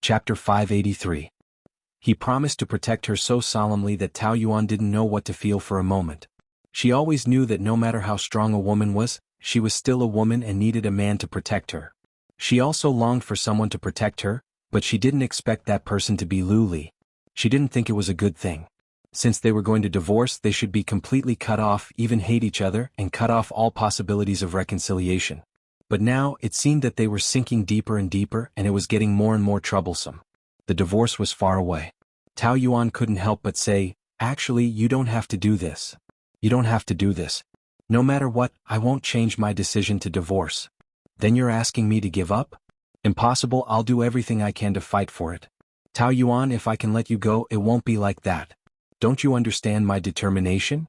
Chapter 583. He promised to protect her so solemnly that Tao Yuan didn't know what to feel for a moment. She always knew that no matter how strong a woman was, she was still a woman and needed a man to protect her. She also longed for someone to protect her, but she didn't expect that person to be Lu Li. She didn't think it was a good thing. Since they were going to divorce, they should be completely cut off, even hate each other, and cut off all possibilities of reconciliation. But now, it seemed that they were sinking deeper and deeper, and it was getting more and more troublesome. The divorce was far away. Tao Yuan couldn't help but say, "Actually, you don't have to do this. You don't have to do this. No matter what, I won't change my decision to divorce." "Then you're asking me to give up?" "Impossible, I'll do everything I can to fight for it." "Tao Yuan, if I can let you go, it won't be like that. Don't you understand my determination?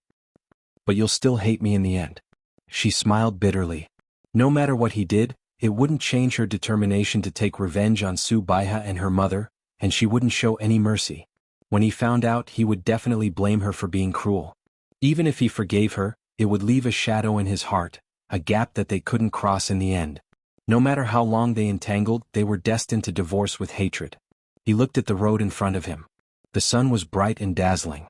But you'll still hate me in the end." She smiled bitterly. No matter what he did, it wouldn't change her determination to take revenge on Su Baihe and her mother, and she wouldn't show any mercy. When he found out, he would definitely blame her for being cruel. Even if he forgave her, it would leave a shadow in his heart, a gap that they couldn't cross in the end. No matter how long they entangled, they were destined to divorce with hatred. He looked at the road in front of him. The sun was bright and dazzling.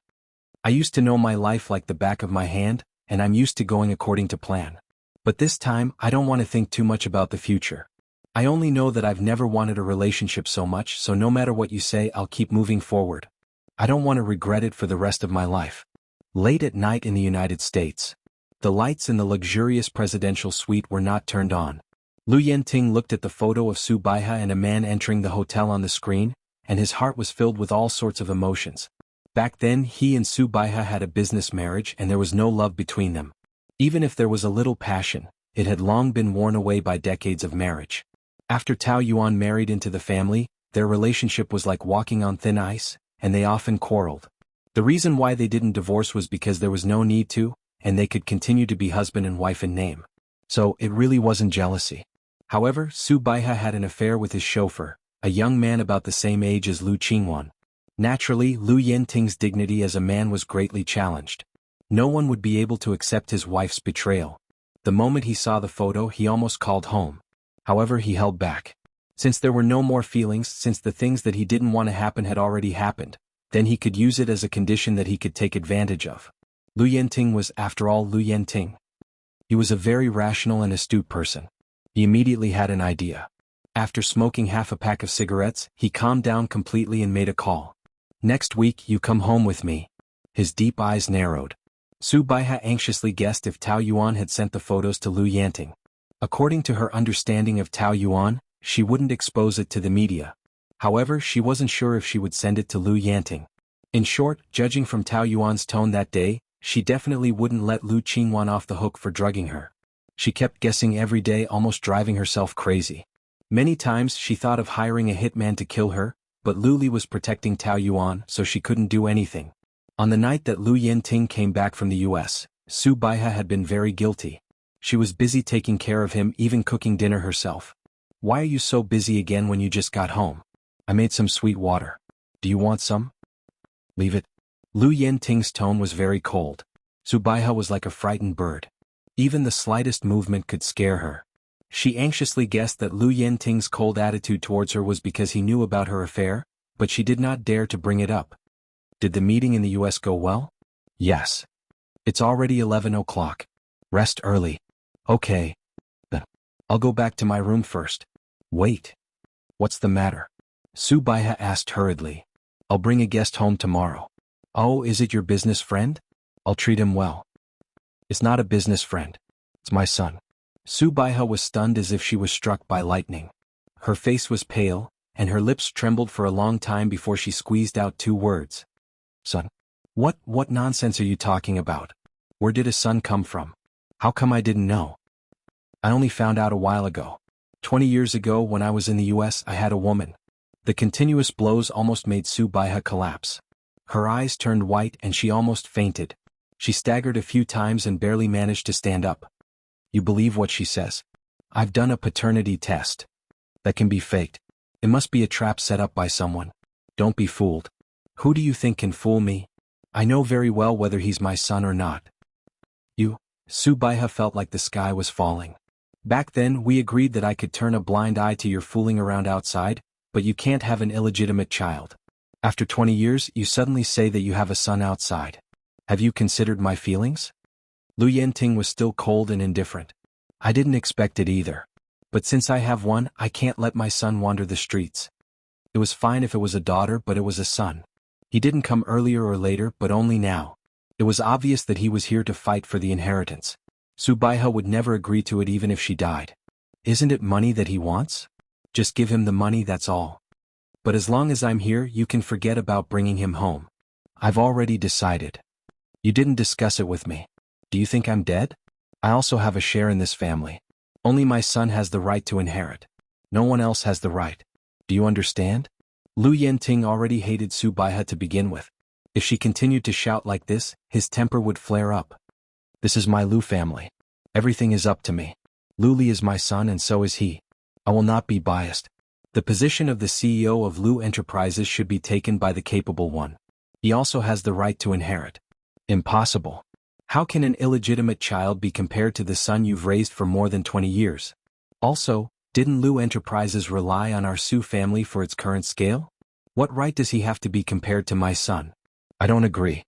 "I used to know my life like the back of my hand, and I'm used to going according to plan. But this time, I don't want to think too much about the future. I only know that I've never wanted a relationship so much, so no matter what you say, I'll keep moving forward. I don't want to regret it for the rest of my life." Late at night in the United States. The lights in the luxurious presidential suite were not turned on. Lu Yenting looked at the photo of Su Baihe and a man entering the hotel on the screen, and his heart was filled with all sorts of emotions. Back then, he and Su Baihe had a business marriage and there was no love between them. Even if there was a little passion, it had long been worn away by decades of marriage. After Tao Yuan married into the family, their relationship was like walking on thin ice, and they often quarreled. The reason why they didn't divorce was because there was no need to, and they could continue to be husband and wife in name. So, it really wasn't jealousy. However, Su Baihe had an affair with his chauffeur, a young man about the same age as Lu Qingwan. Naturally, Lu Yenting's dignity as a man was greatly challenged. No one would be able to accept his wife's betrayal. The moment he saw the photo, he almost called home. However, he held back. Since there were no more feelings, since the things that he didn't want to happen had already happened, then he could use it as a condition that he could take advantage of. Lu Yenting was, after all, Lu Yenting. He was a very rational and astute person. He immediately had an idea. After smoking half a pack of cigarettes, he calmed down completely and made a call. "Next week, you come home with me." His deep eyes narrowed. Su Baihe anxiously guessed if Tao Yuan had sent the photos to Lu Yenting. According to her understanding of Tao Yuan, she wouldn't expose it to the media. However, she wasn't sure if she would send it to Lu Yenting. In short, judging from Tao Yuan's tone that day, she definitely wouldn't let Lu Qingwan off the hook for drugging her. She kept guessing every day, almost driving herself crazy. Many times she thought of hiring a hitman to kill her, but Lu Li was protecting Tao Yuan, so she couldn't do anything. On the night that Lu Yenting came back from the US, Su Baihe had been very guilty. She was busy taking care of him, even cooking dinner herself. "Why are you so busy again when you just got home? I made some sweet water. Do you want some?" "Leave it." Lu Yenting's tone was very cold. Su Baihe was like a frightened bird. Even the slightest movement could scare her. She anxiously guessed that Lu Yenting's cold attitude towards her was because he knew about her affair, but she did not dare to bring it up. "Did the meeting in the US go well?" "Yes. It's already 11 o'clock. Rest early." "Okay. Then I'll go back to my room first." "Wait. What's the matter?" Su Baihe asked hurriedly. "I'll bring a guest home tomorrow." "Oh, is it your business friend?" "I'll treat him well." "It's not a business friend. It's my son." Su Baihe was stunned as if she was struck by lightning. Her face was pale, and her lips trembled for a long time before she squeezed out two words. "Son? What nonsense are you talking about? Where did a son come from? How come I didn't know?" "I only found out a while ago. 20 years ago when I was in the US, I had a woman." The continuous blows almost made Su Baihe collapse. Her eyes turned white and she almost fainted. She staggered a few times and barely managed to stand up. "You believe what she says?" "I've done a paternity test. That can be faked. It must be a trap set up by someone. Don't be fooled." "Who do you think can fool me? I know very well whether he's my son or not." "You?" Su Baihe felt like the sky was falling. "Back then we agreed that I could turn a blind eye to your fooling around outside, but you can't have an illegitimate child. After 20 years, you suddenly say that you have a son outside. Have you considered my feelings? Lu Yenting was still cold and indifferent. I didn't expect it either. But since I have one, I can't let my son wander the streets. It was fine if it was a daughter, but it was a son. He didn't come earlier or later, but only now. It was obvious that he was here to fight for the inheritance. Subaiha would never agree to it even if she died. Isn't it money that he wants? Just give him the money, that's all. But as long as I'm here, you can forget about bringing him home. I've already decided. You didn't discuss it with me. Do you think I'm dead? I also have a share in this family. Only my son has the right to inherit. No one else has the right. Do you understand? Lu Yenting already hated Subaiha to begin with. If she continued to shout like this, his temper would flare up. This is my Lu family. Everything is up to me. Lu Li is my son and so is he. I will not be biased. The position of the CEO of Lu Enterprises should be taken by the capable one. He also has the right to inherit. Impossible. How can an illegitimate child be compared to the son you've raised for more than 20 years? Also, didn't Lu Enterprises rely on our Su family for its current scale? What right does he have to be compared to my son? I don't agree.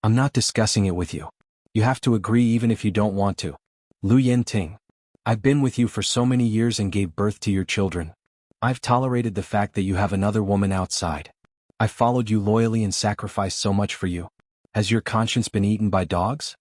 I'm not discussing it with you. You have to agree even if you don't want to. Lu Yenting. I've been with you for so many years and gave birth to your children. I've tolerated the fact that you have another woman outside. I followed you loyally and sacrificed so much for you. Has your conscience been eaten by dogs?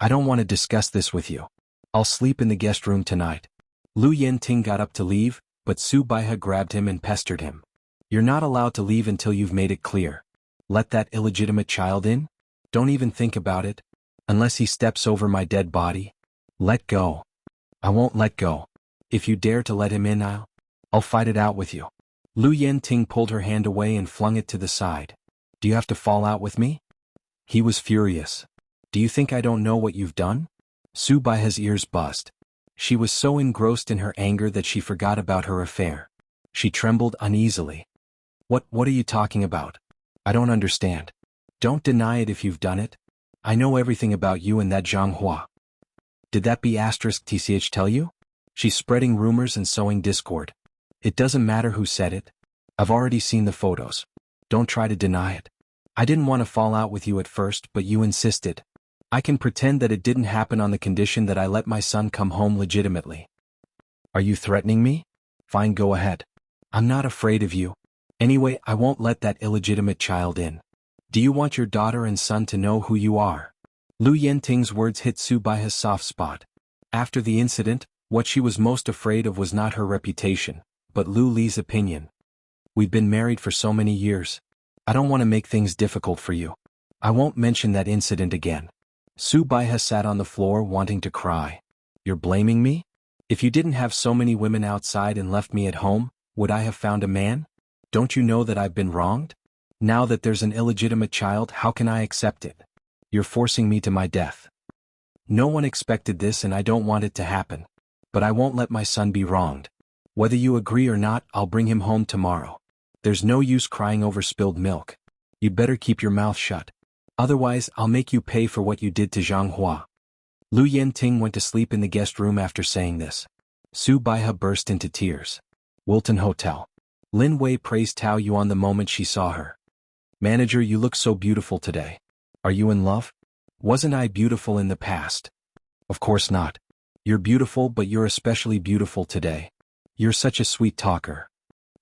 I don't want to discuss this with you. I'll sleep in the guest room tonight. Lu Yenting got up to leave, but Subaiha grabbed him and pestered him. You're not allowed to leave until you've made it clear. Let that illegitimate child in? Don't even think about it. Unless he steps over my dead body. Let go. I won't let go. If you dare to let him in, I'll fight it out with you. Lu Yenting pulled her hand away and flung it to the side. Do you have to fall out with me? He was furious. Do you think I don't know what you've done? Subaiha's ears buzzed. She was so engrossed in her anger that she forgot about her affair. She trembled uneasily. What are you talking about? I don't understand. Don't deny it if you've done it. I know everything about you and that Zhang Hua. Did that B*TCH tell you? She's spreading rumors and sowing discord. It doesn't matter who said it. I've already seen the photos. Don't try to deny it. I didn't want to fall out with you at first, but you insisted. I can pretend that it didn't happen on the condition that I let my son come home legitimately. Are you threatening me? Fine, go ahead. I'm not afraid of you. Anyway, I won't let that illegitimate child in. Do you want your daughter and son to know who you are? Lu Yenting's words hit Subaiha's soft spot. After the incident, what she was most afraid of was not her reputation, but Lu Li's opinion. We've been married for so many years. I don't want to make things difficult for you. I won't mention that incident again. Subaiha sat on the floor wanting to cry. You're blaming me? If you didn't have so many women outside and left me at home, would I have found a man? Don't you know that I've been wronged? Now that there's an illegitimate child, how can I accept it? You're forcing me to my death. No one expected this and I don't want it to happen. But I won't let my son be wronged. Whether you agree or not, I'll bring him home tomorrow. There's no use crying over spilled milk. You'd better keep your mouth shut. Otherwise, I'll make you pay for what you did to Zhang Hua. Lu Yenting went to sleep in the guest room after saying this. Subaiha burst into tears. Wilton Hotel. Lin Wei praised Tao Yuan the moment she saw her. Manager, you look so beautiful today. Are you in love? Wasn't I beautiful in the past? Of course not. You're beautiful, but you're especially beautiful today. You're such a sweet talker.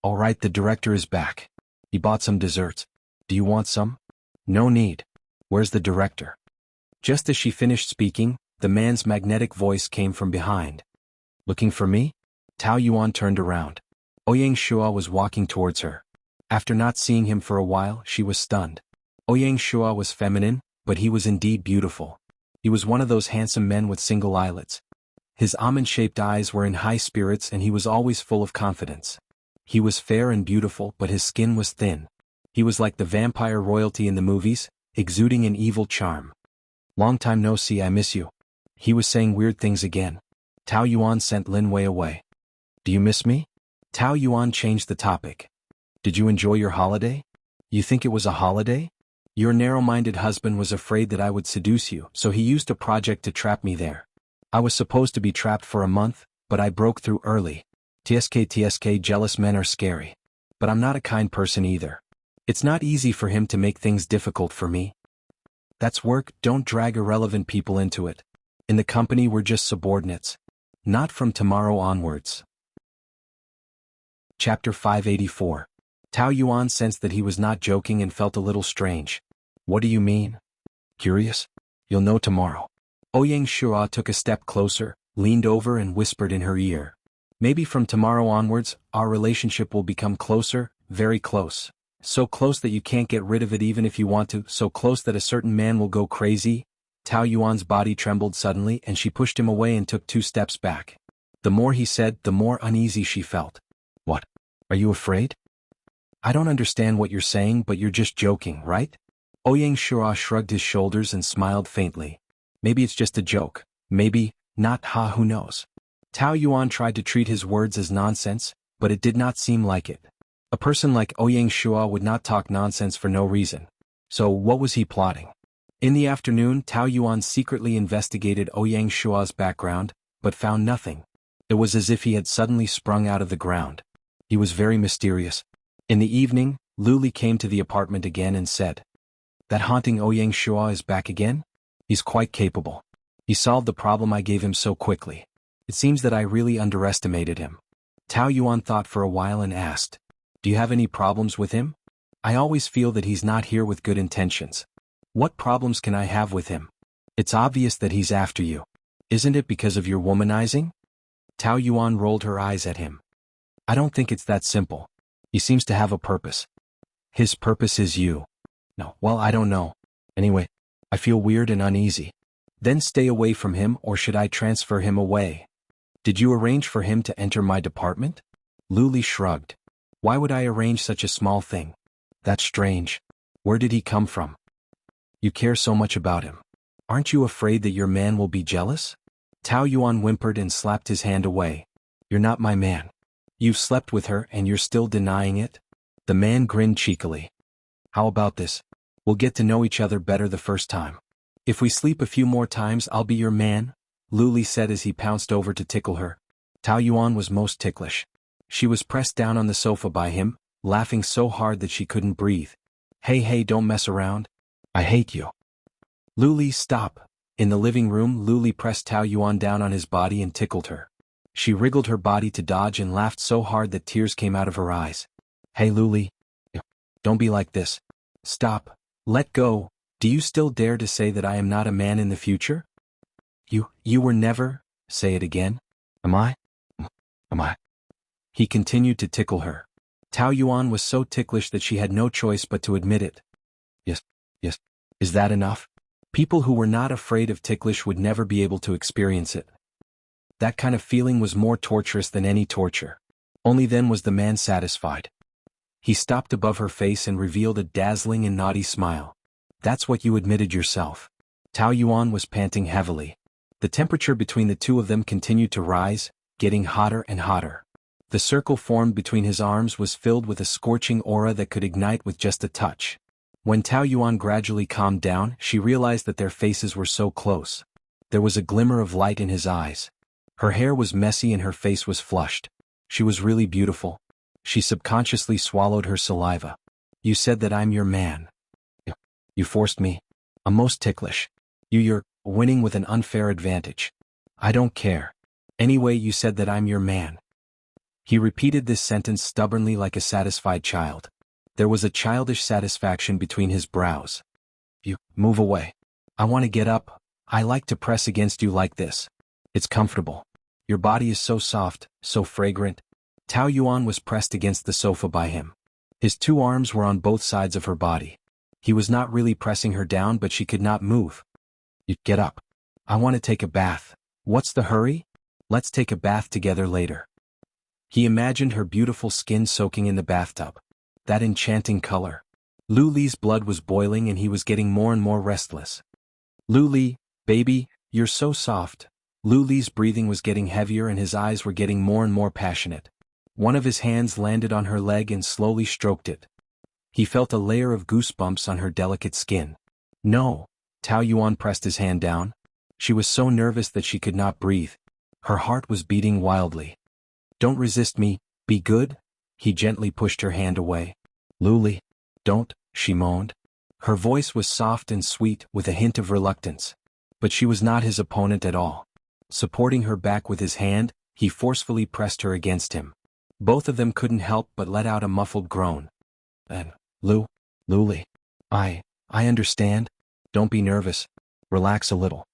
All right, the director is back. He bought some desserts. Do you want some? No need. Where's the director? Just as she finished speaking, the man's magnetic voice came from behind. Looking for me? Tao Yuan turned around. Ouyang Shua was walking towards her. After not seeing him for a while, she was stunned. Ouyang Shua was feminine, but he was indeed beautiful. He was one of those handsome men with single eyelids. His almond-shaped eyes were in high spirits and he was always full of confidence. He was fair and beautiful, but his skin was thin. He was like the vampire royalty in the movies, exuding an evil charm. Long time no see, I miss you. He was saying weird things again. Tao Yuan sent Lin Wei away. Do you miss me? Tao Yuan changed the topic. Did you enjoy your holiday? You think it was a holiday? Your narrow-minded husband was afraid that I would seduce you, so he used a project to trap me there. I was supposed to be trapped for a month, but I broke through early. TSK jealous men are scary. but I'm not a kind person either. It's not easy for him to make things difficult for me. That's work, don't drag irrelevant people into it. In the company we're just subordinates. Not from tomorrow onwards. Chapter 584. Tao Yuan sensed that he was not joking and felt a little strange. What do you mean? Curious? You'll know tomorrow. Ouyang Shua took a step closer, leaned over and whispered in her ear. Maybe from tomorrow onwards, our relationship will become closer, very close. So close that you can't get rid of it even if you want to, so close that a certain man will go crazy. Tao Yuan's body trembled suddenly and she pushed him away and took 2 steps back. The more he said, the more uneasy she felt. What? Are you afraid? I don't understand what you're saying, but you're just joking, right? Ouyang Shua shrugged his shoulders and smiled faintly. Maybe it's just a joke. Maybe, not, who knows. Tao Yuan tried to treat his words as nonsense, but it did not seem like it. A person like Ouyang Shua would not talk nonsense for no reason. So what was he plotting? In the afternoon, Tao Yuan secretly investigated Ouyang Shua's background, but found nothing. It was as if he had suddenly sprung out of the ground. He was very mysterious. In the evening, Lu Li came to the apartment again and said, "That haunting Ouyang Shua is back again? He's quite capable. He solved the problem I gave him so quickly. It seems that I really underestimated him." Tao Yuan thought for a while and asked, "Do you have any problems with him? I always feel that he's not here with good intentions. What problems can I have with him? It's obvious that he's after you. Isn't it because of your womanizing?" Tao Yuan rolled her eyes at him. "I don't think it's that simple. He seems to have a purpose." "His purpose is you." "No, well, I don't know. Anyway, I feel weird and uneasy." "Then stay away from him, or should I transfer him away?" "Did you arrange for him to enter my department?" Lu Li shrugged. "Why would I arrange such a small thing? That's strange. Where did he come from?" "You care so much about him. Aren't you afraid that your man will be jealous?" Tao Yuan whimpered and slapped his hand away. "You're not my man. You've slept with her and you're still denying it?" The man grinned cheekily. "How about this? We'll get to know each other better the first time. If we sleep a few more times, I'll be your man," Lu Li said as he pounced over to tickle her. Tao Yuan was most ticklish. She was pressed down on the sofa by him, laughing so hard that she couldn't breathe. Hey, don't mess around. I hate you." "Lu Li, stop." In the living room, Lu Li pressed Tao Yuan down on his body and tickled her. She wriggled her body to dodge and laughed so hard that tears came out of her eyes. "Hey, Lu Li. Don't be like this. Stop. Let go. Do you still dare to say that I am not a man in the future?" You were never." "Say it again." Am I? He continued to tickle her. Tao Yuan was so ticklish that she had no choice but to admit it. Yes. Is that enough? People who were not afraid of ticklish would never be able to experience it. That kind of feeling was more torturous than any torture. Only then was the man satisfied. He stopped above her face and revealed a dazzling and naughty smile. "That's what you admitted yourself." Tao Yuan was panting heavily. The temperature between the two of them continued to rise, getting hotter and hotter. The circle formed between his arms was filled with a scorching aura that could ignite with just a touch. When Tao Yuan gradually calmed down, she realized that their faces were so close. There was a glimmer of light in his eyes. Her hair was messy and her face was flushed. She was really beautiful. She subconsciously swallowed her saliva. "You said that I'm your man." You forced me. I'm most ticklish. You're winning with an unfair advantage." "I don't care. Anyway, you said that I'm your man." He repeated this sentence stubbornly like a satisfied child. There was a childish satisfaction between his brows. "You, move away. I want to get up. I like to press against you like this. It's comfortable. Your body is so soft, so fragrant." Tao Yuan was pressed against the sofa by him. His 2 arms were on both sides of her body. He was not really pressing her down, but she could not move. "You get up. I want to take a bath." "What's the hurry? Let's take a bath together later." He imagined her beautiful skin soaking in the bathtub. That enchanting color. Lu Li's blood was boiling and he was getting more and more restless. "Lu Li, baby, you're so soft." Lu Li's breathing was getting heavier and his eyes were getting more and more passionate. One of his hands landed on her leg and slowly stroked it. He felt a layer of goosebumps on her delicate skin. "No." Tao Yuan pressed his hand down. She was so nervous that she could not breathe. Her heart was beating wildly. "Don't resist me, be good." He gently pushed her hand away. "Luli, don't," she moaned. Her voice was soft and sweet with a hint of reluctance. But she was not his opponent at all. Supporting her back with his hand, he forcefully pressed her against him. Both of them couldn't help but let out a muffled groan. "And, Luli, I understand. Don't be nervous. Relax a little."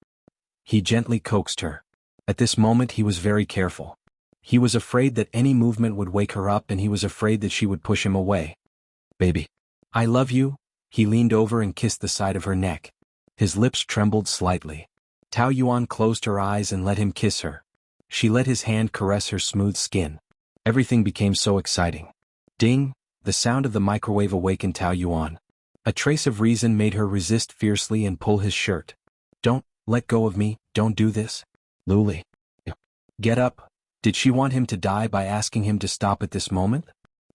He gently coaxed her. At this moment he was very careful. He was afraid that any movement would wake her up, and he was afraid that she would push him away. "Baby, I love you." He leaned over and kissed the side of her neck. His lips trembled slightly. Tao Yuan closed her eyes and let him kiss her. She let his hand caress her smooth skin. Everything became so exciting. Ding! The sound of the microwave awakened Tao Yuan. A trace of reason made her resist fiercely and pull his shirt. "Don't, let go of me, don't do this. Luli. Get up." Did she want him to die by asking him to stop at this moment?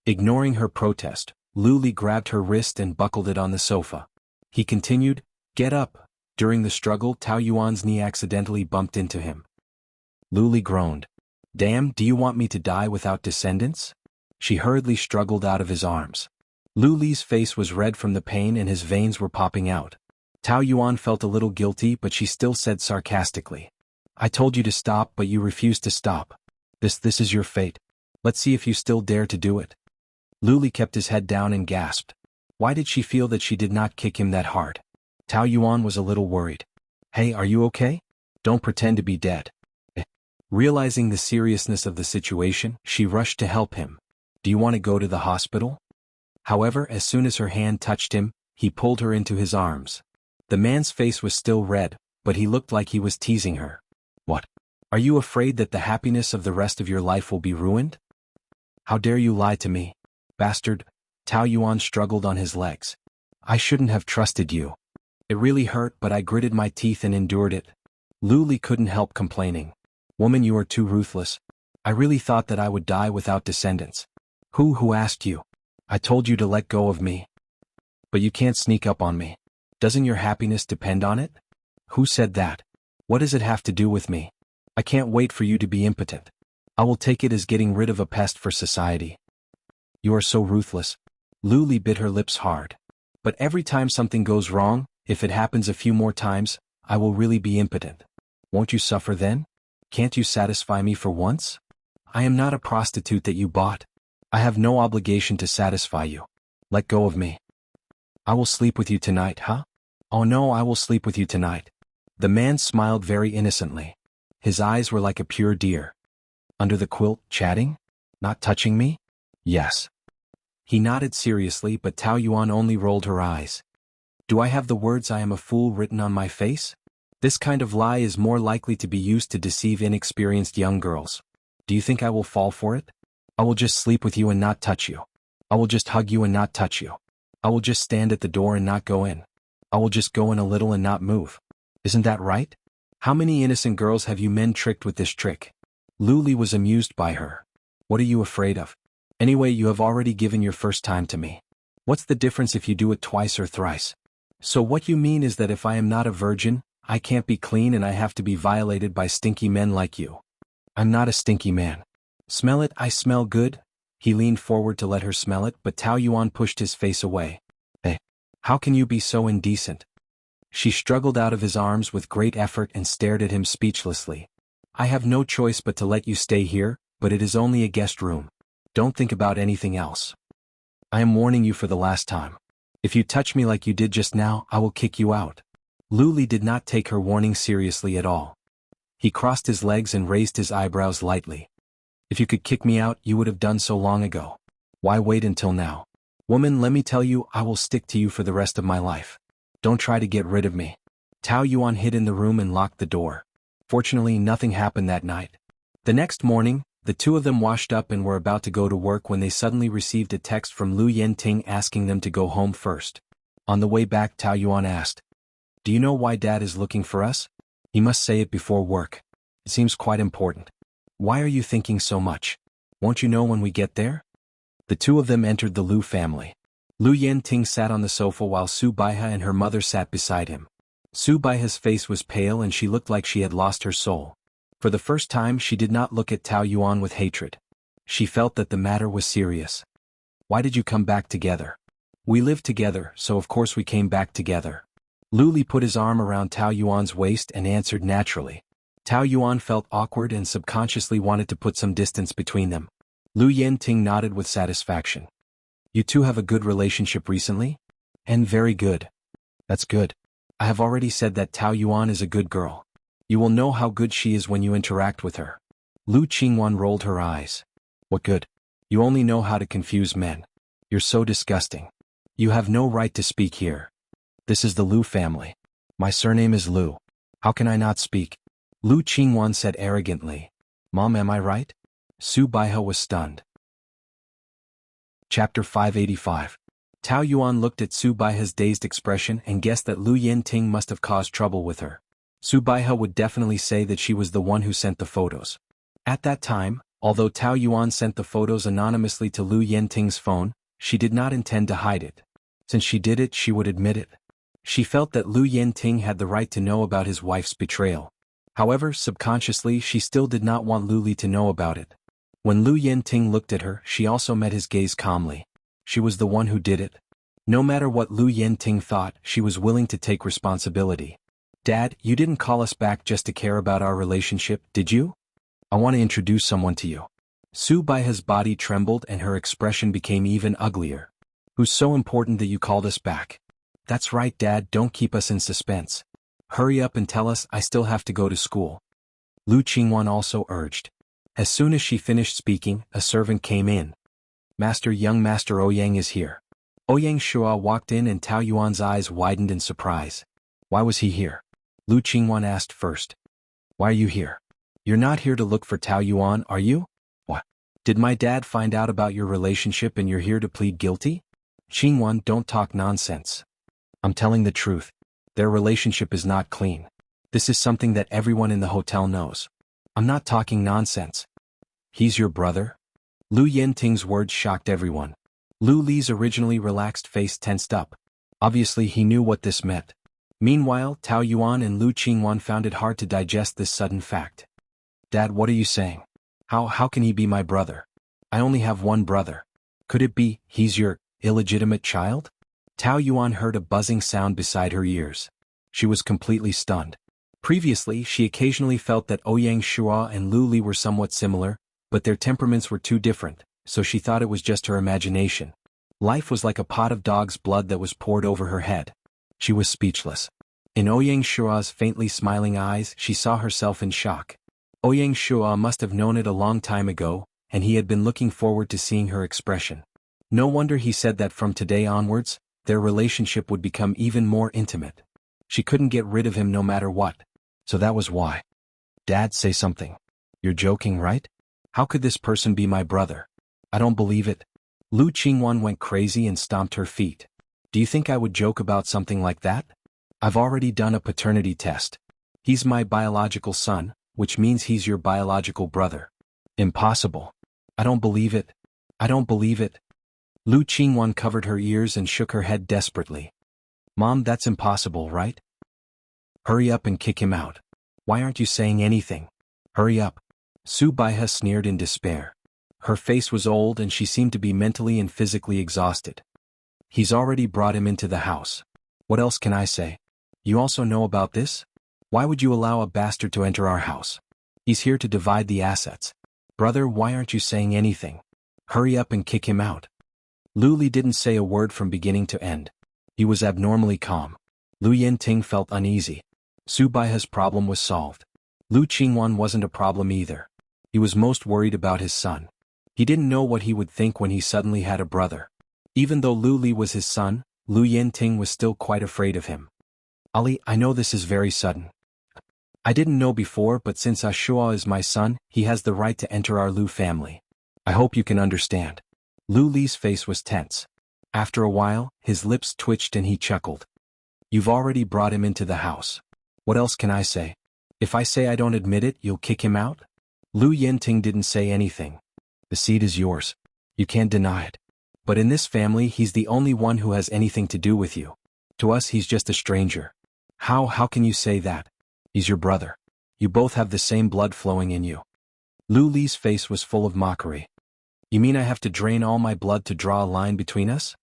Ignoring her protest, Luli grabbed her wrist and buckled it on the sofa. He continued, "Get up." During the struggle, Tao Yuan's knee accidentally bumped into him. Luli groaned. "Damn, do you want me to die without descendants?" She hurriedly struggled out of his arms. Luli's face was red from the pain and his veins were popping out. Tao Yuan felt a little guilty, but she still said sarcastically, "I told you to stop, but you refused to stop. This is your fate. Let's see if you still dare to do it." Luli kept his head down and gasped. Why did she feel that she did not kick him that hard? Tao Yuan was a little worried. "Hey, are you okay? Don't pretend to be dead." Realizing the seriousness of the situation, she rushed to help him. "Do you want to go to the hospital?" However, as soon as her hand touched him, he pulled her into his arms. The man's face was still red, but he looked like he was teasing her. "What? Are you afraid that the happiness of the rest of your life will be ruined? How dare you lie to me, bastard?" Tao Yuan struggled on his legs. "I shouldn't have trusted you. It really hurt, but I gritted my teeth and endured it." Luli couldn't help complaining. "Woman, you are too ruthless. I really thought that I would die without descendants." Who asked you? I told you to let go of me. But you can't sneak up on me. Doesn't your happiness depend on it? Who said that? What does it have to do with me? I can't wait for you to be impotent. I will take it as getting rid of a pest for society. You are so ruthless. Luli bit her lips hard. But every time something goes wrong, if it happens a few more times, I will really be impotent. Won't you suffer then? Can't you satisfy me for once? I am not a prostitute that you bought. I have no obligation to satisfy you. Let go of me. I will sleep with you tonight, huh? Oh no, I will sleep with you tonight. The man smiled very innocently. His eyes were like a pure deer. Under the quilt, chatting? Not touching me? Yes. He nodded seriously, but Tao Yuan only rolled her eyes. Do I have the words "I am a fool" written on my face? This kind of lie is more likely to be used to deceive inexperienced young girls. Do you think I will fall for it? I will just sleep with you and not touch you. I will just hug you and not touch you. I will just stand at the door and not go in. I will just go in a little and not move. Isn't that right? How many innocent girls have you men tricked with this trick? Luli was amused by her. What are you afraid of? Anyway, you have already given your first time to me. What's the difference if you do it twice or thrice? So what you mean is that if I am not a virgin, I can't be clean and I have to be violated by stinky men like you. I'm not a stinky man. Smell it, I smell good. He leaned forward to let her smell it, but Tao Yuan pushed his face away. Hey, how can you be so indecent? She struggled out of his arms with great effort and stared at him speechlessly. I have no choice but to let you stay here, but it is only a guest room. Don't think about anything else. I am warning you for the last time. If you touch me like you did just now, I will kick you out. Luli did not take her warning seriously at all. He crossed his legs and raised his eyebrows lightly. If you could kick me out, you would have done so long ago. Why wait until now? Woman, let me tell you, I will stick to you for the rest of my life. Don't try to get rid of me. Tao Yuan hid in the room and locked the door. Fortunately, nothing happened that night. The next morning, the two of them washed up and were about to go to work when they suddenly received a text from Lu Yenting asking them to go home first. On the way back, Tao Yuan asked, Do you know why Dad is looking for us? He must say it before work. It seems quite important. Why are you thinking so much? Won't you know when we get there? The two of them entered the Lu family. Lu Yenting sat on the sofa while Su Baiha and her mother sat beside him. Su Baiha's face was pale and she looked like she had lost her soul. For the first time, she did not look at Tao Yuan with hatred. She felt that the matter was serious. Why did you come back together? We lived together, so of course we came back together. Lu Li put his arm around Tao Yuan's waist and answered naturally. Tao Yuan felt awkward and subconsciously wanted to put some distance between them. Lu Yenting nodded with satisfaction. You two have a good relationship recently? And very good. That's good. I have already said that Tao Yuan is a good girl. You will know how good she is when you interact with her. Lu Qingwan rolled her eyes. What good? You only know how to confuse men. You're so disgusting. You have no right to speak here. This is the Lu family. My surname is Lu. How can I not speak? Lu Qingwan said arrogantly. Mom, am I right? Su Baihe was stunned. Chapter 585. Tao Yuan looked at Su Baihe's dazed expression and guessed that Lu Yenting must have caused trouble with her. Su Baihe would definitely say that she was the one who sent the photos. At that time, although Tao Yuan sent the photos anonymously to Lu Yenting's phone, she did not intend to hide it. Since she did it, she would admit it. She felt that Lu Yenting had the right to know about his wife's betrayal. However, subconsciously she still did not want Lu Li to know about it. When Lu Yenting looked at her, she also met his gaze calmly. She was the one who did it. No matter what Lu Yenting thought, she was willing to take responsibility. Dad, you didn't call us back just to care about our relationship, did you? I want to introduce someone to you. Su Baihe's body trembled and her expression became even uglier. Who's so important that you called us back? That's right, Dad, don't keep us in suspense. Hurry up and tell us, I still have to go to school. Lu Qingwan also urged. As soon as she finished speaking, a servant came in. Young Master Ouyang is here. Ouyang Shua walked in and Tao Yuan's eyes widened in surprise. Why was he here? Lu Qingwan asked first. Why are you here? You're not here to look for Tao Yuan, are you? What? Did my dad find out about your relationship and you're here to plead guilty? Qingwan, don't talk nonsense. I'm telling the truth. Their relationship is not clean. This is something that everyone in the hotel knows. I'm not talking nonsense. He's your brother? Lu Yenting's words shocked everyone. Lu Li's originally relaxed face tensed up. Obviously he knew what this meant. Meanwhile, Tao Yuan and Lu Qingwan found it hard to digest this sudden fact. Dad, what are you saying? How can he be my brother? I only have one brother. Could it be, he's your illegitimate child? Tao Yuan heard a buzzing sound beside her ears. She was completely stunned. Previously, she occasionally felt that Ouyang Shua and Lu Li were somewhat similar, but their temperaments were too different, so she thought it was just her imagination. Life was like a pot of dog's blood that was poured over her head. She was speechless. In Ouyang Shua's faintly smiling eyes, she saw herself in shock. Ouyang Shua must have known it a long time ago, and he had been looking forward to seeing her expression. No wonder he said that from today onwards, their relationship would become even more intimate. She couldn't get rid of him no matter what. So that was why. Dad, say something. You're joking, right? How could this person be my brother? I don't believe it. Lu Qingwan went crazy and stomped her feet. Do you think I would joke about something like that? I've already done a paternity test. He's my biological son, which means he's your biological brother. Impossible. I don't believe it. I don't believe it. Lu Qingwan covered her ears and shook her head desperately. Mom, that's impossible, right? Hurry up and kick him out. Why aren't you saying anything? Hurry up. Su Baihe sneered in despair. Her face was old and she seemed to be mentally and physically exhausted. He's already brought him into the house. What else can I say? You also know about this? Why would you allow a bastard to enter our house? He's here to divide the assets. Brother, why aren't you saying anything? Hurry up and kick him out. Lu Li didn't say a word from beginning to end. He was abnormally calm. Lu Yenting felt uneasy. Su Baihe's problem was solved. Lu Qingwan wasn't a problem either. He was most worried about his son. He didn't know what he would think when he suddenly had a brother. Even though Lu Li was his son, Lu Yenting was still quite afraid of him. Ali, I know this is very sudden. I didn't know before, but since Ashua is my son, he has the right to enter our Lu family. I hope you can understand. Lu Li's face was tense. After a while, his lips twitched and he chuckled. You've already brought him into the house. What else can I say? If I say I don't admit it, you'll kick him out? Lu Yenting didn't say anything. The seed is yours. You can't deny it. But in this family, he's the only one who has anything to do with you. To us, he's just a stranger. How can you say that? He's your brother. You both have the same blood flowing in you. Lu Li's face was full of mockery. You mean I have to drain all my blood to draw a line between us?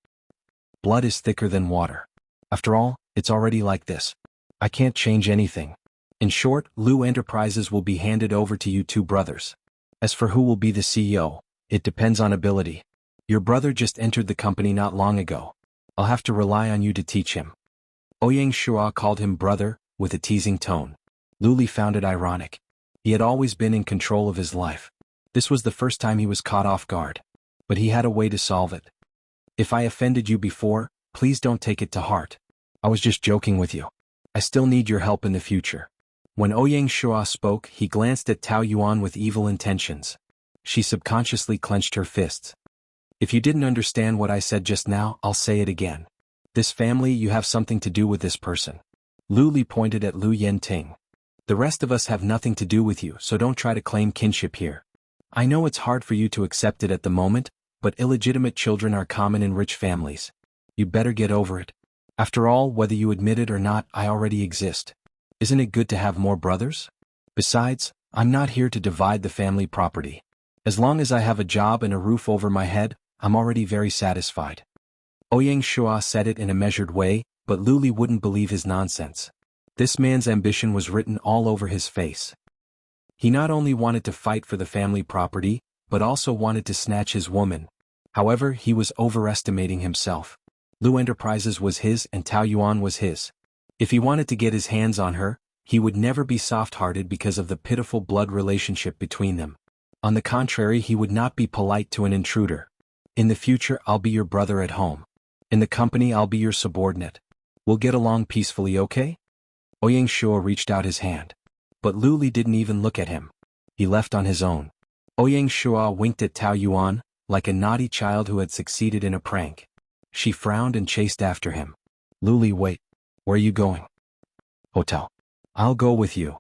Blood is thicker than water. After all, it's already like this. I can't change anything. In short, Lu Enterprises will be handed over to you two brothers. As for who will be the CEO, it depends on ability. Your brother just entered the company not long ago. I'll have to rely on you to teach him. Ouyang Shua called him brother, with a teasing tone. Lu Li found it ironic. He had always been in control of his life. This was the first time he was caught off guard. But he had a way to solve it. If I offended you before, please don't take it to heart. I was just joking with you. I still need your help in the future. When Ouyang Shua spoke, he glanced at Tao Yuan with evil intentions. She subconsciously clenched her fists. If you didn't understand what I said just now, I'll say it again. This family, you have something to do with this person. Lu Li pointed at Lu Yenting. The rest of us have nothing to do with you, so don't try to claim kinship here. I know it's hard for you to accept it at the moment, but illegitimate children are common in rich families. You better get over it. After all, whether you admit it or not, I already exist. Isn't it good to have more brothers? Besides, I'm not here to divide the family property. As long as I have a job and a roof over my head, I'm already very satisfied. Ouyang Shua said it in a measured way, but Lu Li wouldn't believe his nonsense. This man's ambition was written all over his face. He not only wanted to fight for the family property, but also wanted to snatch his woman. However, he was overestimating himself. Lu Enterprises was his and Tao Yuan was his. If he wanted to get his hands on her, he would never be soft-hearted because of the pitiful blood relationship between them. On the contrary, he would not be polite to an intruder. In the future, I'll be your brother at home. In the company, I'll be your subordinate. We'll get along peacefully, okay? Ouyang Shua reached out his hand. But Lu Li didn't even look at him. He left on his own. Ouyang Shua winked at Tao Yuan, like a naughty child who had succeeded in a prank. She frowned and chased after him. Lu Li, wait. Where are you going? Hotel. I'll go with you.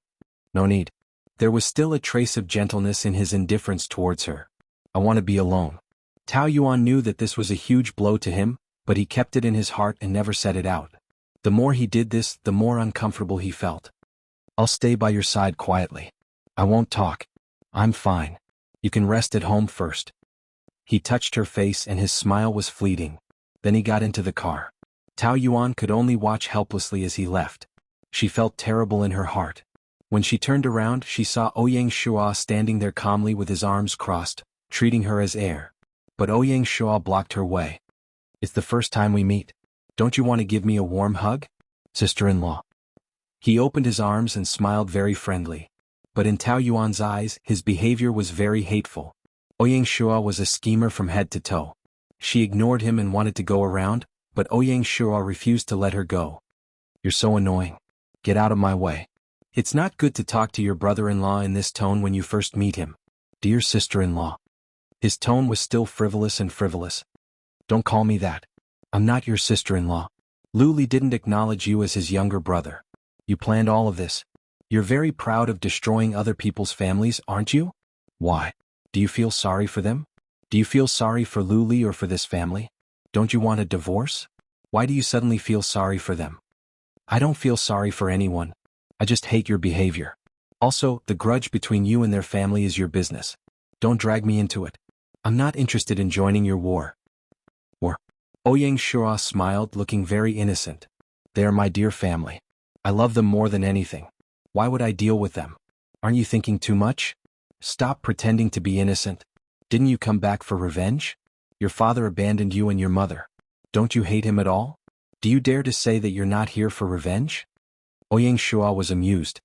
No need. There was still a trace of gentleness in his indifference towards her. I want to be alone. Tao Yuan knew that this was a huge blow to him, but he kept it in his heart and never said it out. The more he did this, the more uncomfortable he felt. I'll stay by your side quietly. I won't talk. I'm fine. You can rest at home first. He touched her face and his smile was fleeting. Then he got into the car. Tao Yuan could only watch helplessly as he left. She felt terrible in her heart. When she turned around, she saw Ouyang Shua standing there calmly with his arms crossed, treating her as heir. But Ouyang Shua blocked her way. It's the first time we meet. Don't you want to give me a warm hug? Sister-in-law. He opened his arms and smiled very friendly. But in Tao Yuan's eyes, his behavior was very hateful. Ouyang Shua was a schemer from head to toe. She ignored him and wanted to go around, but Ouyang Shua refused to let her go. You're so annoying. Get out of my way. It's not good to talk to your brother-in-law in this tone when you first meet him. Dear sister-in-law. His tone was still frivolous and frivolous. Don't call me that. I'm not your sister-in-law. Lu Li didn't acknowledge you as his younger brother. You planned all of this. You're very proud of destroying other people's families, aren't you? Why? Do you feel sorry for them? Do you feel sorry for Lu Li or for this family? Don't you want a divorce? Why do you suddenly feel sorry for them? I don't feel sorry for anyone. I just hate your behavior. Also, the grudge between you and their family is your business. Don't drag me into it. I'm not interested in joining your war. War? Ouyang Shua smiled, looking very innocent. They are my dear family. I love them more than anything. Why would I deal with them? Aren't you thinking too much? Stop pretending to be innocent. Didn't you come back for revenge? Your father abandoned you and your mother. Don't you hate him at all? Do you dare to say that you're not here for revenge? Ouyang Shua was amused.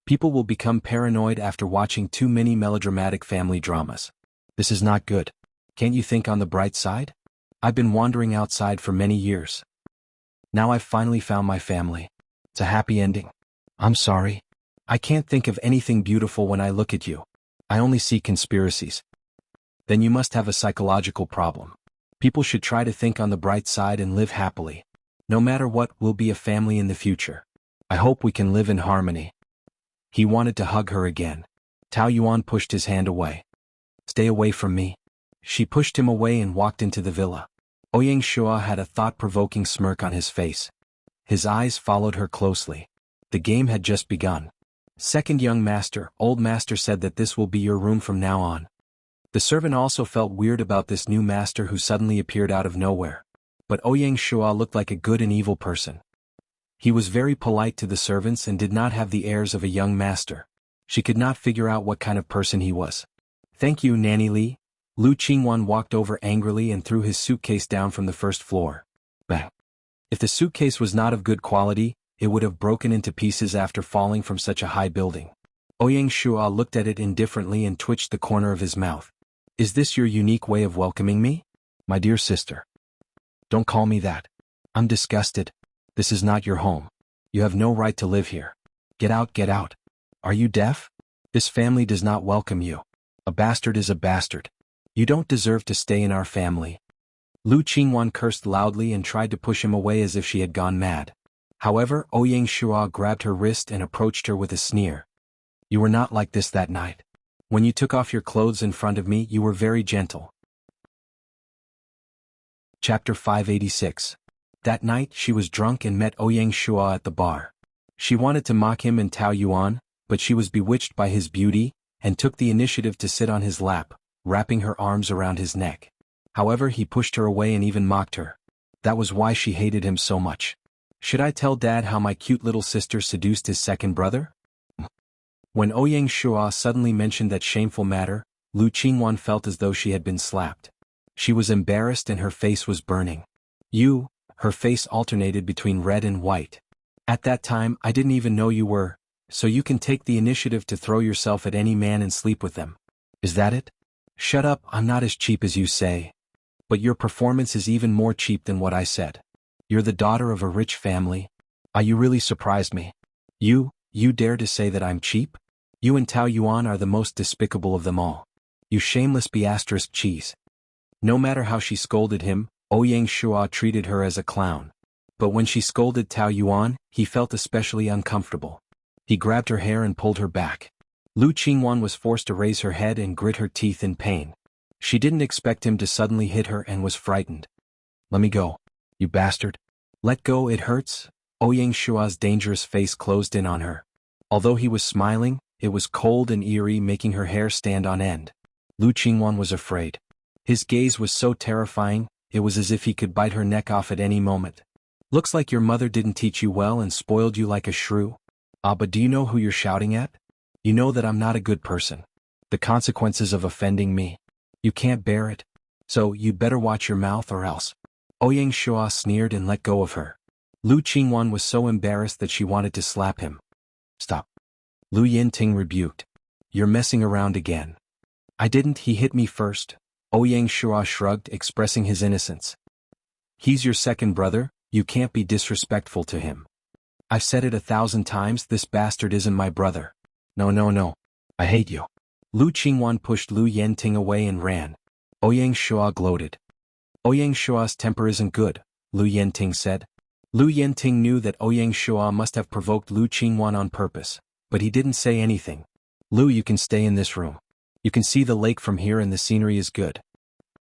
People will become paranoid after watching too many melodramatic family dramas. This is not good. Can't you think on the bright side? I've been wandering outside for many years. Now I've finally found my family. It's a happy ending. I'm sorry. I can't think of anything beautiful when I look at you. I only see conspiracies. Then you must have a psychological problem. People should try to think on the bright side and live happily. No matter what, we'll be a family in the future. I hope we can live in harmony. He wanted to hug her again. Tao Yuan pushed his hand away. Stay away from me. She pushed him away and walked into the villa. Ouyang Shua had a thought-provoking smirk on his face. His eyes followed her closely. The game had just begun. Second young master, old master said that this will be your room from now on. The servant also felt weird about this new master who suddenly appeared out of nowhere. But Ouyang Shua looked like a good and evil person. He was very polite to the servants and did not have the airs of a young master. She could not figure out what kind of person he was. "Thank you, Nanny Li." Lu Qingwan walked over angrily and threw his suitcase down from the first floor. Bang! If the suitcase was not of good quality, it would have broken into pieces after falling from such a high building. Ouyang Shua looked at it indifferently and twitched the corner of his mouth. "Is this your unique way of welcoming me? My dear sister. Don't call me that. I'm disgusted. This is not your home. You have no right to live here. Get out, get out. Are you deaf? This family does not welcome you. A bastard is a bastard. You don't deserve to stay in our family." Lu Qingwan cursed loudly and tried to push him away as if she had gone mad. However, Ouyang Shua grabbed her wrist and approached her with a sneer. "You were not like this that night. When you took off your clothes in front of me, you were very gentle." Chapter 586. That night she was drunk and met Ouyang Shua at the bar. She wanted to mock him and Tao Yuan, but she was bewitched by his beauty, and took the initiative to sit on his lap, wrapping her arms around his neck. However, he pushed her away and even mocked her. That was why she hated him so much. "Should I tell Dad how my cute little sister seduced his second brother?" When Ouyang Shua suddenly mentioned that shameful matter, Lu Qingwan felt as though she had been slapped. She was embarrassed and her face was burning. Her face alternated between red and white. "At that time I didn't even know you were, so you can take the initiative to throw yourself at any man and sleep with them. Is that it?" "Shut up, I'm not as cheap as you say. But your performance is even more cheap than what I said. You're the daughter of a rich family. You really surprised me. You dare to say that I'm cheap? You and Tao Yuan are the most despicable of them all. You shameless ** cheese." No matter how she scolded him, Ouyang Shua treated her as a clown. But when she scolded Tao Yuan, he felt especially uncomfortable. He grabbed her hair and pulled her back. Lu Qingwan was forced to raise her head and grit her teeth in pain. She didn't expect him to suddenly hit her and was frightened. "Let me go, you bastard." "Let go, it hurts." Ouyang Shua's dangerous face closed in on her. Although he was smiling, it was cold and eerie, making her hair stand on end. Lu Qingwan was afraid. His gaze was so terrifying, it was as if he could bite her neck off at any moment. "Looks like your mother didn't teach you well and spoiled you like a shrew. But do you know who you're shouting at? You know that I'm not a good person. The consequences of offending me. You can't bear it. So you'd better watch your mouth or else." Ouyang Shua sneered and let go of her. Lu Qingwan was so embarrassed that she wanted to slap him. "Stop." Lu Yinting rebuked. "You're messing around again." "I didn't, he hit me first." Ouyang Shua shrugged, expressing his innocence. "He's your second brother, you can't be disrespectful to him." "I've said it 1,000 times, this bastard isn't my brother. No. I hate you." Lu Qingwan pushed Lu Yinting away and ran. Ouyang Shua gloated. "Ouyang Shua's temper isn't good," Lu Yinting said. Lu Yinting knew that Ouyang Shua must have provoked Lu Qingwan on purpose, but he didn't say anything. "Lu, you can stay in this room. You can see the lake from here and the scenery is good."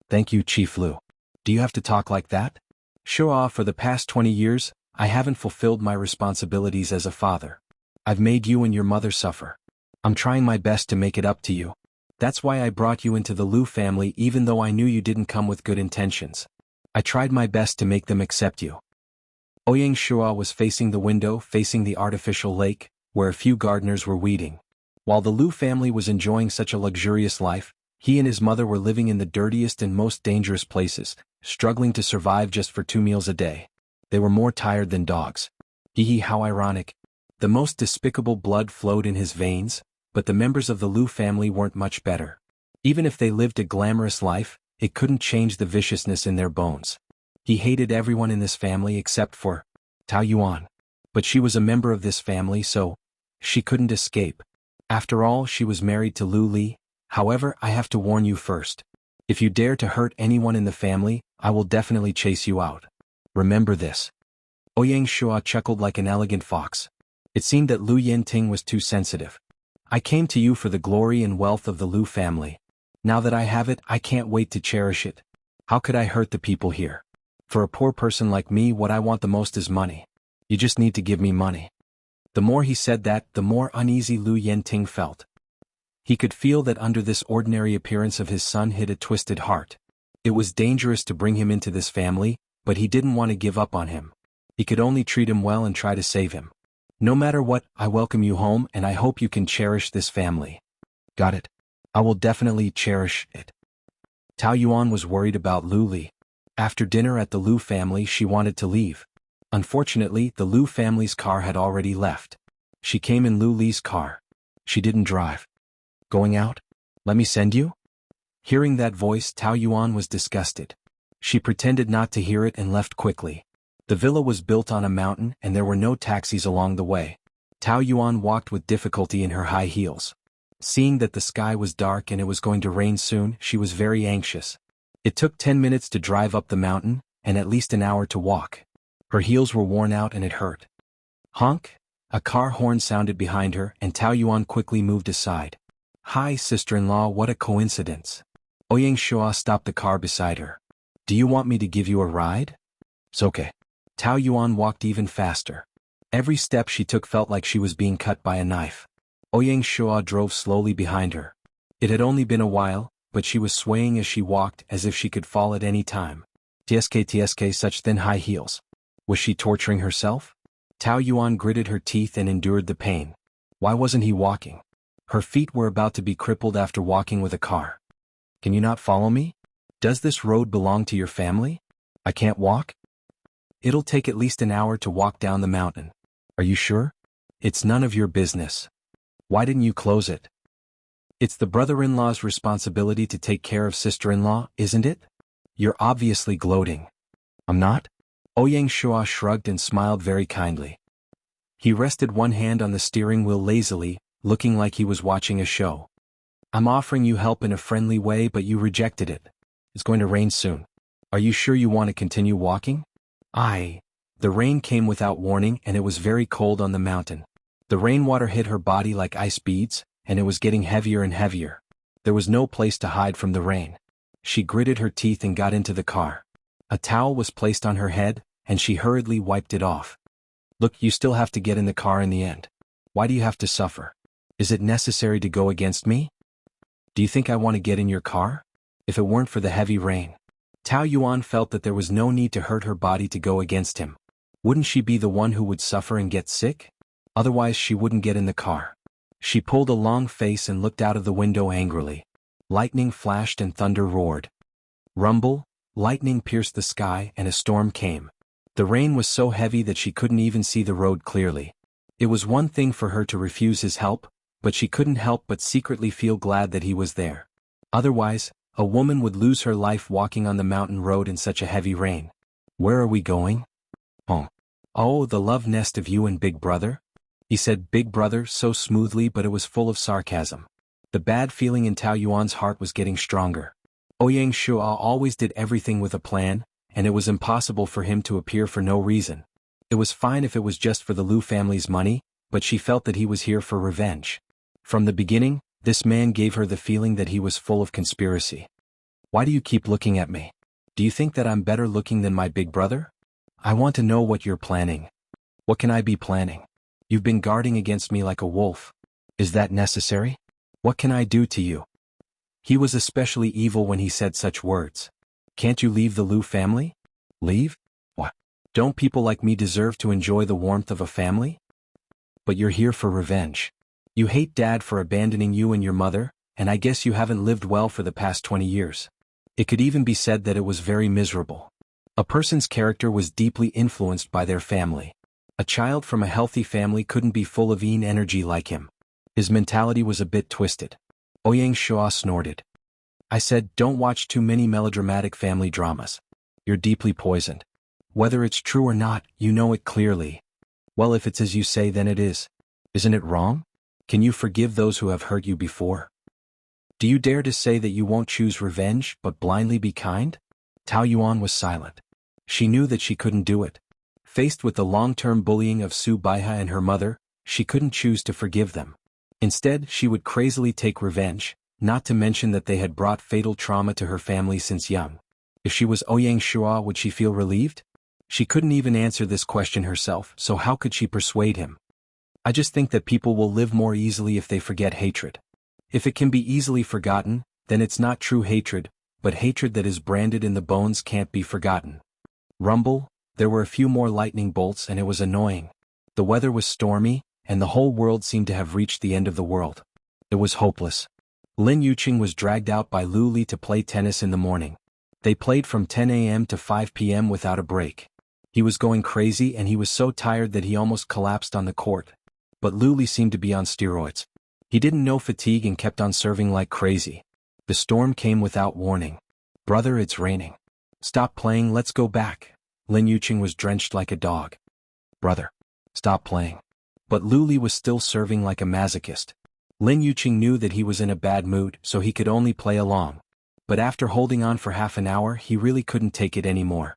"Thank you, Chief Lu. Do you have to talk like that?" "Shua, for the past 20 years, I haven't fulfilled my responsibilities as a father. I've made you and your mother suffer. I'm trying my best to make it up to you. That's why I brought you into the Lu family even though I knew you didn't come with good intentions. I tried my best to make them accept you." Ouyang Shua was facing the window, facing the artificial lake, where a few gardeners were weeding. While the Lu family was enjoying such a luxurious life, he and his mother were living in the dirtiest and most dangerous places, struggling to survive just for 2 meals a day. They were more tired than dogs. Hee, how ironic. The most despicable blood flowed in his veins, but the members of the Lu family weren't much better. Even if they lived a glamorous life, it couldn't change the viciousness in their bones. He hated everyone in this family except for Tao Yuan. But she was a member of this family, so she couldn't escape. After all, she was married to Lu Li. "However, I have to warn you first. If you dare to hurt anyone in the family, I will definitely chase you out. Remember this." Ouyang Shua chuckled like an elegant fox. It seemed that Lu Yinting was too sensitive. "I came to you for the glory and wealth of the Lu family. Now that I have it, I can't wait to cherish it. How could I hurt the people here? For a poor person like me, what I want the most is money. You just need to give me money." The more he said that, the more uneasy Lu Yinting felt. He could feel that under this ordinary appearance of his son hid a twisted heart. It was dangerous to bring him into this family, but he didn't want to give up on him. He could only treat him well and try to save him. No matter what, I welcome you home and I hope you can cherish this family. Got it? I will definitely cherish it. Tao Yuan was worried about Lu Li. After dinner at the Lu family, she wanted to leave. Unfortunately, the Lu family's car had already left. She came in Lu Li's car. She didn't drive. Going out? Let me send you? Hearing that voice, Tao Yuan was disgusted. She pretended not to hear it and left quickly. The villa was built on a mountain and there were no taxis along the way. Tao Yuan walked with difficulty in her high heels. Seeing that the sky was dark and it was going to rain soon, she was very anxious. It took 10 minutes to drive up the mountain, and at least an hour to walk. Her heels were worn out and it hurt. Honk! A car horn sounded behind her and Tao Yuan quickly moved aside. Hi, sister-in-law, what a coincidence. Ouyang Shua stopped the car beside her. Do you want me to give you a ride? It's okay. Tao Yuan walked even faster. Every step she took felt like she was being cut by a knife. Ouyang Shua drove slowly behind her. It had only been a while, but she was swaying as she walked as if she could fall at any time. TSK, such thin high heels. Was she torturing herself? Tao Yuan gritted her teeth and endured the pain. Why wasn't he walking? Her feet were about to be crippled after walking with a car. Can you not follow me? Does this road belong to your family? I can't walk? It'll take at least an hour to walk down the mountain. Are you sure? It's none of your business. Why didn't you close it? It's the brother-in-law's responsibility to take care of sister-in-law, isn't it? You're obviously gloating. I'm not? Ouyang Shua shrugged and smiled very kindly. He rested one hand on the steering wheel lazily, looking like he was watching a show. I'm offering you help in a friendly way, but you rejected it. It's going to rain soon. Are you sure you want to continue walking? The rain came without warning and it was very cold on the mountain. The rainwater hit her body like ice beads, and it was getting heavier and heavier. There was no place to hide from the rain. She gritted her teeth and got into the car. A towel was placed on her head, and she hurriedly wiped it off. Look, you still have to get in the car in the end. Why do you have to suffer? Is it necessary to go against me? Do you think I want to get in your car? If it weren't for the heavy rain. Tao Yuan felt that there was no need to hurt her body to go against him. Wouldn't she be the one who would suffer and get sick? Otherwise she wouldn't get in the car. She pulled a long face and looked out of the window angrily. Lightning flashed and thunder roared. Rumble, lightning pierced the sky and a storm came. The rain was so heavy that she couldn't even see the road clearly. It was one thing for her to refuse his help, but she couldn't help but secretly feel glad that he was there. Otherwise, a woman would lose her life walking on the mountain road in such a heavy rain. Where are we going? Oh, the love nest of you and Big Brother? He said Big Brother so smoothly, but it was full of sarcasm. The bad feeling in Tao Yuan's heart was getting stronger. Ouyang Shua always did everything with a plan, and it was impossible for him to appear for no reason. It was fine if it was just for the Lu family's money, but she felt that he was here for revenge. From the beginning, this man gave her the feeling that he was full of conspiracy. Why do you keep looking at me? Do you think that I'm better looking than my big brother? I want to know what you're planning. What can I be planning? You've been guarding against me like a wolf. Is that necessary? What can I do to you? He was especially evil when he said such words. Can't you leave the Lu family? Leave? What? Don't people like me deserve to enjoy the warmth of a family? But you're here for revenge. You hate Dad for abandoning you and your mother, and I guess you haven't lived well for the past 20 years. It could even be said that it was very miserable. A person's character was deeply influenced by their family. A child from a healthy family couldn't be full of energy like him. His mentality was a bit twisted. Ouyang Shua snorted. I said, don't watch too many melodramatic family dramas. You're deeply poisoned. Whether it's true or not, you know it clearly. Well, if it's as you say, then it is. Isn't it wrong? Can you forgive those who have hurt you before? Do you dare to say that you won't choose revenge but blindly be kind? Tao Yuan was silent. She knew that she couldn't do it. Faced with the long-term bullying of Su Baiha and her mother, she couldn't choose to forgive them. Instead, she would crazily take revenge, not to mention that they had brought fatal trauma to her family since young. If she was Ouyang Shua, would she feel relieved? She couldn't even answer this question herself, so how could she persuade him? I just think that people will live more easily if they forget hatred. If it can be easily forgotten, then it's not true hatred, but hatred that is branded in the bones can't be forgotten. Rumble, there were a few more lightning bolts and it was annoying. The weather was stormy, and the whole world seemed to have reached the end of the world. It was hopeless. Lin Yuqing was dragged out by Lu Li to play tennis in the morning. They played from 10 a.m. to 5 p.m. without a break. He was going crazy and he was so tired that he almost collapsed on the court. But Lu Li seemed to be on steroids. He didn't know fatigue and kept on serving like crazy. The storm came without warning. "Brother, it's raining. Stop playing, let's go back." Lin Yuqing was drenched like a dog. "Brother, stop playing." But Lu Li was still serving like a masochist. Lin Yuqing knew that he was in a bad mood, so he could only play along. But after holding on for half an hour, he really couldn't take it anymore.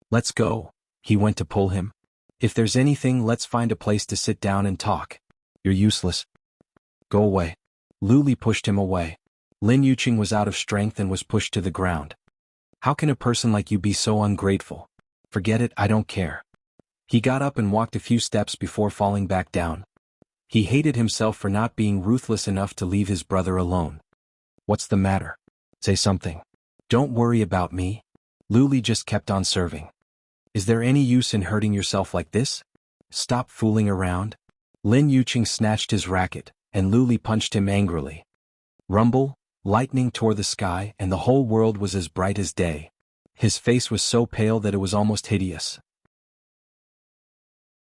"Let's go." He went to pull him. "If there's anything, let's find a place to sit down and talk." "You're useless. Go away." Lu Li pushed him away. Lin Yuqing was out of strength and was pushed to the ground. "How can a person like you be so ungrateful?" "Forget it, I don't care." He got up and walked a few steps before falling back down. He hated himself for not being ruthless enough to leave his brother alone. "What's the matter? Say something." "Don't worry about me." Lu Li just kept on serving. "Is there any use in hurting yourself like this? Stop fooling around." Lin Yuqing snatched his racket, and Lu Li punched him angrily. Rumble, lightning tore the sky and the whole world was as bright as day. His face was so pale that it was almost hideous.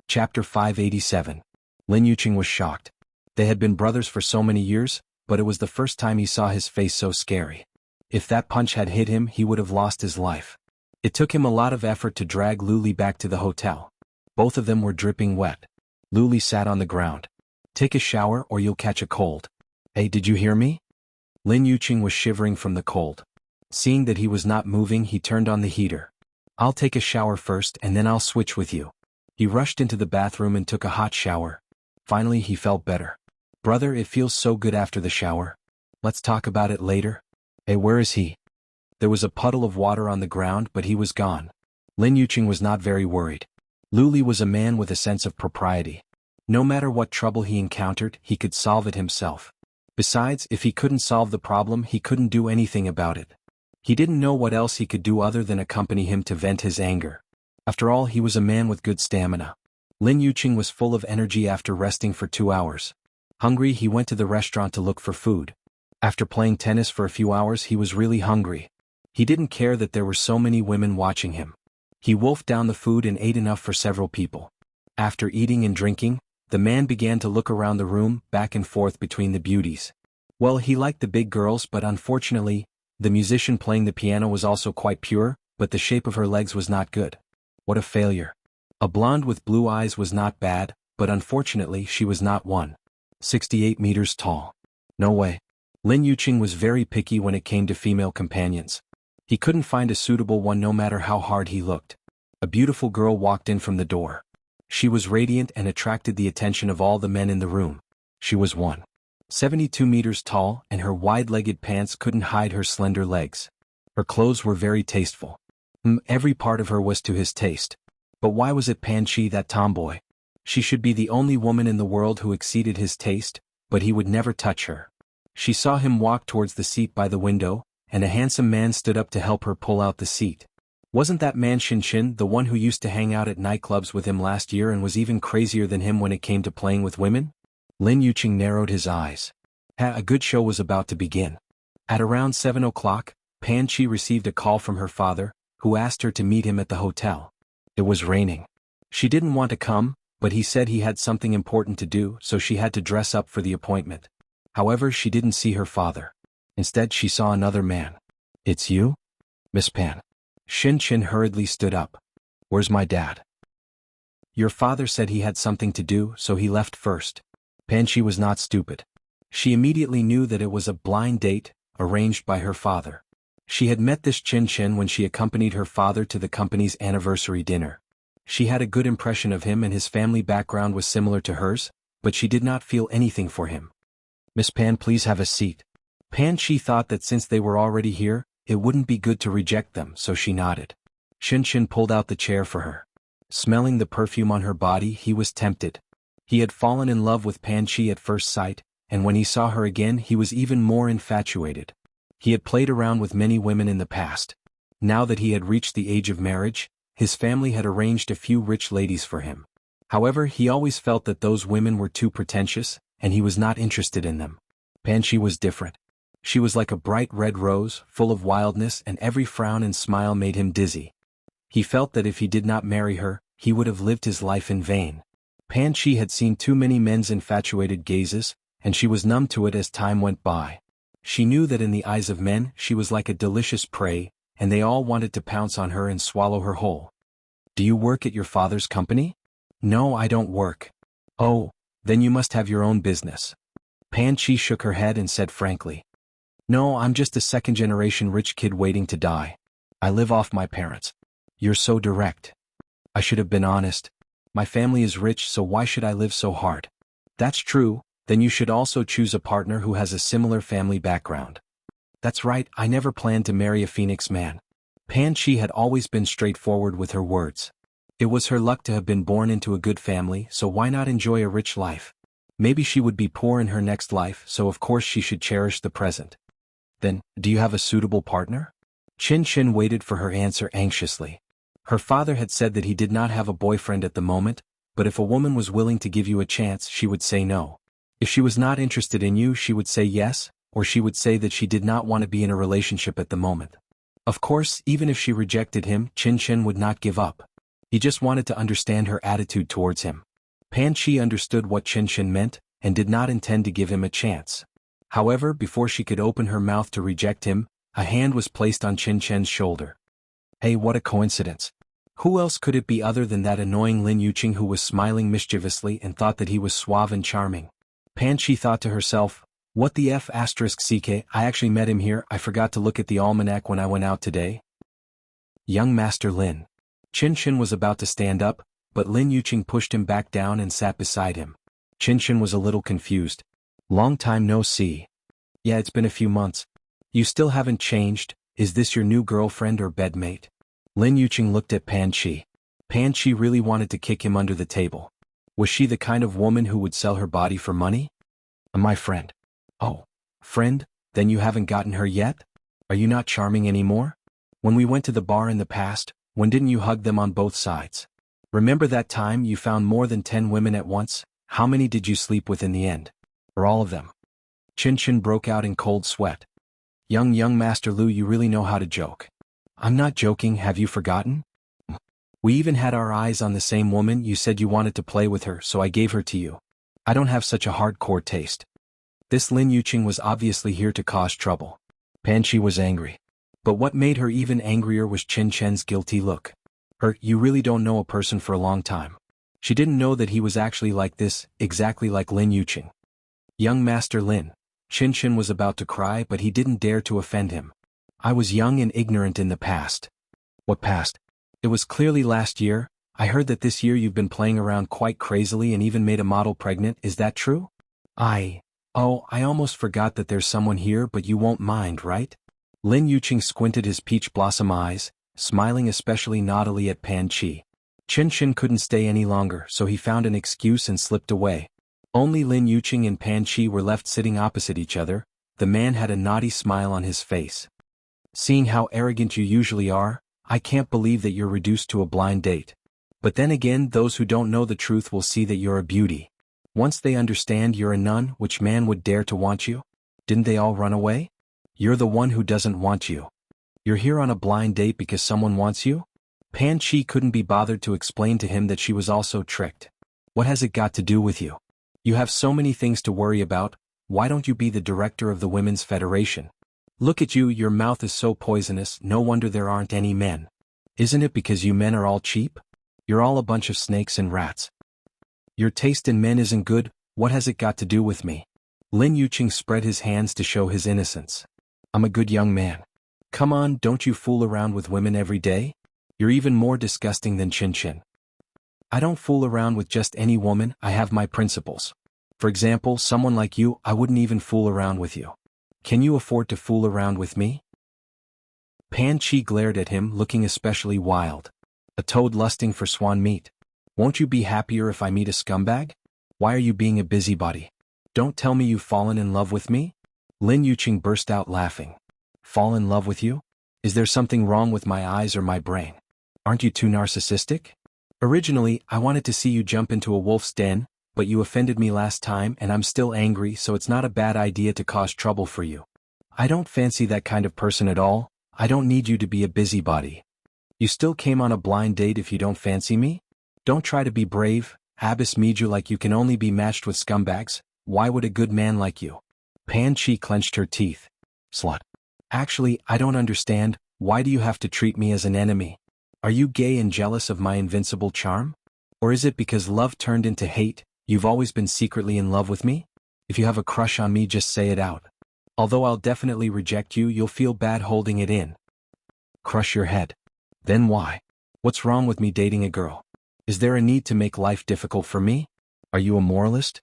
Chapter 587. Lin Yuqing was shocked. They had been brothers for so many years, but it was the first time he saw his face so scary. If that punch had hit him, he would have lost his life. It took him a lot of effort to drag Lu Li back to the hotel. Both of them were dripping wet. Lu Li sat on the ground. "Take a shower or you'll catch a cold." "Hey, did you hear me?" Lin Yuqing was shivering from the cold. Seeing that he was not moving, he turned on the heater. "I'll take a shower first and then I'll switch with you." He rushed into the bathroom and took a hot shower. Finally he felt better. "Brother, it feels so good after the shower. Let's talk about it later." "Hey, where is he?" There was a puddle of water on the ground, but he was gone. Lin Yuqing was not very worried. Lu Li was a man with a sense of propriety. No matter what trouble he encountered, he could solve it himself. Besides, if he couldn't solve the problem, he couldn't do anything about it. He didn't know what else he could do other than accompany him to vent his anger. After all, he was a man with good stamina. Lin Yuqing was full of energy after resting for 2 hours. Hungry, he went to the restaurant to look for food. After playing tennis for a few hours, he was really hungry. He didn't care that there were so many women watching him. He wolfed down the food and ate enough for several people. After eating and drinking, the man began to look around the room, back and forth between the beauties. Well, he liked the big girls, but unfortunately, the musician playing the piano was also quite pure, but the shape of her legs was not good. What a failure. A blonde with blue eyes was not bad, but unfortunately she was not 1.68 meters tall. No way. Lin Yuqing was very picky when it came to female companions. He couldn't find a suitable one no matter how hard he looked. A beautiful girl walked in from the door. She was radiant and attracted the attention of all the men in the room. She was 1.72 meters tall, and her wide-legged pants couldn't hide her slender legs. Her clothes were very tasteful. Every part of her was to his taste. But why was it Pan Chi, that tomboy? She should be the only woman in the world who exceeded his taste, but he would never touch her. She saw him walk towards the seat by the window, and a handsome man stood up to help her pull out the seat. Wasn't that man Shin, the one who used to hang out at nightclubs with him last year and was even crazier than him when it came to playing with women? Lin Yuqing narrowed his eyes. A good show was about to begin. At around 7 o'clock, Pan Chi received a call from her father, who asked her to meet him at the hotel. It was raining. She didn't want to come, but he said he had something important to do, so she had to dress up for the appointment. However, she didn't see her father. Instead, she saw another man. "It's you? Miss Pan." Shin hurriedly stood up. "Where's my dad?" "Your father said he had something to do, so he left first." Pan Chi was not stupid. She immediately knew that it was a blind date, arranged by her father. She had met this Shin when she accompanied her father to the company's anniversary dinner. She had a good impression of him and his family background was similar to hers, but she did not feel anything for him. "Miss Pan, please have a seat." Pan Chi thought that since they were already here, it wouldn't be good to reject them, so she nodded. Shin pulled out the chair for her. Smelling the perfume on her body, he was tempted. He had fallen in love with Pan Chi at first sight, and when he saw her again he was even more infatuated. He had played around with many women in the past. Now that he had reached the age of marriage, his family had arranged a few rich ladies for him. However, he always felt that those women were too pretentious, and he was not interested in them. Panchi was different. She was like a bright red rose, full of wildness, and every frown and smile made him dizzy. He felt that if he did not marry her, he would have lived his life in vain. Panchi had seen too many men's infatuated gazes, and she was numb to it as time went by. She knew that in the eyes of men she was like a delicious prey, and they all wanted to pounce on her and swallow her whole. "Do you work at your father's company?" "No, I don't work." "Oh, then you must have your own business." Panchi shook her head and said frankly, "No, I'm just a second-generation rich kid waiting to die. I live off my parents." "You're so direct." "I should have been honest. My family is rich, so why should I live so hard?" "That's true, then you should also choose a partner who has a similar family background." "That's right, I never planned to marry a Phoenix man." Panchi had always been straightforward with her words. It was her luck to have been born into a good family, so why not enjoy a rich life? Maybe she would be poor in her next life, so of course she should cherish the present. "Then, do you have a suitable partner?" Chin Chin waited for her answer anxiously. Her father had said that he did not have a boyfriend at the moment, but if a woman was willing to give you a chance she would say no. If she was not interested in you she would say yes, or she would say that she did not want to be in a relationship at the moment. Of course, even if she rejected him, Chin Chin would not give up. He just wanted to understand her attitude towards him. Panchi understood what Chin Chin meant, and did not intend to give him a chance. However, before she could open her mouth to reject him, a hand was placed on Chin Chin's shoulder. Hey, what a coincidence. Who else could it be other than that annoying Lin Yuqing who was smiling mischievously and thought that he was suave and charming? Panchi thought to herself, what the F***ck, I actually met him here, I forgot to look at the almanac when I went out today. Young Master Lin. Chin Chin was about to stand up, but Lin Yuqing pushed him back down and sat beside him. Chin Chin was a little confused. Long time no see. Yeah, it's been a few months. You still haven't changed, is this your new girlfriend or bedmate? Lin Yuqing looked at Panchi. Panchi really wanted to kick him under the table. Was she the kind of woman who would sell her body for money? My friend. Oh, friend, then you haven't gotten her yet? Are you not charming anymore? When we went to the bar in the past, when didn't you hug them on both sides? Remember that time you found more than 10 women at once? How many did you sleep with in the end? Or all of them? Chin Chin broke out in cold sweat. Young Master Lu, you really know how to joke. I'm not joking, have you forgotten? We even had our eyes on the same woman, you said you wanted to play with her, so I gave her to you. I don't have such a hardcore taste. This Lin Yuqing was obviously here to cause trouble. Panchi was angry. But what made her even angrier was Chin Chin's guilty look. You really don't know a person for a long time. She didn't know that he was actually like this, exactly like Lin Yuqing. Young Master Lin. Chin Chin was about to cry, but he didn't dare to offend him. I was young and ignorant in the past. What past? It was clearly last year. I heard that this year you've been playing around quite crazily and even made a model pregnant, is that true? Oh, I almost forgot that there's someone here, but you won't mind, right? Lin Yuqing squinted his peach blossom eyes, smiling especially naughtily at Panchi. Chin Chin couldn't stay any longer, so he found an excuse and slipped away. Only Lin Yuqing and Panchi were left sitting opposite each other. The man had a naughty smile on his face. Seeing how arrogant you usually are, I can't believe that you're reduced to a blind date. But then again, those who don't know the truth will see that you're a beauty. Once they understand you're a nun, which man would dare to want you? Didn't they all run away? You're the one who doesn't want you. You're here on a blind date because someone wants you? Panchi couldn't be bothered to explain to him that she was also tricked. What has it got to do with you? You have so many things to worry about, why don't you be the director of the Women's Federation? Look at you, your mouth is so poisonous, no wonder there aren't any men. Isn't it because you men are all cheap? You're all a bunch of snakes and rats. Your taste in men isn't good, what has it got to do with me? Lin Yuqing spread his hands to show his innocence. I'm a good young man. Come on, don't you fool around with women every day? You're even more disgusting than Chin Chin. I don't fool around with just any woman, I have my principles. For example, someone like you, I wouldn't even fool around with you. Can you afford to fool around with me? Panchi glared at him, looking especially wild. A toad lusting for swan meat. Won't you be happier if I meet a scumbag? Why are you being a busybody? Don't tell me you've fallen in love with me? Lin Yuqing burst out laughing. Fall in love with you? Is there something wrong with my eyes or my brain? Aren't you too narcissistic? Originally, I wanted to see you jump into a wolf's den, but you offended me last time and I'm still angry, so it's not a bad idea to cause trouble for you. I don't fancy that kind of person at all. I don't need you to be a busybody. You still came on a blind date if you don't fancy me? Don't try to be brave, Abbas Miju, like you can only be matched with scumbags. Why would a good man like you? Pan Chi clenched her teeth. Slut. Actually, I don't understand. Why do you have to treat me as an enemy? Are you gay and jealous of my invincible charm? Or is it because love turned into hate, you've always been secretly in love with me? If you have a crush on me, just say it out. Although I'll definitely reject you, you'll feel bad holding it in. Crush your head. Then why? What's wrong with me dating a girl? Is there a need to make life difficult for me? Are you a moralist?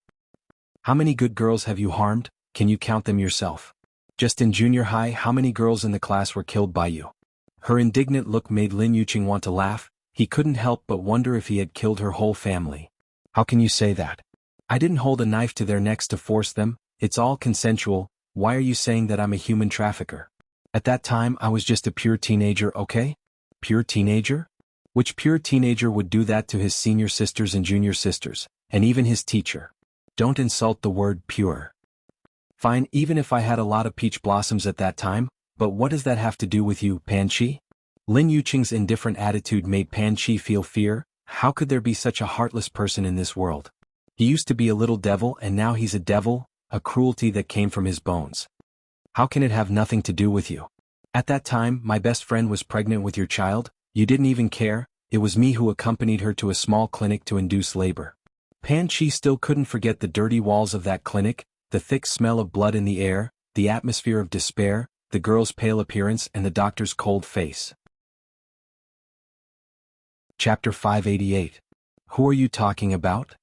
How many good girls have you harmed? Can you count them yourself? Just in junior high, how many girls in the class were killed by you? Her indignant look made Lin Yuqing want to laugh. He couldn't help but wonder if he had killed her whole family. How can you say that? I didn't hold a knife to their necks to force them. It's all consensual. Why are you saying that I'm a human trafficker? At that time, I was just a pure teenager, okay? Pure teenager? Which pure teenager would do that to his senior sisters and junior sisters, and even his teacher? Don't insult the word pure. Fine, even if I had a lot of peach blossoms at that time, but what does that have to do with you, Pan Chi? Lin Yuqing's indifferent attitude made Pan Chi feel fear. How could there be such a heartless person in this world? He used to be a little devil and now he's a devil, a cruelty that came from his bones. How can it have nothing to do with you? At that time, my best friend was pregnant with your child. You didn't even care. It was me who accompanied her to a small clinic to induce labor. Pan Chi still couldn't forget the dirty walls of that clinic, the thick smell of blood in the air, the atmosphere of despair, the girl's pale appearance and the doctor's cold face. Chapter 588. Who are you talking about?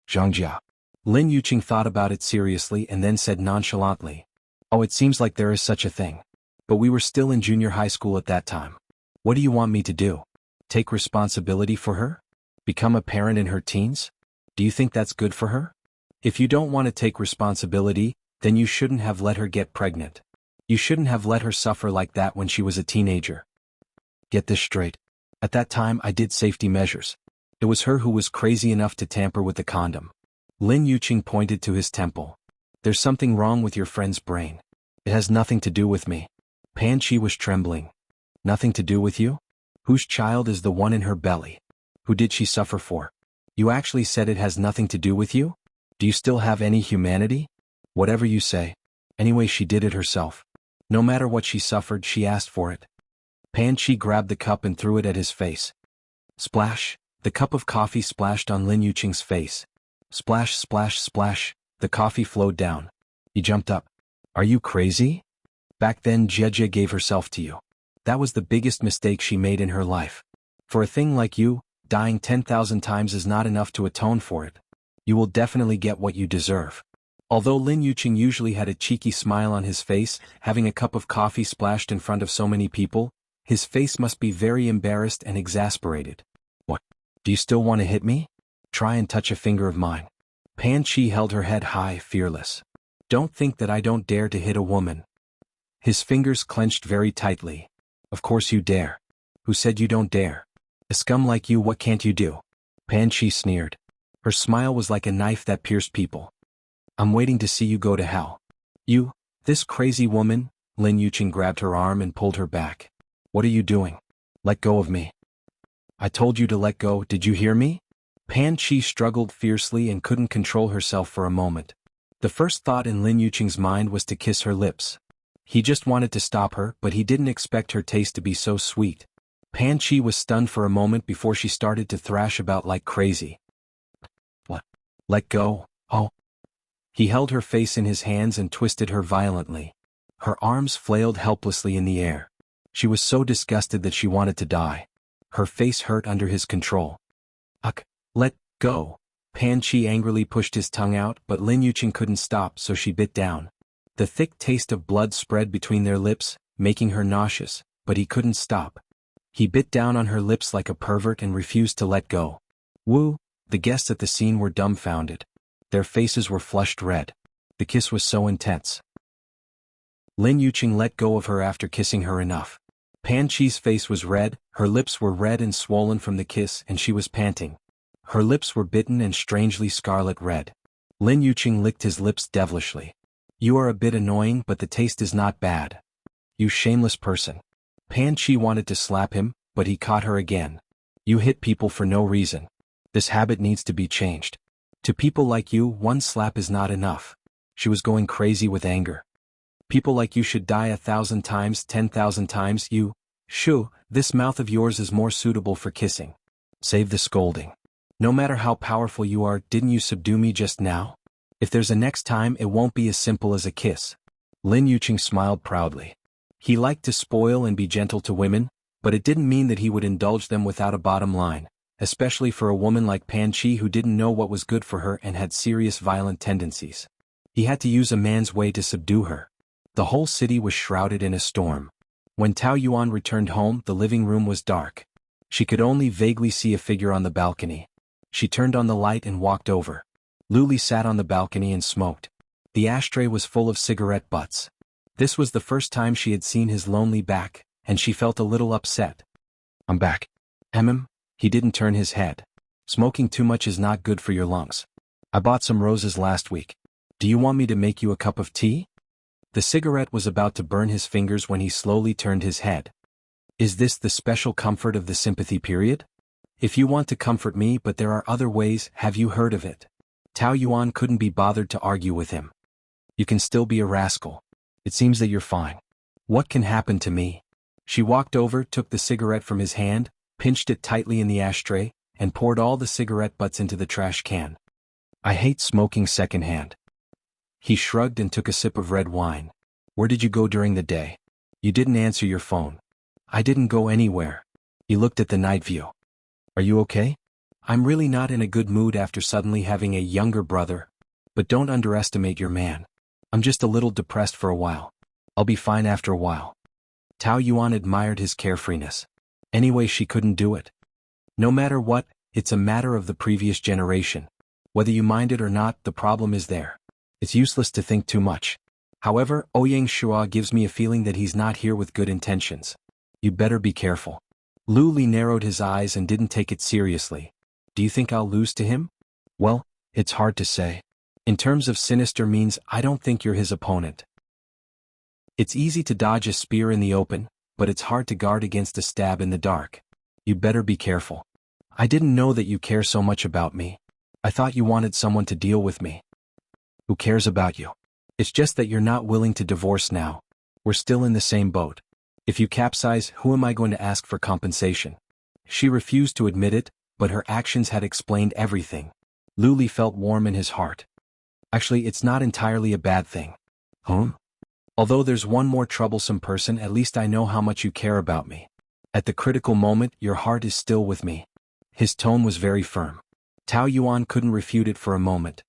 Zhangjia. Lin Yuqing thought about it seriously and then said nonchalantly. Oh, it seems like there is such a thing. But we were still in junior high school at that time. What do you want me to do? Take responsibility for her? Become a parent in her teens? Do you think that's good for her? If you don't want to take responsibility, then you shouldn't have let her get pregnant. You shouldn't have let her suffer like that when she was a teenager. Get this straight. At that time I did safety measures. It was her who was crazy enough to tamper with the condom. Lin Yuqing pointed to his temple. There's something wrong with your friend's brain. It has nothing to do with me. Pan Chi was trembling. Nothing to do with you? Whose child is the one in her belly? Who did she suffer for? You actually said it has nothing to do with you? Do you still have any humanity? Whatever you say. Anyway, she did it herself. No matter what she suffered, she asked for it. Pan Chi grabbed the cup and threw it at his face. Splash! The cup of coffee splashed on Lin Yuqing's face. Splash, splash, splash, the coffee flowed down. He jumped up. Are you crazy? Back then Jie gave herself to you. That was the biggest mistake she made in her life. For a thing like you, dying 10,000 times is not enough to atone for it. You will definitely get what you deserve. Although Lin Yuqing usually had a cheeky smile on his face, having a cup of coffee splashed in front of so many people, his face must be very embarrassed and exasperated. What? Do you still want to hit me? Try and touch a finger of mine. Pan Chi held her head high, fearless. Don't think that I don't dare to hit a woman. His fingers clenched very tightly. Of course you dare. Who said you don't dare? A scum like you, what can't you do? Pan Chi sneered. Her smile was like a knife that pierced people. I'm waiting to see you go to hell. You, this crazy woman. Lin Yuqing grabbed her arm and pulled her back. What are you doing? Let go of me. I told you to let go, did you hear me? Pan Chi struggled fiercely and couldn't control herself for a moment. The first thought in Lin Yuqing's mind was to kiss her lips. He just wanted to stop her, but he didn't expect her taste to be so sweet. Pan Chi was stunned for a moment before she started to thrash about like crazy. What? Let go? Oh. He held her face in his hands and twisted her violently. Her arms flailed helplessly in the air. She was so disgusted that she wanted to die. Her face hurt under his control. Ugh, let go. Pan Chi angrily pushed his tongue out, but Lin Yuqing couldn't stop, so she bit down. The thick taste of blood spread between their lips, making her nauseous, but he couldn't stop. He bit down on her lips like a pervert and refused to let go. Woo! The guests at the scene were dumbfounded. Their faces were flushed red. The kiss was so intense. Lin Yuqing let go of her after kissing her enough. Pan Chi's face was red, her lips were red and swollen from the kiss, and she was panting. Her lips were bitten and strangely scarlet red. Lin Yuqing licked his lips devilishly. You are a bit annoying, but the taste is not bad. You shameless person. Pan Chi wanted to slap him, but he caught her again. You hit people for no reason. This habit needs to be changed. To people like you, one slap is not enough. She was going crazy with anger. People like you should die 1,000 times, 10,000 times. You, shoo, this mouth of yours is more suitable for kissing. Save the scolding. No matter how powerful you are, didn't you subdue me just now? If there's a next time, it won't be as simple as a kiss. Lin Yuqing smiled proudly. He liked to spoil and be gentle to women, but it didn't mean that he would indulge them without a bottom line, especially for a woman like Pan Chi who didn't know what was good for her and had serious violent tendencies. He had to use a man's way to subdue her. The whole city was shrouded in a storm. When Tao Yuan returned home, the living room was dark. She could only vaguely see a figure on the balcony. She turned on the light and walked over. Luli sat on the balcony and smoked. The ashtray was full of cigarette butts. This was the first time she had seen his lonely back, and she felt a little upset. I'm back. He didn't turn his head. Smoking too much is not good for your lungs. I bought some roses last week. Do you want me to make you a cup of tea? The cigarette was about to burn his fingers when he slowly turned his head. Is this the special comfort of the sympathy period? If you want to comfort me, but there are other ways, have you heard of it? Tao Yuan couldn't be bothered to argue with him. You can still be a rascal. It seems that you're fine. What can happen to me? She walked over, took the cigarette from his hand, pinched it tightly in the ashtray, and poured all the cigarette butts into the trash can. I hate smoking secondhand. He shrugged and took a sip of red wine. Where did you go during the day? You didn't answer your phone. I didn't go anywhere. He looked at the night view. Are you okay? I'm really not in a good mood after suddenly having a younger brother. But don't underestimate your man. I'm just a little depressed for a while. I'll be fine after a while. Tao Yuan admired his carefreeness. Anyway, she couldn't do it. No matter what, it's a matter of the previous generation. Whether you mind it or not, the problem is there. It's useless to think too much. However, Ouyang Shua gives me a feeling that he's not here with good intentions. You'd better be careful. Lu Li narrowed his eyes and didn't take it seriously. Do you think I'll lose to him? Well, it's hard to say. In terms of sinister means, I don't think you're his opponent. It's easy to dodge a spear in the open, but it's hard to guard against a stab in the dark. You better be careful. I didn't know that you care so much about me. I thought you wanted someone to deal with me. Who cares about you? It's just that you're not willing to divorce now. We're still in the same boat. If you capsize, who am I going to ask for compensation? She refused to admit it, but her actions had explained everything. Lu Li felt warm in his heart. Actually, it's not entirely a bad thing. Although there's one more troublesome person, at least I know how much you care about me. At the critical moment, your heart is still with me. His tone was very firm. Tao Yuan couldn't refute it for a moment.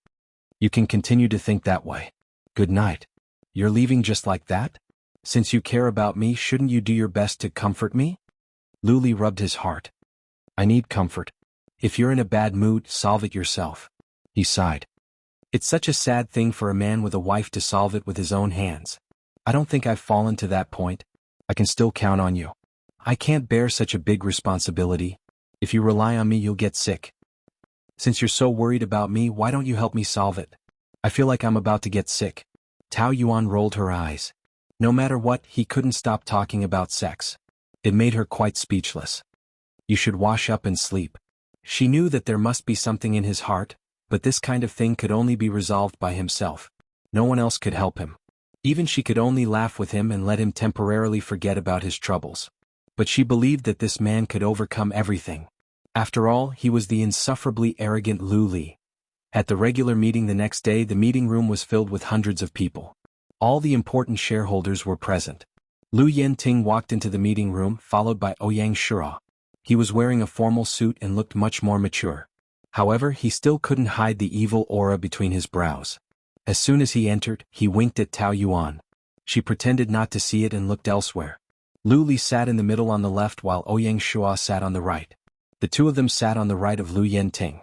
You can continue to think that way. Good night. You're leaving just like that? Since you care about me, shouldn't you do your best to comfort me? Lu Li rubbed his heart. I need comfort. If you're in a bad mood, solve it yourself. He sighed. It's such a sad thing for a man with a wife to solve it with his own hands. I don't think I've fallen to that point. I can still count on you. I can't bear such a big responsibility. If you rely on me, you'll get sick. Since you're so worried about me, why don't you help me solve it? I feel like I'm about to get sick. Tao Yuan rolled her eyes. No matter what, he couldn't stop talking about sex. It made her quite speechless. You should wash up and sleep. She knew that there must be something in his heart, but this kind of thing could only be resolved by himself. No one else could help him. Even she could only laugh with him and let him temporarily forget about his troubles. But she believed that this man could overcome everything. After all, he was the insufferably arrogant Lu Li. At the regular meeting the next day, the meeting room was filled with hundreds of people. All the important shareholders were present. Lu Yenting walked into the meeting room, followed by Ouyang Shua. He was wearing a formal suit and looked much more mature. However, he still couldn't hide the evil aura between his brows. As soon as he entered, he winked at Tao Yuan. She pretended not to see it and looked elsewhere. Lu Li sat in the middle on the left while Ouyang Shua sat on the right. The two of them sat on the right of Lu Yenting.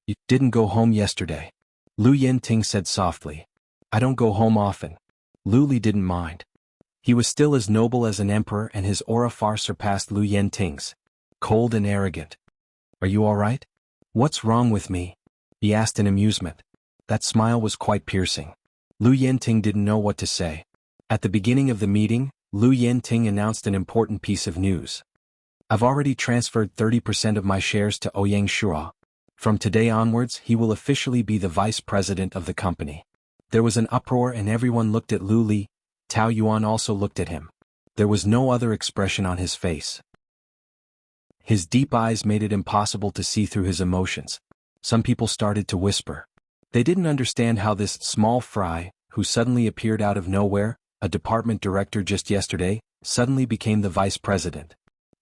You didn't go home yesterday. Lu Yenting said softly. I don't go home often. Lu Li didn't mind. He was still as noble as an emperor and his aura far surpassed Lu Yenting's. Cold and arrogant. Are you all right? What's wrong with me? He asked in amusement. That smile was quite piercing. Lu Yenting didn't know what to say. At the beginning of the meeting, Lu Yenting announced an important piece of news. I've already transferred 30% of my shares to Ouyang Shua. From today onwards, he will officially be the vice president of the company. There was an uproar and everyone looked at Lu Li. Tao Yuan also looked at him. There was no other expression on his face. His deep eyes made it impossible to see through his emotions. Some people started to whisper. They didn't understand how this small fry, who suddenly appeared out of nowhere, a department director just yesterday, suddenly became the vice president.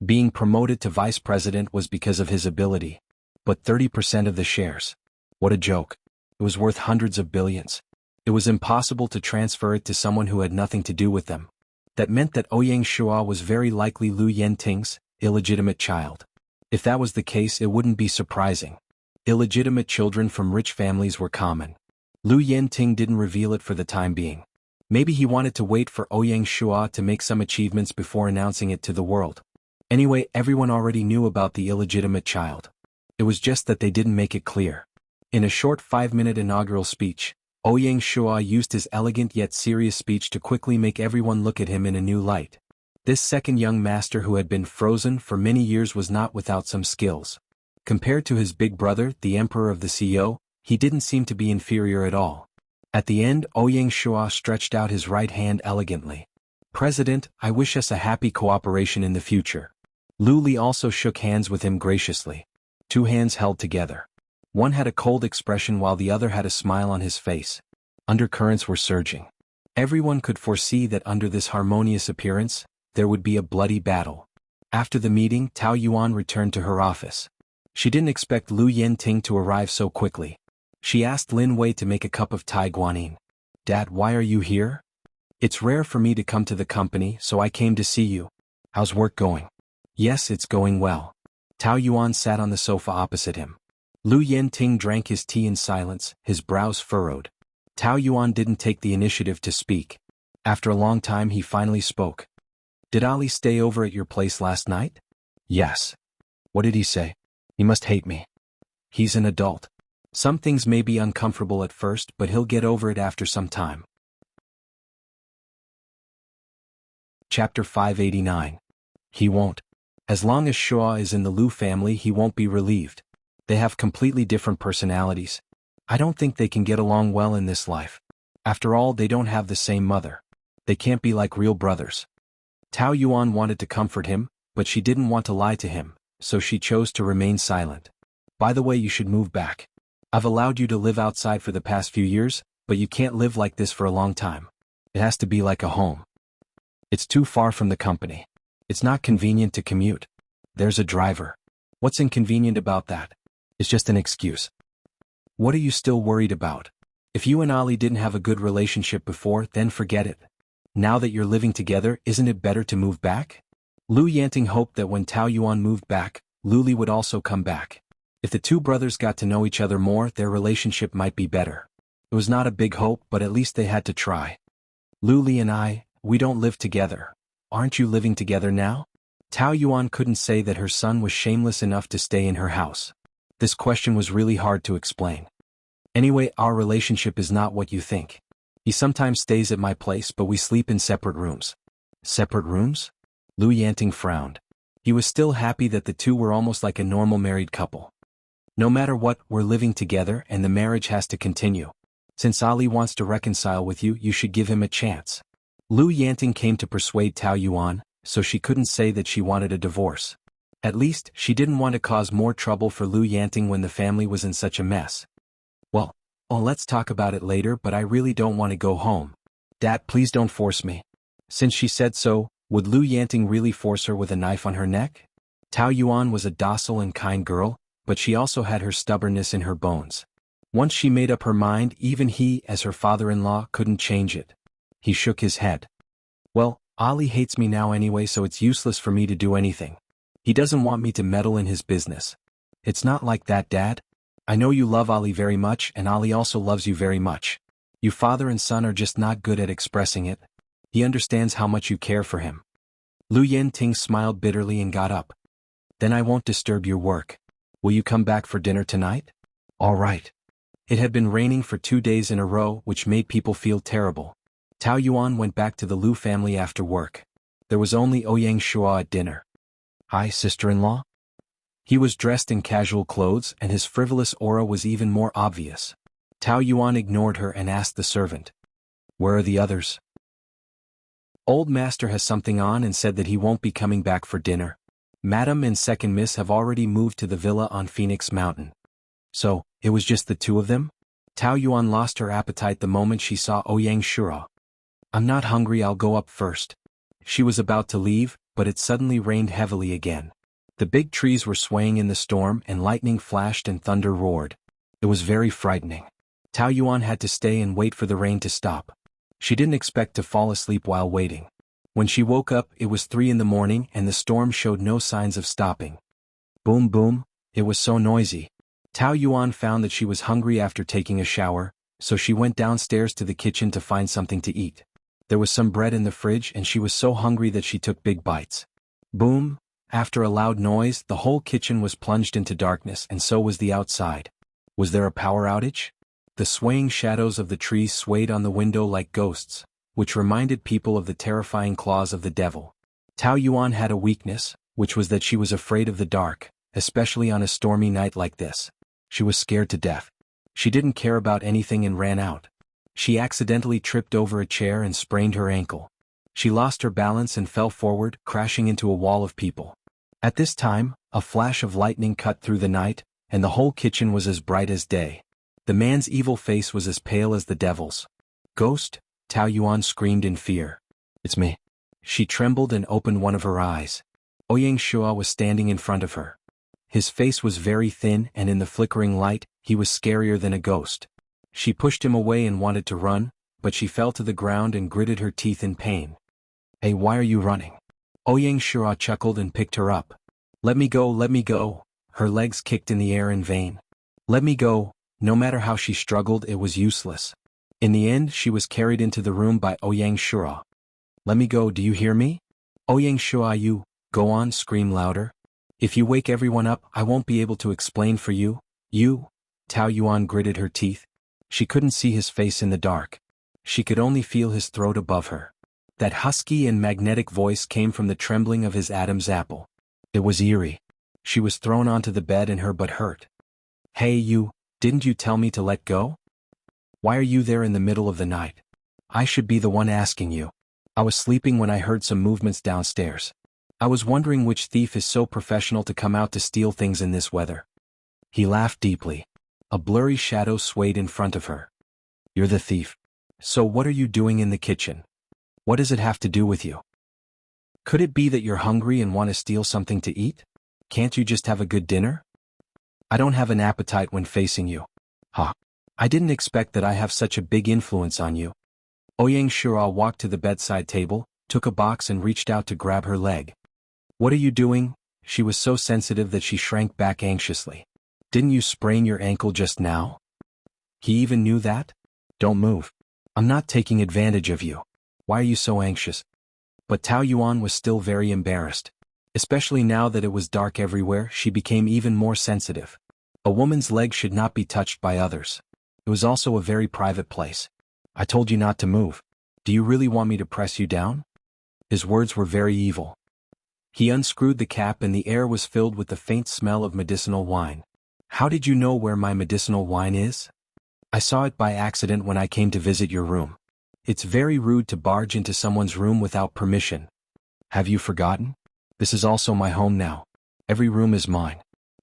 Being promoted to vice president was because of his ability. But 30% of the shares. What a joke. It was worth hundreds of billions. It was impossible to transfer it to someone who had nothing to do with them. That meant that Ouyang Shua was very likely Lu Yenting's illegitimate child. If that was the case, it wouldn't be surprising. Illegitimate children from rich families were common. Lu Yenting didn't reveal it for the time being. Maybe he wanted to wait for Ouyang Shua to make some achievements before announcing it to the world. Anyway, everyone already knew about the illegitimate child. It was just that they didn't make it clear. In a short 5-minute inaugural speech, Ouyang Shua used his elegant yet serious speech to quickly make everyone look at him in a new light. This second young master who had been frozen for many years was not without some skills. Compared to his big brother, the emperor of the CEO, he didn't seem to be inferior at all. At the end, Ouyang Shua stretched out his right hand elegantly. President, I wish us a happy cooperation in the future. Lu Li also shook hands with him graciously. 2 hands held together. One had a cold expression while the other had a smile on his face. Undercurrents were surging. Everyone could foresee that under this harmonious appearance, there would be a bloody battle. After the meeting, Tao Yuan returned to her office. She didn't expect Lu Yenting to arrive so quickly. She asked Lin Wei to make a cup of Tai Guanyin. Dad, why are you here? It's rare for me to come to the company, so I came to see you. How's work going? Yes, it's going well. Tao Yuan sat on the sofa opposite him. Lu Yenting drank his tea in silence, his brows furrowed. Tao Yuan didn't take the initiative to speak. After a long time he finally spoke. Did Ali stay over at your place last night? Yes. What did he say? He must hate me. He's an adult. Some things may be uncomfortable at first, but he'll get over it after some time. Chapter 589. He won't. As long as Shua is in the Lu family, he won't be relieved. They have completely different personalities. I don't think they can get along well in this life. After all, they don't have the same mother. They can't be like real brothers. Tao Yuan wanted to comfort him, but she didn't want to lie to him, so she chose to remain silent. By the way, you should move back. I've allowed you to live outside for the past few years, but you can't live like this for a long time. It has to be like a home. It's too far from the company. It's not convenient to commute. There's a driver. What's inconvenient about that? It's just an excuse. What are you still worried about? If you and Ali didn't have a good relationship before, then forget it. Now that you're living together, isn't it better to move back? Lu Yenting hoped that when Tao Yuan moved back, Lu Li would also come back. If the two brothers got to know each other more, their relationship might be better. It was not a big hope, but at least they had to try. Lu Li and we don't live together. Aren't you living together now? Tao Yuan couldn't say that her son was shameless enough to stay in her house. This question was really hard to explain. Anyway, our relationship is not what you think. He sometimes stays at my place, but we sleep in separate rooms. Separate rooms? Lu Yenting frowned. He was still happy that the two were almost like a normal married couple. No matter what, we're living together and the marriage has to continue. Since Ali wants to reconcile with you, you should give him a chance. Lu Yenting came to persuade Tao Yuan, so she couldn't say that she wanted a divorce. At least, she didn't want to cause more trouble for Lu Yenting when the family was in such a mess. Well, let's talk about it later, but I really don't want to go home. Dad, please don't force me. Since she said so, would Lu Yenting really force her with a knife on her neck? Tao Yuan was a docile and kind girl, but she also had her stubbornness in her bones. Once she made up her mind, even he, as her father-in-law, couldn't change it. He shook his head. Well, Ali hates me now anyway, so it's useless for me to do anything. He doesn't want me to meddle in his business. It's not like that, Dad. I know you love Ali very much, and Ali also loves you very much. You father and son are just not good at expressing it. He understands how much you care for him. Lu Yenting smiled bitterly and got up. Then I won't disturb your work. Will you come back for dinner tonight? All right. It had been raining for 2 days in a row, which made people feel terrible. Tao Yuan went back to the Lu family after work. There was only Ouyang Shua at dinner. Hi, sister-in-law? He was dressed in casual clothes and his frivolous aura was even more obvious. Tao Yuan ignored her and asked the servant. Where are the others? Old master has something on and said that he won't be coming back for dinner. Madam and second miss have already moved to the villa on Phoenix Mountain. So, it was just the two of them? Tao Yuan lost her appetite the moment she saw Ouyang Shura. I'm not hungry, I'll go up first. She was about to leave, but it suddenly rained heavily again. The big trees were swaying in the storm and lightning flashed and thunder roared. It was very frightening. Tao Yuan had to stay and wait for the rain to stop. She didn't expect to fall asleep while waiting. When she woke up, it was 3 in the morning and the storm showed no signs of stopping. Boom boom, it was so noisy. Tao Yuan found that she was hungry after taking a shower, so she went downstairs to the kitchen to find something to eat. There was some bread in the fridge and she was so hungry that she took big bites. Boom! After a loud noise, the whole kitchen was plunged into darkness and so was the outside. Was there a power outage? The swaying shadows of the trees swayed on the window like ghosts, which reminded people of the terrifying claws of the devil. Tao Yuan had a weakness, which was that she was afraid of the dark, especially on a stormy night like this. She was scared to death. She didn't care about anything and ran out. She accidentally tripped over a chair and sprained her ankle. She lost her balance and fell forward, crashing into a wall of people. At this time, a flash of lightning cut through the night, and the whole kitchen was as bright as day. The man's evil face was as pale as the devil's. Ghost? Tao Yuan screamed in fear. It's me. She trembled and opened one of her eyes. Ouyang Shua was standing in front of her. His face was very thin and in the flickering light, he was scarier than a ghost. She pushed him away and wanted to run, but she fell to the ground and gritted her teeth in pain. Hey, why are you running? Ouyang Shua chuckled and picked her up. Let me go, let me go. Her legs kicked in the air in vain. Let me go. No matter how she struggled, it was useless. In the end, she was carried into the room by Ouyang Shua. Let me go, do you hear me? Ouyang Shua, you, go on, scream louder. If you wake everyone up, I won't be able to explain for you. You? Tao Yuan gritted her teeth. She couldn't see his face in the dark. She could only feel his throat above her. That husky and magnetic voice came from the trembling of his Adam's apple. It was eerie. She was thrown onto the bed and her butt hurt. Hey you, didn't you tell me to let go? Why are you there in the middle of the night? I should be the one asking you. I was sleeping when I heard some movements downstairs. I was wondering which thief is so professional to come out to steal things in this weather. He laughed deeply. A blurry shadow swayed in front of her. You're the thief. So what are you doing in the kitchen? What does it have to do with you? Could it be that you're hungry and want to steal something to eat? Can't you just have a good dinner? I don't have an appetite when facing you. Ha! I didn't expect that I have such a big influence on you. Ouyang Shura walked to the bedside table, took a box and reached out to grab her leg. What are you doing? She was so sensitive that she shrank back anxiously. Didn't you sprain your ankle just now? He even knew that? Don't move. I'm not taking advantage of you. Why are you so anxious? But Tao Yuan was still very embarrassed. Especially now that it was dark everywhere, she became even more sensitive. A woman's leg should not be touched by others. It was also a very private place. I told you not to move. Do you really want me to press you down? His words were very evil. He unscrewed the cap and the air was filled with the faint smell of medicinal wine. How did you know where my medicinal wine is? I saw it by accident when I came to visit your room. It's very rude to barge into someone's room without permission. Have you forgotten? This is also my home now. Every room is mine.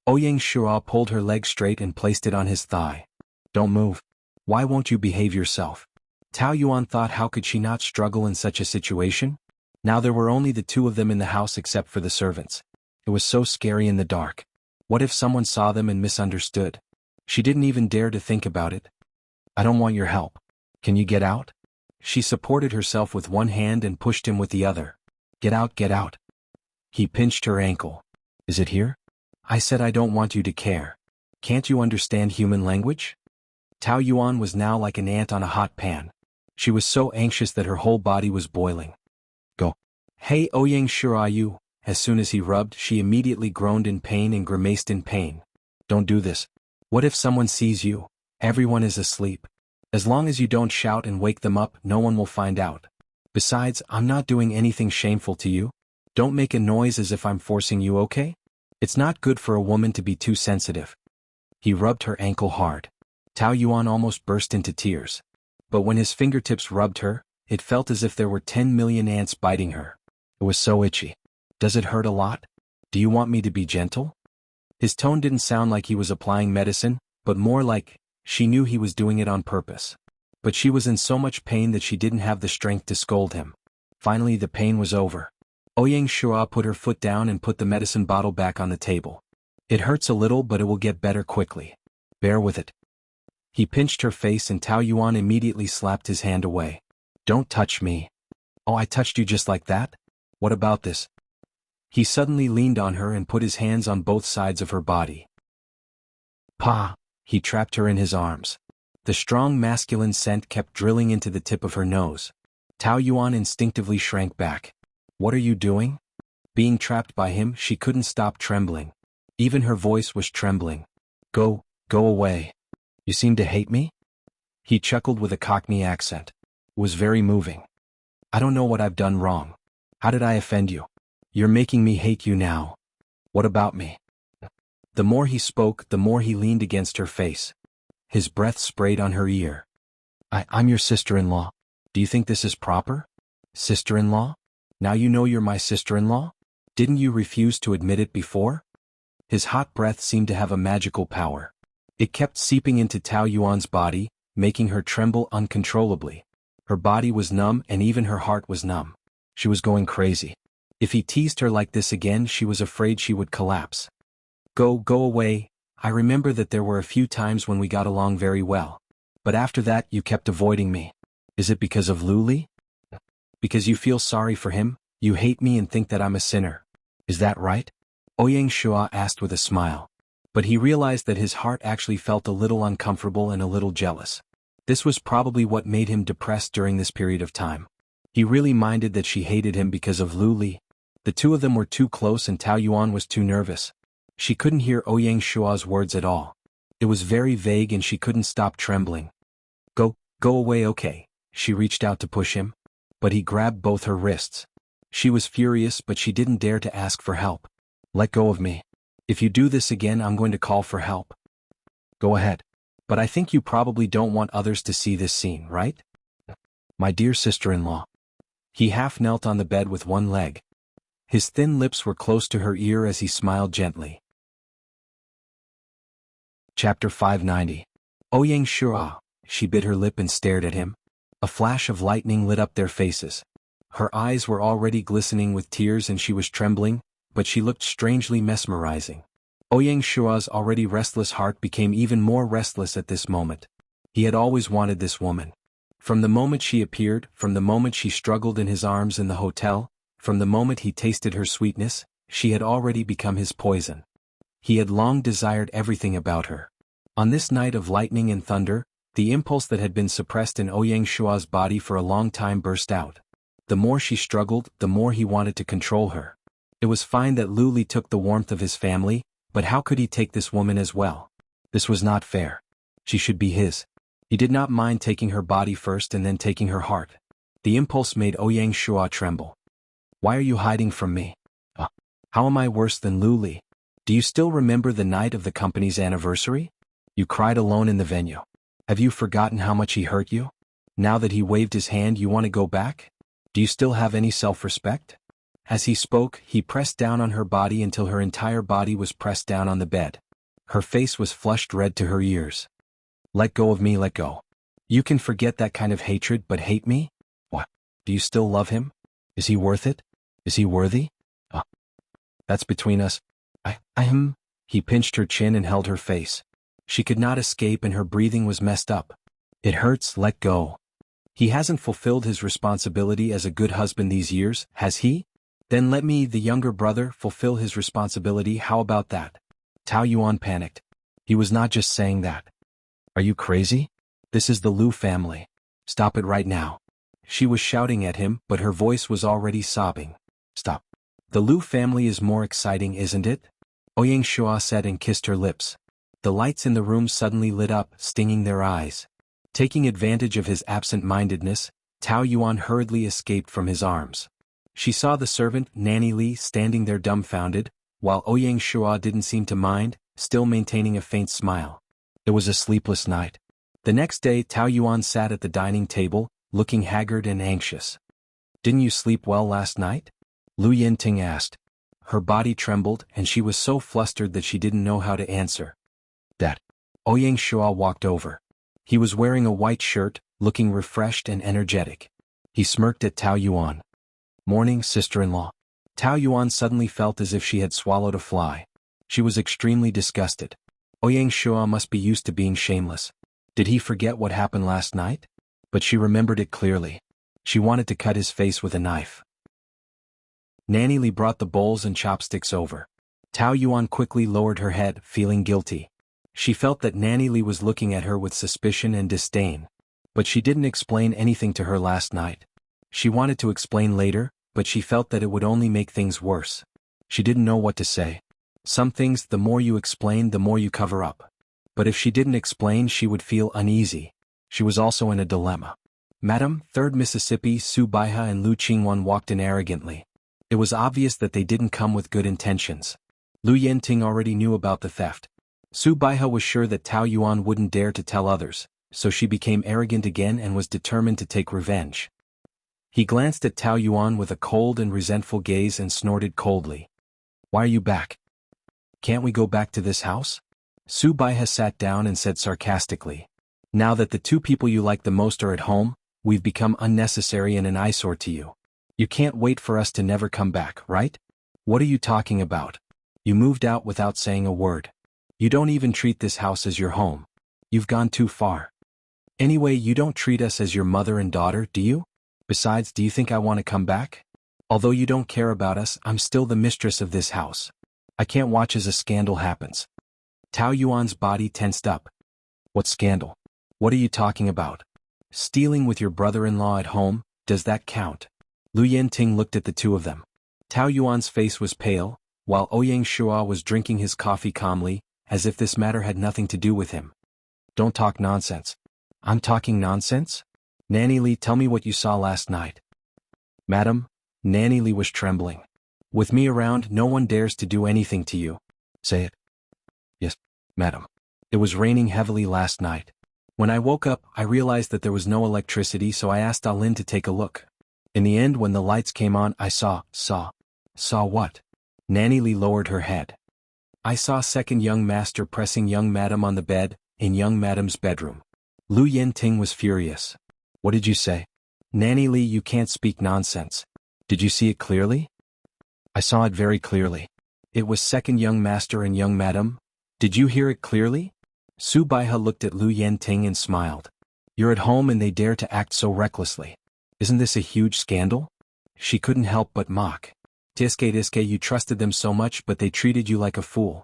Ouyang Shura pulled her leg straight and placed it on his thigh. Don't move. Why won't you behave yourself? Tao Yuan thought, how could she not struggle in such a situation? Now there were only the two of them in the house except for the servants. It was so scary in the dark. What if someone saw them and misunderstood? She didn't even dare to think about it. I don't want your help. Can you get out? She supported herself with one hand and pushed him with the other. Get out, get out. He pinched her ankle. Is it here? I said I don't want you to care. Can't you understand human language? Tao Yuan was now like an ant on a hot pan. She was so anxious that her whole body was boiling. Go. Hey Ouyang Shirayu. As soon as he rubbed, she immediately groaned in pain and grimaced in pain. Don't do this. What if someone sees you? Everyone is asleep. As long as you don't shout and wake them up, no one will find out. Besides, I'm not doing anything shameful to you. Don't make a noise as if I'm forcing you, okay? It's not good for a woman to be too sensitive. He rubbed her ankle hard. Tao Yuan almost burst into tears. But when his fingertips rubbed her, it felt as if there were 10 million ants biting her. It was so itchy. Does it hurt a lot? Do you want me to be gentle? His tone didn't sound like he was applying medicine, but more like, she knew he was doing it on purpose. But she was in so much pain that she didn't have the strength to scold him. Finally the pain was over. Ouyang Shua put her foot down and put the medicine bottle back on the table. It hurts a little, but it will get better quickly. Bear with it. He pinched her face and Tao Yuan immediately slapped his hand away. Don't touch me. Oh, I touched you just like that? What about this? He suddenly leaned on her and put his hands on both sides of her body. Pa! He trapped her in his arms. The strong masculine scent kept drilling into the tip of her nose. Tao Yuan instinctively shrank back. What are you doing? Being trapped by him, she couldn't stop trembling. Even her voice was trembling. Go away. You seem to hate me? He chuckled with a Cockney accent. It was very moving. I don't know what I've done wrong. How did I offend you? You're making me hate you now. What about me? The more he spoke, the more he leaned against her face. His breath sprayed on her ear. I'm your sister-in-law. Do you think this is proper? Sister-in-law? Now you know you're my sister-in-law? Didn't you refuse to admit it before? His hot breath seemed to have a magical power. It kept seeping into Tao Yuan's body, making her tremble uncontrollably. Her body was numb and even her heart was numb. She was going crazy. If he teased her like this again, she was afraid she would collapse. Go away. I remember that there were a few times when we got along very well. But after that you kept avoiding me. Is it because of Luli? Because you feel sorry for him, you hate me and think that I'm a sinner. Is that right? Ouyang Shua asked with a smile. But he realized that his heart actually felt a little uncomfortable and a little jealous. This was probably what made him depressed during this period of time. He really minded that she hated him because of Luli. The two of them were too close and Tao Yuan was too nervous. She couldn't hear Ouyang Shua's words at all. It was very vague and she couldn't stop trembling. Go away, okay. She reached out to push him. But he grabbed both her wrists. She was furious, but she didn't dare to ask for help. Let go of me. If you do this again, I'm going to call for help. Go ahead. But I think you probably don't want others to see this scene, right? My dear sister-in-law. He half knelt on the bed with one leg. His thin lips were close to her ear as he smiled gently. Chapter 590. Ouyang Shua. She bit her lip and stared at him. A flash of lightning lit up their faces. Her eyes were already glistening with tears and she was trembling, but she looked strangely mesmerizing. Ouyang Shua's already restless heart became even more restless at this moment. He had always wanted this woman. From the moment she appeared, from the moment she struggled in his arms in the hotel, from the moment he tasted her sweetness, she had already become his poison. He had long desired everything about her. On this night of lightning and thunder, the impulse that had been suppressed in Ouyang Shua's body for a long time burst out. The more she struggled, the more he wanted to control her. It was fine that Luli took the warmth of his family, but how could he take this woman as well? This was not fair. She should be his. He did not mind taking her body first and then taking her heart. The impulse made Ouyang Shua tremble. Why are you hiding from me? How am I worse than Luli? Do you still remember the night of the company's anniversary? You cried alone in the venue. Have you forgotten how much he hurt you? Now that he waved his hand, you want to go back? Do you still have any self-respect? As he spoke, he pressed down on her body until her entire body was pressed down on the bed. Her face was flushed red to her ears. Let go of me, let go. You can forget that kind of hatred, but hate me? What? Do you still love him? Is he worth it? Is he worthy? That's between us. He pinched her chin and held her face. She could not escape and her breathing was messed up. It hurts, let go. He hasn't fulfilled his responsibility as a good husband these years, has he? Then let me, the younger brother, fulfill his responsibility. How about that? Tao Yuan panicked. He was not just saying that. Are you crazy? This is the Lu family. Stop it right now. She was shouting at him, but her voice was already sobbing. Stop. The Lu family is more exciting, isn't it? Ouyang Shua said and kissed her lips. The lights in the room suddenly lit up, stinging their eyes. Taking advantage of his absent-mindedness, Tao Yuan hurriedly escaped from his arms. She saw the servant, Nanny Li, standing there dumbfounded, while Ouyang Shua didn't seem to mind, still maintaining a faint smile. It was a sleepless night. The next day Tao Yuan sat at the dining table, looking haggard and anxious. Didn't you sleep well last night? Lu Yinting asked. Her body trembled and she was so flustered that she didn't know how to answer. That. Ouyang Shua walked over. He was wearing a white shirt, looking refreshed and energetic. He smirked at Tao Yuan. Morning, sister-in-law. Tao Yuan suddenly felt as if she had swallowed a fly. She was extremely disgusted. Ouyang Shua must be used to being shameless. Did he forget what happened last night? But she remembered it clearly. She wanted to cut his face with a knife. Nanny Li brought the bowls and chopsticks over. Tao Yuan quickly lowered her head, feeling guilty. She felt that Nanny Li was looking at her with suspicion and disdain. But she didn't explain anything to her last night. She wanted to explain later, but she felt that it would only make things worse. She didn't know what to say. Some things, the more you explain, the more you cover up. But if she didn't explain, she would feel uneasy. She was also in a dilemma. Madam, 3rd Mississippi, Su Baiha and Lu Qingwan walked in arrogantly. It was obvious that they didn't come with good intentions. Lu Yenting already knew about the theft. Su Baiha was sure that Tao Yuan wouldn't dare to tell others, so she became arrogant again and was determined to take revenge. He glanced at Tao Yuan with a cold and resentful gaze and snorted coldly. Why are you back? Can't we go back to this house? Su Baiha sat down and said sarcastically. Now that the two people you like the most are at home, we've become unnecessary and an eyesore to you. You can't wait for us to never come back, right? What are you talking about? You moved out without saying a word. You don't even treat this house as your home. You've gone too far. Anyway, you don't treat us as your mother and daughter, do you? Besides, do you think I want to come back? Although you don't care about us, I'm still the mistress of this house. I can't watch as a scandal happens. Tao Yuan's body tensed up. What scandal? What are you talking about? Stealing with your brother-in-law at home, does that count? Lu Yenting looked at the two of them. Tao Yuan's face was pale, while Ouyang Shua was drinking his coffee calmly, as if this matter had nothing to do with him. Don't talk nonsense. I'm talking nonsense? Nanny Li, tell me what you saw last night. Madam, Nanny Li was trembling. With me around, no one dares to do anything to you. Say it. Yes, madam. It was raining heavily last night. When I woke up, I realized that there was no electricity, so I asked Alin to take a look. In the end, when the lights came on, I saw what? Nanny Li lowered her head. I saw second young master pressing young madam on the bed, in young madam's bedroom. Lu Yenting was furious. What did you say? Nanny Li, you can't speak nonsense. Did you see it clearly? I saw it very clearly. It was second young master and young madam. Did you hear it clearly? Su Baiha looked at Lu Yenting and smiled. You're at home and they dare to act so recklessly. Isn't this a huge scandal? She couldn't help but mock. Tiske, you trusted them so much, but they treated you like a fool.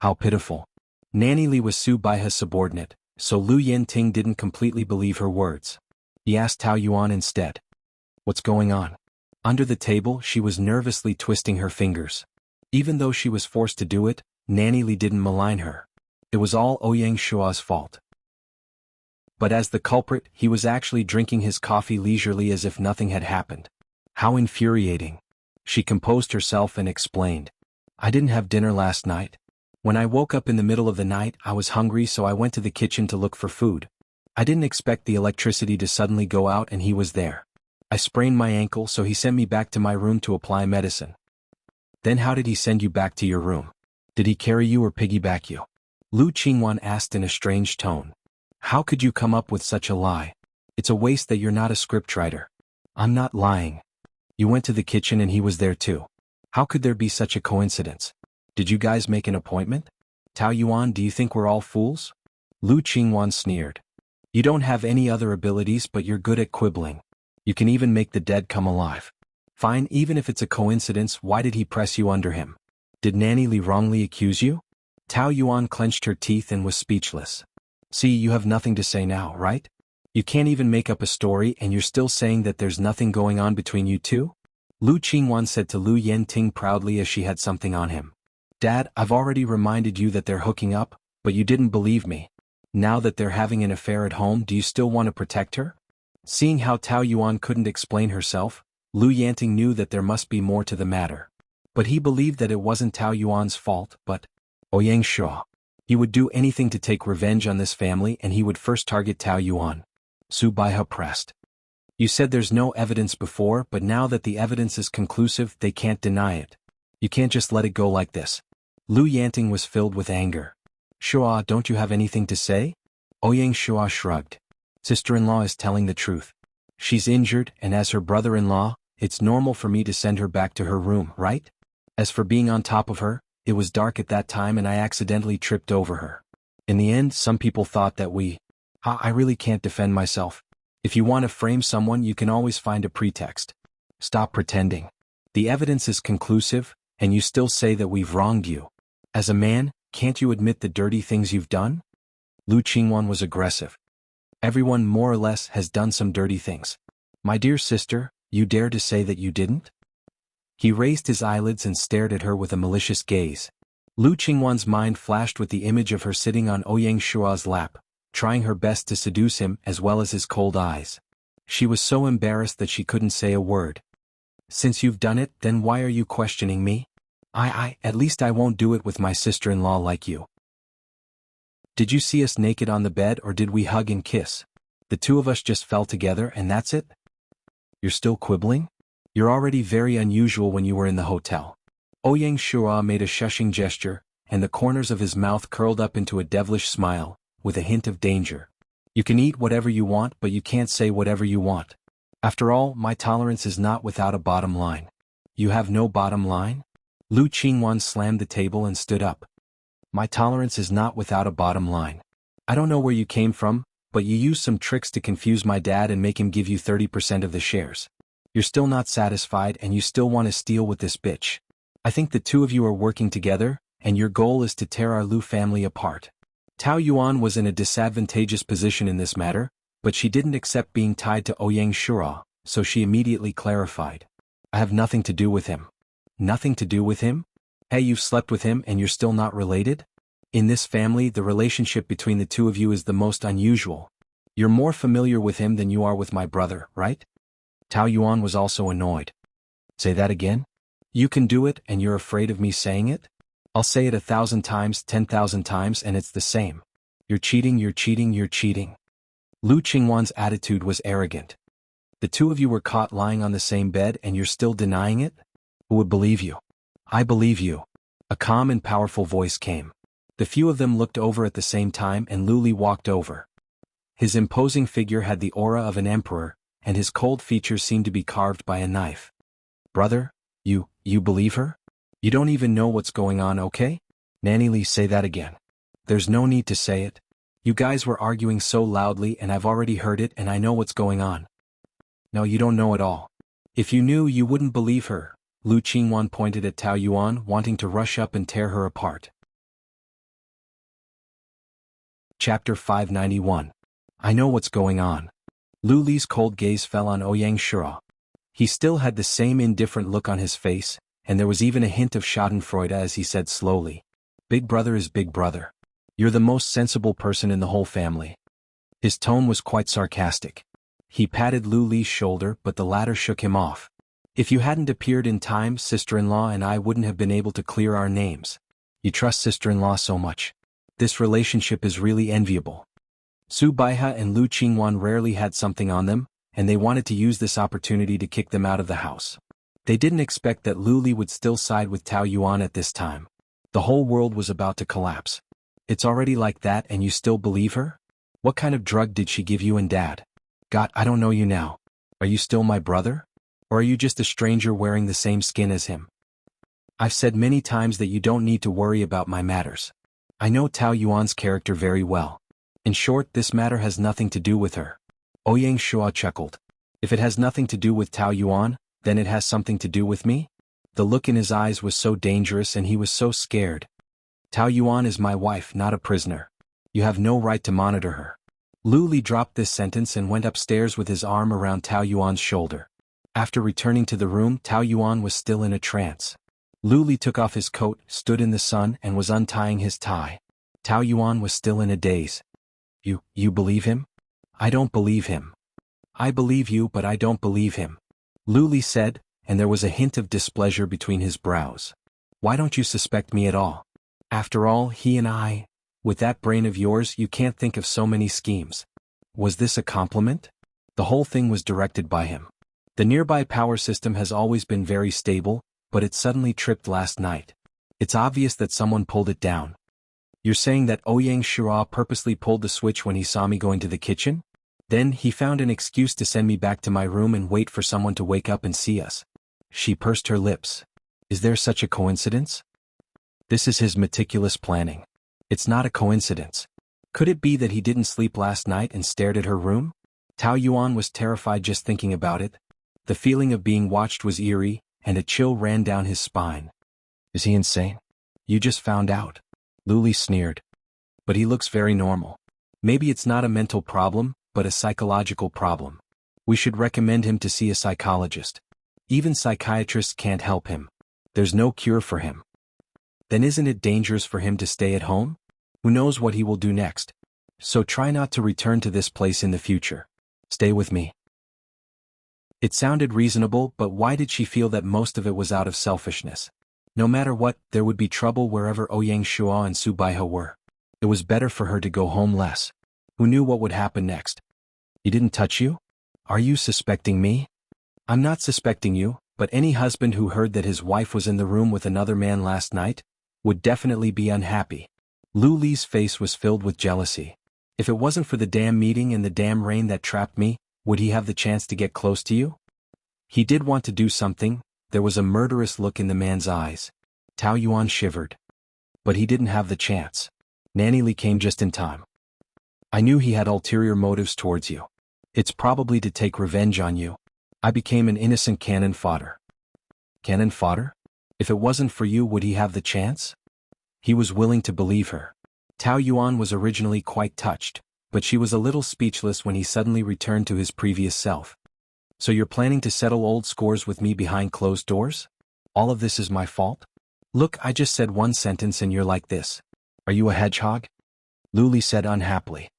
How pitiful. Nanny Li was Su Baiha's subordinate, so Lu Yenting didn't completely believe her words. He asked Tao Yuan instead. What's going on? Under the table, she was nervously twisting her fingers. Even though she was forced to do it, Nanny Li didn't malign her. It was all Ouyang Shua's fault. But as the culprit, he was actually drinking his coffee leisurely as if nothing had happened. How infuriating. She composed herself and explained. I didn't have dinner last night. When I woke up in the middle of the night, I was hungry, so I went to the kitchen to look for food. I didn't expect the electricity to suddenly go out and he was there. I sprained my ankle, so he sent me back to my room to apply medicine. Then how did he send you back to your room? Did he carry you or piggyback you? Lu Qingwan asked in a strange tone. How could you come up with such a lie? It's a waste that you're not a scriptwriter. I'm not lying. You went to the kitchen and he was there too. How could there be such a coincidence? Did you guys make an appointment? Tao Yuan, do you think we're all fools? Lu Qingwan sneered. You don't have any other abilities, but you're good at quibbling. You can even make the dead come alive. Fine, even if it's a coincidence, why did he press you under him? Did Nanny Li wrongly accuse you? Tao Yuan clenched her teeth and was speechless. See, you have nothing to say now, right? You can't even make up a story and you're still saying that there's nothing going on between you two? Lu Qingwan said to Lu Yenting proudly as she had something on him. Dad, I've already reminded you that they're hooking up, but you didn't believe me. Now that they're having an affair at home, do you still want to protect her? Seeing how Tao Yuan couldn't explain herself, Lu Yanting knew that there must be more to the matter. But he believed that it wasn't Tao Yuan's fault, but Ouyang Shuo. He would do anything to take revenge on this family and he would first target Tao Yuan. Su Baihe pressed. You said there's no evidence before, but now that the evidence is conclusive, they can't deny it. You can't just let it go like this. Lu Yanting was filled with anger. Shuo, don't you have anything to say? Ouyang Shuo shrugged. Sister-in-law is telling the truth. She's injured, and as her brother-in-law, it's normal for me to send her back to her room, right? As for being on top of her, it was dark at that time and I accidentally tripped over her. In the end, some people thought that I really can't defend myself. If you want to frame someone, you can always find a pretext. Stop pretending. The evidence is conclusive, and you still say that we've wronged you. As a man, can't you admit the dirty things you've done? Lu Qingwan was aggressive. Everyone more or less has done some dirty things. My dear sister, you dare to say that you didn't? He raised his eyelids and stared at her with a malicious gaze. Lu Qingwan's mind flashed with the image of her sitting on Ouyang Shuo's lap, trying her best to seduce him as well as his cold eyes. She was so embarrassed that she couldn't say a word. Since you've done it, then why are you questioning me? At least I won't do it with my sister-in-law like you. Did you see us naked on the bed or did we hug and kiss? The two of us just fell together and that's it? You're still quibbling? You're already very unusual when you were in the hotel. Ouyang Shuo made a shushing gesture, and the corners of his mouth curled up into a devilish smile, with a hint of danger. You can eat whatever you want, but you can't say whatever you want. After all, my tolerance is not without a bottom line. You have no bottom line? Lu Qingwan slammed the table and stood up. My tolerance is not without a bottom line. I don't know where you came from, but you used some tricks to confuse my dad and make him give you 30% of the shares. You're still not satisfied and you still want to steal with this bitch. I think the two of you are working together, and your goal is to tear our Lu family apart. Tao Yuan was in a disadvantageous position in this matter, but she didn't accept being tied to Ouyang Shuo, so she immediately clarified. I have nothing to do with him. Nothing to do with him? Hey, you've slept with him and you're still not related? In this family, the relationship between the two of you is the most unusual. You're more familiar with him than you are with my brother, right? Tao Yuan was also annoyed. Say that again? You can do it and you're afraid of me saying it? I'll say it 1,000 times, 10,000 times and it's the same. You're cheating, you're cheating, you're cheating. Lu Qingwan's attitude was arrogant. The two of you were caught lying on the same bed and you're still denying it? Who would believe you? I believe you. A calm and powerful voice came. The few of them looked over at the same time and Lu Li walked over. His imposing figure had the aura of an emperor, and his cold features seemed to be carved by a knife. Brother, you believe her? You don't even know what's going on, okay? Nanny Li, say that again. There's no need to say it. You guys were arguing so loudly and I've already heard it and I know what's going on. No, you don't know at all. If you knew, you wouldn't believe her. Lu Qingwan pointed at Tao Yuan, wanting to rush up and tear her apart. Chapter 591. I know what's going on. Lu Li's cold gaze fell on Ouyang Shuo. He still had the same indifferent look on his face, and there was even a hint of schadenfreude as he said slowly. Big brother is big brother. You're the most sensible person in the whole family. His tone was quite sarcastic. He patted Lu Li's shoulder, but the latter shook him off. If you hadn't appeared in time, sister-in-law and I wouldn't have been able to clear our names. You trust sister-in-law so much. This relationship is really enviable. Su Baihe and Lu Qingwan rarely had something on them, and they wanted to use this opportunity to kick them out of the house. They didn't expect that Lu Li would still side with Tao Yuan at this time. The whole world was about to collapse. It's already like that and you still believe her? What kind of drug did she give you and Dad? God, I don't know you now. Are you still my brother? Or are you just a stranger wearing the same skin as him? I've said many times that you don't need to worry about my matters. I know Tao Yuan's character very well. In short, this matter has nothing to do with her. Ouyang Shuo chuckled. If it has nothing to do with Tao Yuan, then it has something to do with me? The look in his eyes was so dangerous and he was so scared. Tao Yuan is my wife, not a prisoner. You have no right to monitor her. Lu Li dropped this sentence and went upstairs with his arm around Tao Yuan's shoulder. After returning to the room, Tao Yuan was still in a trance. Lu Li took off his coat, stood in the sun, and was untying his tie. Tao Yuan was still in a daze. You believe him? I don't believe him. I believe you, but I don't believe him. Lu Li said, and there was a hint of displeasure between his brows. Why don't you suspect me at all? After all, he and I, with that brain of yours, you can't think of so many schemes. Was this a compliment? The whole thing was directed by him. The nearby power system has always been very stable, but it suddenly tripped last night. It's obvious that someone pulled it down. You're saying that Ouyang Shua purposely pulled the switch when he saw me going to the kitchen? Then he found an excuse to send me back to my room and wait for someone to wake up and see us. She pursed her lips. Is there such a coincidence? This is his meticulous planning. It's not a coincidence. Could it be that he didn't sleep last night and stared at her room? Tao Yuan was terrified just thinking about it. The feeling of being watched was eerie, and a chill ran down his spine. Is he insane? You just found out. Lu Li sneered. But he looks very normal. Maybe it's not a mental problem, but a psychological problem. We should recommend him to see a psychologist. Even psychiatrists can't help him. There's no cure for him. Then isn't it dangerous for him to stay at home? Who knows what he will do next? So try not to return to this place in the future. Stay with me. It sounded reasonable, but why did she feel that most of it was out of selfishness? No matter what, there would be trouble wherever Ouyang Shua and Su Baihe were. It was better for her to go home less. Who knew what would happen next? He didn't touch you? Are you suspecting me? I'm not suspecting you, but any husband who heard that his wife was in the room with another man last night would definitely be unhappy. Lu Li's face was filled with jealousy. If it wasn't for the damn meeting and the damn rain that trapped me, would he have the chance to get close to you? He did want to do something. There was a murderous look in the man's eyes. Tao Yuan shivered. But he didn't have the chance. Nanny Li came just in time. I knew he had ulterior motives towards you. It's probably to take revenge on you. I became an innocent cannon fodder. Cannon fodder? If it wasn't for you, would he have the chance? He was willing to believe her. Tao Yuan was originally quite touched, but she was a little speechless when he suddenly returned to his previous self. So you're planning to settle old scores with me behind closed doors? All of this is my fault? Look, I just said one sentence and you're like this. Are you a hedgehog? Lu Li said unhappily.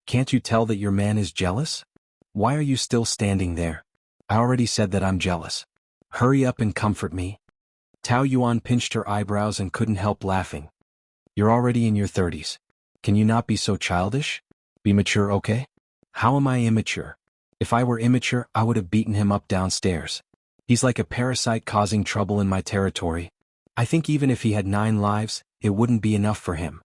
Can't you tell that your man is jealous? Why are you still standing there? I already said that I'm jealous. Hurry up and comfort me. Tao Yuan pinched her eyebrows and couldn't help laughing. You're already in your 30s. Can you not be so childish? Be mature, okay? How am I immature? If I were immature, I would have beaten him up downstairs. He's like a parasite causing trouble in my territory. I think even if he had 9 lives, it wouldn't be enough for him.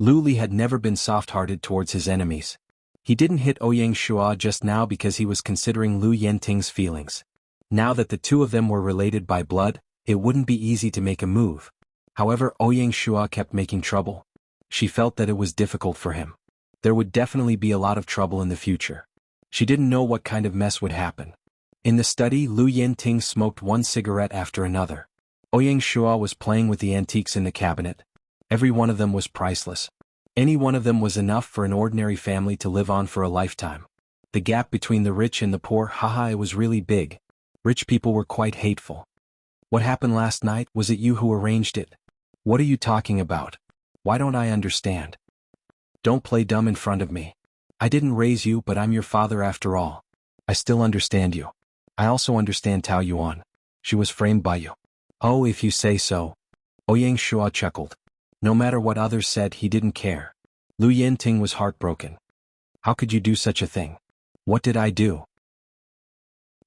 Lu Li had never been soft-hearted towards his enemies. He didn't hit Ouyang Shua just now because he was considering Lu Yenting's feelings. Now that the two of them were related by blood, it wouldn't be easy to make a move. However, Ouyang Shua kept making trouble. She felt that it was difficult for him. There would definitely be a lot of trouble in the future. She didn't know what kind of mess would happen. In the study, Lu Yenting smoked one cigarette after another. Ouyang Shua was playing with the antiques in the cabinet. Every one of them was priceless. Any one of them was enough for an ordinary family to live on for a lifetime. The gap between the rich and the poor, haha, it was really big. Rich people were quite hateful. What happened last night? Was it you who arranged it? What are you talking about? Why don't I understand? Don't play dumb in front of me. I didn't raise you, but I'm your father after all. I still understand you. I also understand Tao Yuan. She was framed by you. Oh, if you say so. Ouyang Shua chuckled. No matter what others said, he didn't care. Lu Yenting was heartbroken. How could you do such a thing? What did I do?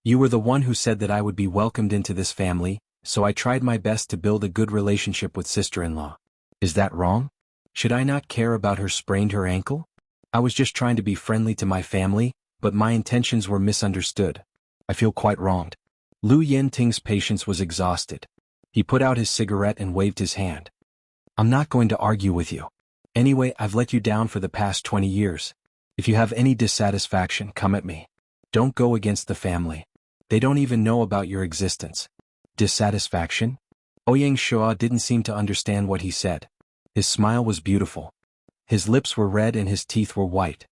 You were the one who said that I would be welcomed into this family, so I tried my best to build a good relationship with sister-in-law. Is that wrong? Should I not care about her sprained her ankle? I was just trying to be friendly to my family, but my intentions were misunderstood. I feel quite wronged. Lu Yenting's patience was exhausted. He put out his cigarette and waved his hand. I'm not going to argue with you. Anyway, I've let you down for the past 20 years. If you have any dissatisfaction, come at me. Don't go against the family. They don't even know about your existence. Dissatisfaction? Ouyang Shua didn't seem to understand what he said. His smile was beautiful. His lips were red and his teeth were white.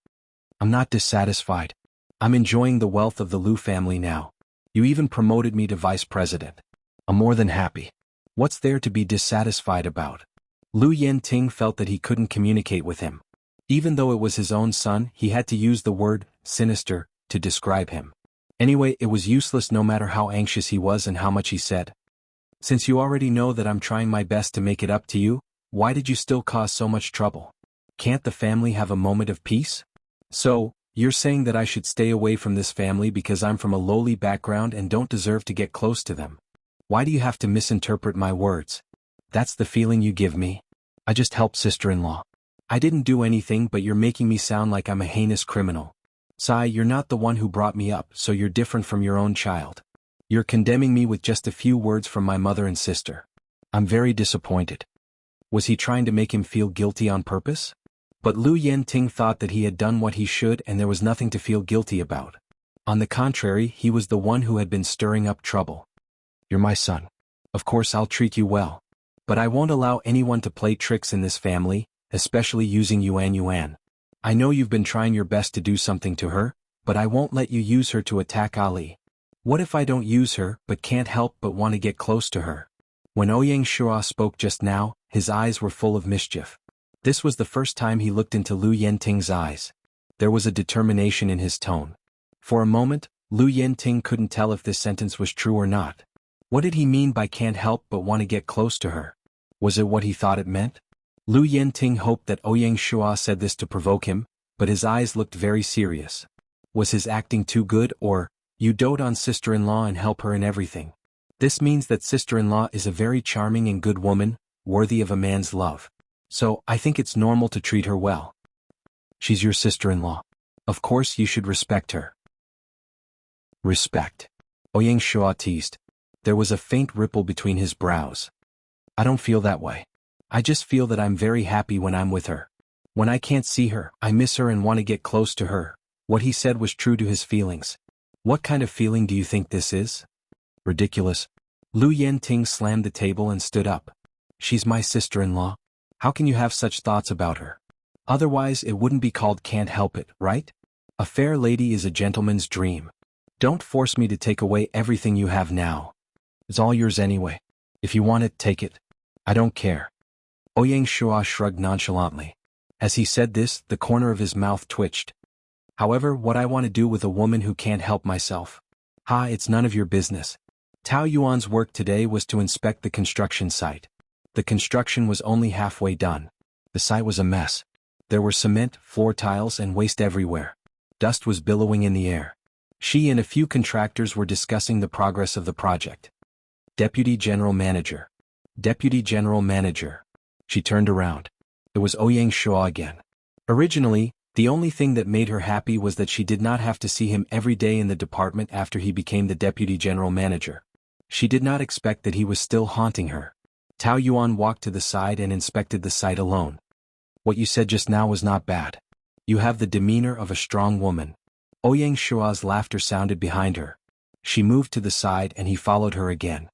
I'm not dissatisfied. I'm enjoying the wealth of the Liu family now. You even promoted me to vice president. I'm more than happy. What's there to be dissatisfied about? Liu Yenting felt that he couldn't communicate with him. Even though it was his own son, he had to use the word sinister to describe him. Anyway, it was useless no matter how anxious he was and how much he said. Since you already know that I'm trying my best to make it up to you, why did you still cause so much trouble? Can't the family have a moment of peace? So, you're saying that I should stay away from this family because I'm from a lowly background and don't deserve to get close to them? Why do you have to misinterpret my words? That's the feeling you give me? I just helped sister-in-law. I didn't do anything, but you're making me sound like I'm a heinous criminal. Sai, you're not the one who brought me up, so you're different from your own child. You're condemning me with just a few words from my mother and sister. I'm very disappointed. Was he trying to make him feel guilty on purpose? But Liu Yenting thought that he had done what he should and there was nothing to feel guilty about. On the contrary, he was the one who had been stirring up trouble. You're my son. Of course I'll treat you well. But I won't allow anyone to play tricks in this family, especially using Yuan. I know you've been trying your best to do something to her, but I won't let you use her to attack Ali. What if I don't use her but can't help but want to get close to her? When Ouyang Shua spoke just now, his eyes were full of mischief. This was the first time he looked into Liu Yenting's eyes. There was a determination in his tone. For a moment, Liu Yenting couldn't tell if this sentence was true or not. What did he mean by can't help but want to get close to her? Was it what he thought it meant? Liu Yenting hoped that Ouyang Shua said this to provoke him, but his eyes looked very serious. Was his acting too good, or, you dote on sister-in-law and help her in everything? This means that sister-in-law is a very charming and good woman, worthy of a man's love. So, I think it's normal to treat her well. She's your sister-in-law. Of course you should respect her. Respect. Ouyang Shua teased. There was a faint ripple between his brows. I don't feel that way. I just feel that I'm very happy when I'm with her. When I can't see her, I miss her and want to get close to her. What he said was true to his feelings. What kind of feeling do you think this is? Ridiculous. Liu Yenting slammed the table and stood up. She's my sister-in-law. How can you have such thoughts about her? Otherwise it wouldn't be called can't help it, right? A fair lady is a gentleman's dream. Don't force me to take away everything you have now. It's all yours anyway. If you want it, take it. I don't care. Ouyang Shua shrugged nonchalantly. As he said this, the corner of his mouth twitched. However, what I want to do with a woman who can't help myself? It's none of your business. Tao Yuan's work today was to inspect the construction site. The construction was only halfway done. The site was a mess. There were cement, floor tiles, and waste everywhere. Dust was billowing in the air. She and a few contractors were discussing the progress of the project. Deputy General Manager. Deputy General Manager. She turned around. It was Ouyang Shua again. Originally, the only thing that made her happy was that she did not have to see him every day in the department after he became the Deputy General Manager. She did not expect that he was still haunting her. Tao Yuan walked to the side and inspected the site alone. What you said just now was not bad. You have the demeanor of a strong woman. Ouyang Shua's laughter sounded behind her. She moved to the side and he followed her again.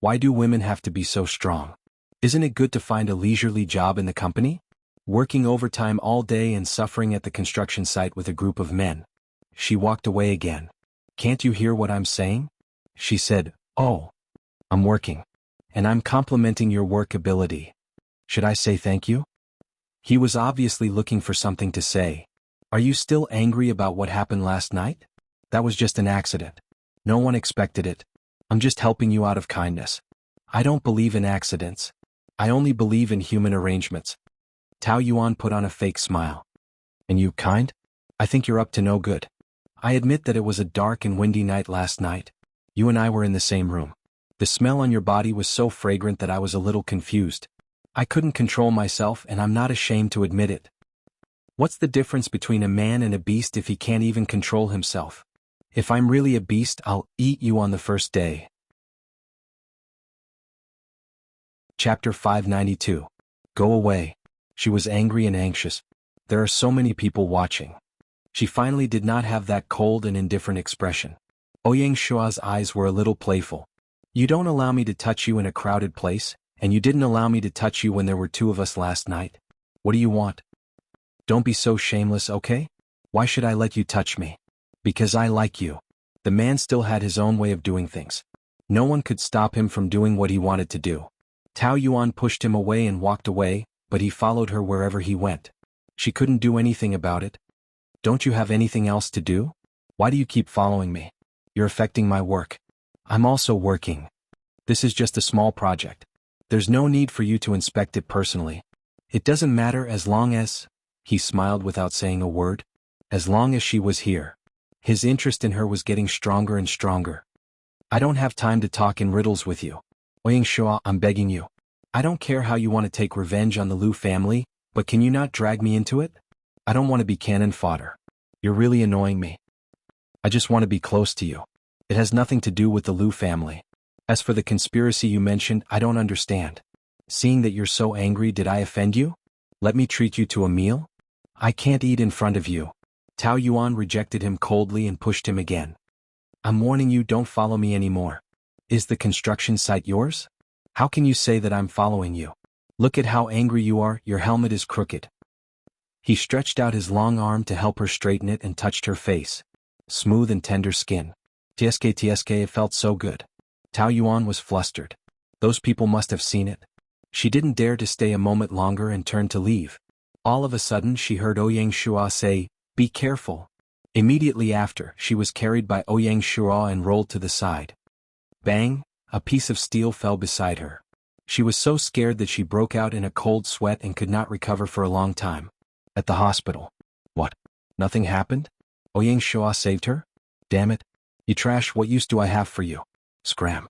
Why do women have to be so strong? Isn't it good to find a leisurely job in the company? Working overtime all day and suffering at the construction site with a group of men. She walked away again. Can't you hear what I'm saying? She said, Oh. I'm working. And I'm complimenting your work ability. Should I say thank you? He was obviously looking for something to say. Are you still angry about what happened last night? That was just an accident. No one expected it. I'm just helping you out of kindness. I don't believe in accidents. I only believe in human arrangements. Tao Yuan put on a fake smile. And you kind? I think you're up to no good. I admit that it was a dark and windy night last night. You and I were in the same room. The smell on your body was so fragrant that I was a little confused. I couldn't control myself and I'm not ashamed to admit it. What's the difference between a man and a beast if he can't even control himself? If I'm really a beast, I'll eat you on the first day. Chapter 592. Go away. She was angry and anxious. There are so many people watching. She finally did not have that cold and indifferent expression. Ouyang Shua's eyes were a little playful. You don't allow me to touch you in a crowded place, and you didn't allow me to touch you when there were two of us last night. What do you want? Don't be so shameless, okay? Why should I let you touch me? Because I like you. The man still had his own way of doing things. No one could stop him from doing what he wanted to do. Tao Yuan pushed him away and walked away, but he followed her wherever he went. She couldn't do anything about it. Don't you have anything else to do? Why do you keep following me? You're affecting my work. I'm also working. This is just a small project. There's no need for you to inspect it personally. It doesn't matter as long as... He smiled without saying a word. As long as she was here. His interest in her was getting stronger and stronger. I don't have time to talk in riddles with you. Ouyang Shua, I'm begging you. I don't care how you want to take revenge on the Liu family, but can you not drag me into it? I don't want to be cannon fodder. You're really annoying me. I just want to be close to you. It has nothing to do with the Liu family. As for the conspiracy you mentioned, I don't understand. Seeing that you're so angry, did I offend you? Let me treat you to a meal? I can't eat in front of you. Tao Yuan rejected him coldly and pushed him again. I'm warning you, don't follow me anymore. Is the construction site yours? How can you say that I'm following you? Look at how angry you are, your helmet is crooked. He stretched out his long arm to help her straighten it and touched her face. Smooth and tender skin. TSK, it felt so good. Tao Yuan was flustered. Those people must have seen it. She didn't dare to stay a moment longer and turned to leave. All of a sudden she heard Ouyang Shua say, "Be careful." Immediately after, she was carried by Ouyang Shua and rolled to the side. Bang! A piece of steel fell beside her. She was so scared that she broke out in a cold sweat and could not recover for a long time. At the hospital. What? Nothing happened? Ouyang Shua saved her? Damn it. You trash, what use do I have for you? Scram.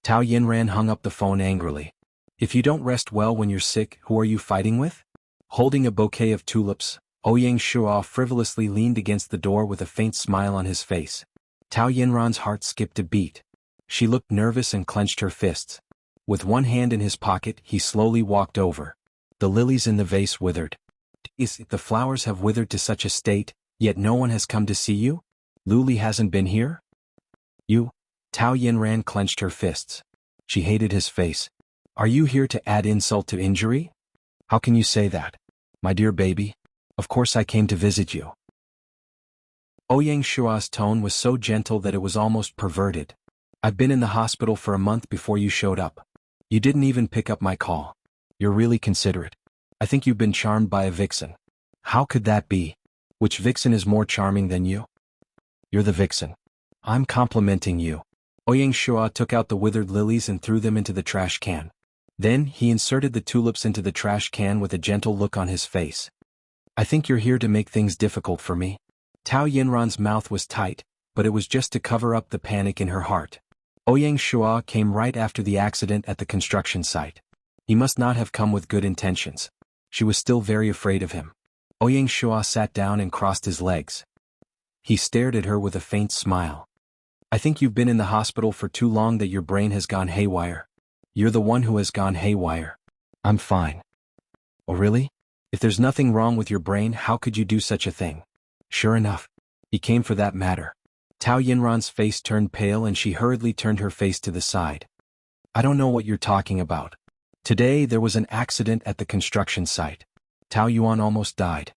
Tao Yinran hung up the phone angrily. If you don't rest well when you're sick, who are you fighting with? Holding a bouquet of tulips, Ouyang Shua frivolously leaned against the door with a faint smile on his face. Tao Yinran's heart skipped a beat. She looked nervous and clenched her fists. With one hand in his pocket, he slowly walked over. The lilies in the vase withered. The flowers have withered to such a state, yet no one has come to see you? Luli hasn't been here? You? Tao Yinran clenched her fists. She hated his face. Are you here to add insult to injury? How can you say that? My dear baby, of course I came to visit you. Ouyang Shua's tone was so gentle that it was almost perverted. I've been in the hospital for a month before you showed up. You didn't even pick up my call. You're really considerate. I think you've been charmed by a vixen. How could that be? Which vixen is more charming than you? You're the vixen. I'm complimenting you. Ouyang Shua took out the withered lilies and threw them into the trash can. Then, he inserted the tulips into the trash can with a gentle look on his face. I think you're here to make things difficult for me. Tao Yinran's mouth was tight, but it was just to cover up the panic in her heart. Ouyang Shua came right after the accident at the construction site. He must not have come with good intentions. She was still very afraid of him. Ouyang Shua sat down and crossed his legs. He stared at her with a faint smile. I think you've been in the hospital for too long that your brain has gone haywire. You're the one who has gone haywire. I'm fine. Oh really? If there's nothing wrong with your brain, how could you do such a thing? Sure enough. He came for that matter. Tao Yinran's face turned pale and she hurriedly turned her face to the side. I don't know what you're talking about. Today there was an accident at the construction site. Tao Yuan almost died.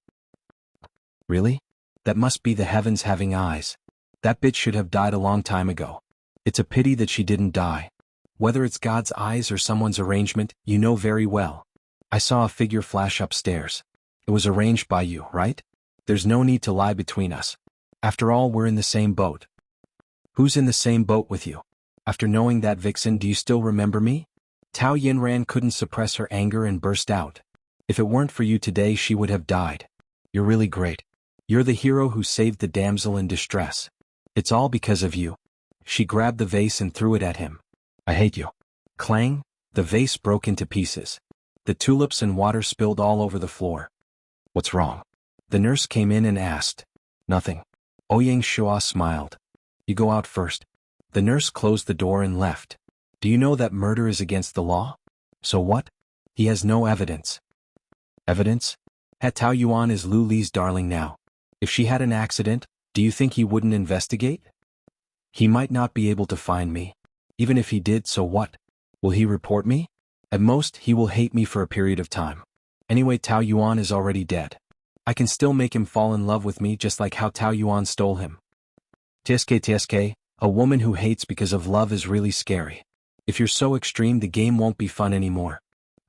Really? That must be the heavens having eyes. That bitch should have died a long time ago. It's a pity that she didn't die. Whether it's God's eyes or someone's arrangement, you know very well. I saw a figure flash upstairs. It was arranged by you, right? There's no need to lie between us. After all, we're in the same boat. Who's in the same boat with you? After knowing that vixen, do you still remember me? Tao Yinran couldn't suppress her anger and burst out. If it weren't for you today, she would have died. You're really great. You're the hero who saved the damsel in distress. It's all because of you. She grabbed the vase and threw it at him. I hate you. Clang! The vase broke into pieces. The tulips and water spilled all over the floor. What's wrong? The nurse came in and asked. Nothing. Ouyang Shua smiled. You go out first. The nurse closed the door and left. Do you know that murder is against the law? So what? He has no evidence. Evidence? Tao Yuan is Lu Li's darling now. If she had an accident, do you think he wouldn't investigate? He might not be able to find me. Even if he did, so what? Will he report me? At most, he will hate me for a period of time. Anyway, Tao Yuan is already dead. I can still make him fall in love with me just like how Tao Yuan stole him. TSK, a woman who hates because of love is really scary. If you're so extreme, the game won't be fun anymore.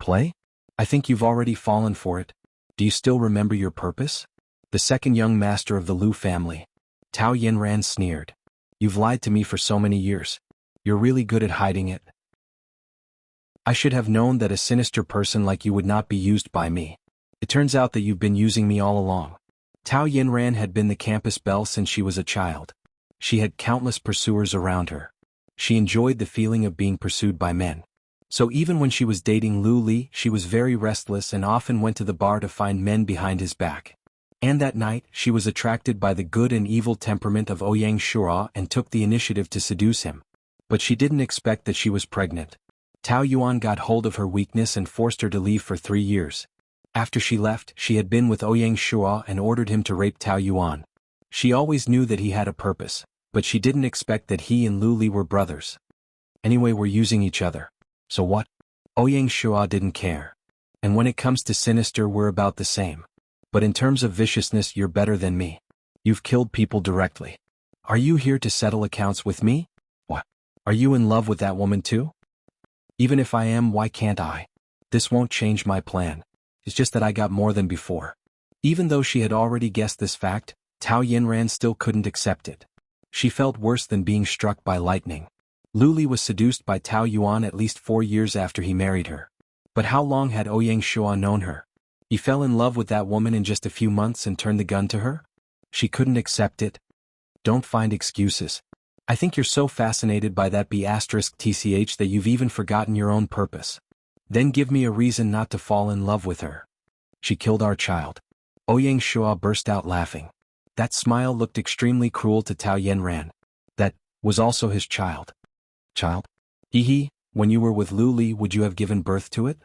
Play? I think you've already fallen for it. Do you still remember your purpose? The second young master of the Liu family. Tao Yinran sneered. You've lied to me for so many years. You're really good at hiding it. I should have known that a sinister person like you would not be used by me. It turns out that you've been using me all along. Tao Yinran had been the campus belle since she was a child. She had countless pursuers around her. She enjoyed the feeling of being pursued by men. So even when she was dating Lu Li, she was very restless and often went to the bar to find men behind his back. And that night, she was attracted by the good and evil temperament of Ouyang Shura and took the initiative to seduce him. But she didn't expect that she was pregnant. Tao Yuan got hold of her weakness and forced her to leave for 3 years. After she left, she had been with Ouyang Shura and ordered him to rape Tao Yuan. She always knew that he had a purpose, but she didn't expect that he and Lu Li were brothers. Anyway, we're using each other. So what? Ouyang Shura didn't care. And when it comes to sinister, we're about the same. But in terms of viciousness, you're better than me. You've killed people directly. Are you here to settle accounts with me? What? Are you in love with that woman too? Even if I am, why can't I? This won't change my plan. It's just that I got more than before. Even though she had already guessed this fact, Tao Yinran still couldn't accept it. She felt worse than being struck by lightning. Lu Li was seduced by Tao Yuan at least 4 years after he married her. But how long had Ouyang Shua known her? He fell in love with that woman in just a few months and turned the gun to her? She couldn't accept it. Don't find excuses. I think you're so fascinated by that B*TCH that you've even forgotten your own purpose. Then give me a reason not to fall in love with her. She killed our child. Ouyang Shua burst out laughing. That smile looked extremely cruel to Tao Yinran. That was also his child. Child? Hee, when you were with Lu Li, would you have given birth to it?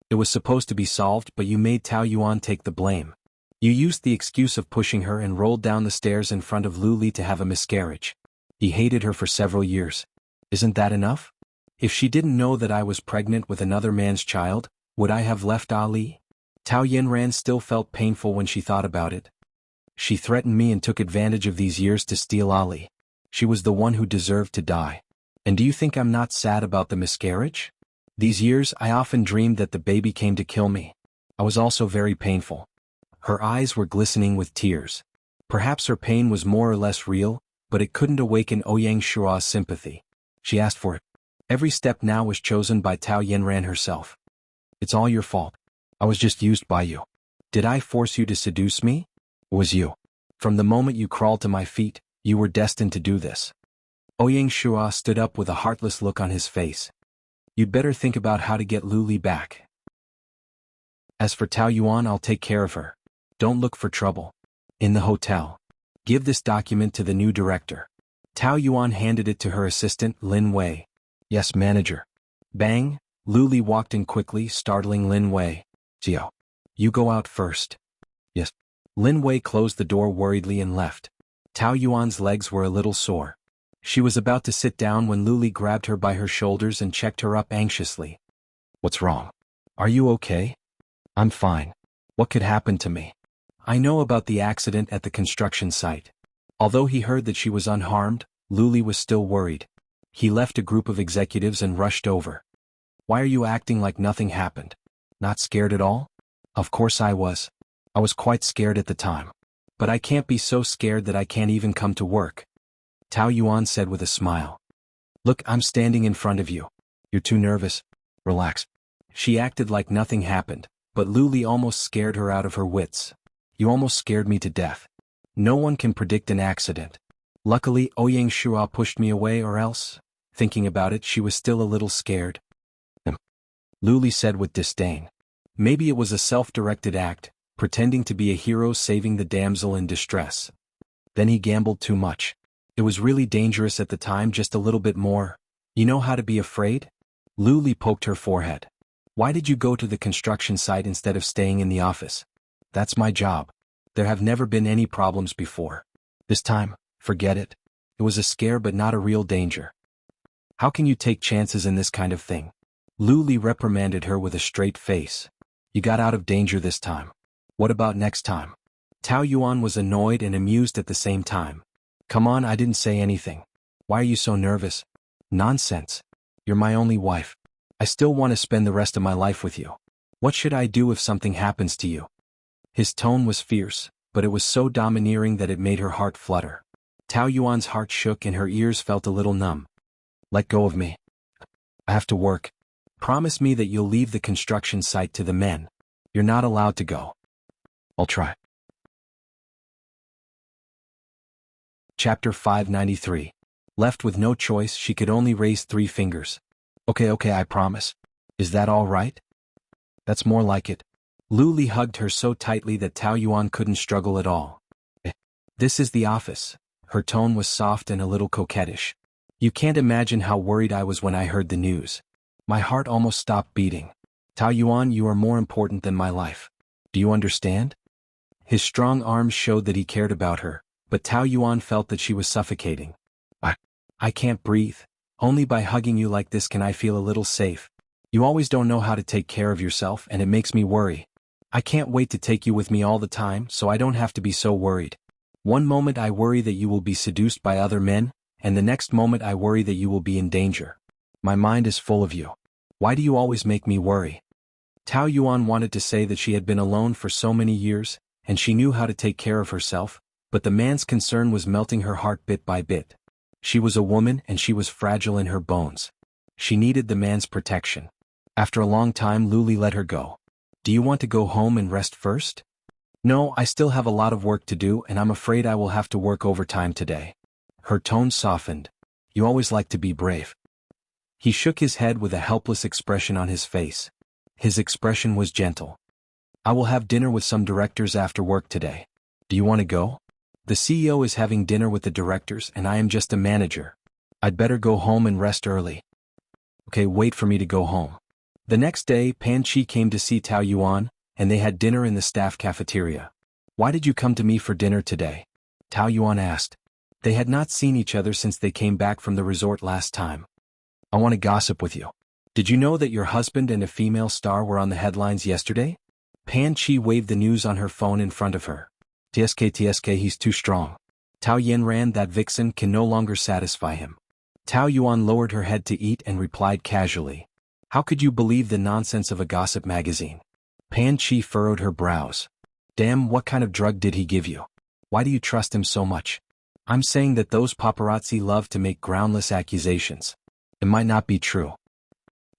It was supposed to be solved, but you made Tao Yuan take the blame. You used the excuse of pushing her and rolled down the stairs in front of Lu Li to have a miscarriage. He hated her for several years. Isn't that enough? If she didn't know that I was pregnant with another man's child, would I have left Ali? Tao Yinran still felt painful when she thought about it. She threatened me and took advantage of these years to steal Ali. She was the one who deserved to die. And do you think I'm not sad about the miscarriage? These years I often dreamed that the baby came to kill me. I was also very painful. Her eyes were glistening with tears. Perhaps her pain was more or less real, but it couldn't awaken Ouyang Shua's sympathy. She asked for it. Every step now was chosen by Tao Yinran herself. It's all your fault. I was just used by you. Did I force you to seduce me? It was you. From the moment you crawled to my feet, you were destined to do this. Ouyang Shua stood up with a heartless look on his face. You'd better think about how to get Lu Li back. As for Tao Yuan, I'll take care of her. Don't look for trouble. In the hotel. Give this document to the new director. Tao Yuan handed it to her assistant, Lin Wei. Yes, manager. Bang! Lu Li walked in quickly, startling Lin Wei. Jiao. You go out first. Yes. Lin Wei closed the door worriedly and left. Tao Yuan's legs were a little sore. She was about to sit down when Lu Li grabbed her by her shoulders and checked her up anxiously. What's wrong? Are you okay? I'm fine. What could happen to me? I know about the accident at the construction site. Although he heard that she was unharmed, Lu Li was still worried. He left a group of executives and rushed over. Why are you acting like nothing happened? Not scared at all? Of course I was. I was quite scared at the time. But I can't be so scared that I can't even come to work. Tao Yuan said with a smile. Look, I'm standing in front of you. You're too nervous. Relax. She acted like nothing happened, but Lu Li almost scared her out of her wits. You almost scared me to death. No one can predict an accident. Luckily, Ouyang Shua pushed me away, or else, thinking about it, she was still a little scared. Lu Li said with disdain. Maybe it was a self-directed act, pretending to be a hero saving the damsel in distress. Then he gambled too much. It was really dangerous at the time, just a little bit more. You know how to be afraid? Lu Li poked her forehead. Why did you go to the construction site instead of staying in the office? That's my job. There have never been any problems before. This time, forget it. It was a scare but not a real danger. How can you take chances in this kind of thing? Lu Li reprimanded her with a straight face. You got out of danger this time. What about next time? Tao Yuan was annoyed and amused at the same time. Come on, I didn't say anything. Why are you so nervous? Nonsense. You're my only wife. I still want to spend the rest of my life with you. What should I do if something happens to you? His tone was fierce, but it was so domineering that it made her heart flutter. Tao Yuan's heart shook and her ears felt a little numb. Let go of me. I have to work. Promise me that you'll leave the construction site to the men. You're not allowed to go. I'll try. Chapter 593. Left with no choice, she could only raise 3 fingers. Okay, I promise. Is that all right? That's more like it. Lu Li hugged her so tightly that Tao Yuan couldn't struggle at all. This is the office. Her tone was soft and a little coquettish. You can't imagine how worried I was when I heard the news. My heart almost stopped beating. Tao Yuan, you are more important than my life. Do you understand? His strong arms showed that he cared about her, but Tao Yuan felt that she was suffocating. I can't breathe. Only by hugging you like this can I feel a little safe. You always don't know how to take care of yourself and it makes me worry. I can't wait to take you with me all the time so I don't have to be so worried. One moment I worry that you will be seduced by other men, and the next moment I worry that you will be in danger. My mind is full of you. Why do you always make me worry? Tao Yuan wanted to say that she had been alone for so many years, and she knew how to take care of herself, but the man's concern was melting her heart bit by bit. She was a woman and she was fragile in her bones. She needed the man's protection. After a long time, Lu Li let her go. Do you want to go home and rest first? No, I still have a lot of work to do and I'm afraid I will have to work overtime today. Her tone softened. You always like to be brave. He shook his head with a helpless expression on his face. His expression was gentle. I will have dinner with some directors after work today. Do you want to go? The CEO is having dinner with the directors and I am just a manager. I'd better go home and rest early. Okay, wait for me to go home. The next day, Pan Chi came to see Tao Yuan, and they had dinner in the staff cafeteria. Why did you come to me for dinner today? Tao Yuan asked. They had not seen each other since they came back from the resort last time. I want to gossip with you. Did you know that your husband and a female star were on the headlines yesterday? Pan Chi waved the news on her phone in front of her. TSK, he's too strong. Tao Yanran, that vixen, can no longer satisfy him. Tao Yuan lowered her head to eat and replied casually. How could you believe the nonsense of a gossip magazine? Pan Chi furrowed her brows. Damn, what kind of drug did he give you? Why do you trust him so much? I'm saying that those paparazzi love to make groundless accusations. It might not be true.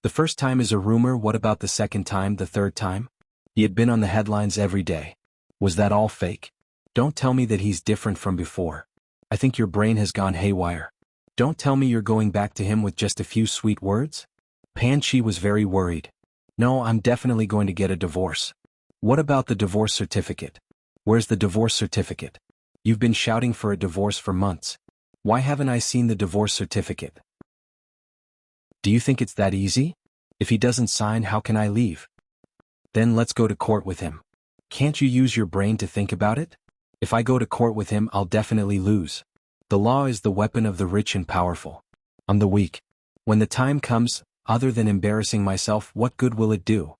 The first time is a rumor, what about the second time, the third time? He had been on the headlines every day. Was that all fake? Don't tell me that he's different from before. I think your brain has gone haywire. Don't tell me you're going back to him with just a few sweet words? Pan Chi was very worried. No, I'm definitely going to get a divorce. What about the divorce certificate? Where's the divorce certificate? You've been shouting for a divorce for months. Why haven't I seen the divorce certificate? Do you think it's that easy? If he doesn't sign, how can I leave? Then let's go to court with him. Can't you use your brain to think about it? If I go to court with him, I'll definitely lose. The law is the weapon of the rich and powerful. I'm the weak. When the time comes, other than embarrassing myself, what good will it do?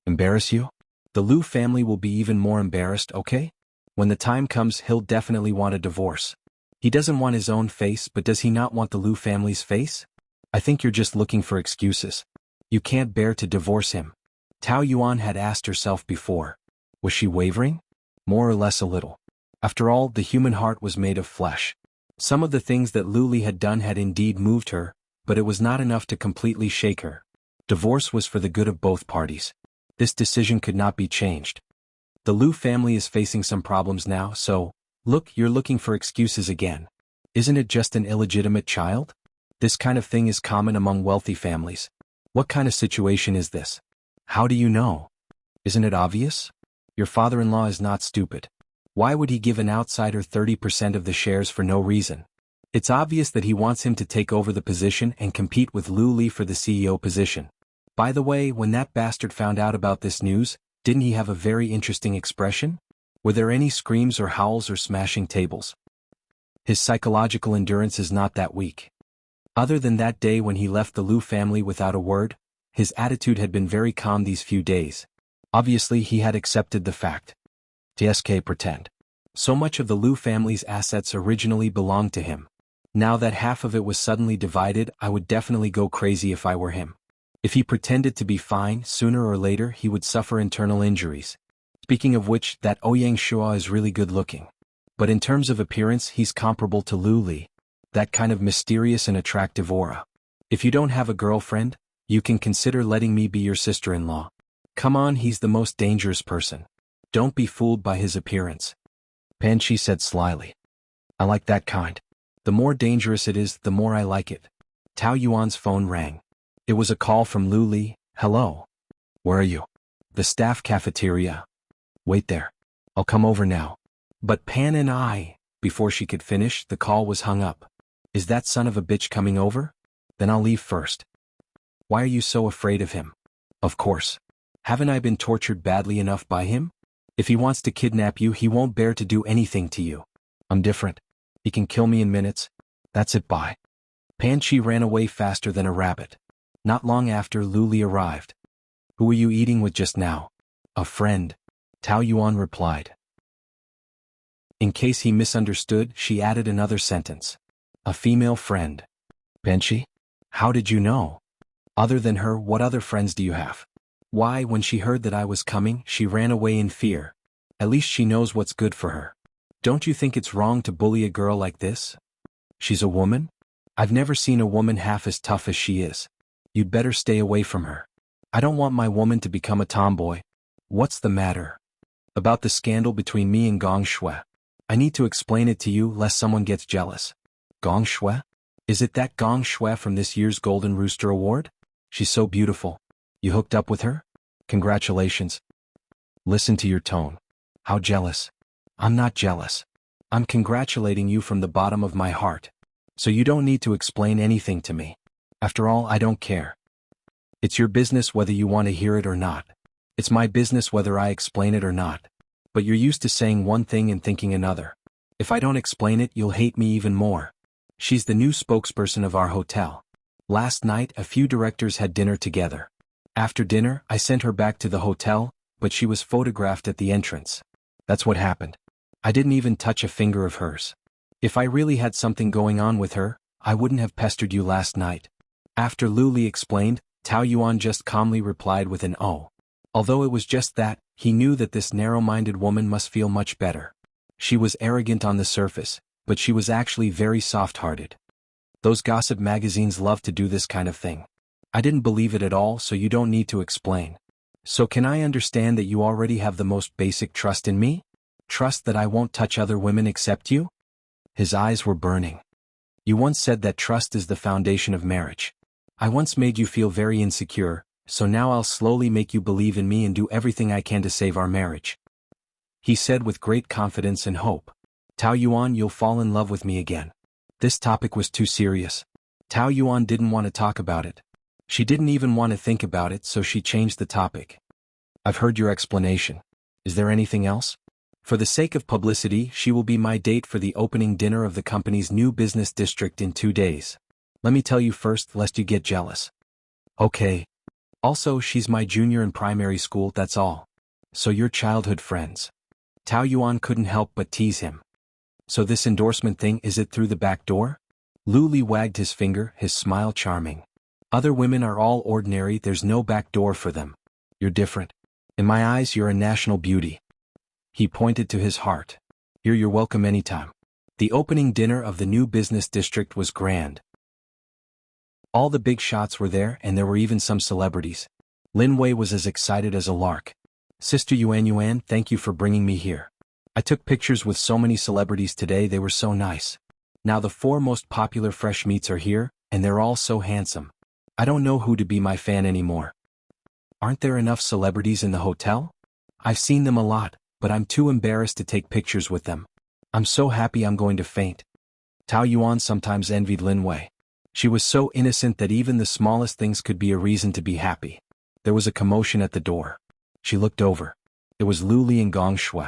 Embarrass you? The Lu family will be even more embarrassed, okay? When the time comes, he'll definitely want a divorce. He doesn't want his own face, but does he not want the Lu family's face? I think you're just looking for excuses. You can't bear to divorce him. Tao Yuan had asked herself before. Was she wavering? More or less a little. After all, the human heart was made of flesh. Some of the things that Lu Li had done had indeed moved her, but it was not enough to completely shake her. Divorce was for the good of both parties. This decision could not be changed. The Lu family is facing some problems now, so, look, you're looking for excuses again. Isn't it just an illegitimate child? This kind of thing is common among wealthy families. What kind of situation is this? How do you know? Isn't it obvious? Your father-in-law is not stupid. Why would he give an outsider 30% of the shares for no reason? It's obvious that he wants him to take over the position and compete with Lu Li for the CEO position. By the way, when that bastard found out about this news, didn't he have a very interesting expression? Were there any screams or howls or smashing tables? His psychological endurance is not that weak. Other than that day when he left the Lu family without a word, his attitude had been very calm these few days. Obviously, he had accepted the fact. TSK pretend. So much of the Liu family's assets originally belonged to him. Now that half of it was suddenly divided, I would definitely go crazy if I were him. If he pretended to be fine, sooner or later he would suffer internal injuries. Speaking of which, that Ouyang Shua is really good looking. But in terms of appearance, he's comparable to Lu Li. That kind of mysterious and attractive aura. If you don't have a girlfriend, you can consider letting me be your sister-in-law. Come on, he's the most dangerous person. Don't be fooled by his appearance. Pan Chi said slyly. I like that kind. The more dangerous it is, the more I like it. Tao Yuan's phone rang. It was a call from Lu Li. Hello. Where are you? The staff cafeteria. Wait there. I'll come over now. But Pan and I... Before she could finish, the call was hung up. Is that son of a bitch coming over? Then I'll leave first. Why are you so afraid of him? Of course. Haven't I been tortured badly enough by him? If he wants to kidnap you, he won't bear to do anything to you. I'm different. He can kill me in minutes. That's it, bye. Pan Chi ran away faster than a rabbit. Not long after, Lu Li arrived. Who were you eating with just now? A friend. Tao Yuan replied. In case he misunderstood, she added another sentence. A female friend. Pan Chi? How did you know? Other than her, what other friends do you have? Why, when she heard that I was coming, she ran away in fear. At least she knows what's good for her. Don't you think it's wrong to bully a girl like this? She's a woman? I've never seen a woman half as tough as she is. You'd better stay away from her. I don't want my woman to become a tomboy. What's the matter? About the scandal between me and Gong Shui. I need to explain it to you lest someone gets jealous. Gong Shui? Is it that Gong Shui from this year's Golden Rooster Award? She's so beautiful. You hooked up with her? Congratulations. Listen to your tone. How jealous. I'm not jealous. I'm congratulating you from the bottom of my heart. So you don't need to explain anything to me. After all, I don't care. It's your business whether you want to hear it or not. It's my business whether I explain it or not. But you're used to saying one thing and thinking another. If I don't explain it, you'll hate me even more. She's the new spokesperson of our hotel. Last night, a few directors had dinner together. After dinner, I sent her back to the hotel, but she was photographed at the entrance. That's what happened. I didn't even touch a finger of hers. If I really had something going on with her, I wouldn't have pestered you last night. After Lu Li explained, Tao Yuan just calmly replied with an "oh." Although it was just that, he knew that this narrow-minded woman must feel much better. She was arrogant on the surface, but she was actually very soft-hearted. Those gossip magazines love to do this kind of thing. I didn't believe it at all, so you don't need to explain. So can I understand that you already have the most basic trust in me? Trust that I won't touch other women except you? His eyes were burning. You once said that trust is the foundation of marriage. I once made you feel very insecure, so now I'll slowly make you believe in me and do everything I can to save our marriage. He said with great confidence and hope. Tao Yuan, you'll fall in love with me again. This topic was too serious. Tao Yuan didn't want to talk about it. She didn't even want to think about it, so she changed the topic. I've heard your explanation. Is there anything else? For the sake of publicity, she will be my date for the opening dinner of the company's new business district in 2 days. Let me tell you first, lest you get jealous. Okay. Also, she's my junior in primary school, that's all. So you're childhood friends. Tao Yuan couldn't help but tease him. So this endorsement thing, is it through the back door? Lu Li wagged his finger, his smile charming. Other women are all ordinary, there's no back door for them. You're different. In my eyes, you're a national beauty. He pointed to his heart. Here, you're welcome anytime. The opening dinner of the new business district was grand. All the big shots were there, and there were even some celebrities. Lin Wei was as excited as a lark. Sister Yuan, thank you for bringing me here. I took pictures with so many celebrities today, they were so nice. Now the 4 most popular fresh meats are here, and they're all so handsome. I don't know who to be my fan anymore. Aren't there enough celebrities in the hotel? I've seen them a lot, but I'm too embarrassed to take pictures with them. I'm so happy I'm going to faint. Tao Yuan sometimes envied Lin Wei. She was so innocent that even the smallest things could be a reason to be happy. There was a commotion at the door. She looked over. It was Lu Li and Gong Shui.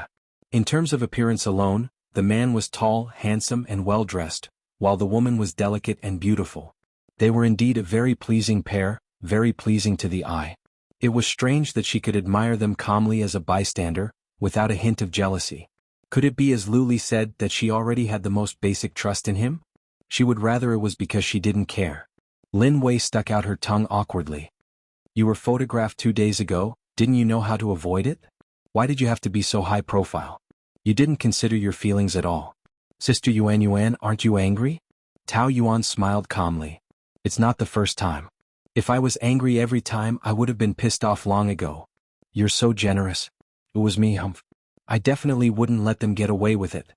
In terms of appearance alone, the man was tall, handsome, and well-dressed, while the woman was delicate and beautiful. They were indeed a very pleasing pair, very pleasing to the eye. It was strange that she could admire them calmly as a bystander, without a hint of jealousy. Could it be, as Luli said, that she already had the most basic trust in him? She would rather it was because she didn't care. Lin Wei stuck out her tongue awkwardly. You were photographed 2 days ago, didn't you know how to avoid it? Why did you have to be so high profile? You didn't consider your feelings at all. Sister Yuan, aren't you angry? Tao Yuan smiled calmly. It's not the first time. If I was angry every time, I would have been pissed off long ago. You're so generous. It was me, Humph. I definitely wouldn't let them get away with it.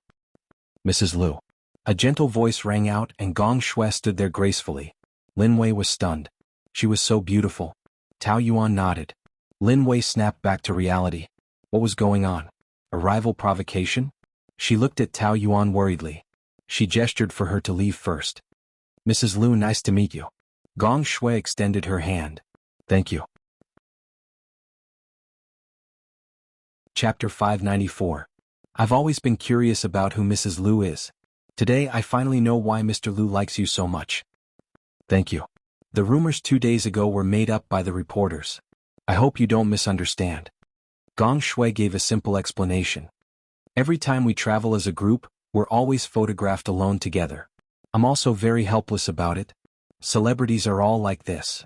Mrs. Lu. A gentle voice rang out and Gong Shui stood there gracefully. Lin Wei was stunned. She was so beautiful. Tao Yuan nodded. Lin Wei snapped back to reality. What was going on? A rival provocation? She looked at Tao Yuan worriedly. She gestured for her to leave first. Mrs. Lu, nice to meet you. Gong Shui extended her hand. Thank you. Chapter 594. I've always been curious about who Mrs. Lu is. Today I finally know why Mr. Lu likes you so much. Thank you. The rumors 2 days ago were made up by the reporters. I hope you don't misunderstand. Gong Shui gave a simple explanation. Every time we travel as a group, we're always photographed alone together. I'm also very helpless about it. Celebrities are all like this.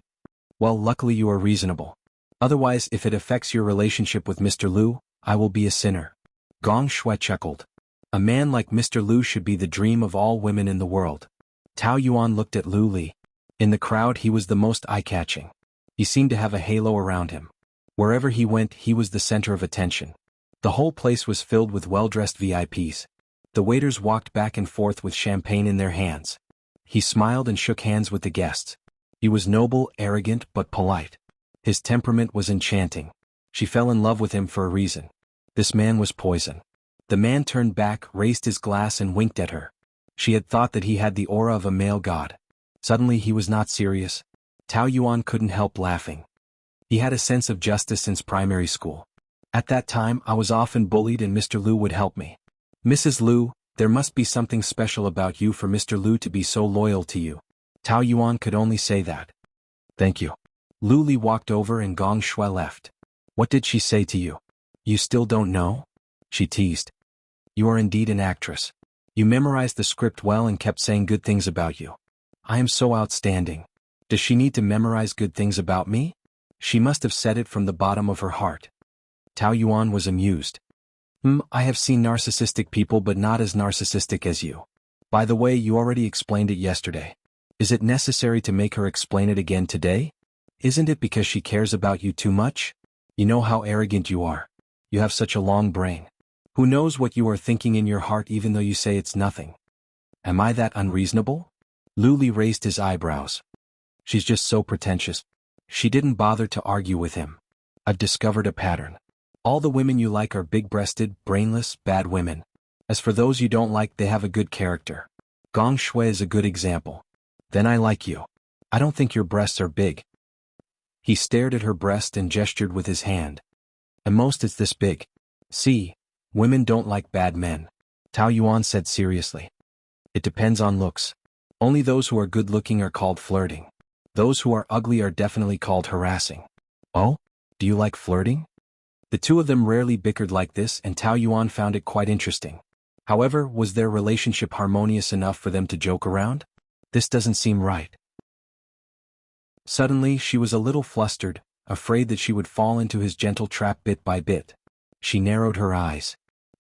Well, luckily you are reasonable. Otherwise, if it affects your relationship with Mr. Lu, I will be a sinner. Gong Shui chuckled. A man like Mr. Lu should be the dream of all women in the world. Tao Yuan looked at Lu Li. In the crowd he was the most eye-catching. He seemed to have a halo around him. Wherever he went, he was the center of attention. The whole place was filled with well-dressed VIPs. The waiters walked back and forth with champagne in their hands. He smiled and shook hands with the guests. He was noble, arrogant, but polite. His temperament was enchanting. She fell in love with him for a reason. This man was poison. The man turned back, raised his glass and winked at her. She had thought that he had the aura of a male god. Suddenly he was not serious. Tao Yuan couldn't help laughing. He had a sense of justice since primary school. At that time I was often bullied and Mr. Lu would help me. Mrs. Lu, there must be something special about you for Mr. Lu to be so loyal to you. Tao Yuan could only say that. Thank you. Lu Li walked over and Gong Shui left. What did she say to you? You still don't know? She teased. You are indeed an actress. You memorized the script well and kept saying good things about you. I am so outstanding. Does she need to memorize good things about me? She must have said it from the bottom of her heart. Tao Yuan was amused. I have seen narcissistic people but not as narcissistic as you. By the way, you already explained it yesterday. Is it necessary to make her explain it again today? Isn't it because she cares about you too much? You know how arrogant you are. You have such a long brain. Who knows what you are thinking in your heart even though you say it's nothing? Am I that unreasonable? Lu Li raised his eyebrows. She's just so pretentious. She didn't bother to argue with him. I've discovered a pattern. All the women you like are big-breasted, brainless, bad women. As for those you don't like, they have a good character. Gong Shui is a good example. Then I like you. I don't think your breasts are big. He stared at her breast and gestured with his hand. At most it's this big. See, women don't like bad men. Tao Yuan said seriously. It depends on looks. Only those who are good-looking are called flirting. Those who are ugly are definitely called harassing. Oh? Do you like flirting? The two of them rarely bickered like this and Tao Yuan found it quite interesting. However, was their relationship harmonious enough for them to joke around? This doesn't seem right. Suddenly she was a little flustered, afraid that she would fall into his gentle trap bit by bit. She narrowed her eyes.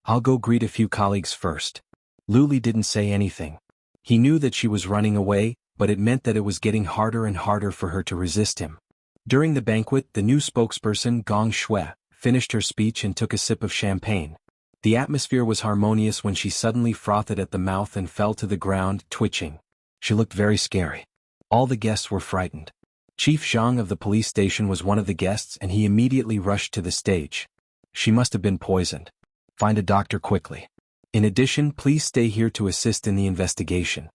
I'll go greet a few colleagues first. Lu Li didn't say anything. He knew that she was running away, but it meant that it was getting harder and harder for her to resist him. During the banquet, the new spokesperson, Gong Shui, finished her speech and took a sip of champagne. The atmosphere was harmonious when she suddenly frothed at the mouth and fell to the ground, twitching. She looked very scary. All the guests were frightened. Chief Zhang of the police station was one of the guests and he immediately rushed to the stage. She must have been poisoned. Find a doctor quickly. In addition, please stay here to assist in the investigation.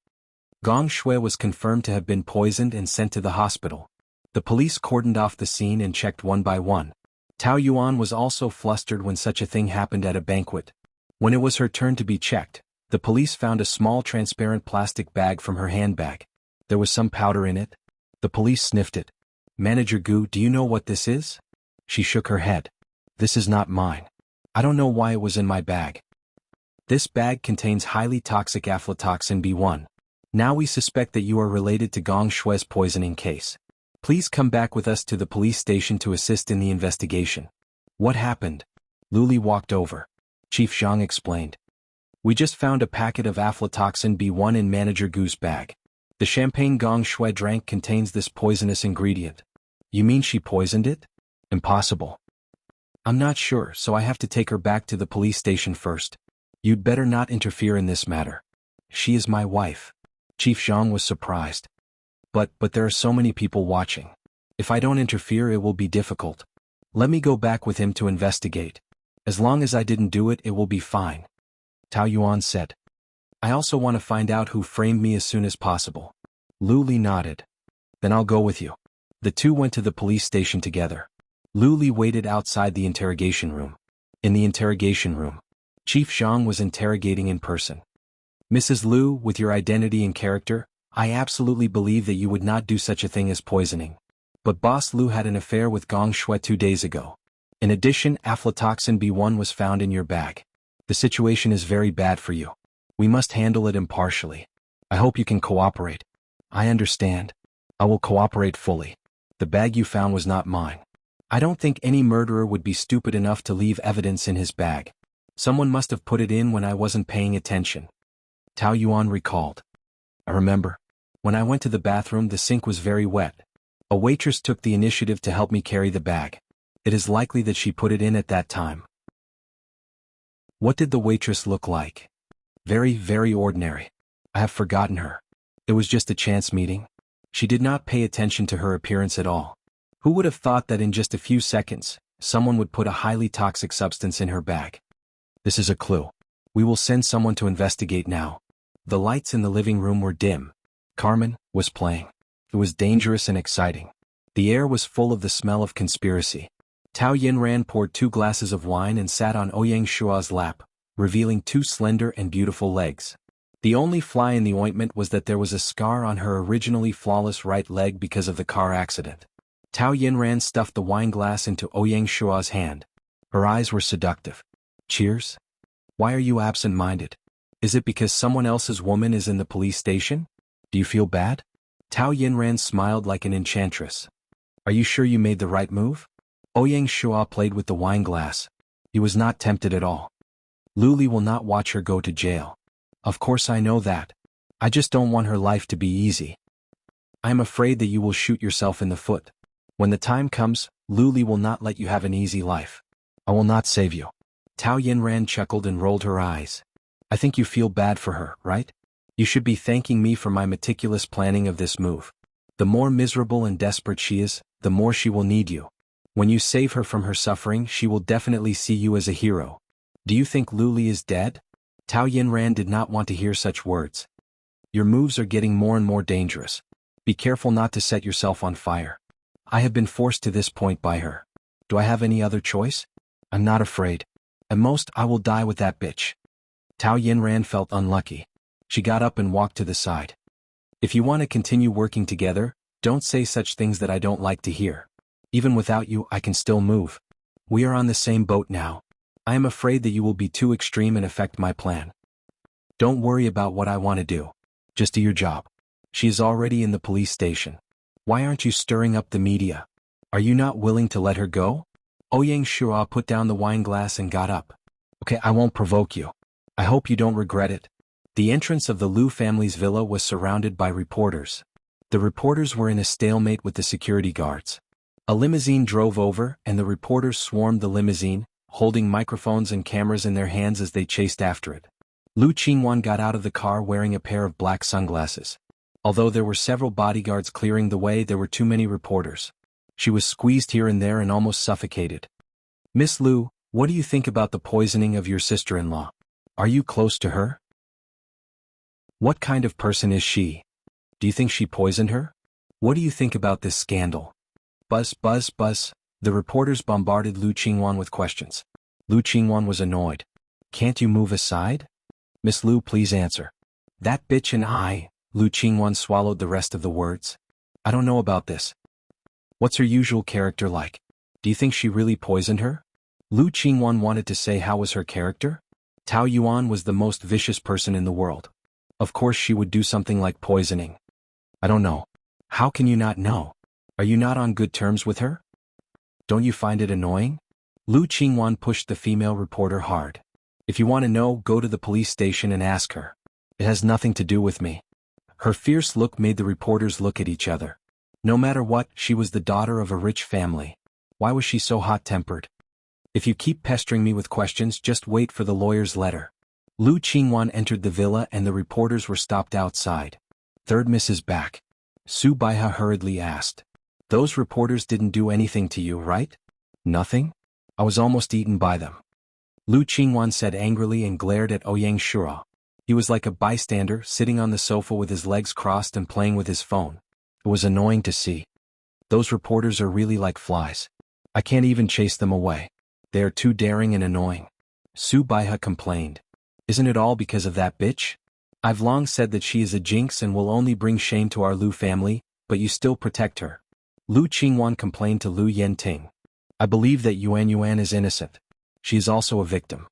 Gong Shui was confirmed to have been poisoned and sent to the hospital. The police cordoned off the scene and checked one by one. Tao Yuan was also flustered when such a thing happened at a banquet. When it was her turn to be checked, the police found a small transparent plastic bag from her handbag. There was some powder in it. The police sniffed it. Manager Gu, do you know what this is? She shook her head. This is not mine. I don't know why it was in my bag. This bag contains highly toxic aflatoxin B1. Now we suspect that you are related to Gong Shui's poisoning case. Please come back with us to the police station to assist in the investigation. What happened? Luli walked over. Chief Zhang explained. We just found a packet of aflatoxin B1 in Manager Gu's bag. The champagne Gong Shui drank contains this poisonous ingredient. You mean she poisoned it? Impossible. I'm not sure, so I have to take her back to the police station first. You'd better not interfere in this matter. She is my wife. Chief Zhang was surprised. But there are so many people watching. If I don't interfere, it will be difficult. Let me go back with him to investigate. As long as I didn't do it, it will be fine. Tao Yuan said. I also want to find out who framed me as soon as possible. Lu Li nodded. Then I'll go with you. The two went to the police station together. Lu Li waited outside the interrogation room. In the interrogation room, Chief Zhang was interrogating in person. Mrs. Liu, with your identity and character, I absolutely believe that you would not do such a thing as poisoning. But Boss Liu had an affair with Gong Shui 2 days ago. In addition, aflatoxin B1 was found in your bag. The situation is very bad for you. We must handle it impartially. I hope you can cooperate. I understand. I will cooperate fully. The bag you found was not mine. I don't think any murderer would be stupid enough to leave evidence in his bag. Someone must have put it in when I wasn't paying attention. Tao Yuan recalled. I remember. When I went to the bathroom, the sink was very wet. A waitress took the initiative to help me carry the bag. It is likely that she put it in at that time. What did the waitress look like? Very, very ordinary. I have forgotten her. It was just a chance meeting. She did not pay attention to her appearance at all. Who would have thought that in just a few seconds, someone would put a highly toxic substance in her bag? This is a clue. We will send someone to investigate now. The lights in the living room were dim. Carmen was playing. It was dangerous and exciting. The air was full of the smell of conspiracy. Tao Yinran poured 2 glasses of wine and sat on Ouyang Shua's lap, revealing 2 slender and beautiful legs. The only fly in the ointment was that there was a scar on her originally flawless right leg because of the car accident. Tao Yinran stuffed the wine glass into Ouyang Shua's hand. Her eyes were seductive. Cheers? Why are you absent-minded? Is it because someone else's woman is in the police station? Do you feel bad? Tao Yinran smiled like an enchantress. Are you sure you made the right move? Ouyang Shua played with the wine glass. He was not tempted at all. Lu Li will not watch her go to jail. Of course I know that. I just don't want her life to be easy. I am afraid that you will shoot yourself in the foot. When the time comes, Lu Li will not let you have an easy life. I will not save you. Tao Yinran chuckled and rolled her eyes. I think you feel bad for her, right? You should be thanking me for my meticulous planning of this move. The more miserable and desperate she is, the more she will need you. When you save her from her suffering, she will definitely see you as a hero. Do you think Lu Li is dead? Tao Yinran did not want to hear such words. Your moves are getting more and more dangerous. Be careful not to set yourself on fire. I have been forced to this point by her. Do I have any other choice? I'm not afraid. At most, I will die with that bitch. Tao Yinran felt unlucky. She got up and walked to the side. If you want to continue working together, don't say such things that I don't like to hear. Even without you, I can still move. We are on the same boat now. I am afraid that you will be too extreme and affect my plan. Don't worry about what I want to do. Just do your job. She is already in the police station. Why aren't you stirring up the media? Are you not willing to let her go? Ouyang Shua put down the wine glass and got up. Okay, I won't provoke you. I hope you don't regret it. The entrance of the Liu family's villa was surrounded by reporters. The reporters were in a stalemate with the security guards. A limousine drove over, and the reporters swarmed the limousine, holding microphones and cameras in their hands as they chased after it. Lu Qingwan got out of the car wearing a pair of black sunglasses. Although there were several bodyguards clearing the way, there were too many reporters. She was squeezed here and there and almost suffocated. Miss Lu, what do you think about the poisoning of your sister-in-law? Are you close to her? What kind of person is she? Do you think she poisoned her? What do you think about this scandal? Buzz, buzz, buzz. The reporters bombarded Lu Qingwan with questions. Lu Qingwan was annoyed. Can't you move aside? Miss Lu, please answer. That bitch and I. Lu Qingwan swallowed the rest of the words. I don't know about this. What's her usual character like? Do you think she really poisoned her? Lu Qingwan wanted to say how was her character? Tao Yuan was the most vicious person in the world. Of course she would do something like poisoning. I don't know. How can you not know? Are you not on good terms with her? Don't you find it annoying? Lu Qingwan pushed the female reporter hard. If you want to know, go to the police station and ask her. It has nothing to do with me. Her fierce look made the reporters look at each other. No matter what, she was the daughter of a rich family. Why was she so hot-tempered? If you keep pestering me with questions, just wait for the lawyer's letter. Lu Qingwan entered the villa and the reporters were stopped outside. Third Mrs. back. Su Baiha hurriedly asked. Those reporters didn't do anything to you, right? Nothing? I was almost eaten by them. Lu Qingwan said angrily and glared at Ouyang Shura. He was like a bystander, sitting on the sofa with his legs crossed and playing with his phone. It was annoying to see. Those reporters are really like flies. I can't even chase them away. They are too daring and annoying. Su Baiha complained. Isn't it all because of that bitch? I've long said that she is a jinx and will only bring shame to our Lu family, but you still protect her. Lu Qingwan complained to Lu Yenting. I believe that Yuan Yuan is innocent. She is also a victim.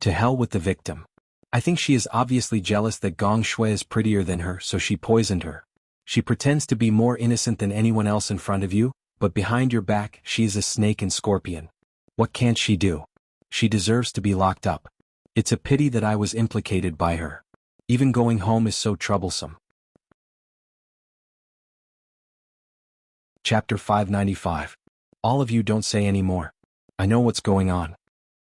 To hell with the victim. I think she is obviously jealous that Gong Shui is prettier than her, so she poisoned her. She pretends to be more innocent than anyone else in front of you, but behind your back she is a snake and scorpion. What can't she do? She deserves to be locked up. It's a pity that I was implicated by her. Even going home is so troublesome. Chapter 595. All of you don't say any more. I know what's going on.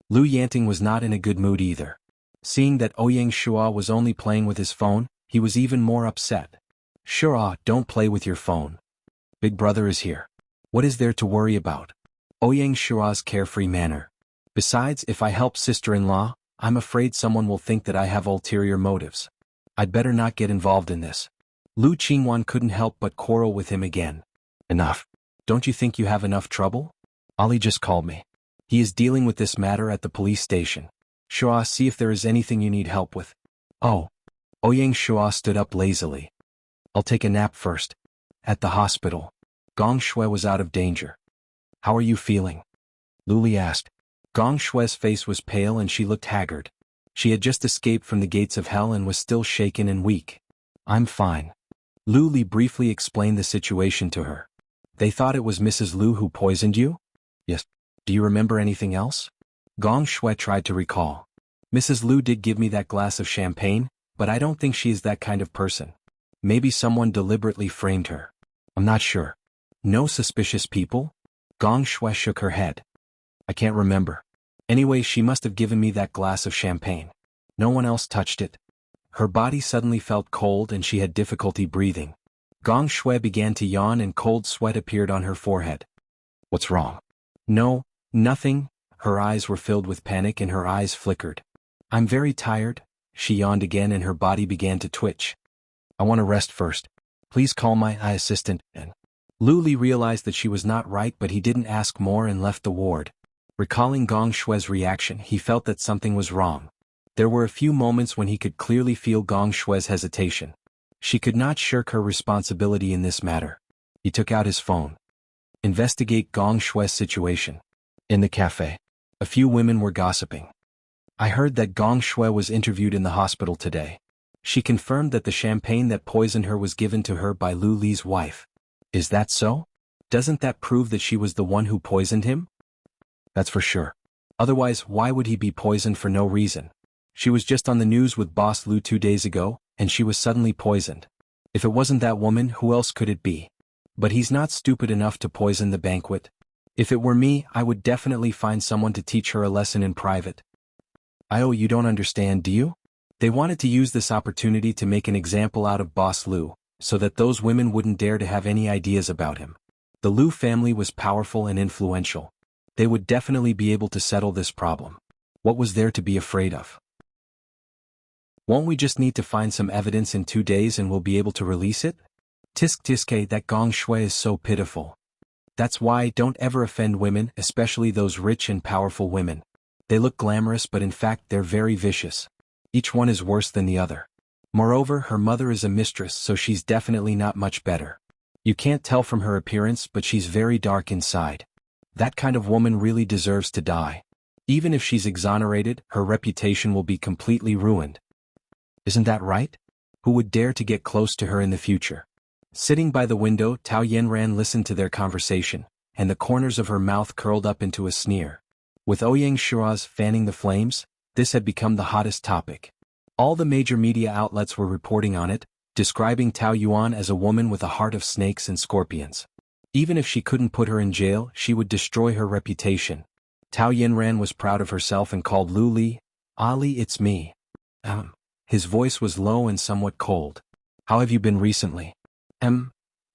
Lu Yanting was not in a good mood either. Seeing that Ouyang Shua was only playing with his phone, he was even more upset. Shura, don't play with your phone. Big brother is here. What is there to worry about? Ouyang Shua's carefree manner. Besides, if I help sister-in-law, I'm afraid someone will think that I have ulterior motives. I'd better not get involved in this. Lu Qingwan couldn't help but quarrel with him again. Enough. Don't you think you have enough trouble? Ali just called me. He is dealing with this matter at the police station. Shua, see if there is anything you need help with. Oh. Ouyang Shua stood up lazily. I'll take a nap first. At the hospital. Gong Shui was out of danger. How are you feeling? Luli asked. Gong Shui's face was pale and she looked haggard. She had just escaped from the gates of hell and was still shaken and weak. I'm fine. Lu Li briefly explained the situation to her. They thought it was Mrs. Lu who poisoned you? Yes. Do you remember anything else? Gong Shui tried to recall. Mrs. Lu did give me that glass of champagne, but I don't think she is that kind of person. Maybe someone deliberately framed her. I'm not sure. No suspicious people? Gong Shui shook her head. I can't remember. Anyway, she must have given me that glass of champagne. No one else touched it. Her body suddenly felt cold and she had difficulty breathing. Gong Shui began to yawn and cold sweat appeared on her forehead. What's wrong? No, nothing. Her eyes were filled with panic and her eyes flickered. I'm very tired. She yawned again and her body began to twitch. I want to rest first. Please call my assistant. And Lu Li realized that she was not right, but he didn't ask more and left the ward. Recalling Gong Shui's reaction, he felt that something was wrong. There were a few moments when he could clearly feel Gong Shui's hesitation. She could not shirk her responsibility in this matter. He took out his phone. Investigate Gong Shui's situation. In the cafe. A few women were gossiping. I heard that Gong Shui was interviewed in the hospital today. She confirmed that the champagne that poisoned her was given to her by Lu Li's wife. Is that so? Doesn't that prove that she was the one who poisoned him? That's for sure. Otherwise, why would he be poisoned for no reason? She was just on the news with Boss Lu 2 days ago, and she was suddenly poisoned. If it wasn't that woman, who else could it be? But he's not stupid enough to poison the banquet. If it were me, I would definitely find someone to teach her a lesson in private. You don't understand, do you? They wanted to use this opportunity to make an example out of Boss Lu, so that those women wouldn't dare to have any ideas about him. The Lu family was powerful and influential. They would definitely be able to settle this problem. What was there to be afraid of? Won't we just need to find some evidence in 2 days and we'll be able to release it? Tisk tiske, that Gong Shui is so pitiful. That's why don't ever offend women, especially those rich and powerful women. They look glamorous but in fact they're very vicious. Each one is worse than the other. Moreover, her mother is a mistress, so she's definitely not much better. You can't tell from her appearance, but she's very dark inside. That kind of woman really deserves to die. Even if she's exonerated, her reputation will be completely ruined. Isn't that right? Who would dare to get close to her in the future? Sitting by the window, Tao Yanran listened to their conversation, and the corners of her mouth curled up into a sneer. With Ouyang Shua's fanning the flames, this had become the hottest topic. All the major media outlets were reporting on it, describing Tao Yuan as a woman with a heart of snakes and scorpions. Even if she couldn't put her in jail, she would destroy her reputation. Tao Yanran was proud of herself and called Lu Li, "Ali, it's me." His voice was low and somewhat cold. "How have you been recently?"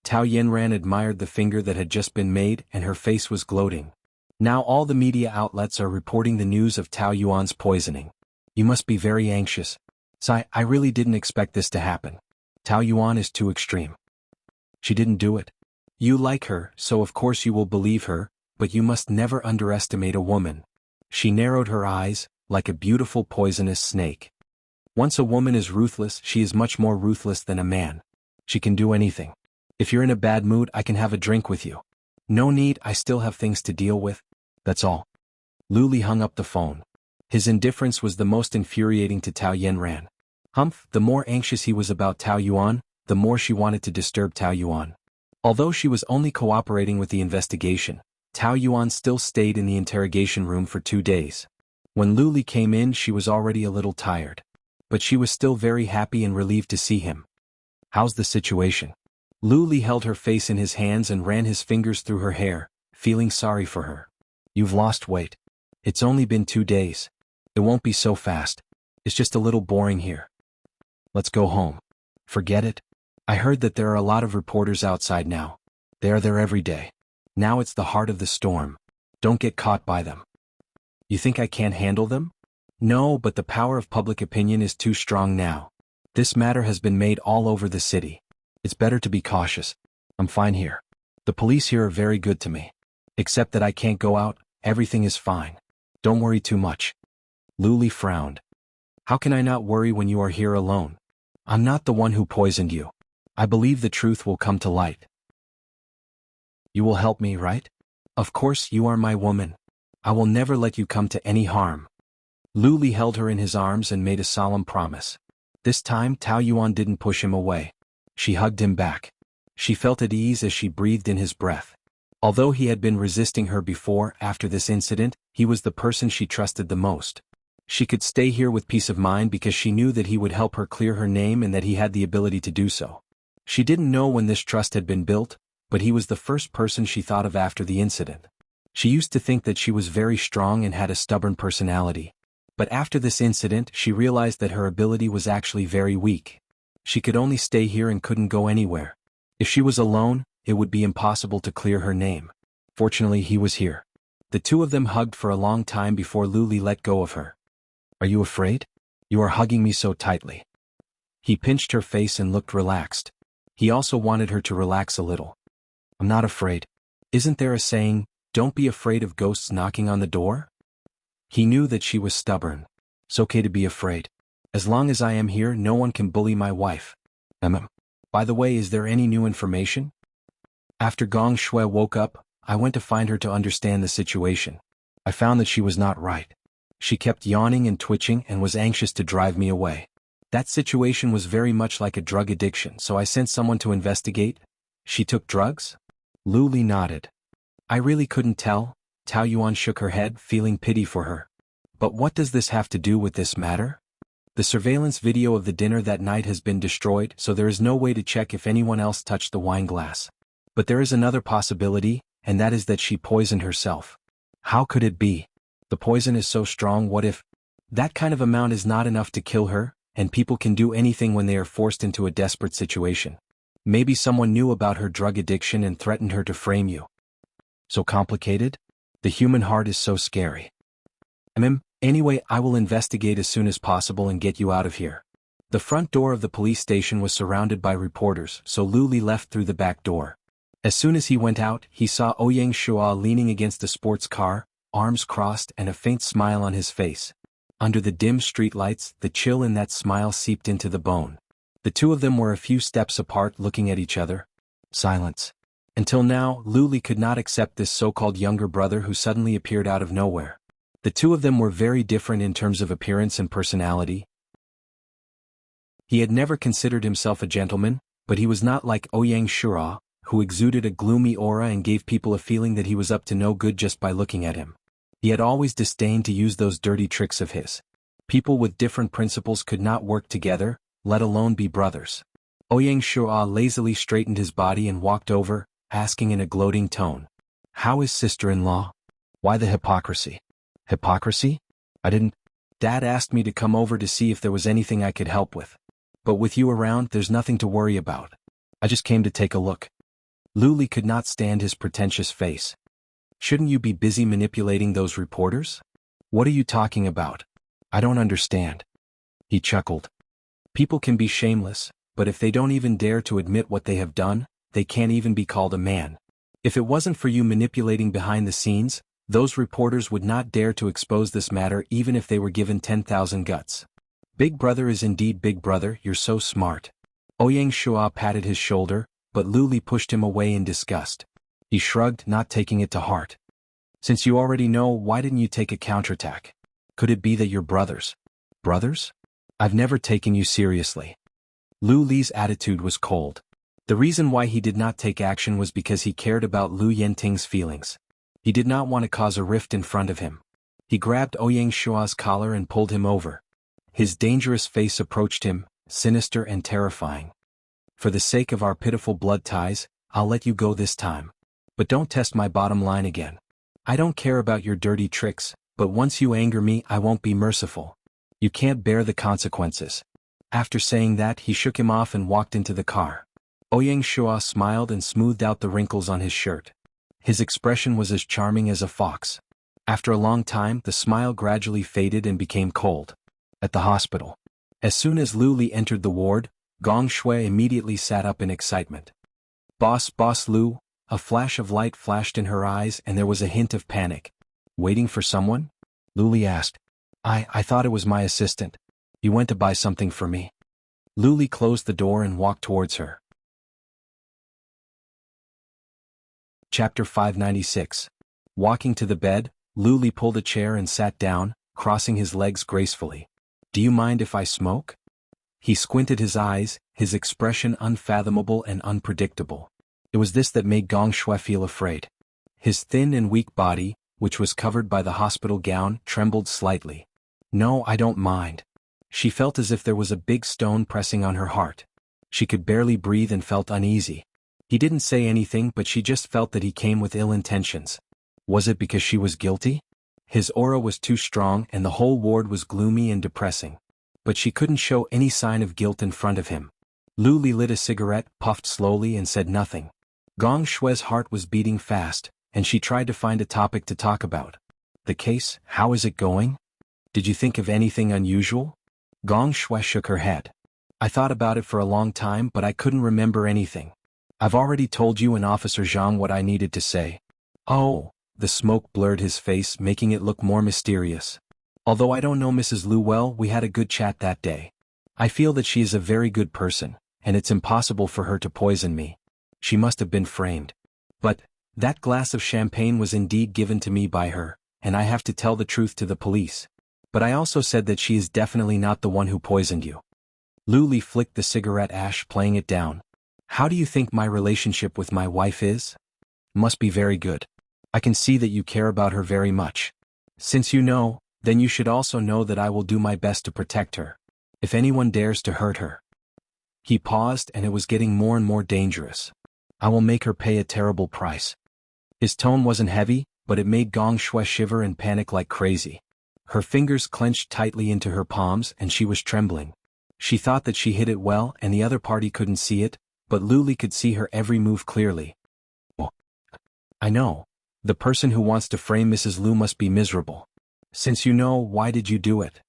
Tao Yanran admired the finger that had just been made, and her face was gloating. Now all the media outlets are reporting the news of Tao Yuan's poisoning. "You must be very anxious." "Sai, I really didn't expect this to happen. Tao Yuan is too extreme. She didn't do it. You like her, so of course you will believe her, but you must never underestimate a woman." She narrowed her eyes, like a beautiful poisonous snake. Once a woman is ruthless, she is much more ruthless than a man. She can do anything. "If you're in a bad mood, I can have a drink with you." "No need, I still have things to deal with. That's all." Lu Li hung up the phone. His indifference was the most infuriating to Tao Yanran. The more anxious he was about Tao Yuan, the more she wanted to disturb Tao Yuan. Although she was only cooperating with the investigation, Tao Yuan still stayed in the interrogation room for 2 days. When Lu Li came in, she was already a little tired. But she was still very happy and relieved to see him. "How's the situation?" Lu Li held her face in his hands and ran his fingers through her hair, feeling sorry for her. "You've lost weight. It's only been 2 days. It won't be so fast. It's just a little boring here. Let's go home." "Forget it. I heard that there are a lot of reporters outside now. They are there every day. Now it's the heart of the storm. Don't get caught by them." "You think I can't handle them?" "No, but the power of public opinion is too strong now. This matter has been made all over the city. It's better to be cautious. I'm fine here. The police here are very good to me. Except that I can't go out, everything is fine. Don't worry too much." Lu Li frowned. "How can I not worry when you are here alone? I'm not the one who poisoned you. I believe the truth will come to light. You will help me, right? Of course, you are my woman. I will never let you come to any harm." Lu Li held her in his arms and made a solemn promise. This time Tao Yuan didn't push him away. She hugged him back. She felt at ease as she breathed in his breath. Although he had been resisting her before, after this incident, he was the person she trusted the most. She could stay here with peace of mind because she knew that he would help her clear her name and that he had the ability to do so. She didn't know when this trust had been built, but he was the first person she thought of after the incident. She used to think that she was very strong and had a stubborn personality. But after this incident, she realized that her ability was actually very weak. She could only stay here and couldn't go anywhere. If she was alone, it would be impossible to clear her name. Fortunately, he was here. The two of them hugged for a long time before Lu Li let go of her. "Are you afraid? You are hugging me so tightly." He pinched her face and looked relaxed. He also wanted her to relax a little. "I'm not afraid. Isn't there a saying, don't be afraid of ghosts knocking on the door?" He knew that she was stubborn. "It's okay to be afraid. As long as I am here, no one can bully my wife." By the way, is there any new information?" After Gong Shui woke up, I went to find her to understand the situation. I found that she was not right. She kept yawning and twitching and was anxious to drive me away. That situation was very much like a drug addiction, so I sent someone to investigate. "She took drugs?" Lu Li nodded. "I really couldn't tell." Tao Yuan shook her head, feeling pity for her. "But what does this have to do with this matter?" "The surveillance video of the dinner that night has been destroyed, so there is no way to check if anyone else touched the wine glass. But there is another possibility, and that is that she poisoned herself." "How could it be? The poison is so strong. What if that kind of amount is not enough to kill her, and people can do anything when they are forced into a desperate situation? Maybe someone knew about her drug addiction and threatened her to frame you." "So complicated? The human heart is so scary." Anyway, I will investigate as soon as possible and get you out of here." The front door of the police station was surrounded by reporters, so Lu Li left through the back door. As soon as he went out, he saw Ouyang Shua leaning against a sports car, arms crossed and a faint smile on his face. Under the dim streetlights, the chill in that smile seeped into the bone. The two of them were a few steps apart, looking at each other. Silence. Until now, Lu Li could not accept this so-called younger brother who suddenly appeared out of nowhere. The two of them were very different in terms of appearance and personality. He had never considered himself a gentleman, but he was not like Ouyang Shura, who exuded a gloomy aura and gave people a feeling that he was up to no good just by looking at him. He had always disdained to use those dirty tricks of his. People with different principles could not work together, let alone be brothers. Ouyang Shura lazily straightened his body and walked over, asking in a gloating tone, "How is sister-in-law? Why the hypocrisy?" "Hypocrisy? Dad asked me to come over to see if there was anything I could help with. But with you around, there's nothing to worry about. I just came to take a look." Luli could not stand his pretentious face. "Shouldn't you be busy manipulating those reporters? What are you talking about? I don't understand." He chuckled. "People can be shameless, but if they don't even dare to admit what they have done, they can't even be called a man. If it wasn't for you manipulating behind the scenes, those reporters would not dare to expose this matter even if they were given 10,000 guts. Big brother is indeed big brother, you're so smart." Ouyang Shua patted his shoulder, but Luli pushed him away in disgust. He shrugged, not taking it to heart. "Since you already know, why didn't you take a counterattack? Could it be that you're brothers?" "Brothers? I've never taken you seriously." Lu Li's attitude was cold. The reason why he did not take action was because he cared about Lu Yenting's feelings. He did not want to cause a rift in front of him. He grabbed Ouyang Shua's collar and pulled him over. His dangerous face approached him, sinister and terrifying. "For the sake of our pitiful blood ties, I'll let you go this time. But don't test my bottom line again. I don't care about your dirty tricks, but once you anger me I won't be merciful. You can't bear the consequences." After saying that, he shook him off and walked into the car. Ouyang Shua smiled and smoothed out the wrinkles on his shirt. His expression was as charming as a fox. After a long time, the smile gradually faded and became cold. At the hospital. As soon as Lu Li entered the ward, Gong Shui immediately sat up in excitement. Boss Lu," a flash of light flashed in her eyes and there was a hint of panic. "Waiting for someone?" Lu Li asked. I thought it was my assistant. He went to buy something for me." Lu Li closed the door and walked towards her. Chapter 596. Walking to the bed, Lu Li pulled a chair and sat down, crossing his legs gracefully. "Do you mind if I smoke?" He squinted his eyes, his expression unfathomable and unpredictable. It was this that made Gong Shui feel afraid. His thin and weak body, which was covered by the hospital gown, trembled slightly. "No, I don't mind." She felt as if there was a big stone pressing on her heart. She could barely breathe and felt uneasy. He didn't say anything, but she just felt that he came with ill intentions. Was it because she was guilty? His aura was too strong and the whole ward was gloomy and depressing. But she couldn't show any sign of guilt in front of him. Lu Li lit a cigarette, puffed slowly and said nothing. Gong Shui's heart was beating fast, and she tried to find a topic to talk about. "The case, how is it going? Did you think of anything unusual?" Gong Shui shook her head. "I thought about it for a long time, but I couldn't remember anything. I've already told you and Officer Zhang what I needed to say." "Oh," the smoke blurred his face, making it look more mysterious. "Although I don't know Mrs. Lu well, we had a good chat that day. I feel that she is a very good person, and it's impossible for her to poison me. She must have been framed. But that glass of champagne was indeed given to me by her, and I have to tell the truth to the police. But I also said that she is definitely not the one who poisoned you." Lu Li flicked the cigarette ash, playing it down. "How do you think my relationship with my wife is?" "Must be very good. I can see that you care about her very much. Since you know, then you should also know that I will do my best to protect her. If anyone dares to hurt her." He paused, and it was getting more and more dangerous. "I will make her pay a terrible price." His tone wasn't heavy, but it made Gong Shui shiver and panic like crazy. Her fingers clenched tightly into her palms and she was trembling. She thought that she hid it well and the other party couldn't see it, but Lu Li could see her every move clearly. "Oh, I know. The person who wants to frame Mrs. Lu must be miserable. Since you know, why did you do it?"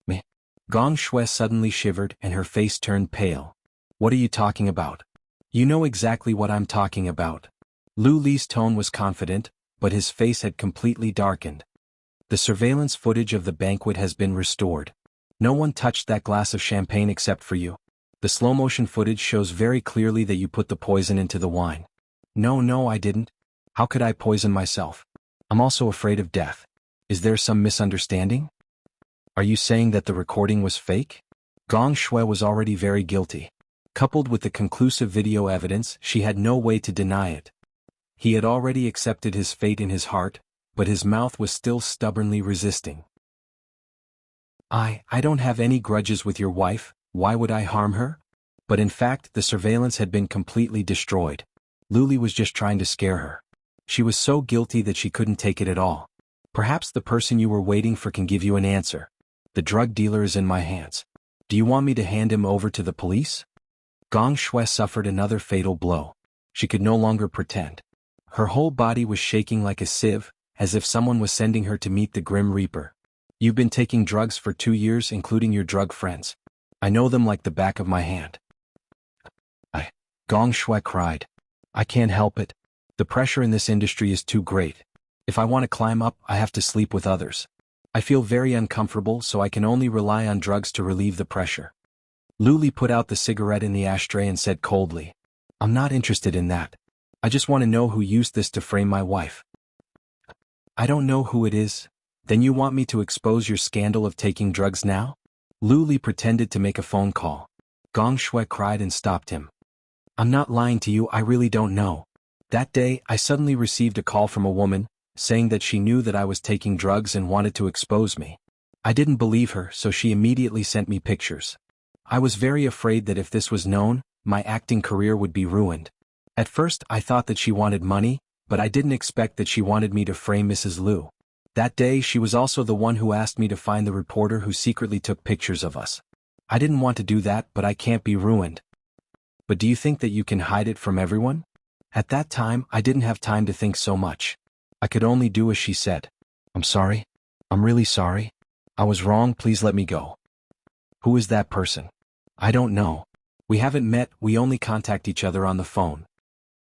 "Me?" Gong Shui suddenly shivered and her face turned pale. "What are you talking about?" "You know exactly what I'm talking about." Lu Li's tone was confident, but his face had completely darkened. "The surveillance footage of the banquet has been restored. No one touched that glass of champagne except for you. The slow-motion footage shows very clearly that you put the poison into the wine." No, I didn't. How could I poison myself? I'm also afraid of death." Is there some misunderstanding? Are you saying that the recording was fake? Gong Shui was already very guilty. Coupled with the conclusive video evidence, she had no way to deny it. He had already accepted his fate in his heart, but his mouth was still stubbornly resisting. I don't have any grudges with your wife, why would I harm her? But in fact, the surveillance had been completely destroyed. Luli was just trying to scare her. She was so guilty that she couldn't take it at all. Perhaps the person you were waiting for can give you an answer. The drug dealer is in my hands. Do you want me to hand him over to the police? Gong Shui suffered another fatal blow. She could no longer pretend. Her whole body was shaking like a sieve, as if someone was sending her to meet the Grim Reaper. You've been taking drugs for 2 years, including your drug friends. I know them like the back of my hand. Gong Shui cried. I can't help it. The pressure in this industry is too great. If I want to climb up, I have to sleep with others. I feel very uncomfortable, so I can only rely on drugs to relieve the pressure. Luli put out the cigarette in the ashtray and said coldly, I'm not interested in that. I just want to know who used this to frame my wife. I don't know who it is. Then you want me to expose your scandal of taking drugs now? Luli pretended to make a phone call. Gong Shui cried and stopped him. I'm not lying to you, I really don't know. That day, I suddenly received a call from a woman, saying that she knew that I was taking drugs and wanted to expose me. I didn't believe her, so she immediately sent me pictures. I was very afraid that if this was known, my acting career would be ruined. At first, I thought that she wanted money, but I didn't expect that she wanted me to frame Mrs. Liu. That day, she was also the one who asked me to find the reporter who secretly took pictures of us. I didn't want to do that, but I can't be ruined. But do you think that you can hide it from everyone? At that time, I didn't have time to think so much. I could only do as she said. I'm sorry. I'm really sorry. I was wrong, please let me go. Who is that person? I don't know. We haven't met, we only contact each other on the phone.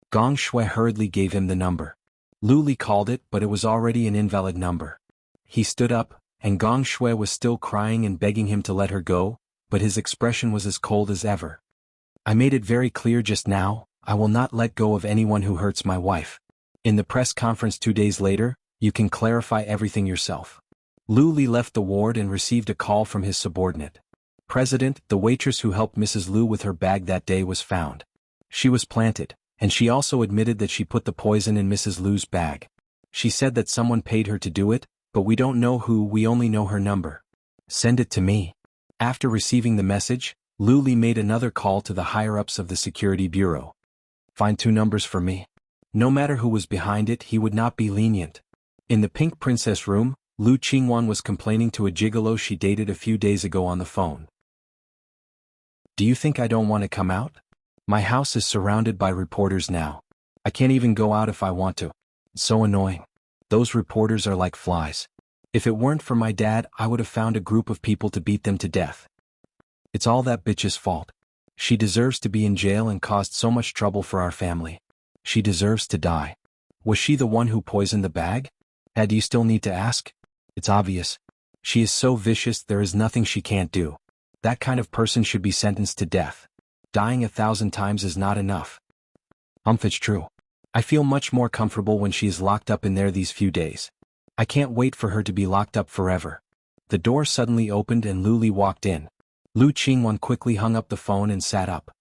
Gong Shui hurriedly gave him the number. Luli called it, but it was already an invalid number. He stood up, and Gong Shui was still crying and begging him to let her go, but his expression was as cold as ever. I made it very clear just now, I will not let go of anyone who hurts my wife. In the press conference 2 days later, you can clarify everything yourself. Luli left the ward and received a call from his subordinate. President, the waitress who helped Mrs. Liu with her bag that day was found. She was planted, and she also admitted that she put the poison in Mrs. Liu's bag. She said that someone paid her to do it, but we don't know who, we only know her number. Send it to me. After receiving the message, Luli made another call to the higher-ups of the security bureau. Find 2 numbers for me. No matter who was behind it, he would not be lenient. In the Pink Princess room, Lu Qingwan was complaining to a gigolo she dated a few days ago on the phone. Do you think I don't want to come out? My house is surrounded by reporters now. I can't even go out if I want to. It's so annoying. Those reporters are like flies. If it weren't for my dad, I would have found a group of people to beat them to death. It's all that bitch's fault. She deserves to be in jail and caused so much trouble for our family. She deserves to die. Was she the one who poisoned the bag? Do you still need to ask? It's obvious. She is so vicious there is nothing she can't do. That kind of person should be sentenced to death. Dying 1,000 times is not enough. It's true. I feel much more comfortable when she is locked up in there these few days. I can't wait for her to be locked up forever. The door suddenly opened and Luli walked in. Lu Qingwan quickly hung up the phone and sat up.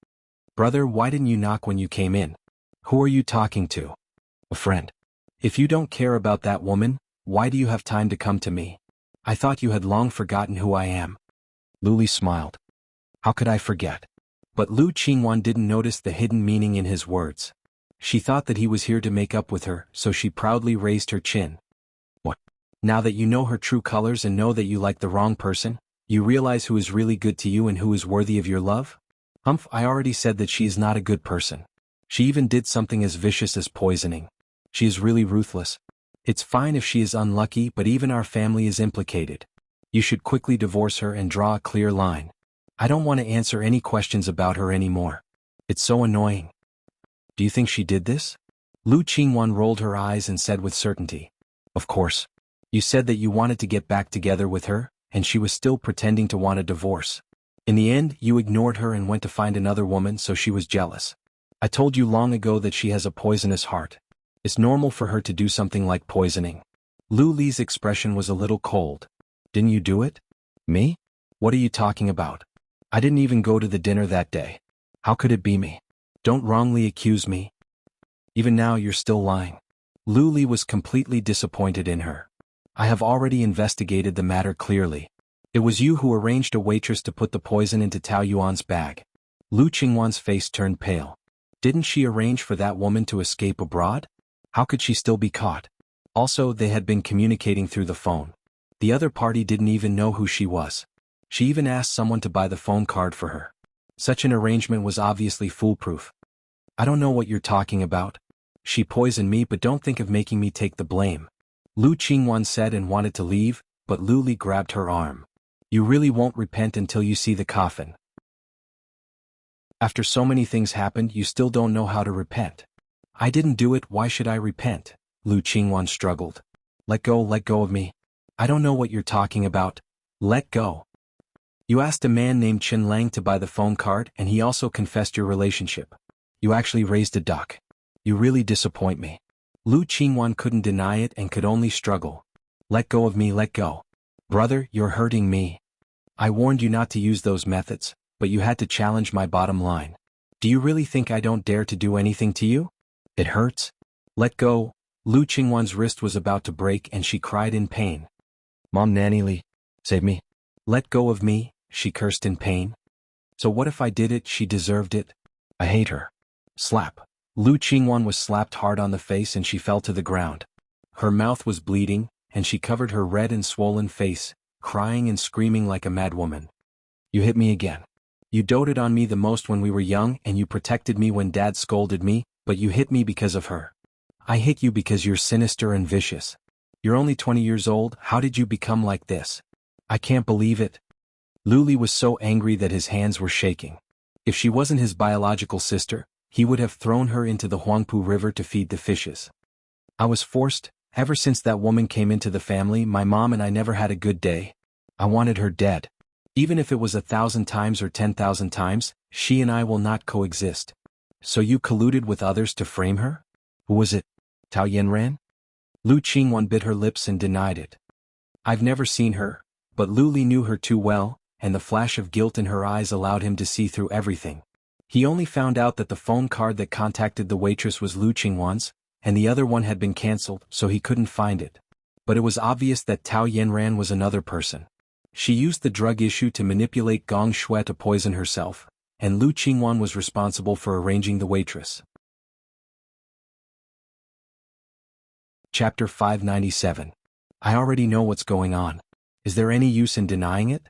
Brother, why didn't you knock when you came in? Who are you talking to? A friend. If you don't care about that woman, why do you have time to come to me? I thought you had long forgotten who I am. Luli smiled. How could I forget? But Lu Qingwan didn't notice the hidden meaning in his words. She thought that he was here to make up with her, so she proudly raised her chin. What? Now that you know her true colors and know that you like the wrong person, you realize who is really good to you and who is worthy of your love? I already said that she is not a good person. She even did something as vicious as poisoning. She is really ruthless. It's fine if she is unlucky, but even our family is implicated. You should quickly divorce her and draw a clear line. I don't want to answer any questions about her anymore. It's so annoying. Do you think she did this? Lu Qingwan rolled her eyes and said with certainty. Of course. You said that you wanted to get back together with her, and she was still pretending to want a divorce. In the end, you ignored her and went to find another woman, so she was jealous. I told you long ago that she has a poisonous heart. It's normal for her to do something like poisoning. Lu Li's expression was a little cold. Didn't you do it? Me? What are you talking about? I didn't even go to the dinner that day. How could it be me? Don't wrongly accuse me. Even now you're still lying. Lu Li was completely disappointed in her. I have already investigated the matter clearly. It was you who arranged a waitress to put the poison into Tao Yuan's bag. Lu Qingwan's face turned pale. Didn't she arrange for that woman to escape abroad? How could she still be caught? Also, they had been communicating through the phone. The other party didn't even know who she was. She even asked someone to buy the phone card for her. Such an arrangement was obviously foolproof. I don't know what you're talking about. She poisoned me, but don't think of making me take the blame. Lu Qingwan said and wanted to leave, but Lu Li grabbed her arm. You really won't repent until you see the coffin. After so many things happened, you still don't know how to repent. I didn't do it, why should I repent? Lu Qingwan struggled. Let go of me. I don't know what you're talking about. Let go. You asked a man named Chen Lang to buy the phone card, and he also confessed your relationship. You actually raised a duck. You really disappoint me. Lu Qingwan couldn't deny it and could only struggle. Let go of me, let go. Brother, you're hurting me. I warned you not to use those methods, but you had to challenge my bottom line. Do you really think I don't dare to do anything to you? It hurts. Let go. Lu Qingwan's wrist was about to break and she cried in pain. Mom, Nanny Li, save me. Let go of me, she cursed in pain. So what if I did it? She deserved it. I hate her. Slap. Lu Qingwan was slapped hard on the face and she fell to the ground. Her mouth was bleeding, and she covered her red and swollen face, crying and screaming like a madwoman. You hit me again. You doted on me the most when we were young and you protected me when Dad scolded me, but you hit me because of her. I hate you because you're sinister and vicious. You're only 20 years old, how did you become like this? I can't believe it. Lu Li was so angry that his hands were shaking. If she wasn't his biological sister, he would have thrown her into the Huangpu River to feed the fishes. I was forced. Ever since that woman came into the family, my mom and I never had a good day. I wanted her dead. Even if it was 1,000 times or 10,000 times, she and I will not coexist. So you colluded with others to frame her? Who was it? Tao Yanran? Lu Qingwan bit her lips and denied it. I've never seen her, but Lu Li knew her too well, and the flash of guilt in her eyes allowed him to see through everything. He only found out that the phone card that contacted the waitress was Lu Qingwan's, and the other one had been cancelled, so he couldn't find it. But it was obvious that Tao Yanran was another person. She used the drug issue to manipulate Gong Shui to poison herself, and Lu Qingwan was responsible for arranging the waitress. Chapter 597. I already know what's going on. Is there any use in denying it?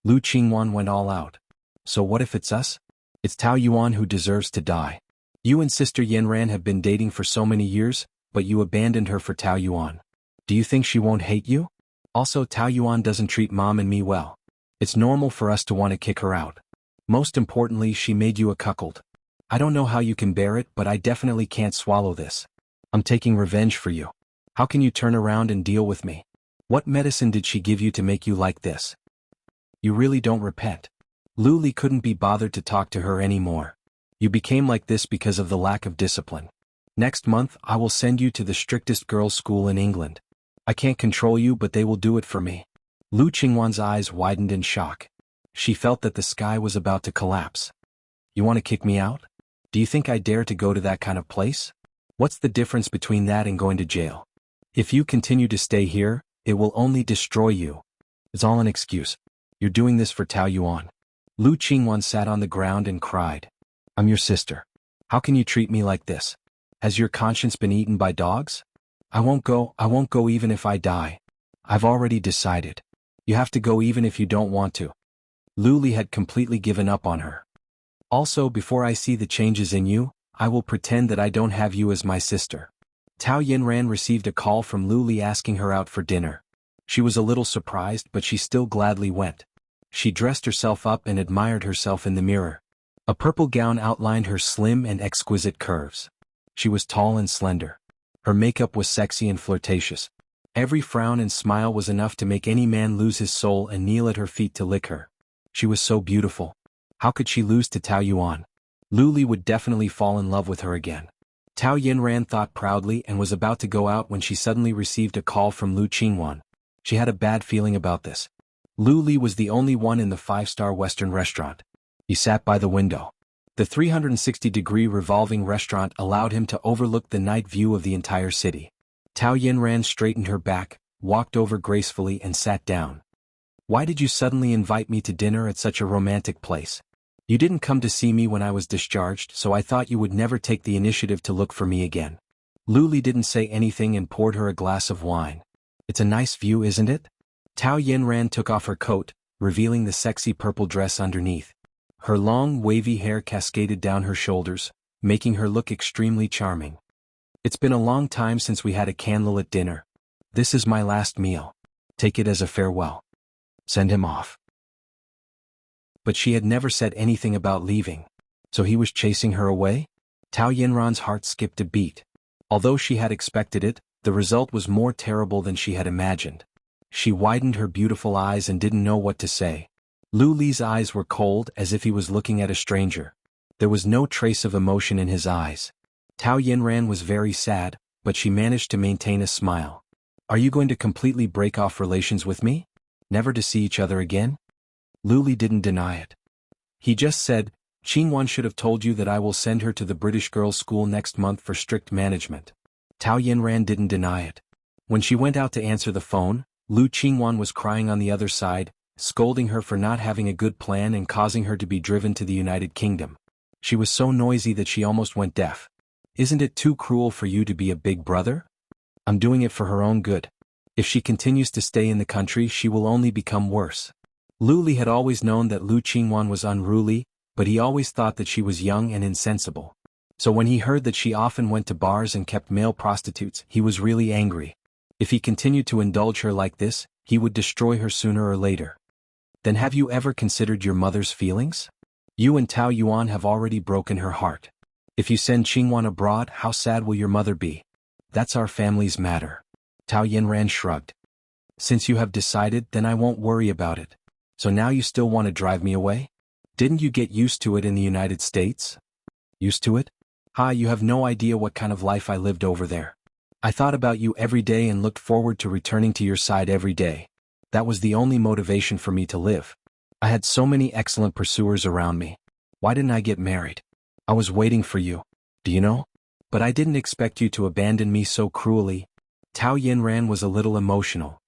Lu Qingwan went all out. So what if it's us? It's Tao Yuan who deserves to die. You and Sister Yanran have been dating for so many years, but you abandoned her for Tao Yuan. Do you think she won't hate you? Also, Tao Yuan doesn't treat Mom and me well. It's normal for us to want to kick her out. Most importantly, she made you a cuckold. I don't know how you can bear it, but I definitely can't swallow this. I'm taking revenge for you. How can you turn around and deal with me? What medicine did she give you to make you like this? You really don't repent. Lu Li couldn't be bothered to talk to her anymore. You became like this because of the lack of discipline. Next month, I will send you to the strictest girls' school in England. I can't control you, but they will do it for me. Lu Qingwan's eyes widened in shock. She felt that the sky was about to collapse. You want to kick me out? Do you think I dare to go to that kind of place? What's the difference between that and going to jail? If you continue to stay here, it will only destroy you. It's all an excuse. You're doing this for Tao Yuan. Lu Qingwan sat on the ground and cried. I'm your sister. How can you treat me like this? Has your conscience been eaten by dogs? I won't go even if I die. I've already decided. You have to go even if you don't want to. Lu Li had completely given up on her. Also, before I see the changes in you, I will pretend that I don't have you as my sister. Tao Yanran received a call from Lu Li asking her out for dinner. She was a little surprised, but she still gladly went. She dressed herself up and admired herself in the mirror. A purple gown outlined her slim and exquisite curves. She was tall and slender. Her makeup was sexy and flirtatious. Every frown and smile was enough to make any man lose his soul and kneel at her feet to lick her. She was so beautiful. How could she lose to Tao Yuan? Lu Li would definitely fall in love with her again. Tao Yinran thought proudly and was about to go out when she suddenly received a call from Lu Qingwan. She had a bad feeling about this. Lu Li was the only one in the five-star Western restaurant. He sat by the window. The 360-degree revolving restaurant allowed him to overlook the night view of the entire city. Tao Yinran straightened her back, walked over gracefully and sat down. Why did you suddenly invite me to dinner at such a romantic place? You didn't come to see me when I was discharged, so I thought you would never take the initiative to look for me again. Lu Li didn't say anything and poured her a glass of wine. It's a nice view, isn't it? Tao Yinran took off her coat, revealing the sexy purple dress underneath. Her long, wavy hair cascaded down her shoulders, making her look extremely charming. It's been a long time since we had a candlelit dinner. This is my last meal. Take it as a farewell. Send him off. But she had never said anything about leaving. So he was chasing her away? Tao Yinran's heart skipped a beat. Although she had expected it, the result was more terrible than she had imagined. She widened her beautiful eyes and didn't know what to say. Lu Li's eyes were cold as if he was looking at a stranger. There was no trace of emotion in his eyes. Tao Yinran was very sad, but she managed to maintain a smile. Are you going to completely break off relations with me? Never to see each other again? Lu Li didn't deny it. He just said, Qingwan should have told you that I will send her to the British girls' school next month for strict management. Tao Yinran didn't deny it. When she went out to answer the phone, Lu Qingwan was crying on the other side, scolding her for not having a good plan and causing her to be driven to the United Kingdom. She was so noisy that she almost went deaf. Isn't it too cruel for you to be a big brother? I'm doing it for her own good. If she continues to stay in the country, she will only become worse. Lu Li had always known that Lu Qingwan was unruly, but he always thought that she was young and insensible. So when he heard that she often went to bars and kept male prostitutes, he was really angry. If he continued to indulge her like this, he would destroy her sooner or later. Then have you ever considered your mother's feelings? You and Tao Yuan have already broken her heart. If you send Qingwan abroad, how sad will your mother be? That's our family's matter. Tao Yinran shrugged. Since you have decided, then I won't worry about it. So now you still want to drive me away? Didn't you get used to it in the United States? Used to it? You have no idea what kind of life I lived over there. I thought about you every day and looked forward to returning to your side every day. That was the only motivation for me to live. I had so many excellent pursuers around me. Why didn't I get married? I was waiting for you. Do you know? But I didn't expect you to abandon me so cruelly. Tao Yinran was a little emotional.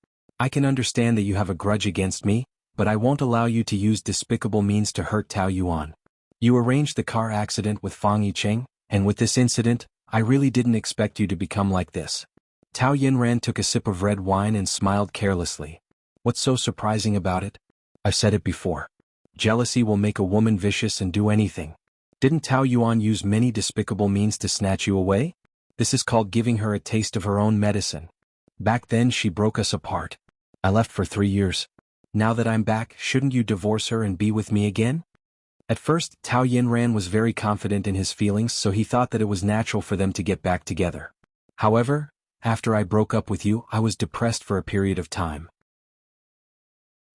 I can understand that you have a grudge against me, but I won't allow you to use despicable means to hurt Tao Yuan. You arranged the car accident with Fang Yicheng, and with this incident, I really didn't expect you to become like this. Tao Yinran took a sip of red wine and smiled carelessly. What's so surprising about it? I've said it before. Jealousy will make a woman vicious and do anything. Didn't Tao Yuan use many despicable means to snatch you away? This is called giving her a taste of her own medicine. Back then she broke us apart. I left for 3 years. Now that I'm back, shouldn't you divorce her and be with me again? At first, Tao Yinran was very confident in his feelings, so he thought that it was natural for them to get back together. However, after I broke up with you, I was depressed for a period of time.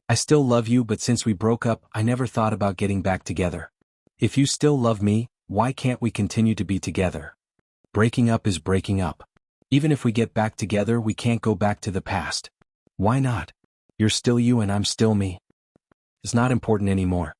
I still love you, but since we broke up, I never thought about getting back together. If you still love me, why can't we continue to be together? Breaking up is breaking up. Even if we get back together, we can't go back to the past. Why not? You're still you and I'm still me. It's not important anymore.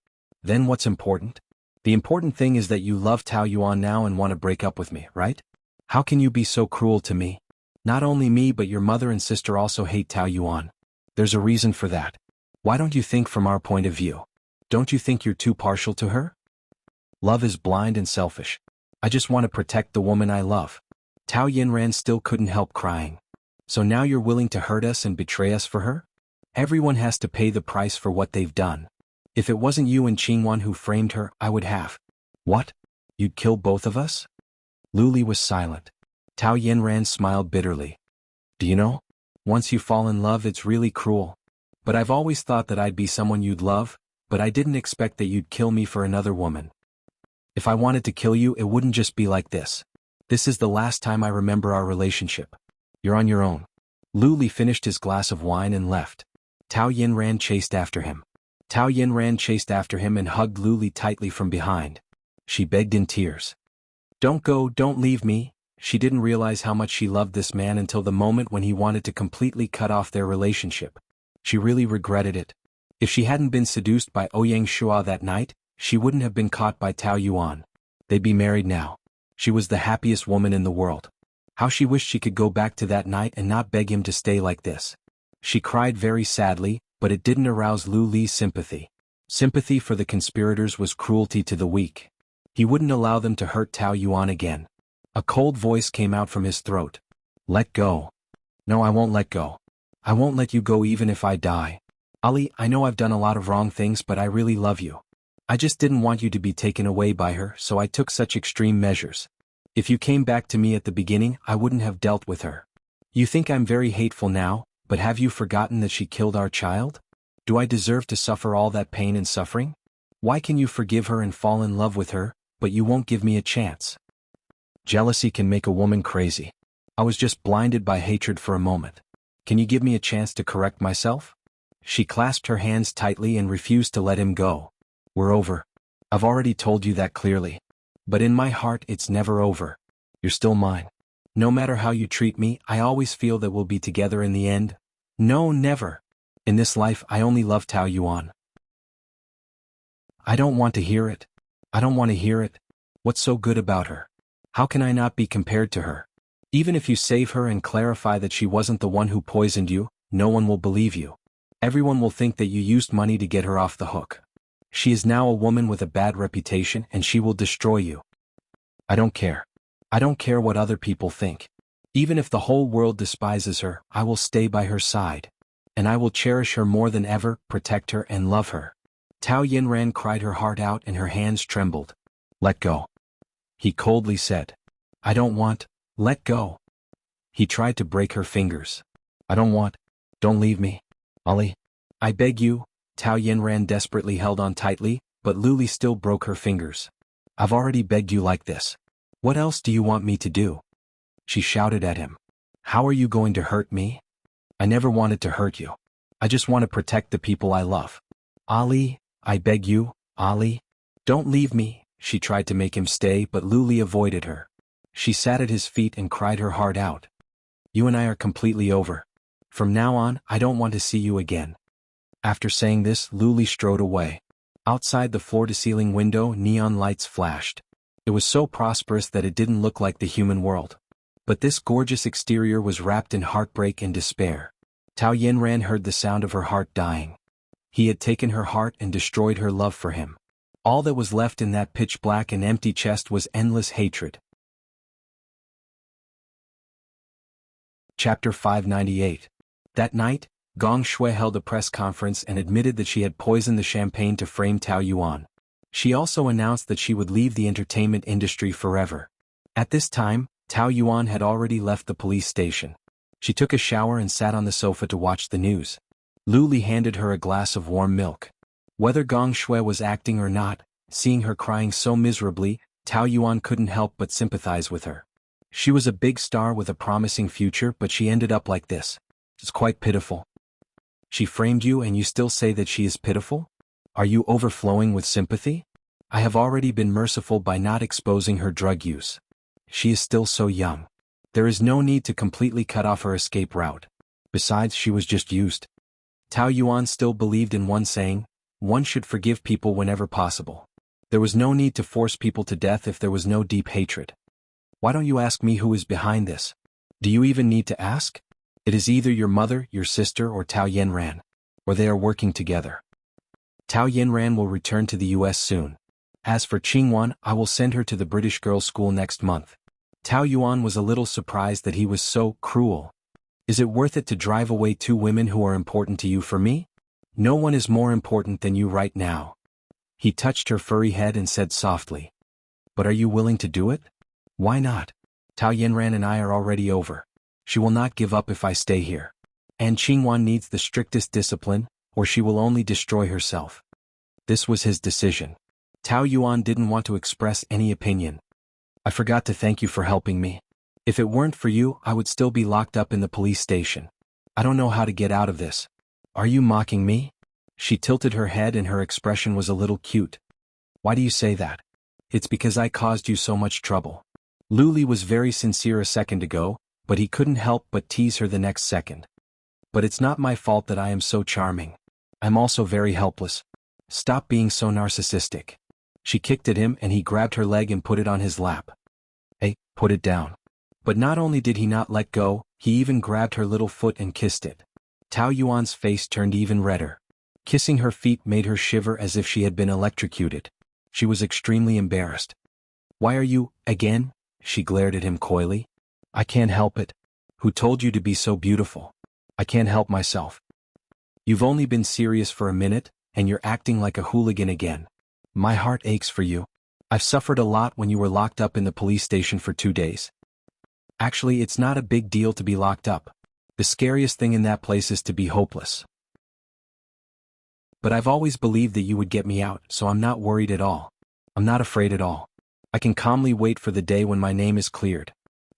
Then what's important? The important thing is that you love Tao Yuan now and want to break up with me, right? How can you be so cruel to me? Not only me but your mother and sister also hate Tao Yuan. There's a reason for that. Why don't you think from our point of view? Don't you think you're too partial to her? Love is blind and selfish. I just want to protect the woman I love. Tao Yinran still couldn't help crying. So now you're willing to hurt us and betray us for her? Everyone has to pay the price for what they've done. If it wasn't you and Qingwan who framed her, I would have. What? You'd kill both of us? Lu Li was silent. Tao Yinran smiled bitterly. Do you know? Once you fall in love, it's really cruel. But I've always thought that I'd be someone you'd love, but I didn't expect that you'd kill me for another woman. If I wanted to kill you, it wouldn't just be like this. This is the last time I remember our relationship. You're on your own. Lu Li finished his glass of wine and left. Tao Yinran chased after him. Tao Yinran chased after him and hugged Lu Li tightly from behind. She begged in tears. Don't go, don't leave me, She didn't realize how much she loved this man until the moment when he wanted to completely cut off their relationship. She really regretted it. If she hadn't been seduced by Ouyang Shua that night, she wouldn't have been caught by Tao Yuan. They'd be married now. She was the happiest woman in the world. How she wished she could go back to that night and not beg him to stay like this. She cried very sadly, but it didn't arouse Lu Li's sympathy. Sympathy for the conspirators was cruelty to the weak. He wouldn't allow them to hurt Tao Yuan again. A cold voice came out from his throat. Let go. No, I won't let go. I won't let you go even if I die. Ali, I know I've done a lot of wrong things, but I really love you. I just didn't want you to be taken away by her, so I took such extreme measures. If you came back to me at the beginning, I wouldn't have dealt with her. You think I'm very hateful now, but have you forgotten that she killed our child? Do I deserve to suffer all that pain and suffering? Why can you forgive her and fall in love with her, but you won't give me a chance? Jealousy can make a woman crazy. I was just blinded by hatred for a moment. Can you give me a chance to correct myself? She clasped her hands tightly and refused to let him go. We're over. I've already told you that clearly. But in my heart it's never over. You're still mine. No matter how you treat me, I always feel that we'll be together in the end. No, never. In this life I only love Tao Yuan. I don't want to hear it. I don't want to hear it. What's so good about her? How can I not be compared to her? Even if you save her and clarify that she wasn't the one who poisoned you, no one will believe you. Everyone will think that you used money to get her off the hook. She is now a woman with a bad reputation and she will destroy you. I don't care. I don't care what other people think. Even if the whole world despises her, I will stay by her side. And I will cherish her more than ever, protect her and love her. Tao Yinran cried her heart out and her hands trembled. Let go. He coldly said. I don't want. Let go. He tried to break her fingers. I don't want. Don't leave me. Ali. I beg you. Tao Yinran desperately held on tightly, but Luli still broke her fingers. I've already begged you like this. What else do you want me to do? She shouted at him. How are you going to hurt me? I never wanted to hurt you. I just want to protect the people I love. Ali, I beg you, Ali. Don't leave me. She tried to make him stay, but Luli avoided her. She sat at his feet and cried her heart out. You and I are completely over. From now on, I don't want to see you again. After saying this, Luli strode away. Outside the floor-to-ceiling window, neon lights flashed. It was so prosperous that it didn't look like the human world. But this gorgeous exterior was wrapped in heartbreak and despair. Tao Yinran heard the sound of her heart dying. He had taken her heart and destroyed her love for him. All that was left in that pitch-black and empty chest was endless hatred. Chapter 598. That night, Gong Shui held a press conference and admitted that she had poisoned the champagne to frame Tao Yuan. She also announced that she would leave the entertainment industry forever. At this time, Tao Yuan had already left the police station. She took a shower and sat on the sofa to watch the news. Lu Li handed her a glass of warm milk. Whether Gong Shui was acting or not, seeing her crying so miserably, Tao Yuan couldn't help but sympathize with her. She was a big star with a promising future, but she ended up like this. It's quite pitiful. She framed you and you still say that she is pitiful? Are you overflowing with sympathy? I have already been merciful by not exposing her drug use. She is still so young. There is no need to completely cut off her escape route. Besides, she was just used. Tao Yuan still believed in one saying, one should forgive people whenever possible. There was no need to force people to death if there was no deep hatred. Why don't you ask me who is behind this? Do you even need to ask? It is either your mother, your sister, or Tao Yinran. Or they are working together. Tao Yinran will return to the US soon. As for Qingwan, I will send her to the British girls' school next month. Tao Yuan was a little surprised that he was so cruel. Is it worth it to drive away two women who are important to you for me? No one is more important than you right now. He touched her furry head and said softly. But are you willing to do it? Why not? Tao Yinran and I are already over. She will not give up if I stay here. And Qingwan needs the strictest discipline, or she will only destroy herself. This was his decision. Tao Yuan didn't want to express any opinion. I forgot to thank you for helping me. If it weren't for you, I would still be locked up in the police station. I don't know how to get out of this. Are you mocking me? She tilted her head and her expression was a little cute. Why do you say that? It's because I caused you so much trouble. Lu Li was very sincere a second ago, but he couldn't help but tease her the next second. But it's not my fault that I am so charming. I'm also very helpless. Stop being so narcissistic. She kicked at him and he grabbed her leg and put it on his lap. Hey, put it down. But not only did he not let go, he even grabbed her little foot and kissed it. Tao Yuan's face turned even redder. Kissing her feet made her shiver as if she had been electrocuted. She was extremely embarrassed. Why are you, again? She glared at him coyly. I can't help it. Who told you to be so beautiful? I can't help myself. You've only been serious for a minute, and you're acting like a hooligan again. My heart aches for you. I've suffered a lot when you were locked up in the police station for 2 days. Actually, it's not a big deal to be locked up. The scariest thing in that place is to be hopeless. But I've always believed that you would get me out, so I'm not worried at all. I'm not afraid at all. I can calmly wait for the day when my name is cleared.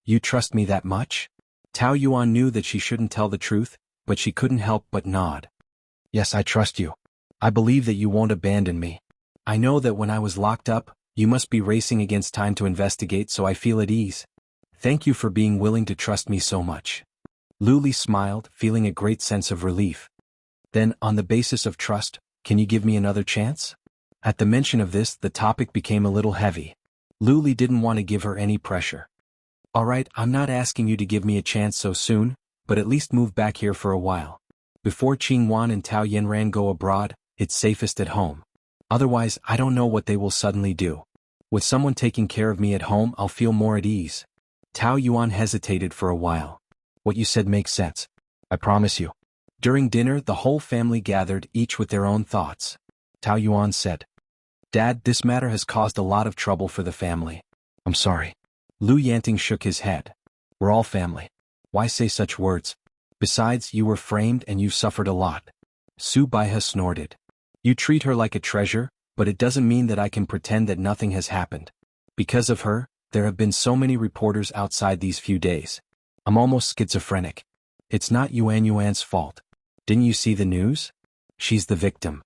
You trust me that much? Tao Yuan knew that she shouldn't tell the truth, but she couldn't help but nod. Yes, I trust you. I believe that you won't abandon me. I know that when I was locked up, you must be racing against time to investigate, so I feel at ease. Thank you for being willing to trust me so much. Lu Li smiled, feeling a great sense of relief. Then, on the basis of trust, can you give me another chance? At the mention of this, the topic became a little heavy. Lu Li didn't want to give her any pressure. All right, I'm not asking you to give me a chance so soon, but at least move back here for a while. Before Qingwan and Tao Yanran go abroad, it's safest at home. Otherwise, I don't know what they will suddenly do. With someone taking care of me at home, I'll feel more at ease. Tao Yuan hesitated for a while. What you said makes sense. I promise you. During dinner, the whole family gathered, each with their own thoughts. Tao Yuan said, Dad, this matter has caused a lot of trouble for the family. I'm sorry. Lu Yanting shook his head. We're all family. Why say such words? Besides, you were framed and you've suffered a lot. Su Baihe snorted. You treat her like a treasure, but it doesn't mean that I can pretend that nothing has happened. Because of her, there have been so many reporters outside these few days. I'm almost schizophrenic. It's not Yuan's fault. Didn't you see the news? She's the victim.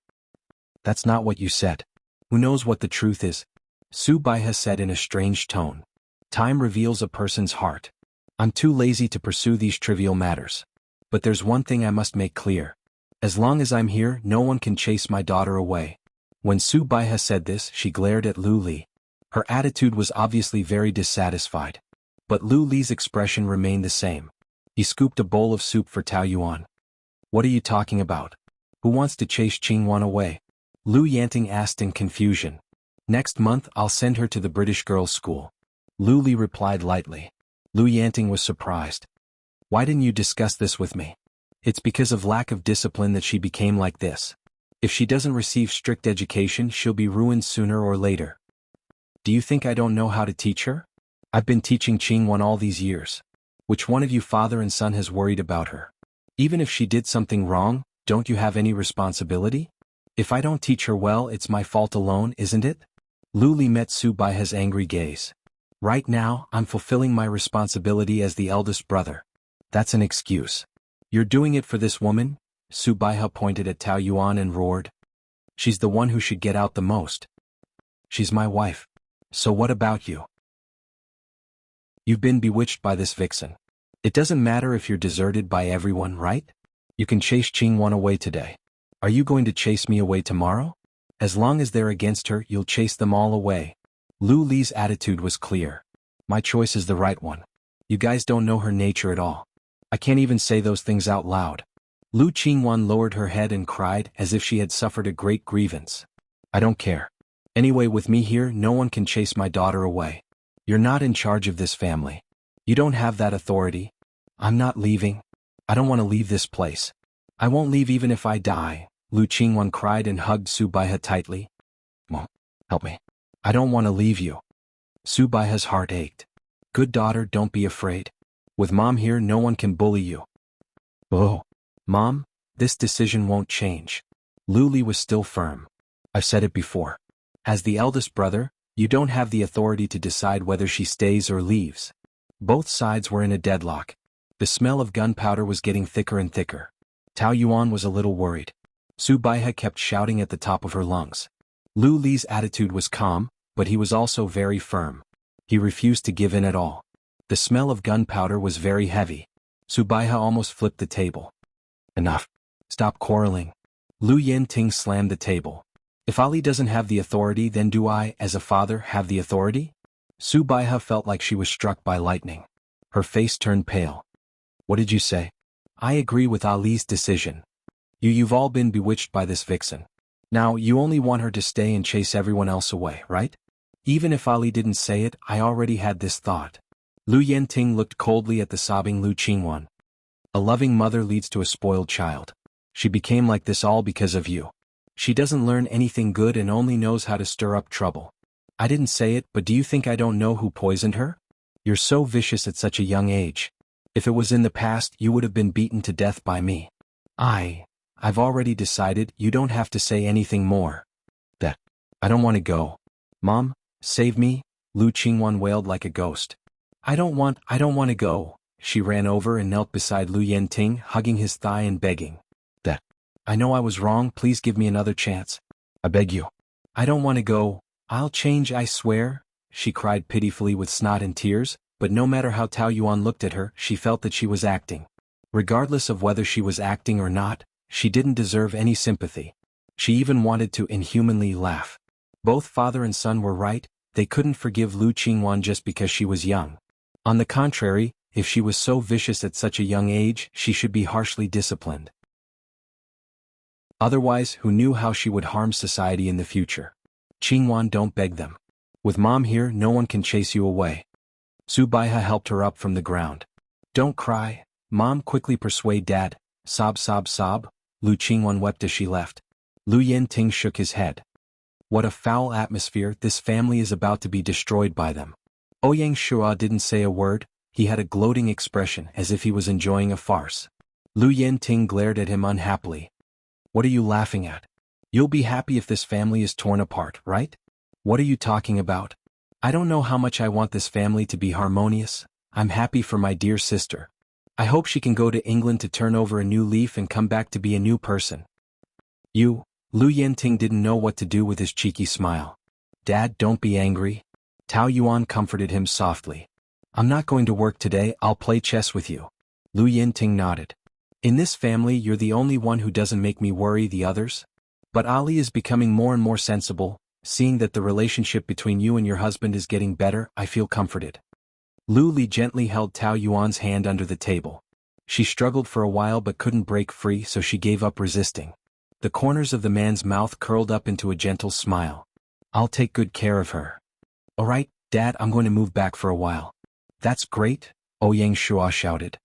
That's not what you said. Who knows what the truth is? Su Baihe said in a strange tone. Time reveals a person's heart. I'm too lazy to pursue these trivial matters. But there's one thing I must make clear. As long as I'm here, no one can chase my daughter away. When Su Baihe said this, she glared at Lu Li. Her attitude was obviously very dissatisfied. But Lu Li's expression remained the same. He scooped a bowl of soup for Tao Yuan. What are you talking about? Who wants to chase Qingwan away? Lu Yanting asked in confusion. Next month I'll send her to the British girls' school. Lu Li replied lightly. Lu Yanting was surprised. Why didn't you discuss this with me? It's because of lack of discipline that she became like this. If she doesn't receive strict education, she'll be ruined sooner or later. Do you think I don't know how to teach her? I've been teaching Qingwan all these years. Which one of you father and son has worried about her? Even if she did something wrong, don't you have any responsibility? If I don't teach her well, it's my fault alone, isn't it? Lu Li met Su Baihe's angry gaze. Right now, I'm fulfilling my responsibility as the eldest brother. That's an excuse. You're doing it for this woman? Su Baihe pointed at Tao Yuan and roared. She's the one who should get out the most. She's my wife. So what about you? You've been bewitched by this vixen. It doesn't matter if you're deserted by everyone, right? You can chase Qingwan away today. Are you going to chase me away tomorrow? As long as they're against her, you'll chase them all away. Lu Li's attitude was clear. My choice is the right one. You guys don't know her nature at all. I can't even say those things out loud. Lu Qingwan lowered her head and cried as if she had suffered a great grievance. I don't care. Anyway, with me here, no one can chase my daughter away. You're not in charge of this family. You don't have that authority. I'm not leaving. I don't want to leave this place. I won't leave even if I die, Lu Qingwan cried and hugged Su Baihe tightly. Mom, help me. I don't want to leave you. Su Baihe's heart ached. Good daughter, don't be afraid. With Mom here, no one can bully you. Oh, Mom, this decision won't change. Lu Li was still firm. I've said it before. As the eldest brother, you don't have the authority to decide whether she stays or leaves. Both sides were in a deadlock. The smell of gunpowder was getting thicker and thicker. Tao Yuan was a little worried. Su Baihe kept shouting at the top of her lungs. Lu Li's attitude was calm, but he was also very firm. He refused to give in at all. The smell of gunpowder was very heavy. Subaiha almost flipped the table. Enough. Stop quarreling. Lu Yenting slammed the table. If Ali doesn't have the authority, then do I, as a father, have the authority? Subaiha felt like she was struck by lightning. Her face turned pale. What did you say? I agree with Ali's decision. You've all been bewitched by this vixen. Now, you only want her to stay and chase everyone else away, right? Even if Ali didn't say it, I already had this thought. Lu Yenting looked coldly at the sobbing Lu Qingwan. A loving mother leads to a spoiled child. She became like this all because of you. She doesn't learn anything good and only knows how to stir up trouble. I didn't say it, but do you think I don't know who poisoned her? You're so vicious at such a young age. If it was in the past, you would have been beaten to death by me. I've already decided. You don't have to say anything more. I don't want to go. Mom, save me, Lu Qingwan wailed like a ghost. I don't want to go. She ran over and knelt beside Lu Yenting, hugging his thigh and begging. I know I was wrong, please give me another chance. I beg you. I don't want to go. I'll change, I swear, she cried pitifully with snot and tears, but no matter how Tao Yuan looked at her, she felt that she was acting. Regardless of whether she was acting or not, she didn't deserve any sympathy. She even wanted to inhumanly laugh. Both father and son were right, they couldn't forgive Lu Qingwan just because she was young. On the contrary, if she was so vicious at such a young age, she should be harshly disciplined. Otherwise, who knew how she would harm society in the future? Qingwan, don't beg them. With Mom here, no one can chase you away. Subaiha helped her up from the ground. Don't cry. Mom, quickly persuade Dad. Sob, sob, sob. Lu Qingwan wept as she left. Lu Yenting shook his head. What a foul atmosphere, this family is about to be destroyed by them. Ouyang Shua didn't say a word, he had a gloating expression as if he was enjoying a farce. Lu Yenting glared at him unhappily. What are you laughing at? You'll be happy if this family is torn apart, right? What are you talking about? I don't know how much I want this family to be harmonious. I'm happy for my dear sister. I hope she can go to England to turn over a new leaf and come back to be a new person. Lu Yenting didn't know what to do with his cheeky smile. Dad, don't be angry. Tao Yuan comforted him softly. I'm not going to work today, I'll play chess with you. Lu Yenting nodded. In this family, you're the only one who doesn't make me worry the others. But Ali is becoming more and more sensible. Seeing that the relationship between you and your husband is getting better, I feel comforted. Lu Li gently held Tao Yuan's hand under the table. She struggled for a while but couldn't break free, so she gave up resisting. The corners of the man's mouth curled up into a gentle smile. I'll take good care of her. All right, Dad, I'm going to move back for a while. That's great, Ouyang Shua shouted.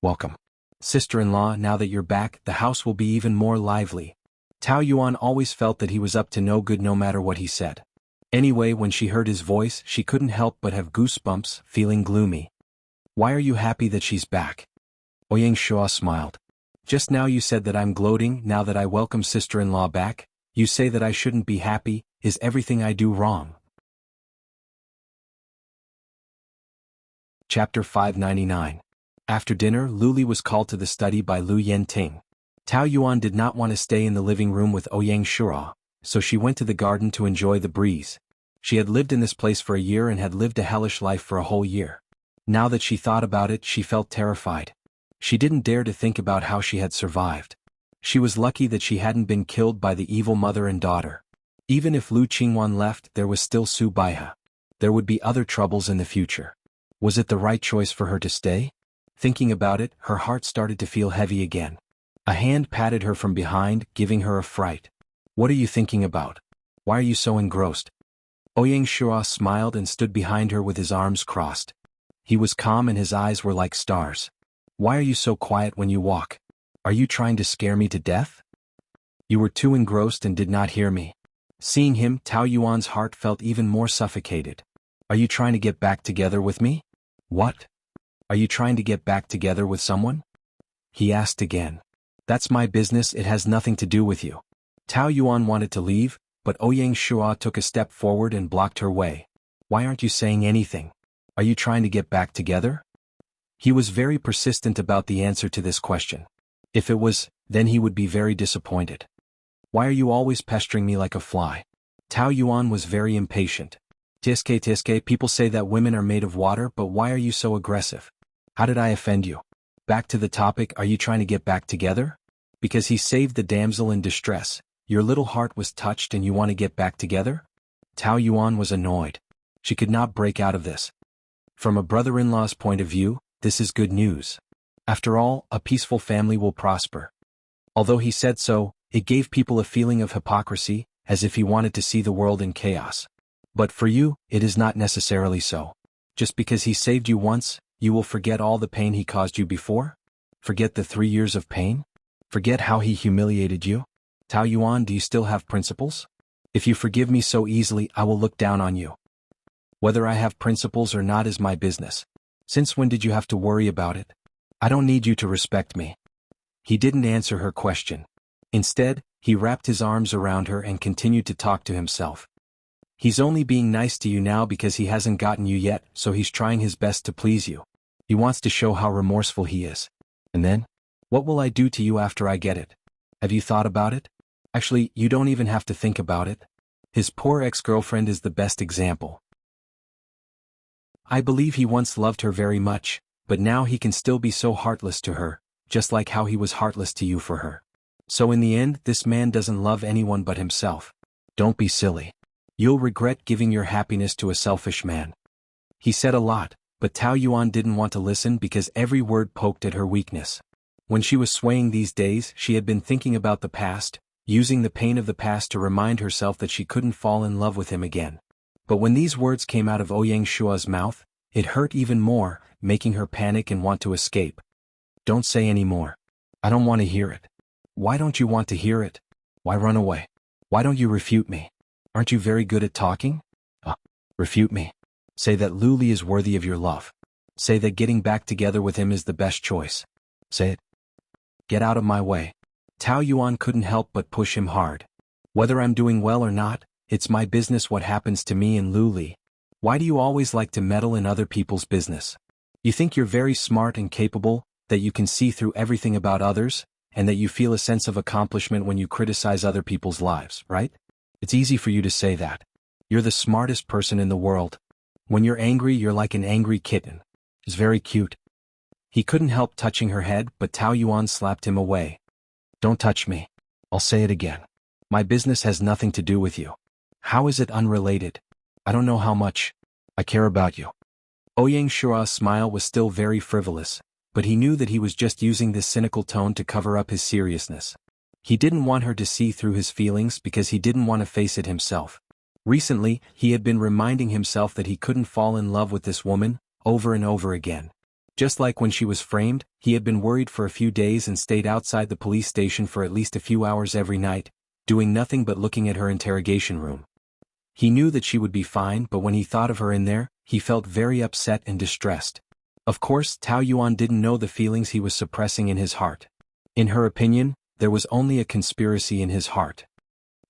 Welcome. Sister-in-law, now that you're back, the house will be even more lively. Tao Yuan always felt that he was up to no good no matter what he said. Anyway, when she heard his voice, she couldn't help but have goosebumps, feeling gloomy. Why are you happy that she's back? Ouyang Shua smiled. Just now you said that I'm gloating, now that I welcome sister-in-law back, you say that I shouldn't be happy, is everything I do wrong? Chapter 599. After dinner, Lu Li was called to the study by Lu Yenting. Tao Yuan did not want to stay in the living room with Ouyang Shua, so she went to the garden to enjoy the breeze. She had lived in this place for a year and had lived a hellish life for a whole year. Now that she thought about it, she felt terrified. She didn't dare to think about how she had survived. She was lucky that she hadn't been killed by the evil mother and daughter. Even if Lu Qingwan left, there was still Subaiha. There would be other troubles in the future. Was it the right choice for her to stay? Thinking about it, her heart started to feel heavy again. A hand patted her from behind, giving her a fright. What are you thinking about? Why are you so engrossed? Ouyang Shua smiled and stood behind her with his arms crossed. He was calm and his eyes were like stars. Why are you so quiet when you walk? Are you trying to scare me to death? You were too engrossed and did not hear me. Seeing him, Tao Yuan's heart felt even more suffocated. Are you trying to get back together with me? What? Are you trying to get back together with someone? He asked again. That's my business, it has nothing to do with you. Tao Yuan wanted to leave, but Ouyang Shua took a step forward and blocked her way. Why aren't you saying anything? Are you trying to get back together? He was very persistent about the answer to this question. If it was, then he would be very disappointed. Why are you always pestering me like a fly? Tao Yuan was very impatient. Tiske, people say that women are made of water, but why are you so aggressive? How did I offend you? Back to the topic, are you trying to get back together? Because he saved the damsel in distress, your little heart was touched and you want to get back together? Tao Yuan was annoyed. She could not break out of this. From a brother-in-law's point of view, this is good news. After all, a peaceful family will prosper. Although he said so, it gave people a feeling of hypocrisy, as if he wanted to see the world in chaos. But for you, it is not necessarily so. Just because he saved you once, you will forget all the pain he caused you before? Forget the 3 years of pain? Forget how he humiliated you? Tao Yuan, do you still have principles? If you forgive me so easily, I will look down on you. Whether I have principles or not is my business. Since when did you have to worry about it? I don't need you to respect me. He didn't answer her question. Instead, he wrapped his arms around her and continued to talk to himself. He's only being nice to you now because he hasn't gotten you yet, so he's trying his best to please you. He wants to show how remorseful he is. And then? What will I do to you after I get it? Have you thought about it? Actually, you don't even have to think about it. His poor ex-girlfriend is the best example. I believe he once loved her very much, but now he can still be so heartless to her, just like how he was heartless to you for her. So in the end, this man doesn't love anyone but himself. Don't be silly. You'll regret giving your happiness to a selfish man. He said a lot, but Tao Yuan didn't want to listen because every word poked at her weakness. When she was swaying these days, she had been thinking about the past, using the pain of the past to remind herself that she couldn't fall in love with him again. But when these words came out of Ouyang Shua's mouth, it hurt even more, making her panic and want to escape. Don't say any more. I don't want to hear it. Why don't you want to hear it? Why run away? Why don't you refute me? Aren't you very good at talking? Refute me. Say that Lu Li is worthy of your love. Say that getting back together with him is the best choice. Say it. Get out of my way. Tao Yuan couldn't help but push him hard. Whether I'm doing well or not, it's my business what happens to me and Lu Li. Why do you always like to meddle in other people's business? You think you're very smart and capable, that you can see through everything about others, and that you feel a sense of accomplishment when you criticize other people's lives, right? It's easy for you to say that. You're the smartest person in the world. When you're angry, you're like an angry kitten. It's very cute. He couldn't help touching her head, but Tao Yuan slapped him away. Don't touch me. I'll say it again. My business has nothing to do with you. How is it unrelated? I don't know how much I care about you. Ouyang Shua's smile was still very frivolous, but he knew that he was just using this cynical tone to cover up his seriousness. He didn't want her to see through his feelings because he didn't want to face it himself. Recently, he had been reminding himself that he couldn't fall in love with this woman, over and over again. Just like when she was framed, he had been worried for a few days and stayed outside the police station for at least a few hours every night, doing nothing but looking at her interrogation room. He knew that she would be fine, but when he thought of her in there, he felt very upset and distressed. Of course, Tao Yuan didn't know the feelings he was suppressing in his heart. In her opinion, there was only a conspiracy in his heart.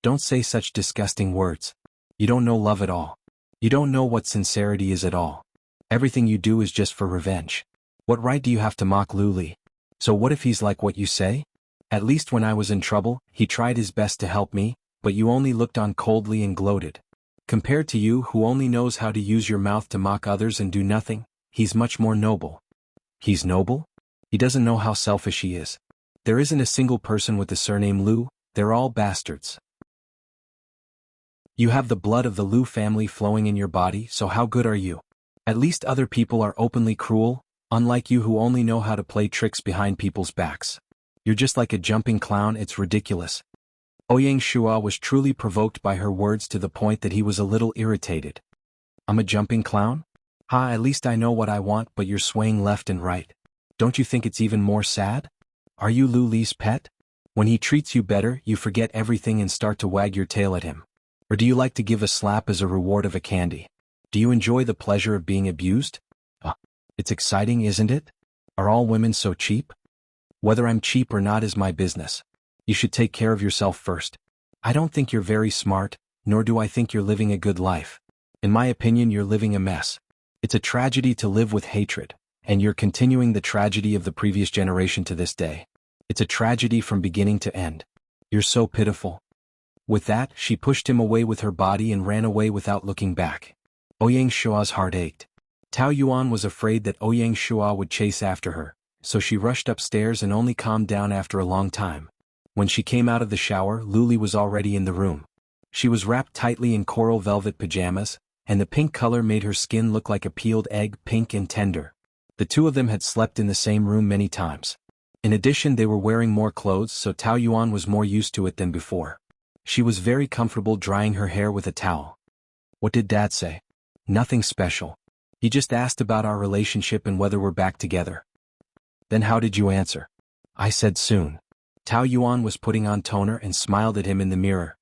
Don't say such disgusting words. You don't know love at all. You don't know what sincerity is at all. Everything you do is just for revenge. What right do you have to mock Lu Li? So what if he's like what you say? At least when I was in trouble, he tried his best to help me, but you only looked on coldly and gloated. Compared to you who only knows how to use your mouth to mock others and do nothing, he's much more noble. He's noble? He doesn't know how selfish he is. There isn't a single person with the surname Lu, they're all bastards. You have the blood of the Lu family flowing in your body, so how good are you? At least other people are openly cruel, unlike you who only know how to play tricks behind people's backs. You're just like a jumping clown, it's ridiculous. Ouyang Shua was truly provoked by her words to the point that he was a little irritated. I'm a jumping clown? At least I know what I want, but you're swaying left and right. Don't you think it's even more sad? Are you Lu Li's pet? When he treats you better, you forget everything and start to wag your tail at him. Or do you like to give a slap as a reward of a candy? Do you enjoy the pleasure of being abused? It's exciting, isn't it? Are all women so cheap? Whether I'm cheap or not is my business. You should take care of yourself first. I don't think you're very smart, nor do I think you're living a good life. In my opinion, you're living a mess. It's a tragedy to live with hatred, and you're continuing the tragedy of the previous generation to this day. It's a tragedy from beginning to end. You're so pitiful. With that, she pushed him away with her body and ran away without looking back. Ouyang Shua's heart ached. Tao Yuan was afraid that Ouyang Shua would chase after her, so she rushed upstairs and only calmed down after a long time. When she came out of the shower, Luli was already in the room. She was wrapped tightly in coral velvet pajamas, and the pink color made her skin look like a peeled egg, pink and tender. The two of them had slept in the same room many times. In addition, they were wearing more clothes, so Tao Yuan was more used to it than before. She was very comfortable drying her hair with a towel. What did Dad say? Nothing special. He just asked about our relationship and whether we're back together. Then how did you answer? I said soon. Tao Yuan was putting on toner and smiled at him in the mirror.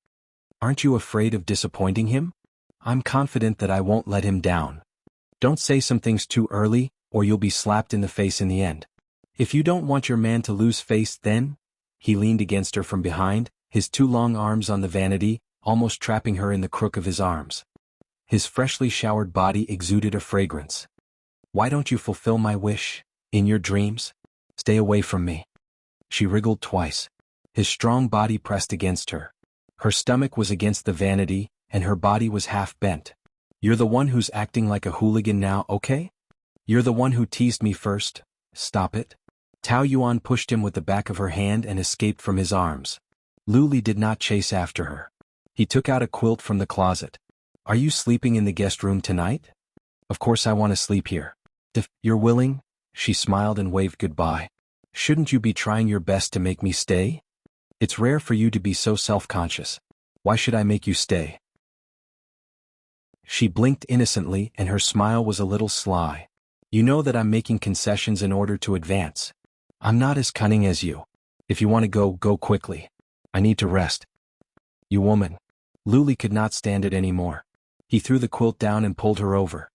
Aren't you afraid of disappointing him? I'm confident that I won't let him down. Don't say some things too early, or you'll be slapped in the face in the end. If you don't want your man to lose face, then... He leaned against her from behind, his two long arms on the vanity, almost trapping her in the crook of his arms. His freshly showered body exuded a fragrance. Why don't you fulfill my wish? In your dreams? Stay away from me. She wriggled twice. His strong body pressed against her. Her stomach was against the vanity, and her body was half bent. You're the one who's acting like a hooligan now, okay? You're the one who teased me first. Stop it. Tao Yuan pushed him with the back of her hand and escaped from his arms. Luli did not chase after her. He took out a quilt from the closet. Are you sleeping in the guest room tonight? Of course I want to sleep here. If you're willing, she smiled and waved goodbye. Shouldn't you be trying your best to make me stay? It's rare for you to be so self-conscious. Why should I make you stay? She blinked innocently and her smile was a little sly. You know that I'm making concessions in order to advance. I'm not as cunning as you. If you want to go, go quickly. I need to rest. You woman. Luli could not stand it anymore. He threw the quilt down and pulled her over.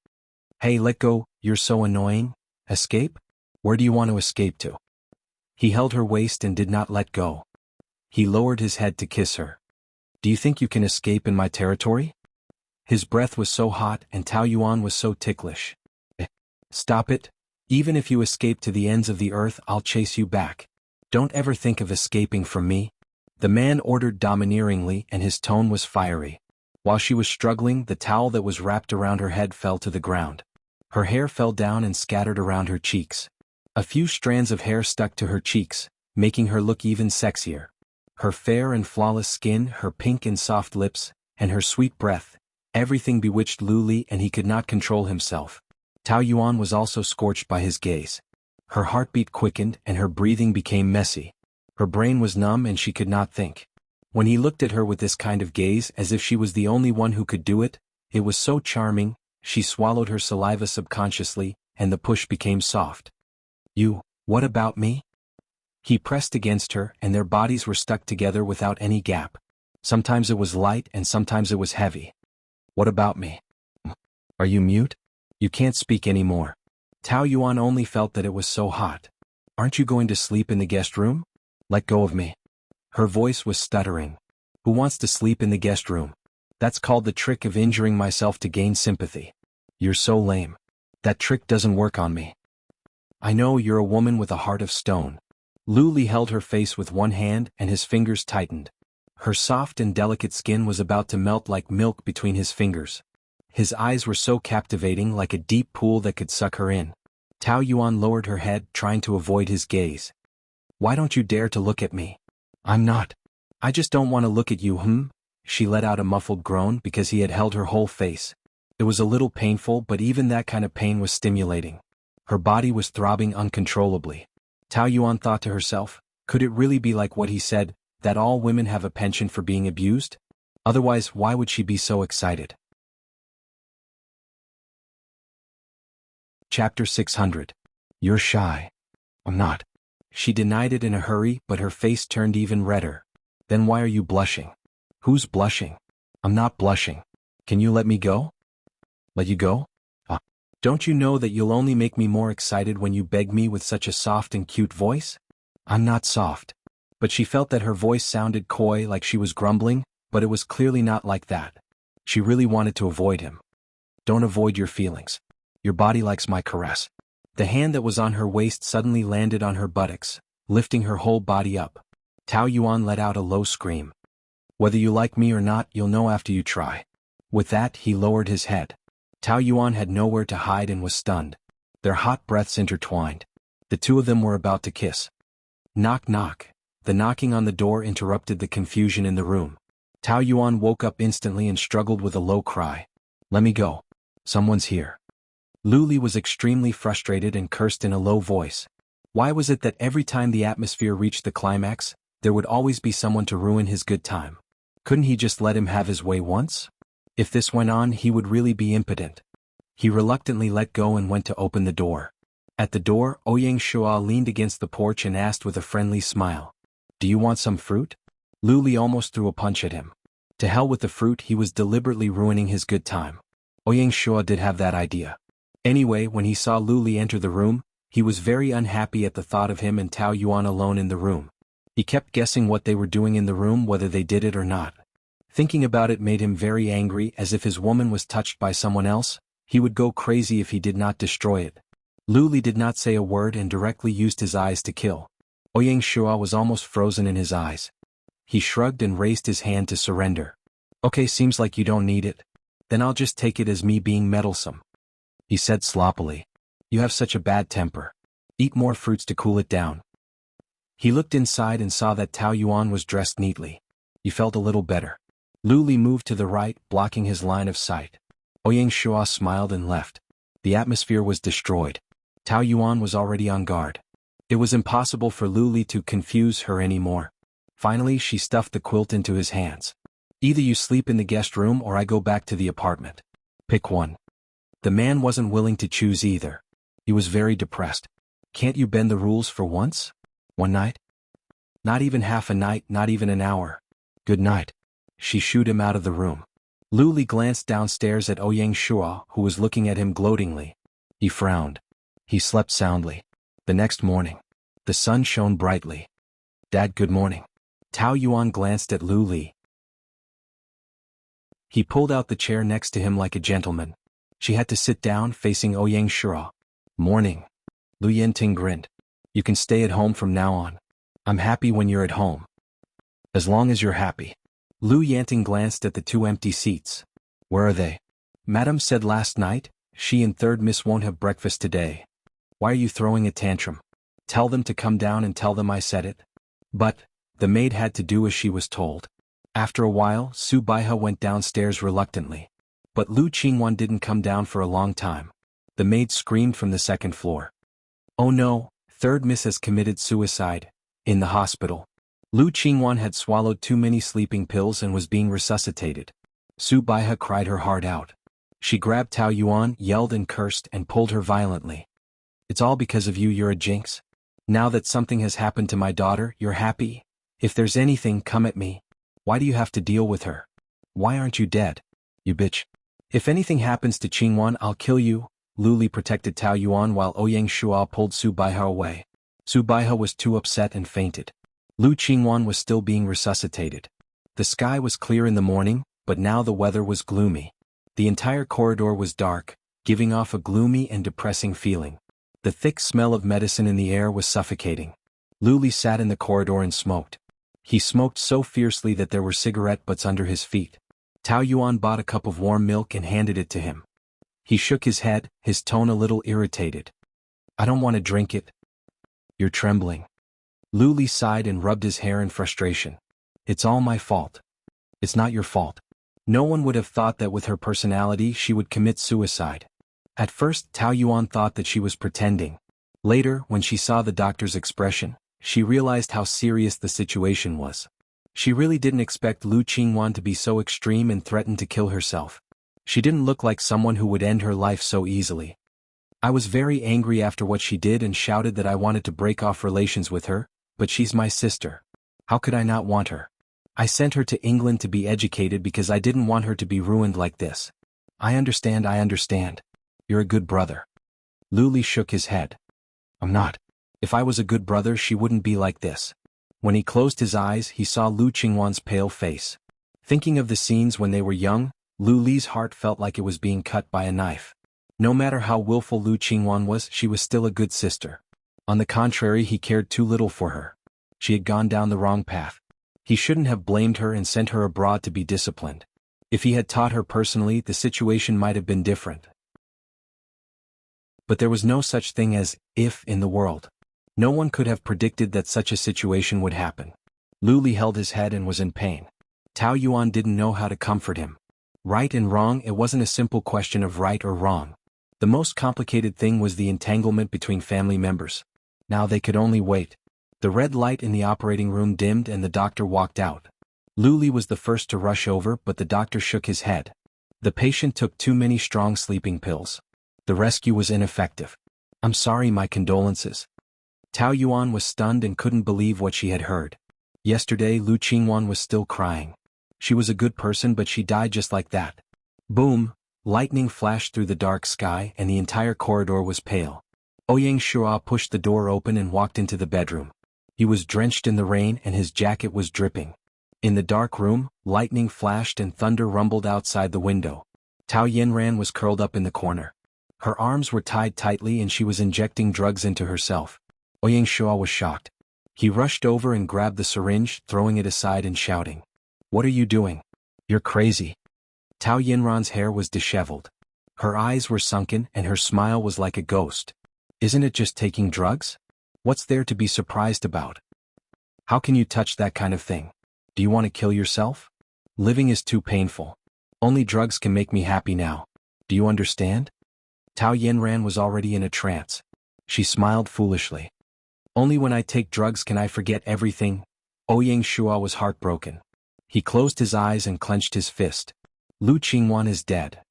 Hey, let go, you're so annoying. Escape? Where do you want to escape to? He held her waist and did not let go. He lowered his head to kiss her. Do you think you can escape in my territory? His breath was so hot and Tao Yuan was so ticklish. Stop it. Even if you escape to the ends of the earth, I'll chase you back. Don't ever think of escaping from me. The man ordered domineeringly and his tone was fiery. While she was struggling, the towel that was wrapped around her head fell to the ground. Her hair fell down and scattered around her cheeks. A few strands of hair stuck to her cheeks, making her look even sexier. Her fair and flawless skin, her pink and soft lips, and her sweet breath, everything bewitched Luli and he could not control himself. Tao Yuan was also scorched by his gaze. Her heartbeat quickened and her breathing became messy. Her brain was numb and she could not think. When he looked at her with this kind of gaze as if she was the only one who could do it, it was so charming, she swallowed her saliva subconsciously, and the push became soft. You, what about me? He pressed against her and their bodies were stuck together without any gap. Sometimes it was light and sometimes it was heavy. What about me? Are you mute? You can't speak anymore. Tao Yuan only felt that it was so hot. Aren't you going to sleep in the guest room? Let go of me. Her voice was stuttering. Who wants to sleep in the guest room? That's called the trick of injuring myself to gain sympathy. You're so lame. That trick doesn't work on me. I know you're a woman with a heart of stone. Luli held her face with one hand and his fingers tightened. Her soft and delicate skin was about to melt like milk between his fingers. His eyes were so captivating, like a deep pool that could suck her in. Tao Yuan lowered her head, trying to avoid his gaze. Why don't you dare to look at me? I'm not. I just don't want to look at you, She let out a muffled groan because he had held her whole face. It was a little painful, but even that kind of pain was stimulating. Her body was throbbing uncontrollably. Tao Yuan thought to herself, could it really be like what he said, that all women have a penchant for being abused? Otherwise, why would she be so excited? Chapter 600. You're shy. I'm not. She denied it in a hurry, but her face turned even redder. Then why are you blushing? Who's blushing? I'm not blushing. Can you let me go? Let you go? Don't you know that you'll only make me more excited when you beg me with such a soft and cute voice? I'm not soft. But she felt that her voice sounded coy, like she was grumbling, but it was clearly not like that. She really wanted to avoid him. Don't avoid your feelings. Your body likes my caress. The hand that was on her waist suddenly landed on her buttocks, lifting her whole body up. Tao Yuan let out a low scream. Whether you like me or not, you'll know after you try. With that, he lowered his head. Tao Yuan had nowhere to hide and was stunned. Their hot breaths intertwined. The two of them were about to kiss. Knock knock. The knocking on the door interrupted the confusion in the room. Tao Yuan woke up instantly and struggled with a low cry. Let me go. Someone's here. Lu Li was extremely frustrated and cursed in a low voice. Why was it that every time the atmosphere reached the climax, there would always be someone to ruin his good time? Couldn't he just let him have his way once? If this went on, he would really be impotent. He reluctantly let go and went to open the door. At the door, Ouyang Shua leaned against the porch and asked with a friendly smile. Do you want some fruit? Lu Li almost threw a punch at him. To hell with the fruit, he was deliberately ruining his good time. Ouyang Shua did have that idea. Anyway, when he saw Lu Li enter the room, he was very unhappy at the thought of him and Tao Yuan alone in the room. He kept guessing what they were doing in the room, whether they did it or not. Thinking about it made him very angry, as if his woman was touched by someone else. He would go crazy if he did not destroy it. Lu Li did not say a word and directly used his eyes to kill. Ouyang Shua was almost frozen in his eyes. He shrugged and raised his hand to surrender. Okay, seems like you don't need it. Then I'll just take it as me being meddlesome. He said sloppily. You have such a bad temper. Eat more fruits to cool it down. He looked inside and saw that Tao Yuan was dressed neatly. He felt a little better. Lu Li moved to the right, blocking his line of sight. Ouyang Shua smiled and left. The atmosphere was destroyed. Tao Yuan was already on guard. It was impossible for Lu Li to confuse her anymore. Finally, she stuffed the quilt into his hands. Either you sleep in the guest room or I go back to the apartment. Pick one. The man wasn't willing to choose either. He was very depressed. Can't you bend the rules for once? One night? Not even half a night, not even an hour. Good night. She shooed him out of the room. Lu Li glanced downstairs at Ouyang Shua, who was looking at him gloatingly. He frowned. He slept soundly. The next morning, the sun shone brightly. Dad, good morning. Tao Yuan glanced at Lu Li. He pulled out the chair next to him like a gentleman. She had to sit down, facing Ouyang Shua. Morning. Lu Yenting grinned. You can stay at home from now on. I'm happy when you're at home. As long as you're happy. Lu Yanting glanced at the two empty seats. Where are they? Madam said last night, she and third miss won't have breakfast today. Why are you throwing a tantrum? Tell them to come down and tell them I said it. But, the maid had to do as she was told. After a while, Su Baihe went downstairs reluctantly. But Lu Qingwan didn't come down for a long time. The maid screamed from the second floor. Oh no, third miss has committed suicide. In the hospital. Lu Qingwan had swallowed too many sleeping pills and was being resuscitated. Su Baihe cried her heart out. She grabbed Tao Yuan, yelled and cursed, and pulled her violently. It's all because of you, you're a jinx. Now that something has happened to my daughter, you're happy? If there's anything, come at me. Why do you have to deal with her? Why aren't you dead? You bitch. If anything happens to Qingwan, I'll kill you. Lu Li protected Tao Yuan while Ouyang Shua pulled Su Baihe away. Su Baihe was too upset and fainted. Lu Qingwan was still being resuscitated. The sky was clear in the morning, but now the weather was gloomy. The entire corridor was dark, giving off a gloomy and depressing feeling. The thick smell of medicine in the air was suffocating. Lu Li sat in the corridor and smoked. He smoked so fiercely that there were cigarette butts under his feet. Tao Yuan bought a cup of warm milk and handed it to him. He shook his head, his tone a little irritated. I don't want to drink it. You're trembling. Lu Li sighed and rubbed his hair in frustration. It's all my fault. It's not your fault. No one would have thought that with her personality she would commit suicide. At first, Tao Yuan thought that she was pretending. Later, when she saw the doctor's expression, she realized how serious the situation was. She really didn't expect Lu Qingwan to be so extreme and threaten to kill herself. She didn't look like someone who would end her life so easily. I was very angry after what she did and shouted that I wanted to break off relations with her, but she's my sister. How could I not want her? I sent her to England to be educated because I didn't want her to be ruined like this. I understand. You're a good brother. Lu Li shook his head. I'm not. If I was a good brother, she wouldn't be like this. When he closed his eyes, he saw Lu Qingwan's pale face. Thinking of the scenes when they were young, Lu Li's heart felt like it was being cut by a knife. No matter how willful Lu Qingwan was, she was still a good sister. On the contrary, he cared too little for her. She had gone down the wrong path. He shouldn't have blamed her and sent her abroad to be disciplined. If he had taught her personally, the situation might have been different. But there was no such thing as if in the world. No one could have predicted that such a situation would happen. Lu Li held his head and was in pain. Tao Yuan didn't know how to comfort him. Right and wrong, it wasn't a simple question of right or wrong. The most complicated thing was the entanglement between family members. Now they could only wait. The red light in the operating room dimmed and the doctor walked out. Lu Li was the first to rush over, but the doctor shook his head. The patient took too many strong sleeping pills. The rescue was ineffective. I'm sorry, my condolences. Tao Yuan was stunned and couldn't believe what she had heard. Yesterday Lu Qingwan was still crying. She was a good person, but she died just like that. Boom! Lightning flashed through the dark sky and the entire corridor was pale. Ouyang Shua pushed the door open and walked into the bedroom. He was drenched in the rain and his jacket was dripping. In the dark room, lightning flashed and thunder rumbled outside the window. Tao Yinran was curled up in the corner. Her arms were tied tightly and she was injecting drugs into herself. Ouyang Shua was shocked. He rushed over and grabbed the syringe, throwing it aside and shouting, "What are you doing? You're crazy." Tao Yinran's hair was disheveled. Her eyes were sunken and her smile was like a ghost. Isn't it just taking drugs? What's there to be surprised about? How can you touch that kind of thing? Do you want to kill yourself? Living is too painful. Only drugs can make me happy now. Do you understand? Tao Yinran was already in a trance. She smiled foolishly. Only when I take drugs can I forget everything. Ouyang Shua was heartbroken. He closed his eyes and clenched his fist. Lu Qingwan is dead.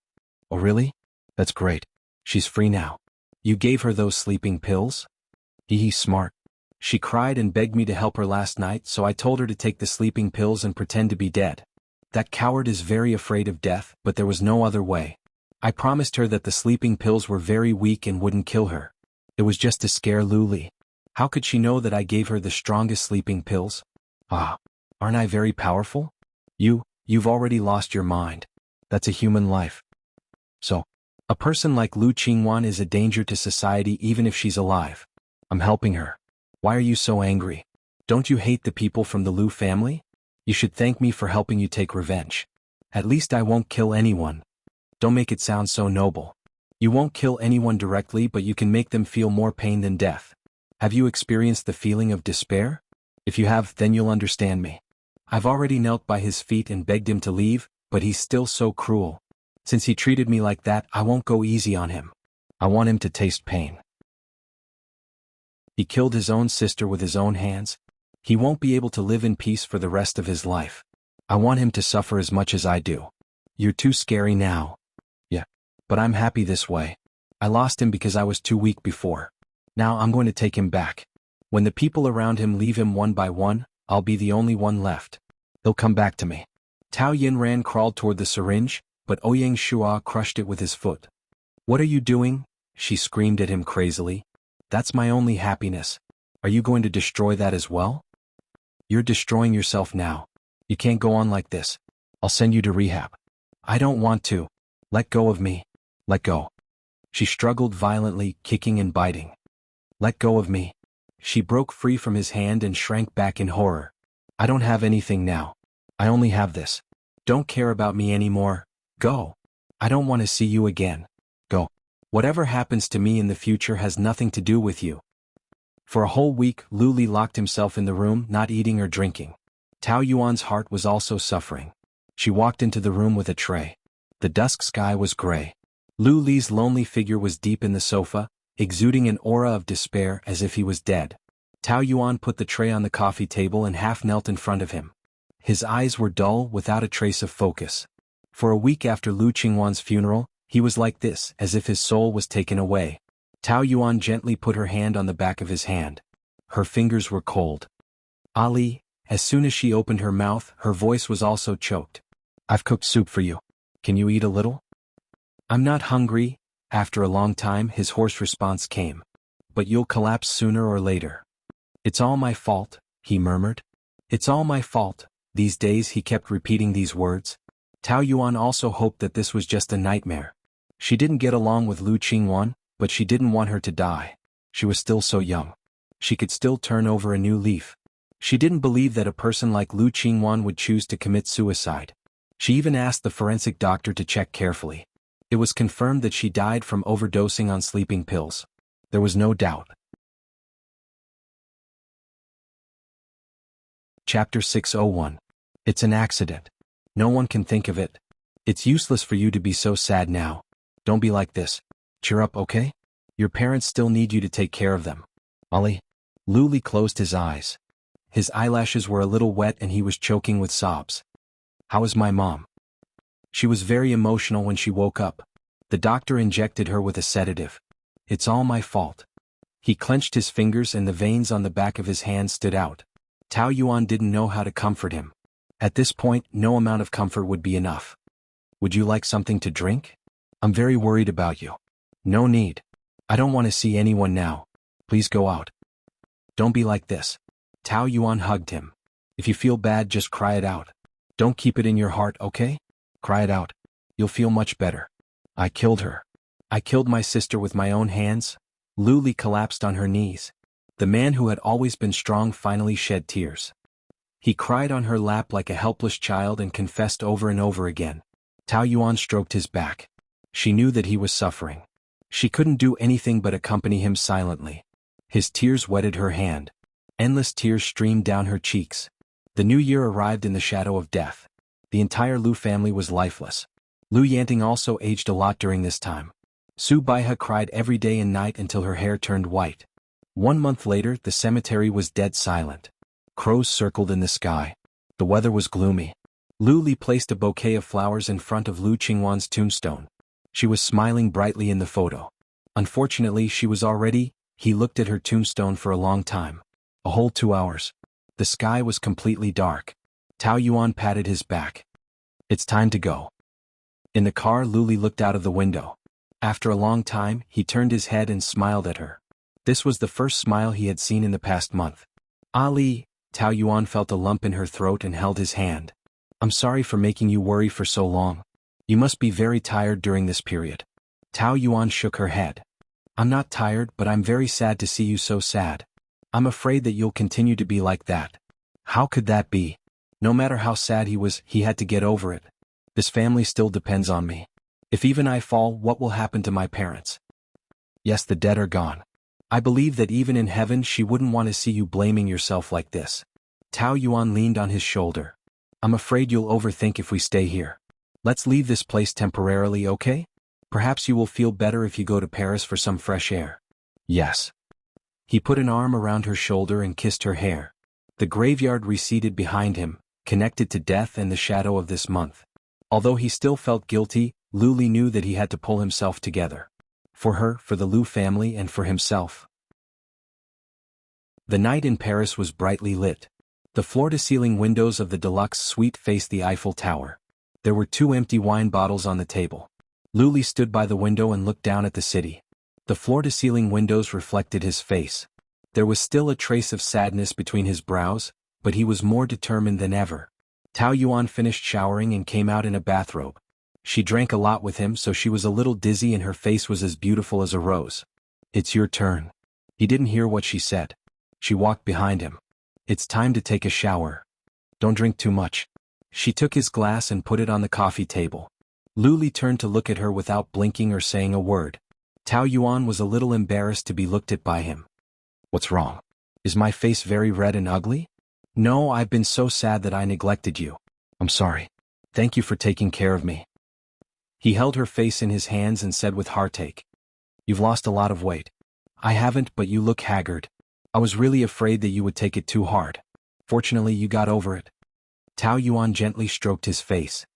Oh really? That's great. She's free now. You gave her those sleeping pills? He's smart. She cried and begged me to help her last night, so I told her to take the sleeping pills and pretend to be dead. That coward is very afraid of death, but there was no other way. I promised her that the sleeping pills were very weak and wouldn't kill her. It was just to scare Lu Li. How could she know that I gave her the strongest sleeping pills? Ah, aren't I very powerful? You've already lost your mind. That's a human life. So, a person like Lu Qingwan is a danger to society even if she's alive. I'm helping her. Why are you so angry? Don't you hate the people from the Lu family? You should thank me for helping you take revenge. At least I won't kill anyone. Don't make it sound so noble. You won't kill anyone directly, but you can make them feel more pain than death. Have you experienced the feeling of despair? If you have, then you'll understand me. I've already knelt by his feet and begged him to leave, but he's still so cruel. Since he treated me like that, I won't go easy on him. I want him to taste pain. He killed his own sister with his own hands. He won't be able to live in peace for the rest of his life. I want him to suffer as much as I do. You're too scary now. Yeah, but I'm happy this way. I lost him because I was too weak before. Now I'm going to take him back. When the people around him leave him one by one, I'll be the only one left. He'll come back to me. Tao Yinran crawled toward the syringe, but Ouyang Shua crushed it with his foot. What are you doing? She screamed at him crazily. That's my only happiness. Are you going to destroy that as well? You're destroying yourself now. You can't go on like this. I'll send you to rehab. I don't want to. Let go of me. Let go. She struggled violently, kicking and biting. Let go of me. She broke free from his hand and shrank back in horror. I don't have anything now. I only have this. Don't care about me anymore. Go. I don't want to see you again. Go. Whatever happens to me in the future has nothing to do with you. For a whole week, Lu Li locked himself in the room, not eating or drinking. Tao Yuan's heart was also suffering. She walked into the room with a tray. The dusk sky was gray. Lu Li's lonely figure was deep in the sofa, exuding an aura of despair as if he was dead. Tao Yuan put the tray on the coffee table and half knelt in front of him. His eyes were dull, without a trace of focus. For a week after Lu Qingwan's funeral, he was like this, as if his soul was taken away. Tao Yuan gently put her hand on the back of his hand. Her fingers were cold. Ali, as soon as she opened her mouth, her voice was also choked. I've cooked soup for you. Can you eat a little? I'm not hungry. After a long time, his hoarse response came. But you'll collapse sooner or later. It's all my fault, he murmured. It's all my fault. These days he kept repeating these words. Tao Yuan also hoped that this was just a nightmare. She didn't get along with Lu Qingwan, but she didn't want her to die. She was still so young. She could still turn over a new leaf. She didn't believe that a person like Lu Qingwan would choose to commit suicide. She even asked the forensic doctor to check carefully. It was confirmed that she died from overdosing on sleeping pills. There was no doubt. Chapter 601. It's an accident. No one can think of it. It's useless for you to be so sad now. Don't be like this. Cheer up, okay? Your parents still need you to take care of them. Ollie. Luli closed his eyes. His eyelashes were a little wet and he was choking with sobs. How is my mom? She was very emotional when she woke up. The doctor injected her with a sedative. It's all my fault. He clenched his fingers and the veins on the back of his hand stood out. Tao Yuan didn't know how to comfort him. At this point, no amount of comfort would be enough. Would you like something to drink? I'm very worried about you. No need. I don't want to see anyone now. Please go out. Don't be like this. Tao Yuan hugged him. If you feel bad, just cry it out. Don't keep it in your heart, okay? Cry it out. You'll feel much better. I killed her. I killed my sister with my own hands. Luli collapsed on her knees. The man who had always been strong finally shed tears. He cried on her lap like a helpless child and confessed over and over again. Tao Yuan stroked his back. She knew that he was suffering. She couldn't do anything but accompany him silently. His tears wetted her hand. Endless tears streamed down her cheeks. The new year arrived in the shadow of death. The entire Lu family was lifeless. Lu Yanting also aged a lot during this time. Su Baihe cried every day and night until her hair turned white. 1 month later, the cemetery was dead silent. Crows circled in the sky. The weather was gloomy. Lu Li placed a bouquet of flowers in front of Lu Qingwan's tombstone. She was smiling brightly in the photo. Unfortunately, he looked at her tombstone for a long time. A whole 2 hours. The sky was completely dark. Tao Yuan patted his back. It's time to go. In the car, Luli looked out of the window. After a long time, he turned his head and smiled at her. This was the first smile he had seen in the past month. Ali, Tao Yuan felt a lump in her throat and held his hand. I'm sorry for making you worry for so long. You must be very tired during this period. Tao Yuan shook her head. I'm not tired, but I'm very sad to see you so sad. I'm afraid that you'll continue to be like that. How could that be? No matter how sad he was, he had to get over it. This family still depends on me. If even I fall, what will happen to my parents? Yes, the dead are gone. I believe that even in heaven she wouldn't want to see you blaming yourself like this. Tao Yuan leaned on his shoulder. I'm afraid you'll overthink if we stay here. Let's leave this place temporarily, okay? Perhaps you will feel better if you go to Paris for some fresh air. Yes. He put an arm around her shoulder and kissed her hair. The graveyard receded behind him, connected to death and the shadow of this month. Although he still felt guilty, Lu Li knew that he had to pull himself together. For her, for the Lu family, and for himself. The night in Paris was brightly lit. The floor-to-ceiling windows of the deluxe suite faced the Eiffel Tower. There were 2 empty wine bottles on the table. Lu Li stood by the window and looked down at the city. The floor-to-ceiling windows reflected his face. There was still a trace of sadness between his brows, but he was more determined than ever. Tao Yuan finished showering and came out in a bathrobe. She drank a lot with him, so she was a little dizzy and her face was as beautiful as a rose. It's your turn. He didn't hear what she said. She walked behind him. It's time to take a shower. Don't drink too much. She took his glass and put it on the coffee table. Lu Li turned to look at her without blinking or saying a word. Tao Yuan was a little embarrassed to be looked at by him. What's wrong? Is my face very red and ugly? No, I've been so sad that I neglected you. I'm sorry. Thank you for taking care of me. He held her face in his hands and said with heartache. You've lost a lot of weight. I haven't, but you look haggard. I was really afraid that you would take it too hard. Fortunately, you got over it. Tao Yuan gently stroked his face.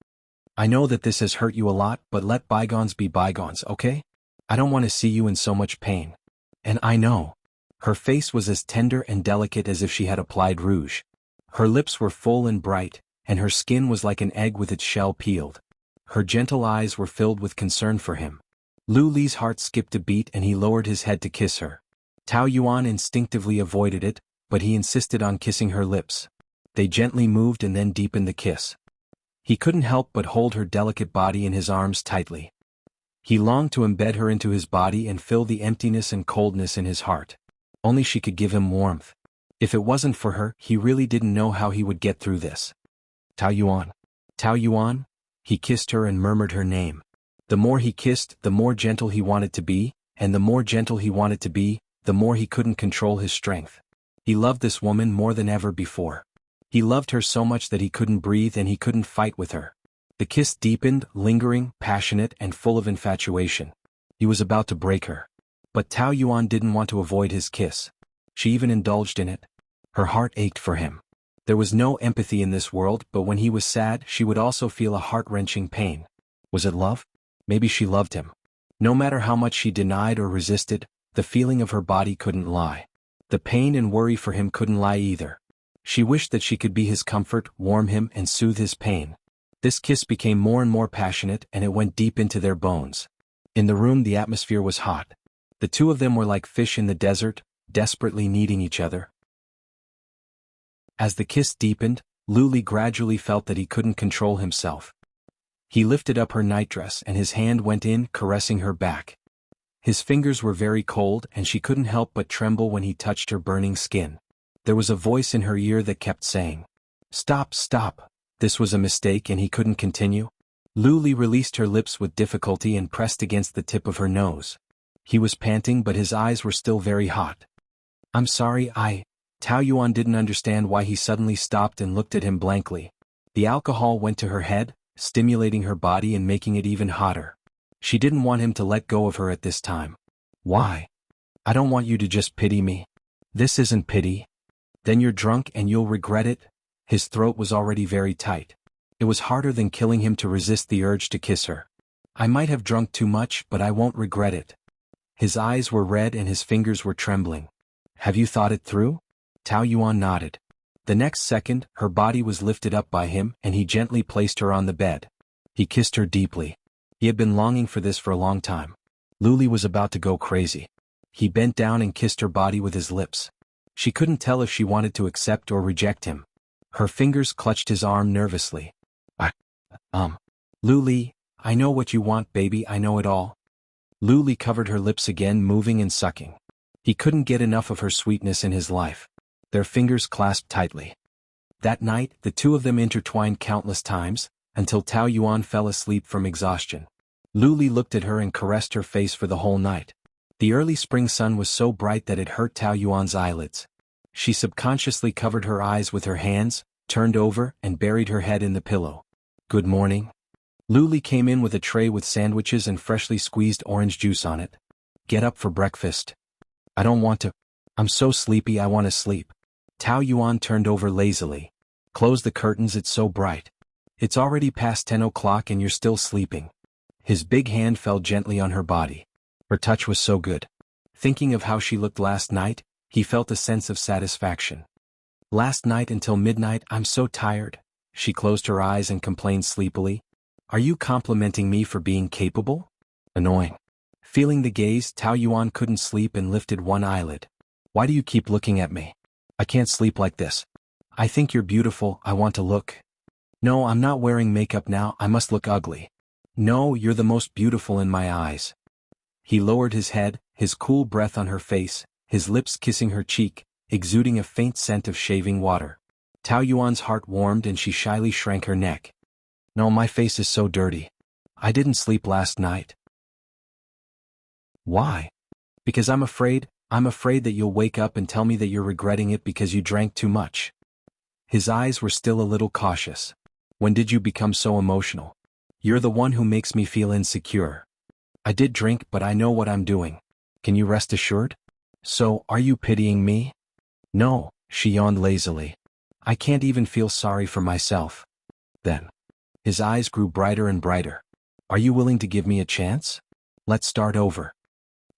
I know that this has hurt you a lot, but let bygones be bygones, okay? I don't want to see you in so much pain. And I know. Her face was as tender and delicate as if she had applied rouge. Her lips were full and bright, and her skin was like an egg with its shell peeled. Her gentle eyes were filled with concern for him. Lu Li's heart skipped a beat and he lowered his head to kiss her. Tao Yuan instinctively avoided it, but he insisted on kissing her lips. They gently moved and then deepened the kiss. He couldn't help but hold her delicate body in his arms tightly. He longed to embed her into his body and fill the emptiness and coldness in his heart. Only she could give him warmth. If it wasn't for her, he really didn't know how he would get through this. Tao Yuan. Tao Yuan, He kissed her and murmured her name. The more he kissed, the more gentle he wanted to be, and the more gentle he wanted to be, the more he couldn't control his strength. He loved this woman more than ever before. He loved her so much that he couldn't breathe and he couldn't fight with her. The kiss deepened, lingering, passionate, and full of infatuation. He was about to break her. But Tao Yuan didn't want to avoid his kiss. She even indulged in it. Her heart ached for him. There was no empathy in this world, but when he was sad, she would also feel a heart-wrenching pain. Was it love? Maybe she loved him. No matter how much she denied or resisted, the feeling of her body couldn't lie. The pain and worry for him couldn't lie either. She wished that she could be his comfort, warm him, and soothe his pain. This kiss became more and more passionate, and it went deep into their bones. In the room, the atmosphere was hot. The two of them were like fish in the desert, desperately needing each other. As the kiss deepened, Luli gradually felt that he couldn't control himself. He lifted up her nightdress and his hand went in, caressing her back. His fingers were very cold and she couldn't help but tremble when he touched her burning skin. There was a voice in her ear that kept saying, "Stop, stop." This was a mistake and he couldn't continue. Luli released her lips with difficulty and pressed against the tip of her nose. He was panting but his eyes were still very hot. "I'm sorry, Tao Yuan didn't understand why he suddenly stopped and looked at him blankly. The alcohol went to her head, stimulating her body and making it even hotter. She didn't want him to let go of her at this time. "Why? I don't want you to just pity me." "This isn't pity." "Then you're drunk and you'll regret it." His throat was already very tight. It was harder than killing him to resist the urge to kiss her. "I might have drunk too much, but I won't regret it." His eyes were red and his fingers were trembling. "Have you thought it through?" Tao Yuan nodded. The next second, her body was lifted up by him and he gently placed her on the bed. He kissed her deeply. He had been longing for this for a long time. Luli was about to go crazy. He bent down and kissed her body with his lips. She couldn't tell if she wanted to accept or reject him. Her fingers clutched his arm nervously. Luli, I know what you want, baby, I know it all." Luli covered her lips again, moving and sucking. He couldn't get enough of her sweetness in his life. Their fingers clasped tightly. That night, the two of them intertwined countless times, until Tao Yuan fell asleep from exhaustion. Luli looked at her and caressed her face for the whole night. The early spring sun was so bright that it hurt Tao Yuan's eyelids. She subconsciously covered her eyes with her hands, turned over, and buried her head in the pillow. "Good morning." Luli came in with a tray with sandwiches and freshly squeezed orange juice on it. "Get up for breakfast." "I don't want to. I'm so sleepy, I want to sleep." Tao Yuan turned over lazily. "Close the curtains, it's so bright." "It's already past 10 o'clock and you're still sleeping." His big hand fell gently on her body. Her touch was so good. Thinking of how she looked last night, he felt a sense of satisfaction. "Last night until midnight, I'm so tired." She closed her eyes and complained sleepily. "Are you complimenting me for being capable?" Annoying. Feeling the gaze, Tao Yuan couldn't sleep and lifted one eyelid. "Why do you keep looking at me? I can't sleep like this. I think you're beautiful, I want to look." "No, I'm not wearing makeup now, I must look ugly." "No, you're the most beautiful in my eyes." He lowered his head, his cool breath on her face, his lips kissing her cheek, exuding a faint scent of shaving water. Tao Yuan's heart warmed and she shyly shrank her neck. "No, my face is so dirty. I didn't sleep last night." "Why?" "Because I'm afraid that you'll wake up and tell me that you're regretting it because you drank too much." His eyes were still a little cautious. "When did you become so emotional? You're the one who makes me feel insecure." "I did drink, but I know what I'm doing. Can you rest assured?" "So, are you pitying me?" "No," she yawned lazily. "I can't even feel sorry for myself." Then, his eyes grew brighter and brighter. "Are you willing to give me a chance? Let's start over."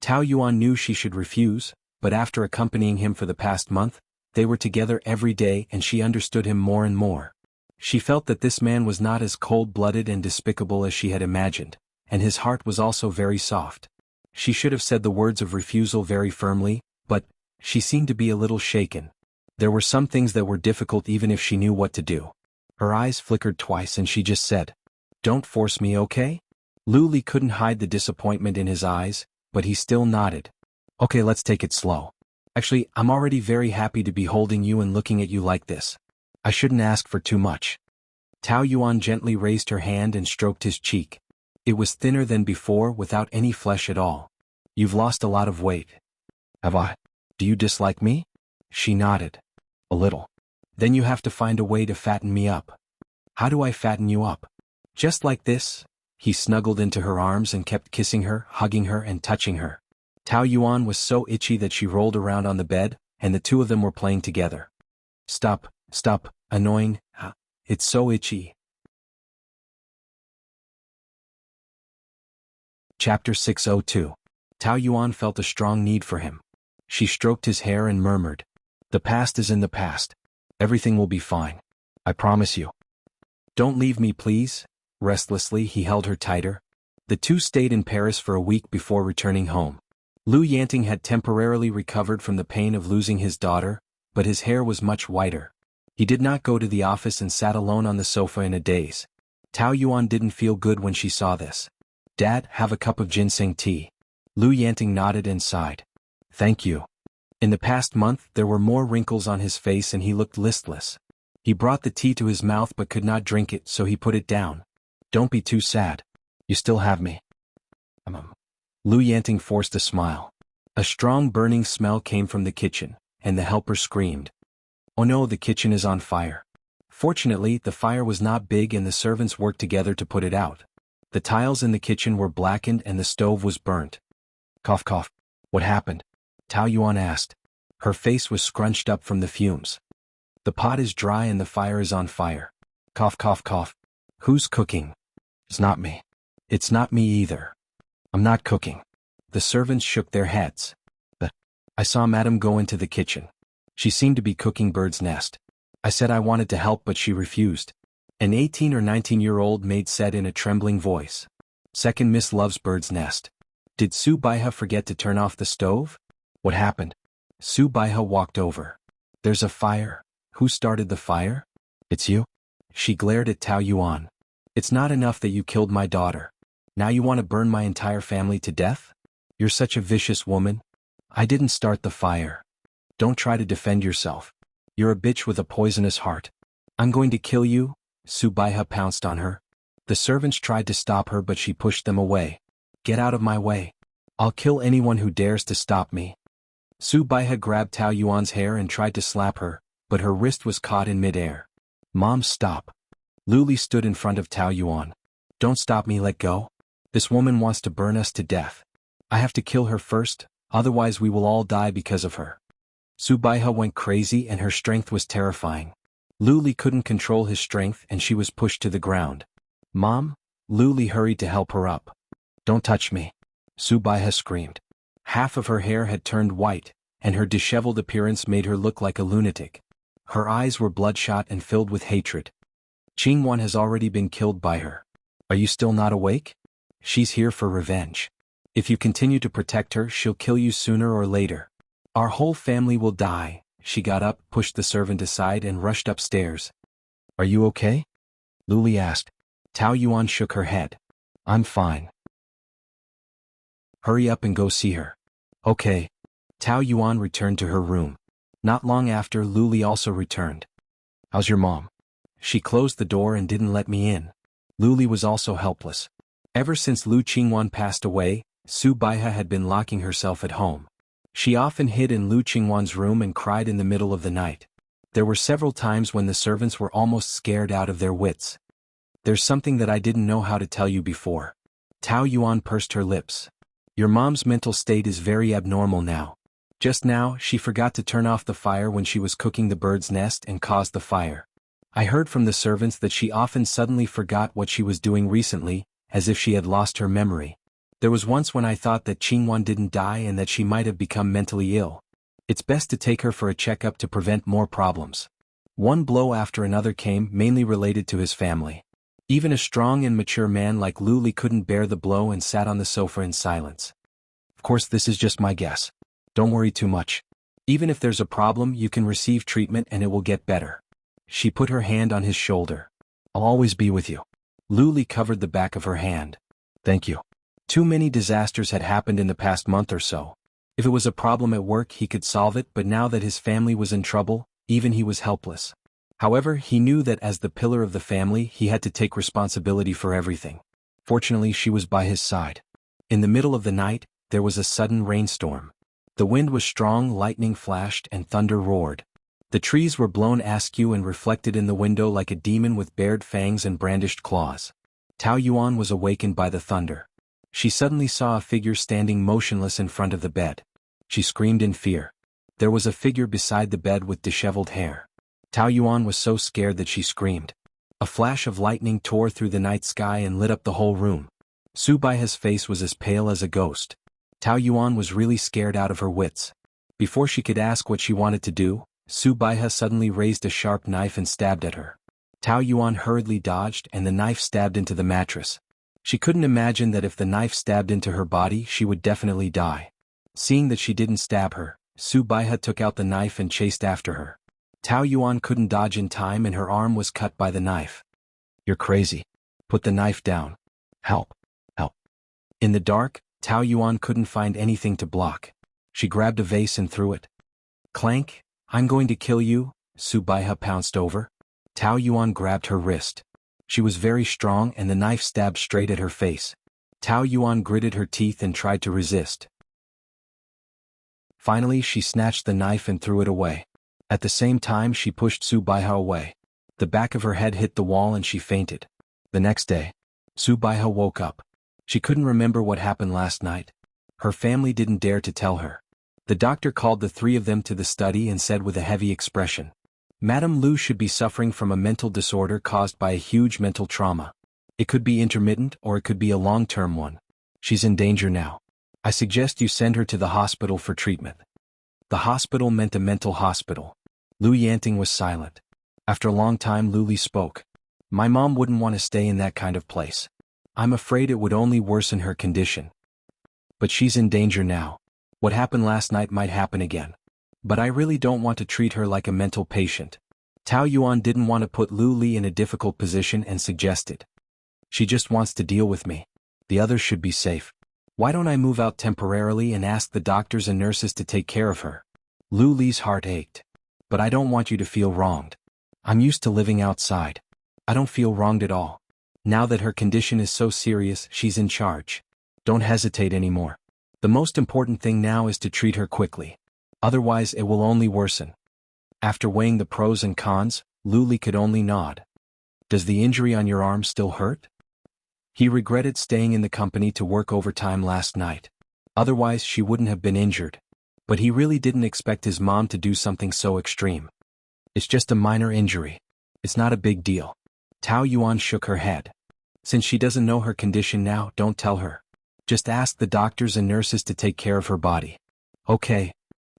Tao Yuan knew she should refuse, but after accompanying him for the past month, they were together every day and she understood him more and more. She felt that this man was not as cold-blooded and despicable as she had imagined, and his heart was also very soft. She should have said the words of refusal very firmly, but she seemed to be a little shaken. There were some things that were difficult even if she knew what to do. Her eyes flickered twice and she just said, "Don't force me, okay?" Luli couldn't hide the disappointment in his eyes, but he still nodded. "Okay, let's take it slow. Actually, I'm already very happy to be holding you and looking at you like this. I shouldn't ask for too much." Tao Yuan gently raised her hand and stroked his cheek. It was thinner than before, without any flesh at all. You've lost a lot of weight. Have I? Do you dislike me? She nodded. A little. Then you have to find a way to fatten me up. How do I fatten you up? Just like this? He snuggled into her arms and kept kissing her, hugging her and touching her. Tao Yuan was so itchy that she rolled around on the bed, and the two of them were playing together. Stop, annoying. It's so itchy. Chapter 602. Tao Yuan felt a strong need for him. She stroked his hair and murmured, "The past is in the past. Everything will be fine. I promise you." "Don't leave me, please." Restlessly, he held her tighter. The two stayed in Paris for a week before returning home. Lu Yanting had temporarily recovered from the pain of losing his daughter, but his hair was much whiter. He did not go to the office and sat alone on the sofa in a daze. Tao Yuan didn't feel good when she saw this. "Dad, have a cup of ginseng tea." Lu Yanting nodded and sighed. "Thank you." In the past month, there were more wrinkles on his face and he looked listless. He brought the tea to his mouth but could not drink it, so he put it down. "Don't be too sad. You still have me." Lu Yanting forced a smile. A strong burning smell came from the kitchen, and the helper screamed. "Oh no, the kitchen is on fire." Fortunately, the fire was not big and the servants worked together to put it out. The tiles in the kitchen were blackened and the stove was burnt. Cough cough. "What happened?" Tao Yuan asked. Her face was scrunched up from the fumes. "The pot is dry and the fire is on fire." Cough cough cough. "Who's cooking?" "It's not me." "It's not me either." "I'm not cooking." The servants shook their heads. "But I saw Madame go into the kitchen. She seemed to be cooking bird's nest. I said I wanted to help but she refused." An 18 or 19-year-old maid said in a trembling voice. "Second Miss loves bird's nest." "Did Su Baiha forget to turn off the stove?" "What happened?" Su Baiha walked over. "There's a fire." "Who started the fire?" "It's you." She glared at Tao Yuan. "It's not enough that you killed my daughter. Now you want to burn my entire family to death? You're such a vicious woman." "I didn't start the fire." "Don't try to defend yourself. You're a bitch with a poisonous heart." "I'm going to kill you." Su Baiha pounced on her. The servants tried to stop her but she pushed them away. "Get out of my way. I'll kill anyone who dares to stop me." Su Baiha grabbed Tao Yuan's hair and tried to slap her, but her wrist was caught in midair. "Mom, stop." Luli stood in front of Tao Yuan. "Don't stop me, let go. This woman wants to burn us to death. I have to kill her first, otherwise we will all die because of her." Su Baiha went crazy and her strength was terrifying. Luli couldn't control his strength and she was pushed to the ground. "Mom?" Luli hurried to help her up. "Don't touch me." Su Baiha screamed. Half of her hair had turned white, and her disheveled appearance made her look like a lunatic. Her eyes were bloodshot and filled with hatred. "Qingwan has already been killed by her. Are you still not awake? She's here for revenge. If you continue to protect her, she'll kill you sooner or later. Our whole family will die." She got up, pushed the servant aside and rushed upstairs. "Are you okay?" Luli asked. Tao Yuan shook her head. "I'm fine." "Hurry up and go see her." "Okay." Tao Yuan returned to her room. Not long after, Luli also returned. "How's your mom?" "She closed the door and didn't let me in." Luli was also helpless. Ever since Lu Qingwan passed away, Su Baiha had been locking herself at home. She often hid in Lu Qingwan's room and cried in the middle of the night. There were several times when the servants were almost scared out of their wits. "There's something that I didn't know how to tell you before." Tao Yuan pursed her lips. "Your mom's mental state is very abnormal now. Just now, she forgot to turn off the fire when she was cooking the bird's nest and caused the fire. I heard from the servants that she often suddenly forgot what she was doing recently, as if she had lost her memory. There was once when I thought that Qingwan didn't die and that she might have become mentally ill. It's best to take her for a checkup to prevent more problems." One blow after another came, mainly related to his family. Even a strong and mature man like Luli couldn't bear the blow and sat on the sofa in silence. "Of course, this is just my guess. Don't worry too much. Even if there's a problem, you can receive treatment and it will get better." She put her hand on his shoulder. "I'll always be with you." Luli covered the back of her hand. "Thank you." Too many disasters had happened in the past month or so. If it was a problem at work, he could solve it, but now that his family was in trouble, even he was helpless. However, he knew that as the pillar of the family he had to take responsibility for everything. Fortunately, she was by his side. In the middle of the night, there was a sudden rainstorm. The wind was strong, lightning flashed, and thunder roared. The trees were blown askew and reflected in the window like a demon with bared fangs and brandished claws. Tao Yuan was awakened by the thunder. She suddenly saw a figure standing motionless in front of the bed. She screamed in fear. There was a figure beside the bed with disheveled hair. Tao Yuan was so scared that she screamed. A flash of lightning tore through the night sky and lit up the whole room. Su Baihe's face was as pale as a ghost. Tao Yuan was really scared out of her wits. Before she could ask what she wanted to do, Su Baihe suddenly raised a sharp knife and stabbed at her. Tao Yuan hurriedly dodged and the knife stabbed into the mattress. She couldn't imagine that if the knife stabbed into her body she would definitely die. Seeing that she didn't stab her, Su Baihe took out the knife and chased after her. Tao Yuan couldn't dodge in time and her arm was cut by the knife. "You're crazy. Put the knife down. Help. Help." In the dark, Tao Yuan couldn't find anything to block. She grabbed a vase and threw it. Clank. "I'm going to kill you," Su Baihe pounced over. Tao Yuan grabbed her wrist. She was very strong and the knife stabbed straight at her face. Tao Yuan gritted her teeth and tried to resist. Finally, she snatched the knife and threw it away. At the same time, she pushed Su Baihe away. The back of her head hit the wall and she fainted. The next day, Su Baihe woke up. She couldn't remember what happened last night. Her family didn't dare to tell her. The doctor called the three of them to the study and said with a heavy expression, "Madame Lu should be suffering from a mental disorder caused by a huge mental trauma. It could be intermittent or it could be a long-term one. She's in danger now. I suggest you send her to the hospital for treatment." The hospital meant a mental hospital. Lu Yanting was silent. After a long time, Lu Li spoke. "My mom wouldn't want to stay in that kind of place. I'm afraid it would only worsen her condition. But she's in danger now. What happened last night might happen again. But I really don't want to treat her like a mental patient." Tao Yuan didn't want to put Lu Li in a difficult position and suggested, "She just wants to deal with me. The others should be safe. Why don't I move out temporarily and ask the doctors and nurses to take care of her?" Lu Li's heart ached. "But I don't want you to feel wronged. I'm used to living outside. I don't feel wronged at all. Now that her condition is so serious, she's in charge. Don't hesitate anymore. The most important thing now is to treat her quickly. Otherwise it will only worsen." After weighing the pros and cons, Lu Li could only nod. "Does the injury on your arm still hurt?" He regretted staying in the company to work overtime last night. Otherwise she wouldn't have been injured. But he really didn't expect his mom to do something so extreme. "It's just a minor injury. It's not a big deal." Tao Yuan shook her head. "Since she doesn't know her condition now, don't tell her. Just ask the doctors and nurses to take care of her body." "Okay."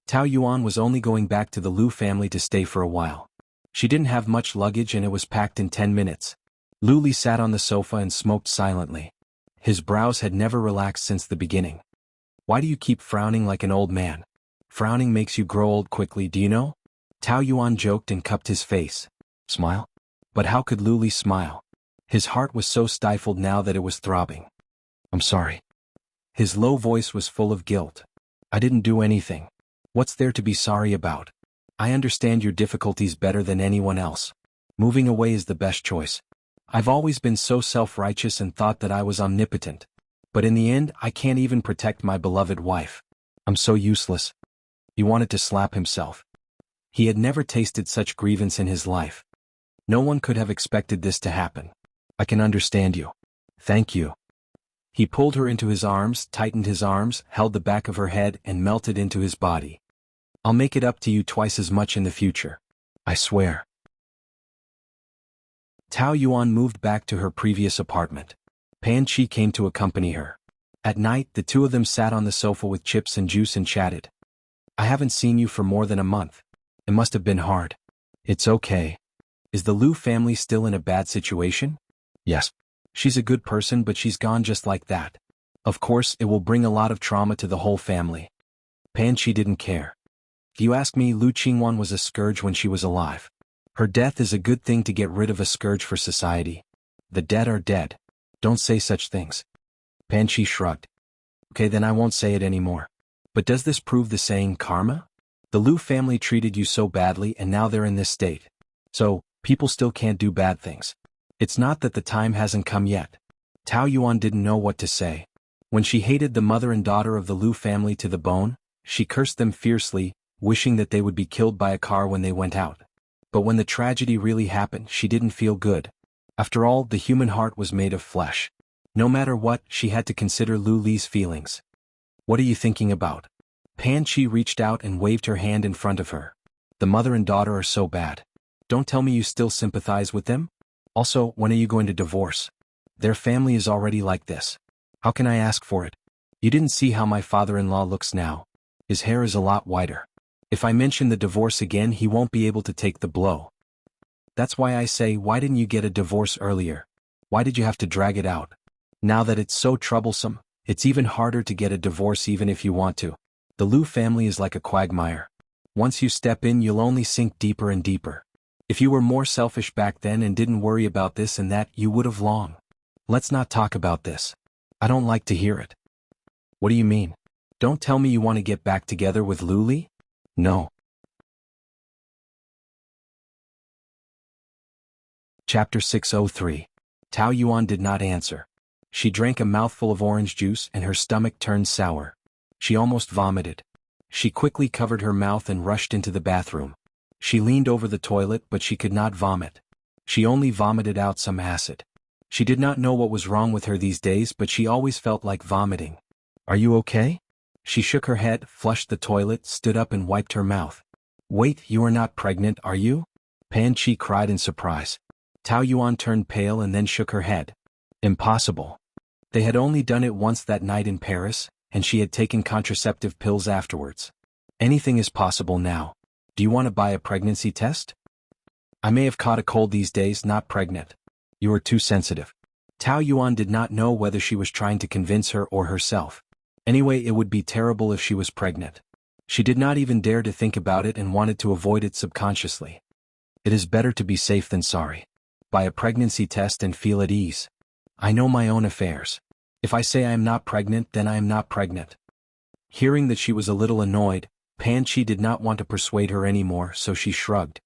Tao Yuan was only going back to the Lu family to stay for a while. She didn't have much luggage and it was packed in 10 minutes. Lu Li sat on the sofa and smoked silently. His brows had never relaxed since the beginning. "Why do you keep frowning like an old man? Frowning makes you grow old quickly, do you know?" Tao Yuan joked and cupped his face. "Smile?" But how could Lu Li smile? His heart was so stifled now that it was throbbing. "I'm sorry." His low voice was full of guilt. "I didn't do anything. What's there to be sorry about? I understand your difficulties better than anyone else. Moving away is the best choice. I've always been so self-righteous and thought that I was omnipotent. But in the end, I can't even protect my beloved wife. I'm so useless." He wanted to slap himself. He had never tasted such grievance in his life. No one could have expected this to happen. "I can understand you. Thank you." He pulled her into his arms, tightened his arms, held the back of her head, and melted into his body. "I'll make it up to you twice as much in the future. I swear." Tao Yuan moved back to her previous apartment. Pan Chi came to accompany her. At night, the two of them sat on the sofa with chips and juice and chatted. "I haven't seen you for more than a month. It must have been hard." "It's okay. Is the Lu family still in a bad situation?" "Yes. She's a good person but she's gone just like that. Of course, it will bring a lot of trauma to the whole family." Pan Chi didn't care. "If you ask me, Lu Qingwan was a scourge when she was alive. Her death is a good thing to get rid of a scourge for society. The dead are dead. Don't say such things." Pan Chi shrugged. "Okay, then I won't say it anymore. But does this prove the saying karma? The Lu family treated you so badly and now they're in this state. So, People still can't do bad things. It's not that the time hasn't come yet. Tao Yuan didn't know what to say. When she hated the mother and daughter of the Lu family to the bone, she cursed them fiercely, wishing that they would be killed by a car when they went out. But when the tragedy really happened, she didn't feel good. After all, the human heart was made of flesh. No matter what, she had to consider Lu Li's feelings. What are you thinking about? Pan Chi reached out and waved her hand in front of her. The mother and daughter are so bad. Don't tell me you still sympathize with them? Also, when are you going to divorce? Their family is already like this. How can I ask for it? You didn't see how my father-in-law looks now. His hair is a lot whiter. If I mention the divorce again, he won't be able to take the blow. That's why I say, why didn't you get a divorce earlier? Why did you have to drag it out? Now that it's so troublesome, it's even harder to get a divorce even if you want to. The Lu family is like a quagmire. Once you step in, you'll only sink deeper and deeper. If you were more selfish back then and didn't worry about this and that, you would have long. Let's not talk about this. I don't like to hear it. What do you mean? Don't tell me you want to get back together with Lu Li? No. Chapter 603. Tao Yuan did not answer. She drank a mouthful of orange juice and her stomach turned sour. She almost vomited. She quickly covered her mouth and rushed into the bathroom. She leaned over the toilet, but she could not vomit. She only vomited out some acid. She did not know what was wrong with her these days, but she always felt like vomiting. Are you okay? She shook her head, flushed the toilet, stood up and wiped her mouth. Wait, you are not pregnant, are you? Pan Chi cried in surprise. Tao Yuan turned pale and then shook her head. Impossible. They had only done it once that night in Paris, and she had taken contraceptive pills afterwards. Anything is possible now. Do you want to buy a pregnancy test? I may have caught a cold these days, not pregnant. You are too sensitive. Tao Yuan did not know whether she was trying to convince her or herself. Anyway, it would be terrible if she was pregnant. She did not even dare to think about it and wanted to avoid it subconsciously. It is better to be safe than sorry. Buy a pregnancy test and feel at ease. I know my own affairs. If I say I am not pregnant, then I am not pregnant. Hearing that she was a little annoyed, Pan Chi did not want to persuade her anymore, so she shrugged.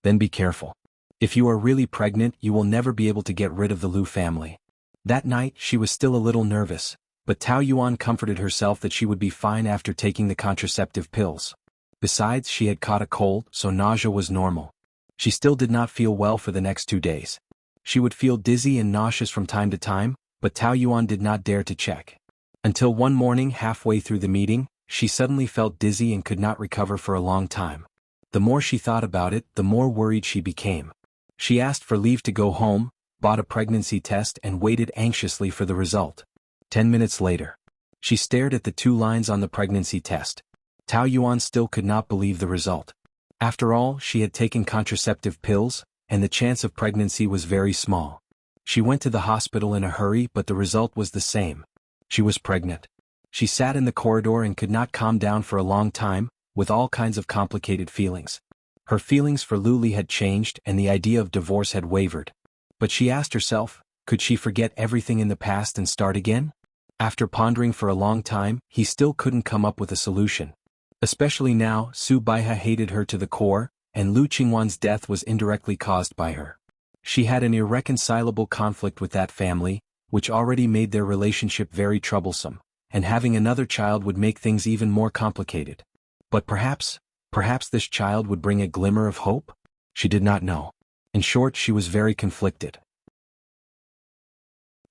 Then be careful. If you are really pregnant, you will never be able to get rid of the Lu family. That night, she was still a little nervous, but Tao Yuan comforted herself that she would be fine after taking the contraceptive pills. Besides, she had caught a cold, so nausea was normal. She still did not feel well for the next 2 days. She would feel dizzy and nauseous from time to time, but Tao Yuan did not dare to check. Until one morning, halfway through the meeting, she suddenly felt dizzy and could not recover for a long time. The more she thought about it, the more worried she became. She asked for leave to go home, bought a pregnancy test and waited anxiously for the result. 10 minutes later. She stared at the 2 lines on the pregnancy test. Tao Yuan still could not believe the result. After all, she had taken contraceptive pills, and the chance of pregnancy was very small. She went to the hospital in a hurry, but the result was the same. She was pregnant. She sat in the corridor and could not calm down for a long time, with all kinds of complicated feelings. Her feelings for Lu Li had changed and the idea of divorce had wavered. But she asked herself, could she forget everything in the past and start again? After pondering for a long time, he still couldn't come up with a solution. Especially now, Su Baihe hated her to the core, and Lu Qingwan's death was indirectly caused by her. She had an irreconcilable conflict with that family, which already made their relationship very troublesome, and having another child would make things even more complicated. But perhaps this child would bring a glimmer of hope? She did not know. In short, she was very conflicted.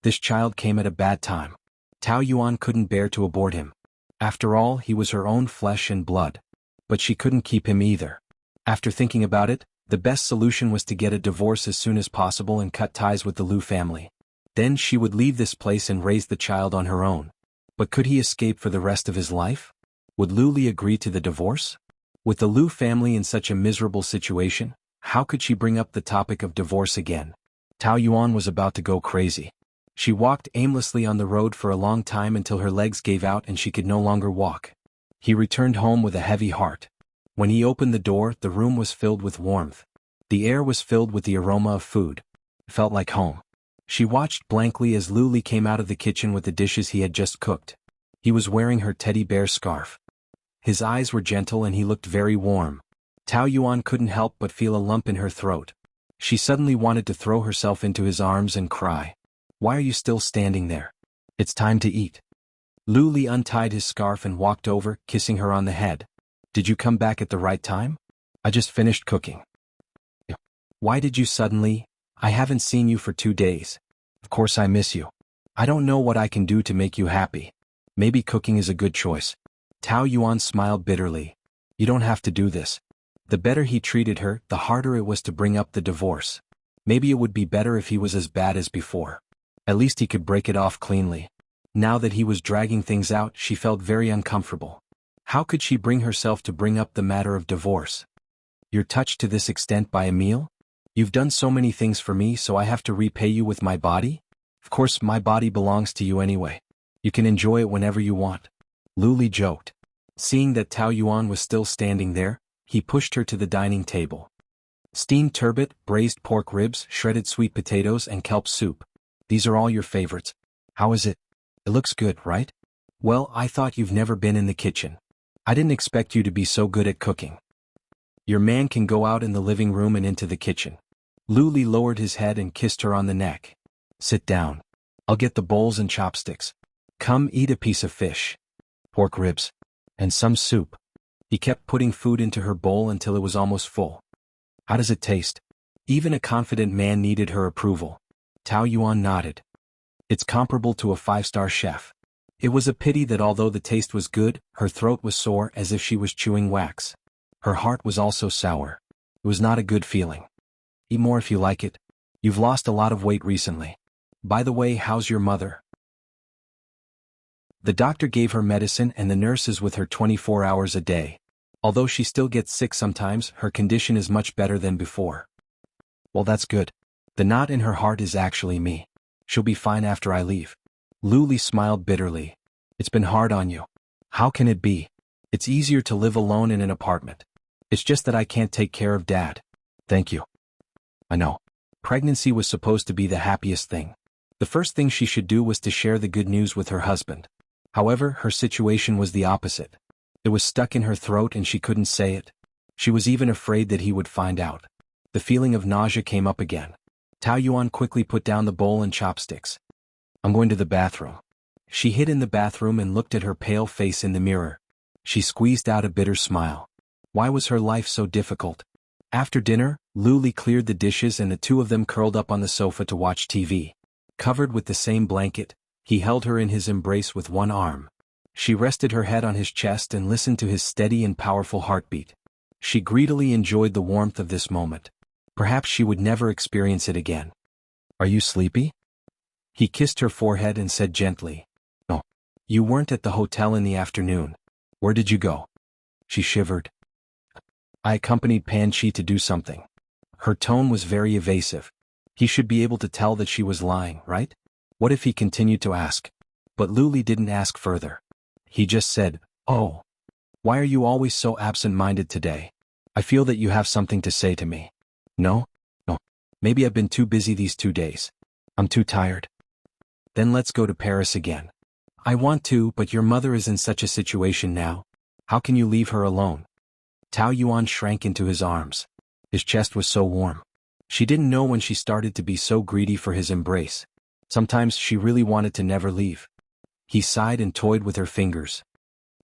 This child came at a bad time. Tao Yuan couldn't bear to abort him. After all, he was her own flesh and blood. But she couldn't keep him either. After thinking about it, the best solution was to get a divorce as soon as possible and cut ties with the Lu family. Then she would leave this place and raise the child on her own. But could he escape for the rest of his life? Would Lu Li agree to the divorce? With the Lu family in such a miserable situation, how could she bring up the topic of divorce again? Tao Yuan was about to go crazy. She walked aimlessly on the road for a long time until her legs gave out and she could no longer walk. He returned home with a heavy heart. When he opened the door, the room was filled with warmth. The air was filled with the aroma of food. It felt like home. She watched blankly as Lu Li came out of the kitchen with the dishes he had just cooked. He was wearing her teddy bear scarf. His eyes were gentle and he looked very warm. Tao Yuan couldn't help but feel a lump in her throat. She suddenly wanted to throw herself into his arms and cry. Why are you still standing there? It's time to eat. Lu Li untied his scarf and walked over, kissing her on the head. Did you come back at the right time? I just finished cooking. Why did you suddenly? I haven't seen you for 2 days. Of course I miss you. I don't know what I can do to make you happy. Maybe cooking is a good choice. Tao Yuan smiled bitterly. You don't have to do this. The better he treated her, the harder it was to bring up the divorce. Maybe it would be better if he was as bad as before. At least he could break it off cleanly. Now that he was dragging things out, she felt very uncomfortable. How could she bring herself to bring up the matter of divorce? You're touched to this extent by a meal? You've done so many things for me, so I have to repay you with my body? Of course, my body belongs to you anyway. You can enjoy it whenever you want. Lu Li joked. Seeing that Tao Yuan was still standing there, he pushed her to the dining table. Steamed turbot, braised pork ribs, shredded sweet potatoes, and kelp soup. These are all your favorites. How is it? It looks good, right? Well, I thought you've never been in the kitchen. I didn't expect you to be so good at cooking. Your man can go out in the living room and into the kitchen. Lu Li lowered his head and kissed her on the neck. Sit down. I'll get the bowls and chopsticks. Come eat a piece of fish. Pork ribs. And some soup. He kept putting food into her bowl until it was almost full. How does it taste? Even a confident man needed her approval. Tao Yuan nodded. It's comparable to a 5-star chef. It was a pity that although the taste was good, her throat was sore as if she was chewing wax. Her heart was also sour. It was not a good feeling. Eat more if you like it. You've lost a lot of weight recently. By the way, how's your mother? The doctor gave her medicine and the nurse is with her 24 hours a day. Although she still gets sick sometimes, her condition is much better than before. Well, that's good. The knot in her heart is actually me. She'll be fine after I leave. Lu Li smiled bitterly. It's been hard on you. How can it be? It's easier to live alone in an apartment. It's just that I can't take care of Dad. Thank you. I know. Pregnancy was supposed to be the happiest thing. The first thing she should do was to share the good news with her husband. However, her situation was the opposite. It was stuck in her throat and she couldn't say it. She was even afraid that he would find out. The feeling of nausea came up again. Tao Yuan quickly put down the bowl and chopsticks. I'm going to the bathroom. She hid in the bathroom and looked at her pale face in the mirror. She squeezed out a bitter smile. Why was her life so difficult? After dinner, Lu Li cleared the dishes and the two of them curled up on the sofa to watch TV. Covered with the same blanket, he held her in his embrace with one arm. She rested her head on his chest and listened to his steady and powerful heartbeat. She greedily enjoyed the warmth of this moment. Perhaps she would never experience it again. Are you sleepy? He kissed her forehead and said gently. No. You weren't at the hotel in the afternoon. Where did you go? She shivered. I accompanied Pan Chi to do something. Her tone was very evasive. He should be able to tell that she was lying, right? What if he continued to ask? But Lu Li didn't ask further. He just said, Oh. Why are you always so absent-minded today? I feel that you have something to say to me. No? No. Maybe I've been too busy these 2 days. I'm too tired. Then let's go to Paris again. I want to, but your mother is in such a situation now. How can you leave her alone? Tao Yuan shrank into his arms. His chest was so warm. She didn't know when she started to be so greedy for his embrace. Sometimes she really wanted to never leave. He sighed and toyed with her fingers.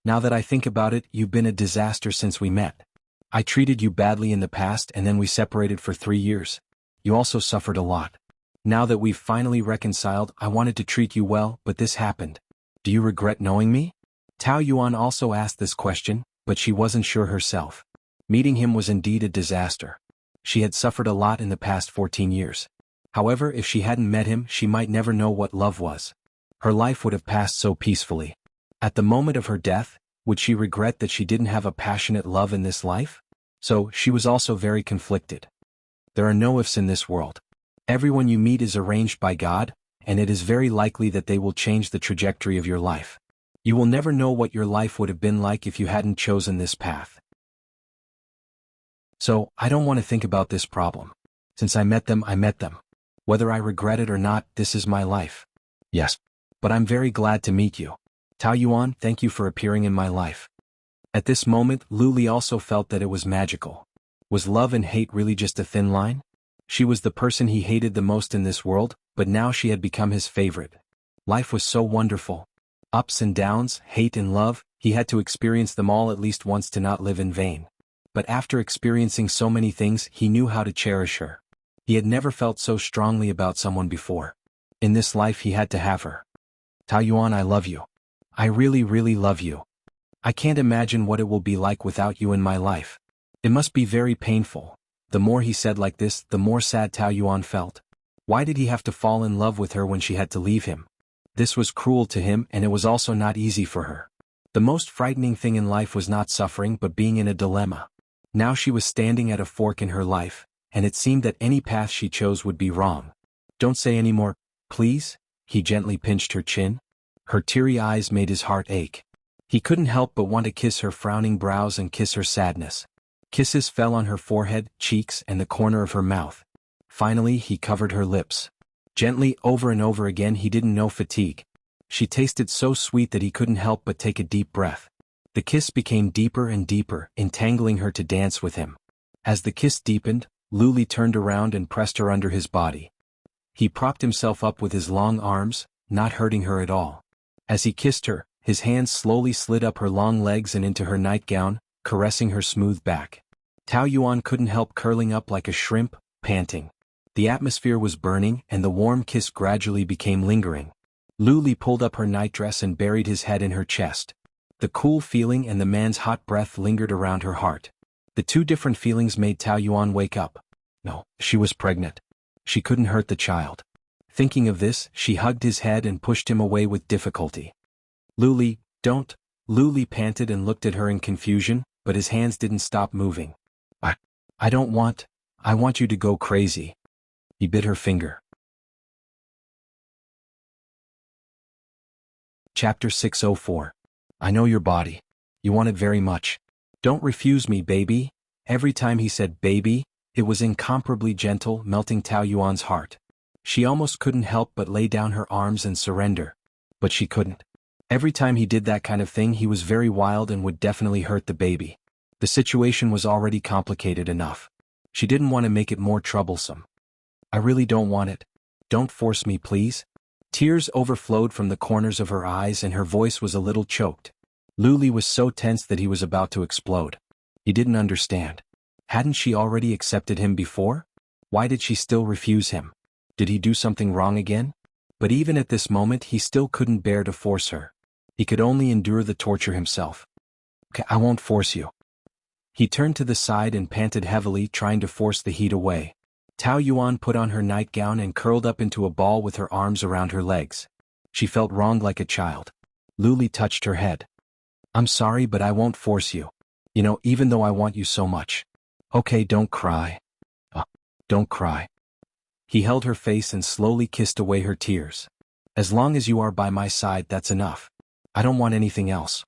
Now that I think about it, you've been a disaster since we met. I treated you badly in the past and then we separated for 3 years. You also suffered a lot. Now that we've finally reconciled, I wanted to treat you well, but this happened. Do you regret knowing me? Tao Yuan also asked this question, but she wasn't sure herself. Meeting him was indeed a disaster. She had suffered a lot in the past 14 years. However, if she hadn't met him, she might never know what love was. Her life would have passed so peacefully. At the moment of her death, would she regret that she didn't have a passionate love in this life? So, she was also very conflicted. There are no ifs in this world. Everyone you meet is arranged by God, and it is very likely that they will change the trajectory of your life. You will never know what your life would have been like if you hadn't chosen this path. So, I don't want to think about this problem. Since I met them, I met them. Whether I regret it or not, this is my life. Yes. But I'm very glad to meet you. Tao Yuan, thank you for appearing in my life. At this moment, Lu Li also felt that it was magical. Was love and hate really just a thin line? She was the person he hated the most in this world, but now she had become his favorite. Life was so wonderful. Ups and downs, hate and love, he had to experience them all at least once to not live in vain. But after experiencing so many things, he knew how to cherish her. He had never felt so strongly about someone before. In this life he had to have her. Taoyuan, I love you. I really, really love you. I can't imagine what it will be like without you in my life. It must be very painful. The more he said like this, the more sad Taoyuan felt. Why did he have to fall in love with her when she had to leave him? This was cruel to him, and it was also not easy for her. The most frightening thing in life was not suffering but being in a dilemma. Now she was standing at a fork in her life, and it seemed that any path she chose would be wrong. Don't say any more, please? He gently pinched her chin. Her teary eyes made his heart ache. He couldn't help but want to kiss her frowning brows and kiss her sadness. Kisses fell on her forehead, cheeks, and the corner of her mouth. Finally, he covered her lips. Gently, over and over again. He didn't know fatigue. She tasted so sweet that he couldn't help but take a deep breath. The kiss became deeper and deeper, entangling her to dance with him. As the kiss deepened, Luli turned around and pressed her under his body. He propped himself up with his long arms, not hurting her at all. As he kissed her, his hands slowly slid up her long legs and into her nightgown, caressing her smooth back. Taoyuan couldn't help curling up like a shrimp, panting. The atmosphere was burning, and the warm kiss gradually became lingering. Luli pulled up her nightdress and buried his head in her chest. The cool feeling and the man's hot breath lingered around her heart. The two different feelings made Taoyuan wake up. No, she was pregnant. She couldn't hurt the child. Thinking of this, she hugged his head and pushed him away with difficulty. Luli, don't. Luli panted and looked at her in confusion, but his hands didn't stop moving. I don't want. I want you to go crazy. He bit her finger. Chapter 604. I know your body. You want it very much. Don't refuse me, baby. Every time he said baby, it was incomparably gentle, melting Taoyuan's heart. She almost couldn't help but lay down her arms and surrender. But she couldn't. Every time he did that kind of thing, he was very wild and would definitely hurt the baby. The situation was already complicated enough. She didn't want to make it more troublesome. I really don't want it. Don't force me, please. Tears overflowed from the corners of her eyes and her voice was a little choked. Luli was so tense that he was about to explode. He didn't understand. Hadn't she already accepted him before? Why did she still refuse him? Did he do something wrong again? But even at this moment he still couldn't bear to force her. He could only endure the torture himself. Okay, I won't force you. He turned to the side and panted heavily, trying to force the heat away. Taoyuan put on her nightgown and curled up into a ball with her arms around her legs. She felt wronged like a child. Luli touched her head. I'm sorry, but I won't force you. You know, even though I want you so much. Okay, don't cry. Don't cry. He held her face and slowly kissed away her tears. As long as you are by my side, that's enough. I don't want anything else.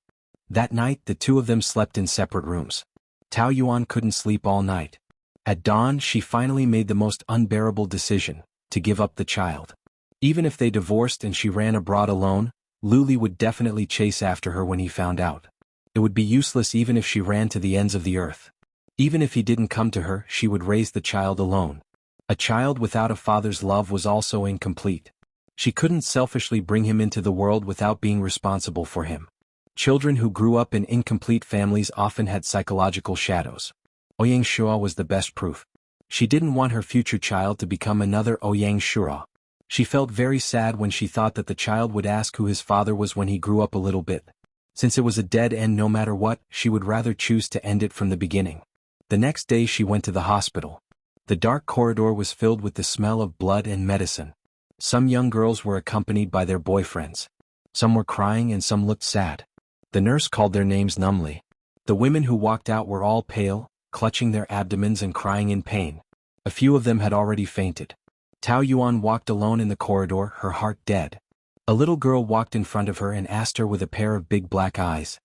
That night, the two of them slept in separate rooms. Taoyuan couldn't sleep all night. At dawn, she finally made the most unbearable decision, to give up the child. Even if they divorced and she ran abroad alone, Luli would definitely chase after her when he found out. It would be useless even if she ran to the ends of the earth. Even if he didn't come to her, she would raise the child alone. A child without a father's love was also incomplete. She couldn't selfishly bring him into the world without being responsible for him. Children who grew up in incomplete families often had psychological shadows. Ouyang Shua was the best proof. She didn't want her future child to become another Ouyang Shua. She felt very sad when she thought that the child would ask who his father was when he grew up a little bit. Since it was a dead end no matter what, she would rather choose to end it from the beginning. The next day she went to the hospital. The dark corridor was filled with the smell of blood and medicine. Some young girls were accompanied by their boyfriends. Some were crying and some looked sad. The nurse called their names numbly. The women who walked out were all pale, clutching their abdomens and crying in pain. A few of them had already fainted. Taoyuan walked alone in the corridor, her heart dead. A little girl walked in front of her and asked her with a pair of big black eyes.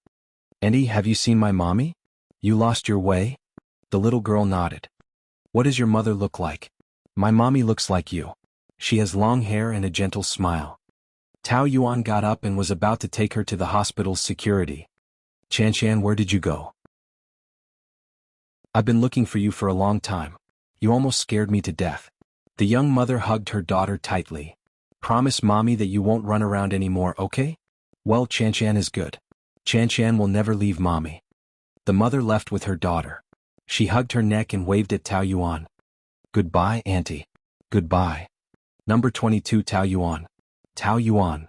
"Auntie, have you seen my mommy? You lost your way?" The little girl nodded. "What does your mother look like?" "My mommy looks like you. She has long hair and a gentle smile." Taoyuan got up and was about to take her to the hospital's security. "Chanshan, where did you go? I've been looking for you for a long time. You almost scared me to death. The young mother hugged her daughter tightly. Promise mommy that you won't run around anymore, okay? Well, Chanchan is good. Chanchan will never leave mommy. The mother left with her daughter. She hugged her neck and waved at Tao Yuan. Goodbye, auntie. Goodbye. Number 22 Tao Yuan. Tao Yuan.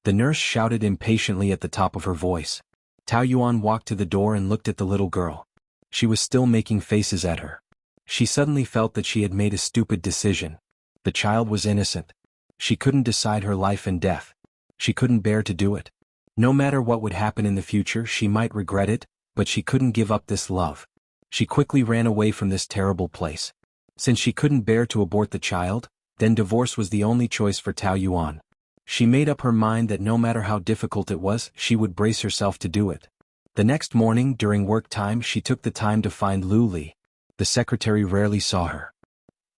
The nurse shouted impatiently at the top of her voice. Tao Yuan walked to the door and looked at the little girl. She was still making faces at her. She suddenly felt that she had made a stupid decision. The child was innocent. She couldn't decide her life and death. She couldn't bear to do it. No matter what would happen in the future, she might regret it, but she couldn't give up this love. She quickly ran away from this terrible place. Since she couldn't bear to abort the child, then divorce was the only choice for Tao Yuan. She made up her mind that no matter how difficult it was, she would brace herself to do it. The next morning, during work time, she took the time to find Lu Li. The secretary rarely saw her.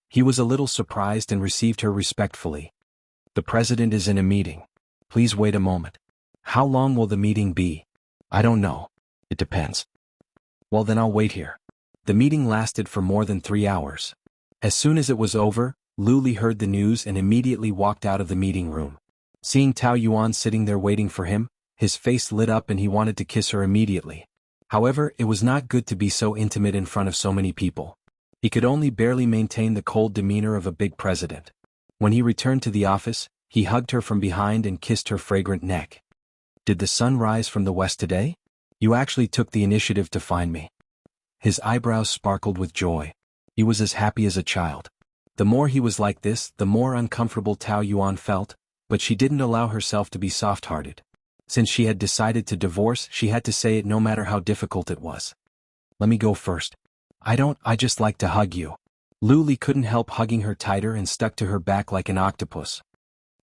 He was a little surprised and received her respectfully. The president is in a meeting. Please wait a moment. How long will the meeting be? I don't know. It depends. Well, then I'll wait here. The meeting lasted for more than 3 hours. As soon as it was over, Lu Li heard the news and immediately walked out of the meeting room. Seeing Tao Yuan sitting there waiting for him, his face lit up and he wanted to kiss her immediately. However, it was not good to be so intimate in front of so many people. He could only barely maintain the cold demeanor of a big president. When he returned to the office, he hugged her from behind and kissed her fragrant neck. Did the sun rise from the west today? You actually took the initiative to find me. His eyebrows sparkled with joy. He was as happy as a child. The more he was like this, the more uncomfortable Tao Yuan felt, but she didn't allow herself to be soft-hearted. Since she had decided to divorce, she had to say it no matter how difficult it was. Let me go first. I just like to hug you. Lu Li couldn't help hugging her tighter and stuck to her back like an octopus.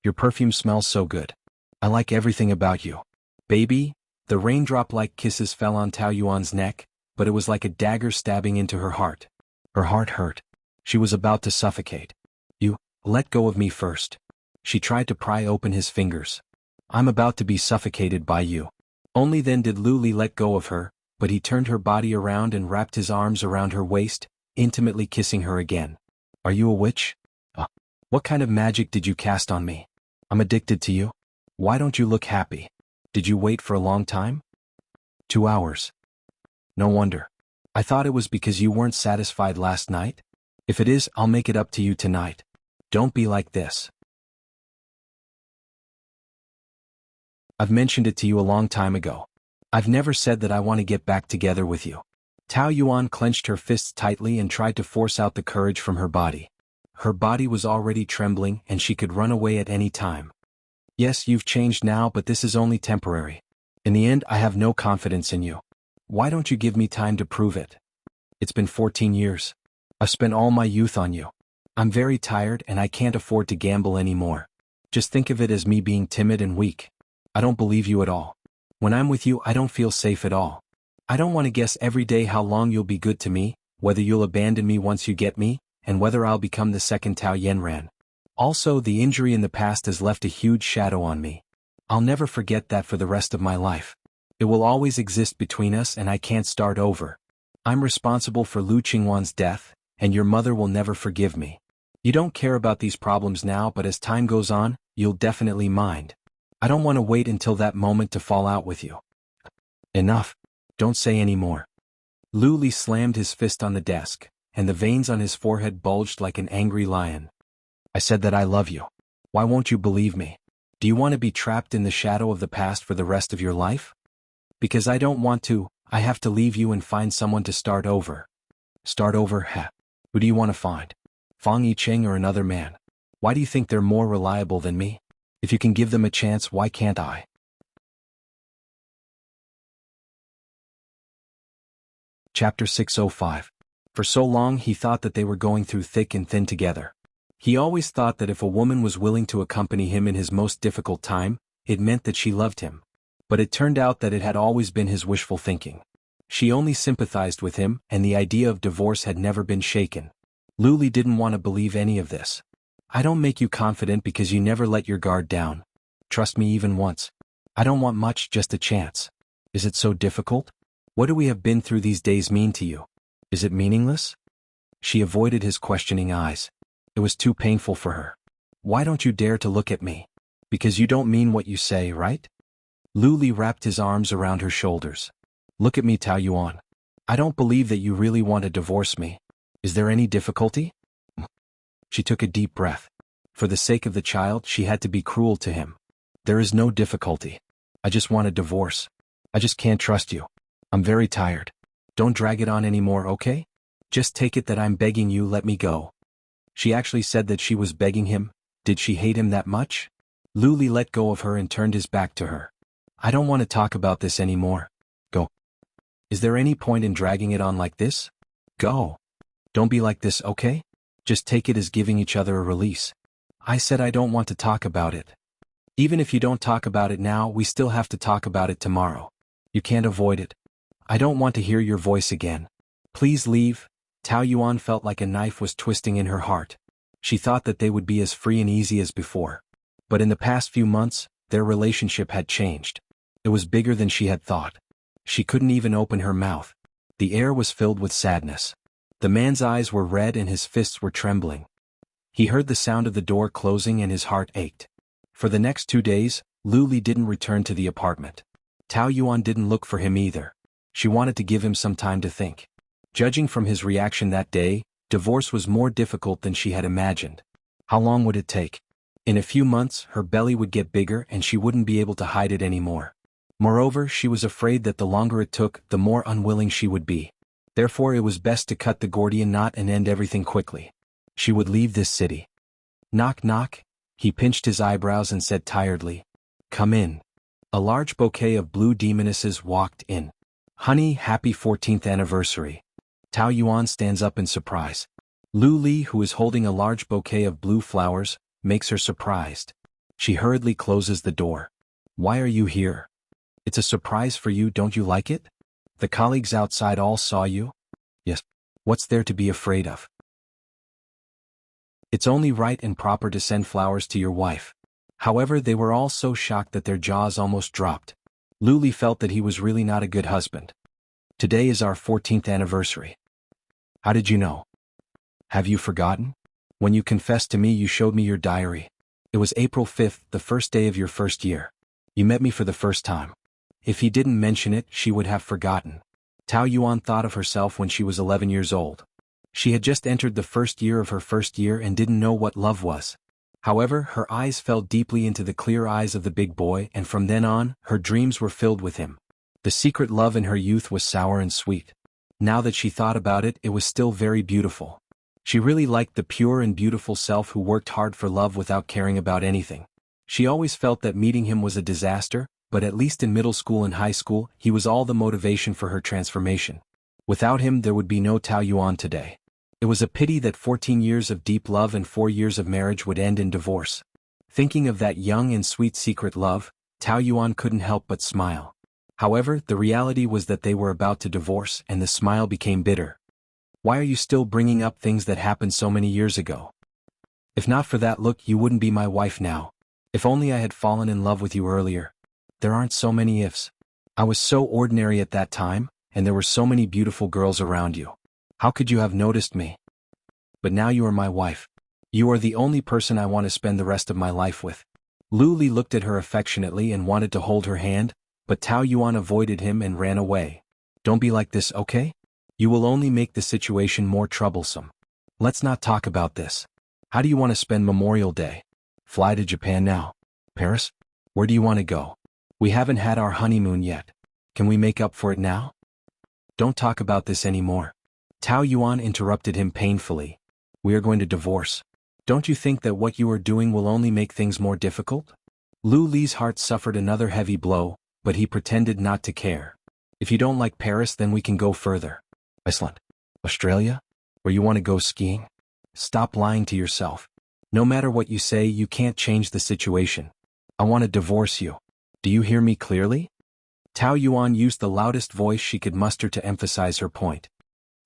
Your perfume smells so good. I like everything about you. Baby, the raindrop-like kisses fell on Tao Yuan's neck, but it was like a dagger stabbing into her heart. Her heart hurt. She was about to suffocate. You, let go of me first. She tried to pry open his fingers. I'm about to be suffocated by you. Only then did Lu Li let go of her, but he turned her body around and wrapped his arms around her waist, intimately kissing her again. Are you a witch? What kind of magic did you cast on me? I'm addicted to you. Why don't you look happy? Did you wait for a long time? 2 hours. No wonder. I thought it was because you weren't satisfied last night. If it is, I'll make it up to you tonight. Don't be like this. I've mentioned it to you a long time ago. I've never said that I want to get back together with you. Tao Yuan clenched her fists tightly and tried to force out the courage from her body. Her body was already trembling and she could run away at any time. Yes, you've changed now, but this is only temporary. In the end, I have no confidence in you. Why don't you give me time to prove it? It's been 14 years. I've spent all my youth on you. I'm very tired and I can't afford to gamble anymore. Just think of it as me being timid and weak. I don't believe you at all. When I'm with you, I don't feel safe at all. I don't want to guess every day how long you'll be good to me, whether you'll abandon me once you get me, and whether I'll become the second Tao Yanran. Also, the injury in the past has left a huge shadow on me. I'll never forget that for the rest of my life. It will always exist between us and I can't start over. I'm responsible for Lu Qingwan's death, and your mother will never forgive me. You don't care about these problems now, but as time goes on, you'll definitely mind. I don't want to wait until that moment to fall out with you. Enough. Don't say any more. Lu Li slammed his fist on the desk, and the veins on his forehead bulged like an angry lion. I said that I love you. Why won't you believe me? Do you want to be trapped in the shadow of the past for the rest of your life? Because I don't want to, I have to leave you and find someone to start over. Start over, ha. Who do you want to find? Fang Yicheng or another man? Why do you think they're more reliable than me? If you can give them a chance, why can't I? Chapter 605. For so long he thought that they were going through thick and thin together. He always thought that if a woman was willing to accompany him in his most difficult time, it meant that she loved him. But it turned out that it had always been his wishful thinking. She only sympathized with him, and the idea of divorce had never been shaken. Lu Li didn't want to believe any of this. I don't make you confident because you never let your guard down. Trust me even once. I don't want much, just a chance. Is it so difficult? What do we have been through these days mean to you? Is it meaningless? She avoided his questioning eyes. It was too painful for her. Why don't you dare to look at me? Because you don't mean what you say, right? Lu Li wrapped his arms around her shoulders. Look at me, Tao Yuan. I don't believe that you really want to divorce me. Is there any difficulty? She took a deep breath. For the sake of the child, she had to be cruel to him. There is no difficulty. I just want a divorce. I just can't trust you. I'm very tired. Don't drag it on anymore, okay? Just take it that I'm begging you, let me go. She actually said that she was begging him. Did she hate him that much? Lu Li let go of her and turned his back to her. I don't want to talk about this anymore. Go. Is there any point in dragging it on like this? Go. Don't be like this, okay? Just take it as giving each other a release. I said I don't want to talk about it. Even if you don't talk about it now, we still have to talk about it tomorrow. You can't avoid it. I don't want to hear your voice again. Please leave. Tao Yuan felt like a knife was twisting in her heart. She thought that they would be as free and easy as before. But in the past few months, their relationship had changed. It was bigger than she had thought. She couldn't even open her mouth. The air was filled with sadness. The man's eyes were red and his fists were trembling. He heard the sound of the door closing and his heart ached. For the next 2 days, Lu Li didn't return to the apartment. Tao Yuan didn't look for him either. She wanted to give him some time to think. Judging from his reaction that day, divorce was more difficult than she had imagined. How long would it take? In a few months, her belly would get bigger and she wouldn't be able to hide it anymore. Moreover, she was afraid that the longer it took, the more unwilling she would be. Therefore, it was best to cut the Gordian knot and end everything quickly. She would leave this city. Knock, knock. He pinched his eyebrows and said tiredly, "Come in." A large bouquet of blue demonesses walked in. "Honey, happy 14th anniversary." Tao Yuan stands up in surprise. Lu Li, who is holding a large bouquet of blue flowers, makes her surprised. She hurriedly closes the door. "Why are you here?" "It's a surprise for you, don't you like it? The colleagues outside all saw you?" "Yes." "What's there to be afraid of? It's only right and proper to send flowers to your wife." However, they were all so shocked that their jaws almost dropped. Lu Li felt that he was really not a good husband. "Today is our 14th anniversary. How did you know? Have you forgotten? When you confessed to me, you showed me your diary. It was April 5th, the first day of your first year. You met me for the first time." If he didn't mention it, she would have forgotten. Tao Yuan thought of herself when she was 11 years old. She had just entered the first year of her first year and didn't know what love was. However, her eyes fell deeply into the clear eyes of the big boy, and from then on, her dreams were filled with him. The secret love in her youth was sour and sweet. Now that she thought about it, it was still very beautiful. She really liked the pure and beautiful self who worked hard for love without caring about anything. She always felt that meeting him was a disaster, but at least in middle school and high school, he was all the motivation for her transformation. Without him, there would be no Tao Yuan today. It was a pity that 14 years of deep love and 4 years of marriage would end in divorce. Thinking of that young and sweet secret love, Tao Yuan couldn't help but smile. However, the reality was that they were about to divorce, and the smile became bitter. "Why are you still bringing up things that happened so many years ago? If not for that look, you wouldn't be my wife now. If only I had fallen in love with you earlier. There aren't so many ifs. I was so ordinary at that time, and there were so many beautiful girls around you. How could you have noticed me? But now you are my wife. You are the only person I want to spend the rest of my life with." Lu Li looked at her affectionately and wanted to hold her hand, but Tao Yuan avoided him and ran away. "Don't be like this, okay? You will only make the situation more troublesome. Let's not talk about this. How do you want to spend Memorial Day? Fly to Japan now? Paris? Where do you want to go? We haven't had our honeymoon yet. Can we make up for it now? Don't talk about this anymore." Tao Yuan interrupted him painfully. "We are going to divorce. Don't you think that what you are doing will only make things more difficult?" Lu Li's heart suffered another heavy blow, but he pretended not to care. "If you don't like Paris, then we can go further. Iceland? Australia? Where you want to go skiing? Stop lying to yourself. No matter what you say, you can't change the situation. I want to divorce you. Do you hear me clearly?" Tao Yuan used the loudest voice she could muster to emphasize her point.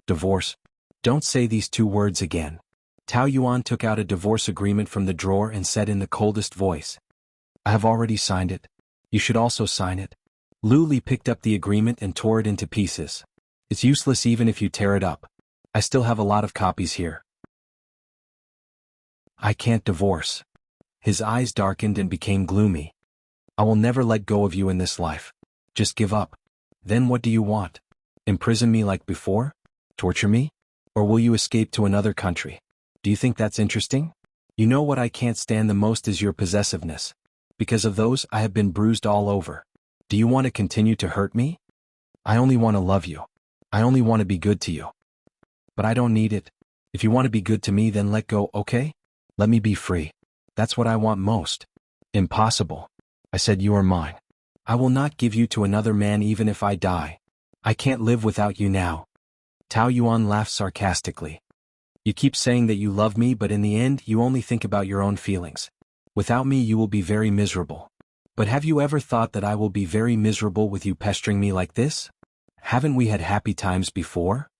"Divorce? Don't say these 2 words again." Tao Yuan took out a divorce agreement from the drawer and said in the coldest voice, "I have already signed it. You should also sign it." Lu Li picked up the agreement and tore it into pieces. "It's useless even if you tear it up. I still have a lot of copies here. I can't divorce. His eyes darkened and became gloomy. I will never let go of you in this life. Just give up. Then what do you want? Imprison me like before? Torture me? Or will you escape to another country? Do you think that's interesting? You know what I can't stand the most is your possessiveness. Because of those, I have been bruised all over. Do you want to continue to hurt me? I only want to love you. I only want to be good to you. But I don't need it. If you want to be good to me, then let go, okay? Let me be free. That's what I want most. Impossible. I said you are mine. I will not give you to another man even if I die. I can't live without you now. Tao Yuan laughed sarcastically. You keep saying that you love me, but in the end you only think about your own feelings. Without me you will be very miserable. But have you ever thought that I will be very miserable with you pestering me like this? Haven't we had happy times before?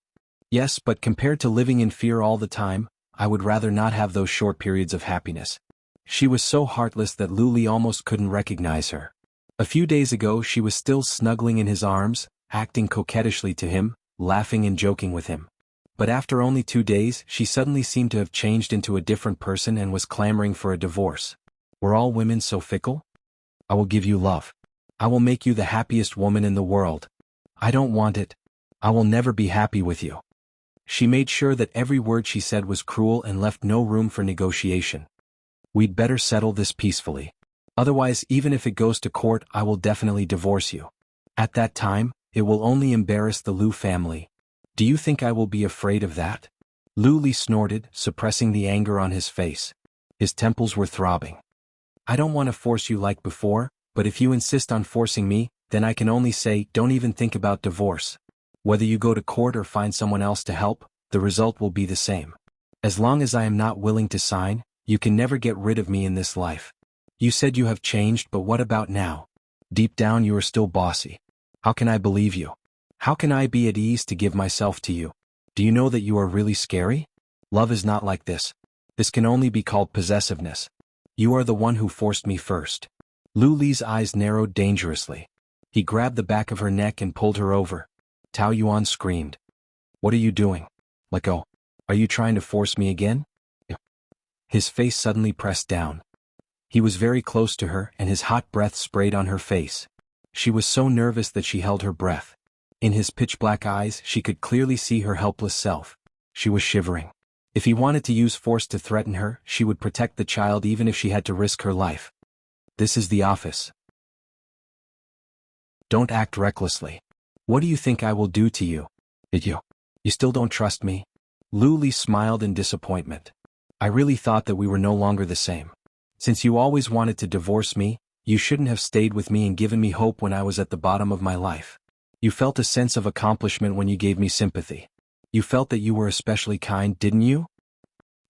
Yes, but compared to living in fear all the time, I would rather not have those short periods of happiness. She was so heartless that Lu Li almost couldn't recognize her. A few days ago she was still snuggling in his arms, acting coquettishly to him, laughing and joking with him. But after only 2 days she suddenly seemed to have changed into a different person and was clamoring for a divorce. Were all women so fickle? I will give you love. I will make you the happiest woman in the world. I don't want it. I will never be happy with you. She made sure that every word she said was cruel and left no room for negotiation. We'd better settle this peacefully. Otherwise, even if it goes to court, I will definitely divorce you. At that time, it will only embarrass the Lu family. Do you think I will be afraid of that? Lu Li snorted, suppressing the anger on his face. His temples were throbbing. I don't want to force you like before, but if you insist on forcing me, then I can only say, don't even think about divorce. Whether you go to court or find someone else to help, the result will be the same. As long as I am not willing to sign, you can never get rid of me in this life. You said you have changed, but what about now? Deep down you are still bossy. How can I believe you? How can I be at ease to give myself to you? Do you know that you are really scary? Love is not like this. This can only be called possessiveness. You are the one who forced me first. Lu Li's eyes narrowed dangerously. He grabbed the back of her neck and pulled her over. Tao Yuan screamed. What are you doing? Let go. Are you trying to force me again? His face suddenly pressed down. He was very close to her and his hot breath sprayed on her face. She was so nervous that she held her breath. In his pitch-black eyes she could clearly see her helpless self. She was shivering. If he wanted to use force to threaten her, she would protect the child even if she had to risk her life. This is the office. Don't act recklessly. What do you think I will do to you? You still don't trust me? Lu Li smiled in disappointment. I really thought that we were no longer the same. Since you always wanted to divorce me, you shouldn't have stayed with me and given me hope when I was at the bottom of my life. You felt a sense of accomplishment when you gave me sympathy. You felt that you were especially kind, didn't you?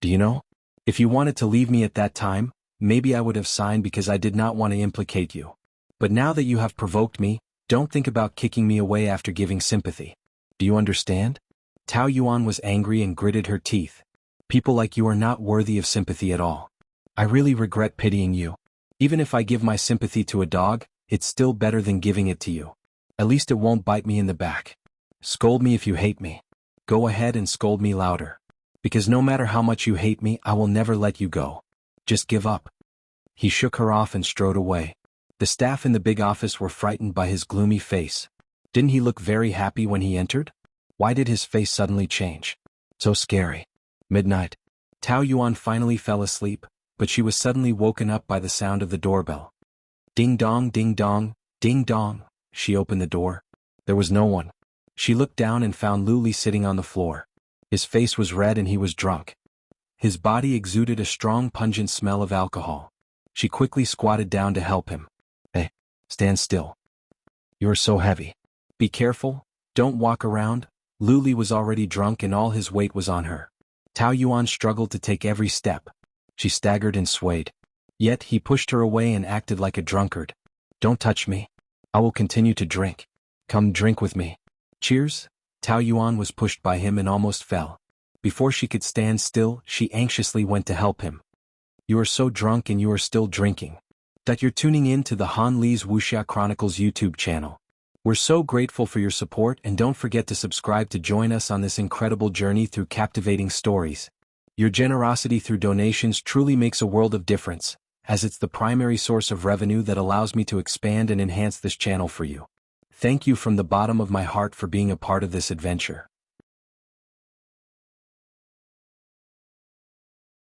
Do you know? If you wanted to leave me at that time, maybe I would have signed because I did not want to implicate you. But now that you have provoked me, don't think about kicking me away after giving sympathy. Do you understand? Tao Yuan was angry and gritted her teeth. People like you are not worthy of sympathy at all. I really regret pitying you. Even if I give my sympathy to a dog, it's still better than giving it to you. At least it won't bite me in the back. Scold me if you hate me. Go ahead and scold me louder. Because no matter how much you hate me, I will never let you go. Just give up. He shook her off and strode away. The staff in the big office were frightened by his gloomy face. Didn't he look very happy when he entered? Why did his face suddenly change? So scary. Midnight. Tao Yuan finally fell asleep, but she was suddenly woken up by the sound of the doorbell. Ding dong, ding dong, ding dong. She opened the door. There was no one. She looked down and found Lu Li sitting on the floor. His face was red and he was drunk. His body exuded a strong pungent smell of alcohol. She quickly squatted down to help him. Hey, stand still. You are so heavy. Be careful, don't walk around. Lu Li was already drunk and all his weight was on her. Tao Yuan struggled to take every step. She staggered and swayed. Yet he pushed her away and acted like a drunkard. Don't touch me. I will continue to drink. Come drink with me. Cheers. Tao Yuan was pushed by him and almost fell. Before she could stand still, she anxiously went to help him. You are so drunk and you are still drinking. That you're tuning in to the Han Li's Wuxia Chronicles YouTube channel. We're so grateful for your support, and don't forget to subscribe to join us on this incredible journey through captivating stories. Your generosity through donations truly makes a world of difference, as it's the primary source of revenue that allows me to expand and enhance this channel for you. Thank you from the bottom of my heart for being a part of this adventure.